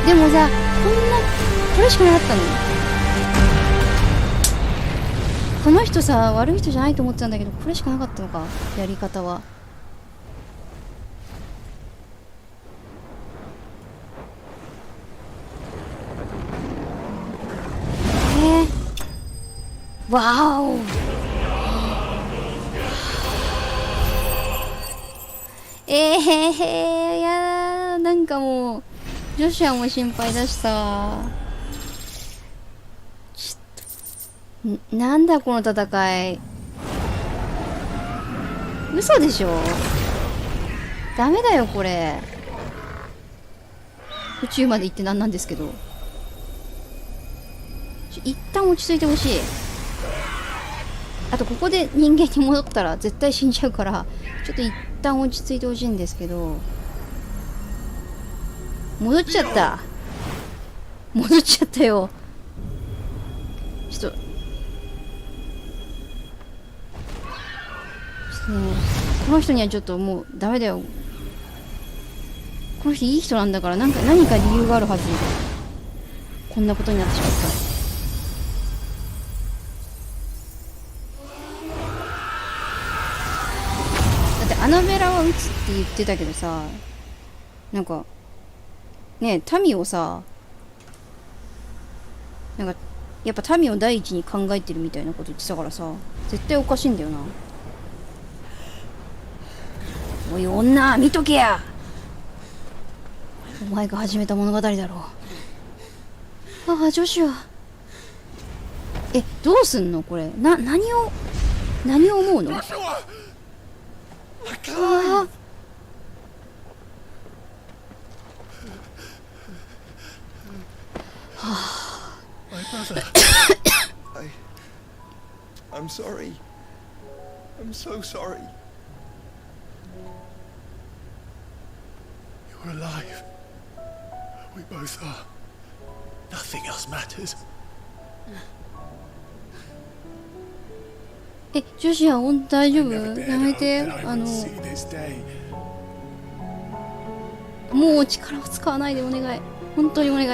でもさ、これしかなかったの？この人さ、悪い人じゃないと思ってたんだけど、これしかなかったのか、やり方は。わーお。いやー、なんかもうジョシュアも心配だしさ。なんだこの戦い。嘘でしょ。ダメだよこれ。宇宙まで行ってなんなんですけど、一旦落ち着いてほしい。あとここで人間に戻ったら絶対死んじゃうから、ちょっと一旦落ち着いてほしいんですけど。戻っちゃったよ。ちょっとね、この人にはちょっともうダメだよ。この人いい人なんだから、何か理由があるはず。こんなことになってしまった。ナベラは撃つって言ってたけどさ、なんかねえ民をさ、なんかやっぱ民を第一に考えてるみたいなこと言ってたからさ、絶対おかしいんだよな。おい女、見とけや。お前が始めた物語だろう。ああ、ジョシュア。どうすんのこれ。何を思うの？ああ。My brother. I'm sorry. I'm so sorry. You're alive. We both are. Nothing else matters. ジョシア、大丈夫？やめて。もう力を使わないでお願い。本当にお願い。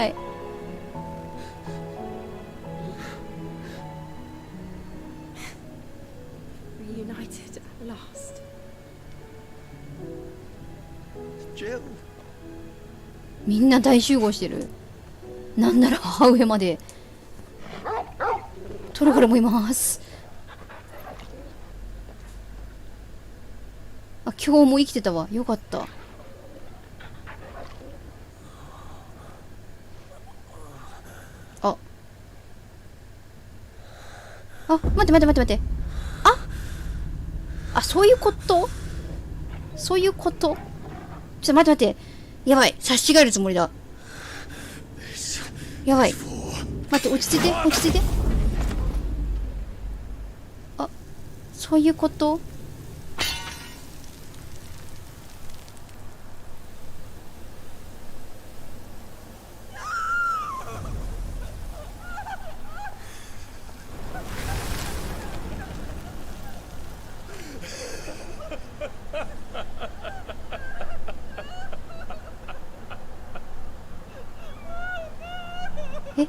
Reunited at last. Jill. みんな大集合してる。なんなら母上まで。トロガルもいます。あ、今日も生きてたわ。よかった。待ってそういうこと？そういうこと？ちょっと待ってやばい、差し違えるつもりだ。やばい、待って、落ち着いて。そういうこと？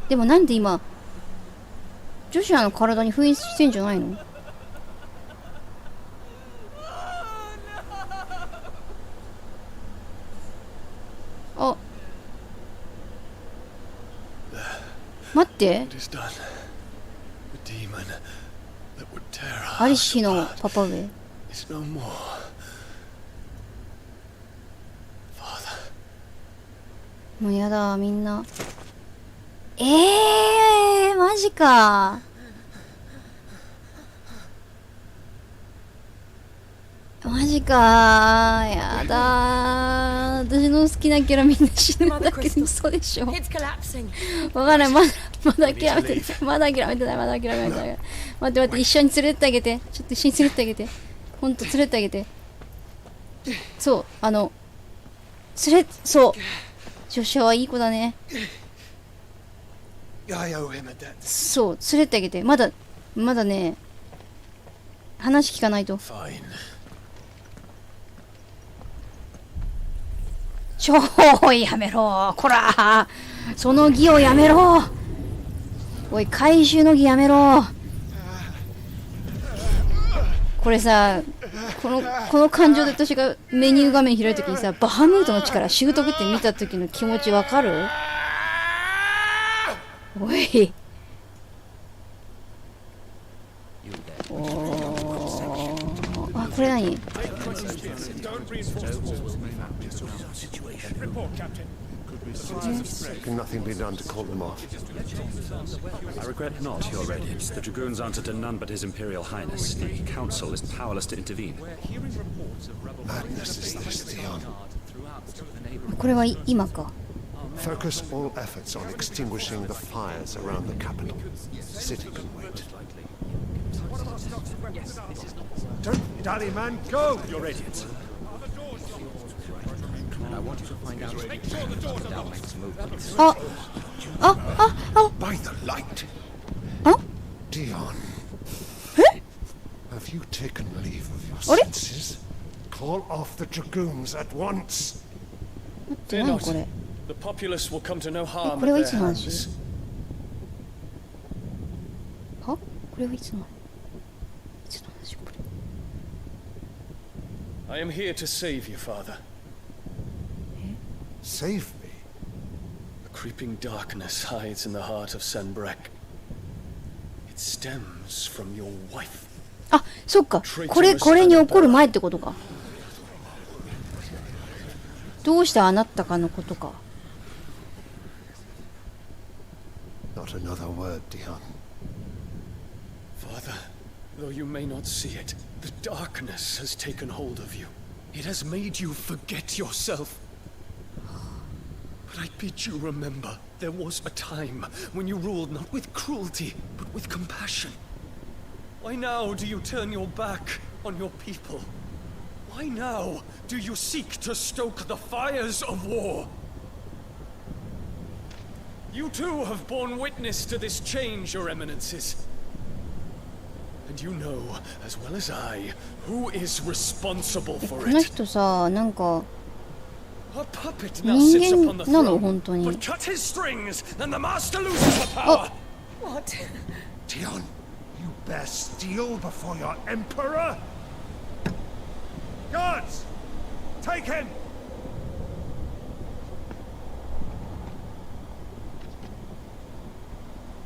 でもなんで今ジョシュアの体に封印してんじゃないの？待って、アリシのパパ上。もうやだ、みんな。マジか。やだ。私の好きなキャラみんな死ぬんだけど嘘でしょ。わかんない。まだ諦めてない。待って、一緒に連れてってあげて。ちょっと一緒に連れてってあげて。ほんと連れてってあげて。そう、そう。ジョシュアはいい子だね。そう、連れてあげて。まだね、話聞かないと。やめろ、こら。その義をやめろ。おい、回収の義やめろ。これさ、この感情で私がメニュー画面開いた時にさ、バハムートの力習得って見た時の気持ちわかる？おい。これ何？ Can nothing be done to call them off? I regret not, Your Radiance. The Dragoons answer to none but His Imperial Highness. The Council is powerless to intervene. Madness is this, Theon. これは今か。 Focus all efforts on extinguishing the fires around the capital. City can wait. Don't dally, man. Go! Your Radiance. I want you to find out. Make sure the doors are locked. By the light. Dion. Have you taken leave of your senses? Call off the Dragoons at once. Fear not. The populace will come to no harm at their hands. これはいつの話これ。I am here to save you, father. Save me? A creeping darkness hides in the heart of Sanbreque. It stems from your wife. あ、そっか。これに起こる前ってことか。どうしてあなったかのことか。Not another word, Dion. Father, though you may not see it, the darkness has taken hold of you. It has made you forget yourself. But I bid you remember, there was a time when you ruled not with cruelty, but with compassion. Why now do you turn your back on your people? Why now do you seek to stoke the fires of war? You too have borne witness to this change, your eminences. And you know, as well as I, who is responsible for この it. 人さ、なんか A puppet now sits upon the 人間なの throne, 本当に。 but cut his strings, and the master loses the power. What? Dion, you bear steel before your emperor? Guards! Take him!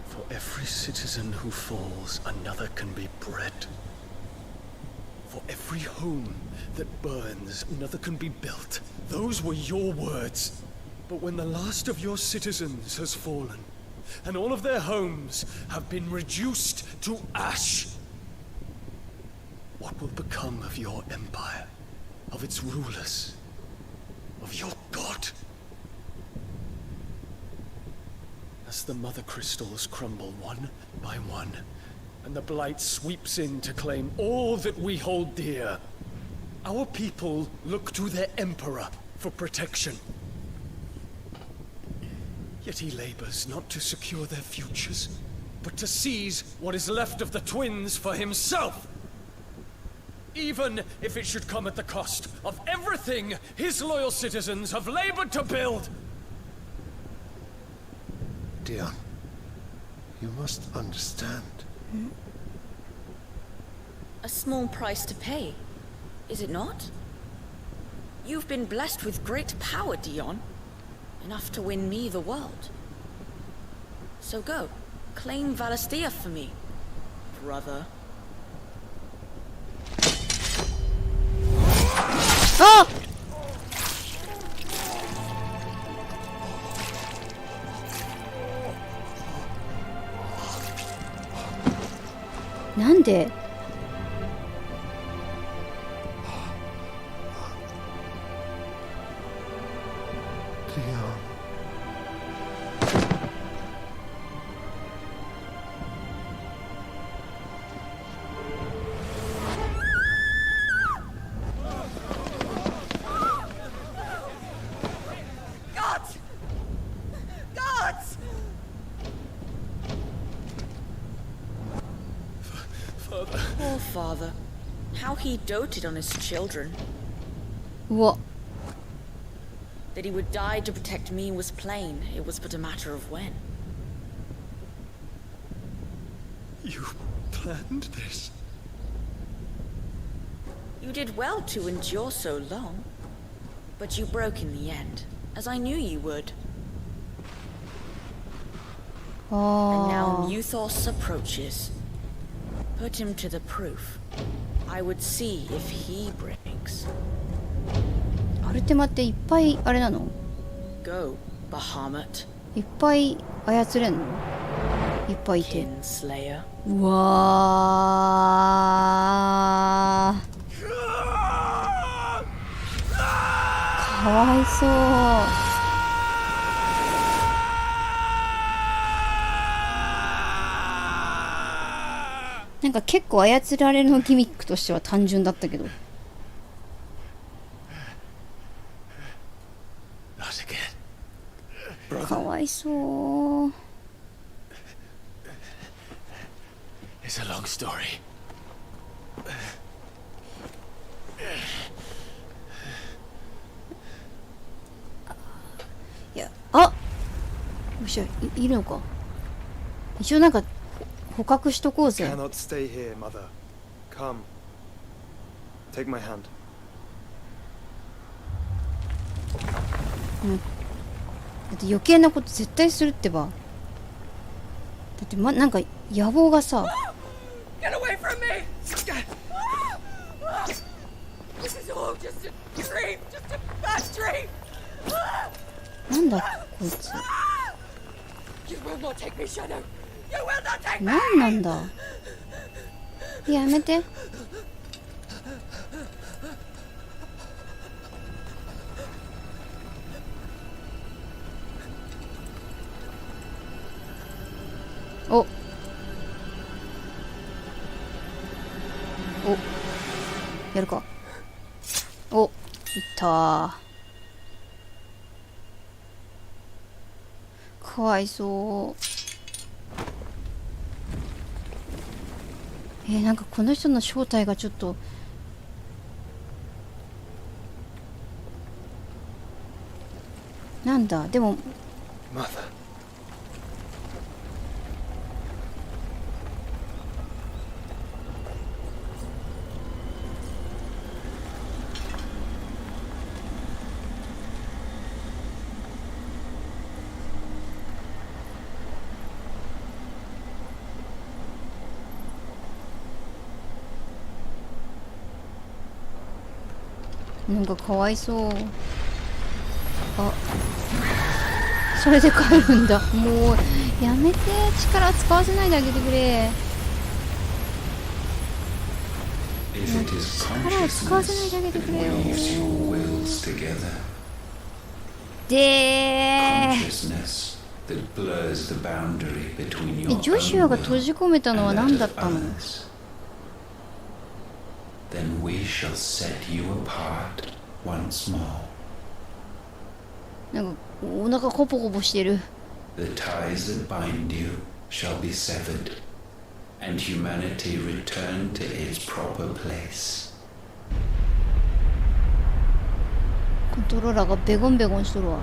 For every citizen who falls, another can be bred. For every home that burns, another can be built. Those were your words. But when the last of your citizens has fallen, and all of their homes have been reduced to ash, what will become of your empire, of its rulers, of your god? As the mother crystals crumble one by one, and the blight sweeps in to claim all that we hold dear, our people look to their emperor for protection. Yet he labors not to secure their futures, but to seize what is left of the twins for himself. Even if it should come at the cost of everything his loyal citizens have labored to build. Dion, you must understand. A small price to pay, is it not? You've been blessed with great power, Dion. Enough to win me the world. So go, claim Valisthea for me, brother. Ah! なんでPoor father. How he doted on his children. What? That he would die to protect me was plain. It was but a matter of when. You planned this? You did well to endure so long. But you broke in the end, as I knew you would. And now Muthos approaches. Put him to the proof. I would see if he breaks. アルテマっていっぱいあれなの？ Go, Bahamut. いっぱい操れんの？いっぱいいて。Kinslayer. うわー。かわいそう。なんか結構操られるのギミックとしては単純だったけど。かわいそう。It's a long story. いや、あ、よし、いるのか。一応なんか捕獲しとこうぜ。Cannot stay here, mother. Come. Take my hand. だって余計なこと絶対するってば。だってなんか野望がさ。Get away from me! This is all just a dream, just a bad dream. なんだこいつ。You will not take me, Shadow. You will not take me. なんなんだ。やめて。お。やるか。お、いったー。かわいそう。なんかこの人の正体がちょっと。なんだ、でも。なんかかわいそう。あ、それで帰るんだ。もうやめて、力使わせないであげてくれ。もう力を使わせないであげてくれよ。でジョシュアが閉じ込めたのは何だったの？Then we shall set you apart once more. なんかお腹コポコポしてる。The ties that bind you shall be severed, and humanity return to its proper place. コントローラーがベゴンベゴンしとるわ。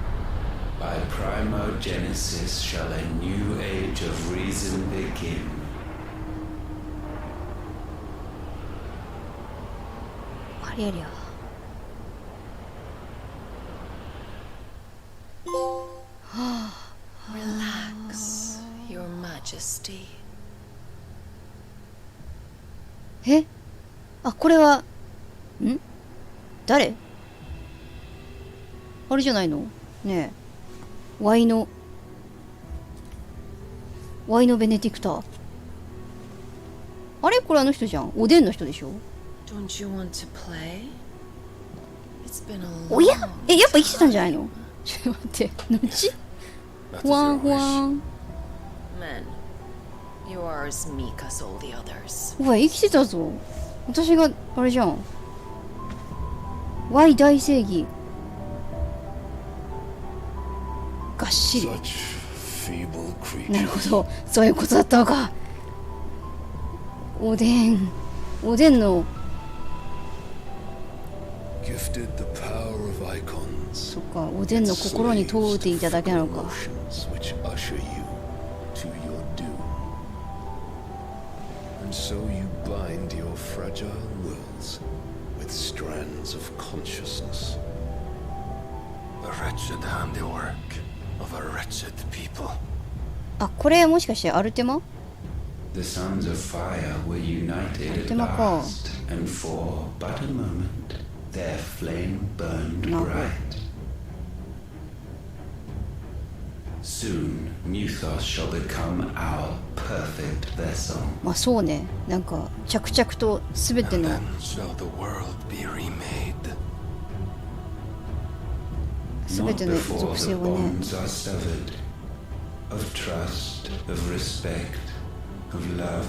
By primogenesis shall a new age of reason begin. ありゃりゃ。Relax, Your Majesty. あ、これは誰？あれじゃないの？ねえ。ワイのベネディクター。あれこれあの人じゃん。おでんの人でしょ。Don't you want to play? It's been a long おや？やっぱ生きてたんじゃないの？ちょっと待って。後？ふわんふわん。Men, you are as meek as all the others. おい、生きてたぞ。私があれじゃん。Y 大正義。がっしり。なるほど、そういうことだったのか。おでんのそっか、おでんの心に問うていただけなのか。And so you bind your fragile wills with strands of consciousness. The wretched handiwork of a wretched people. あ、これもしかしてアルテマ？ The sons of fire were united at last, and for but a moment their flame burned bright. Soon, Muthos shall become our perfect vessel. まあそうね、なんか着々とすべての Shall the world be remade? すべての属性をね。 Of trust, of respect, of love.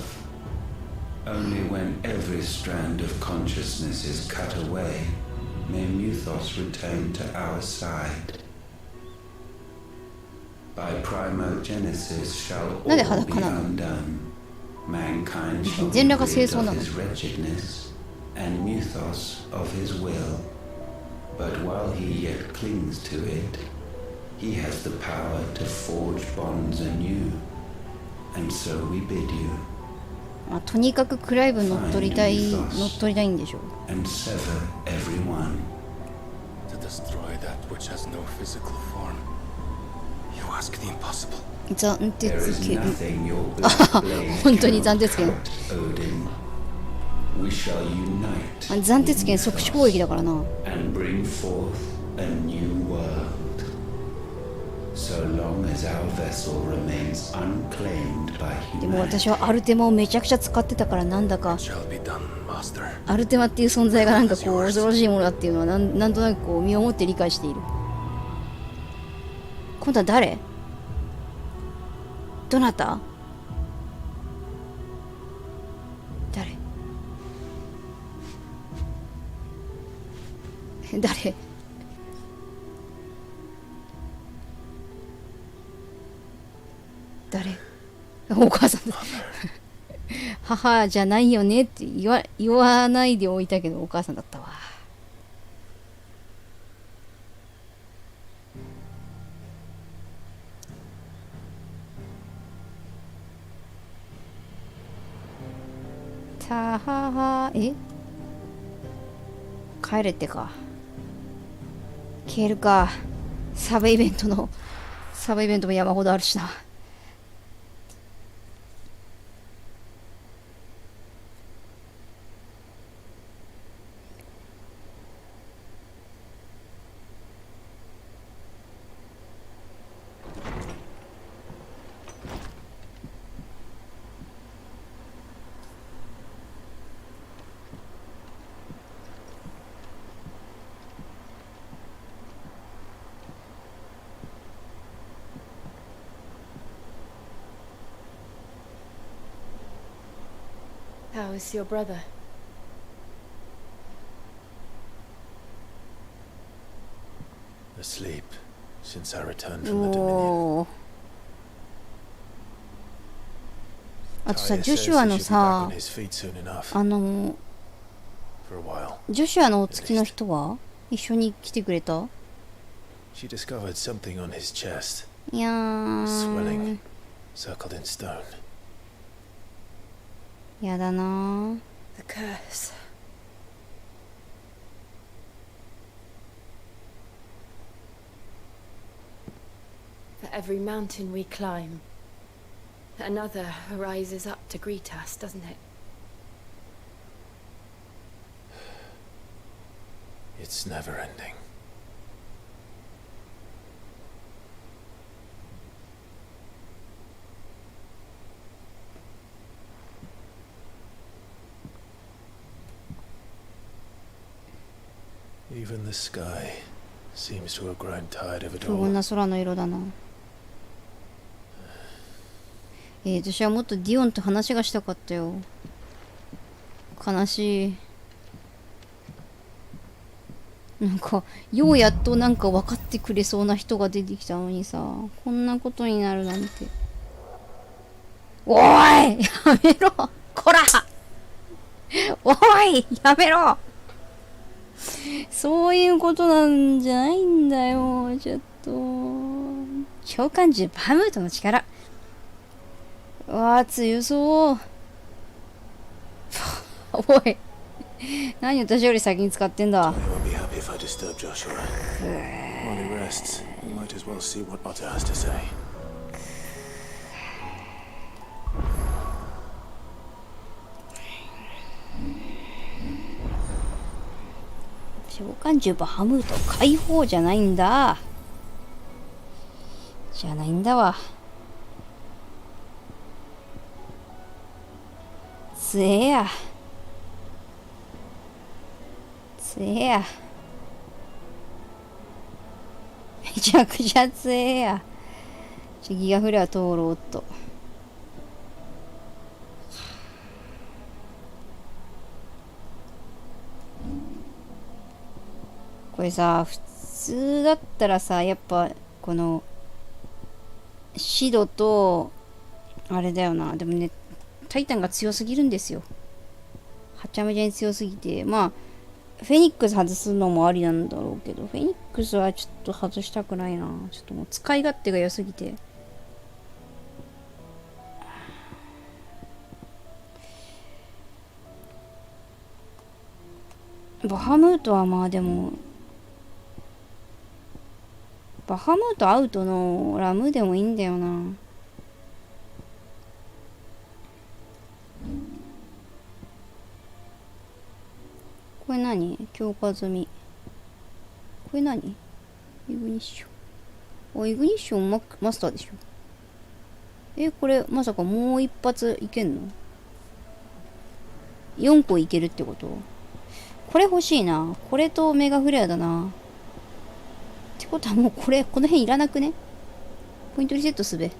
Only when every strand of consciousness is cut away, may Muthos return to our side. By primogenesis shall all be undone. Mankind shall be rid of his wretchedness, and Muthos of his will. But while he yet clings to it, he has the power to forge bonds anew, and so we bid you. とにかくクライブ乗っ取りたいんでしょ。And sever everyone. To destroy that which has no physical form. You ask the impossible. 暫定 There is 権 nothing your あ black blade 本当に cannot 暫定権 cut, Odin. We shall unite 暫定権即死攻撃だからな and bring forth a new world. So long as our vessel remains unclaimed by でも humanity. 私はアルテマをめちゃくちゃ使ってたからなんだか Shall be done, master. アルテマっていう存在がなんかこう恐ろしいものだっていうのはなんとなくこう身をもって理解している今度は誰どなた誰誰誰お母さん母じゃないよねって言わないでおいたけどお母さんだったわたはは帰れってか消えるかサブイベントも山ほどあるしなHow is your brother? Asleep since I returned from the お Dominion. ーあとさジョシュアのさ Back on his feet soon enough. ジ For a while. ョシュアのお付きの人は一緒に来てくれた She discovered something on his chest. いやー Swelling, circled in stone. やだなー The curse. For every mountain we climb, another rises up to greet us, doesn't it? It's never ending. Even the sky seems to have grown tired of it 不穏 all. な空の色だな私はもっとディオンと話がしたかったよ悲しいなんかようやっとなんか分かってくれそうな人が出てきたのにさこんなことになるなんておーいやめろこらおいやめろそういうことなんじゃないんだよちょっと召喚獣バムートの力うわー強そうおい何私より先に使ってんだ I won't be happy if I disturb Joshua. While he rests, we might as well see what Otter has to say. 召喚獣バハムート解放じゃないんだじゃないんだわつえやつえやめちゃくちゃつえやギガフレア通ろうっとこれさ普通だったらさやっぱこのシドとあれだよなでもねタイタンが強すぎるんですよはちゃめちゃに強すぎてまあフェニックス外すのもありなんだろうけどフェニックスはちょっと外したくないなちょっともう使い勝手が良すぎてバハムートはまあでもバハムートアウトのラムでもいいんだよな。これ何？強化済み。これ何？イグニッション。イグニッションマスターでしょ。これまさかもう一発いけんの？ 4 個いけるってこと？これ欲しいな。これとメガフレアだな。ってことはもうこの辺いらなくね？ポイントリセットすべ。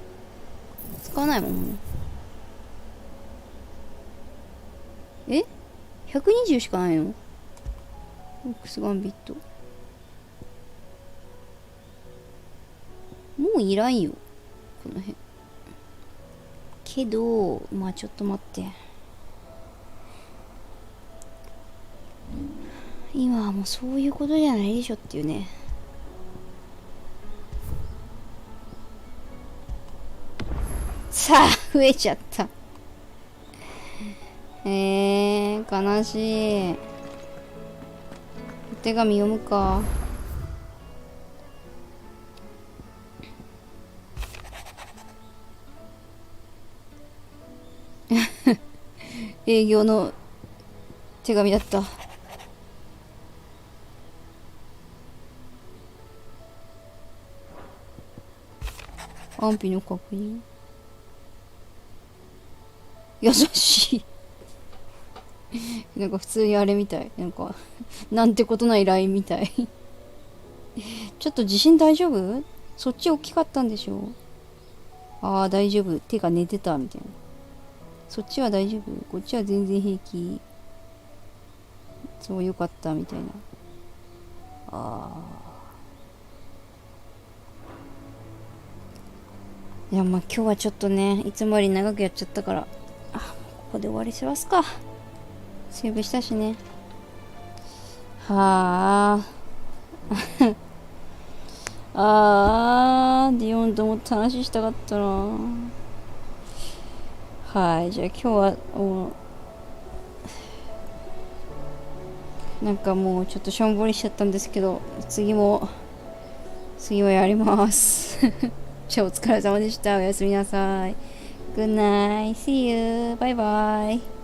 使わないもん。120しかないの？オックスガンビット。もういらんよ。この辺。けど、まあちょっと待って。今はもうそういうことじゃないでしょっていうね。さあ、増えちゃった。悲しい。お手紙読むか。営業の手紙だった。安否の確認。優しい。なんか普通にあれみたい。なんか、なんてことない LINE みたい。ちょっと地震大丈夫？そっち大きかったんでしょ？ああ、大丈夫。手が寝てた、みたいな。そっちは大丈夫？こっちは全然平気。そう、よかった、みたいな。ああ。いや、まあ今日はちょっとね、いつもより長くやっちゃったから、ここで終わりしますか。セーブしたしね。はあ。ディオンともっと話したかったな。はい、じゃあ今日はなんかもうちょっとしょんぼりしちゃったんですけど、次はやります。じゃあお疲れ様でした。おやすみなさい。Good night. See you. Bye bye.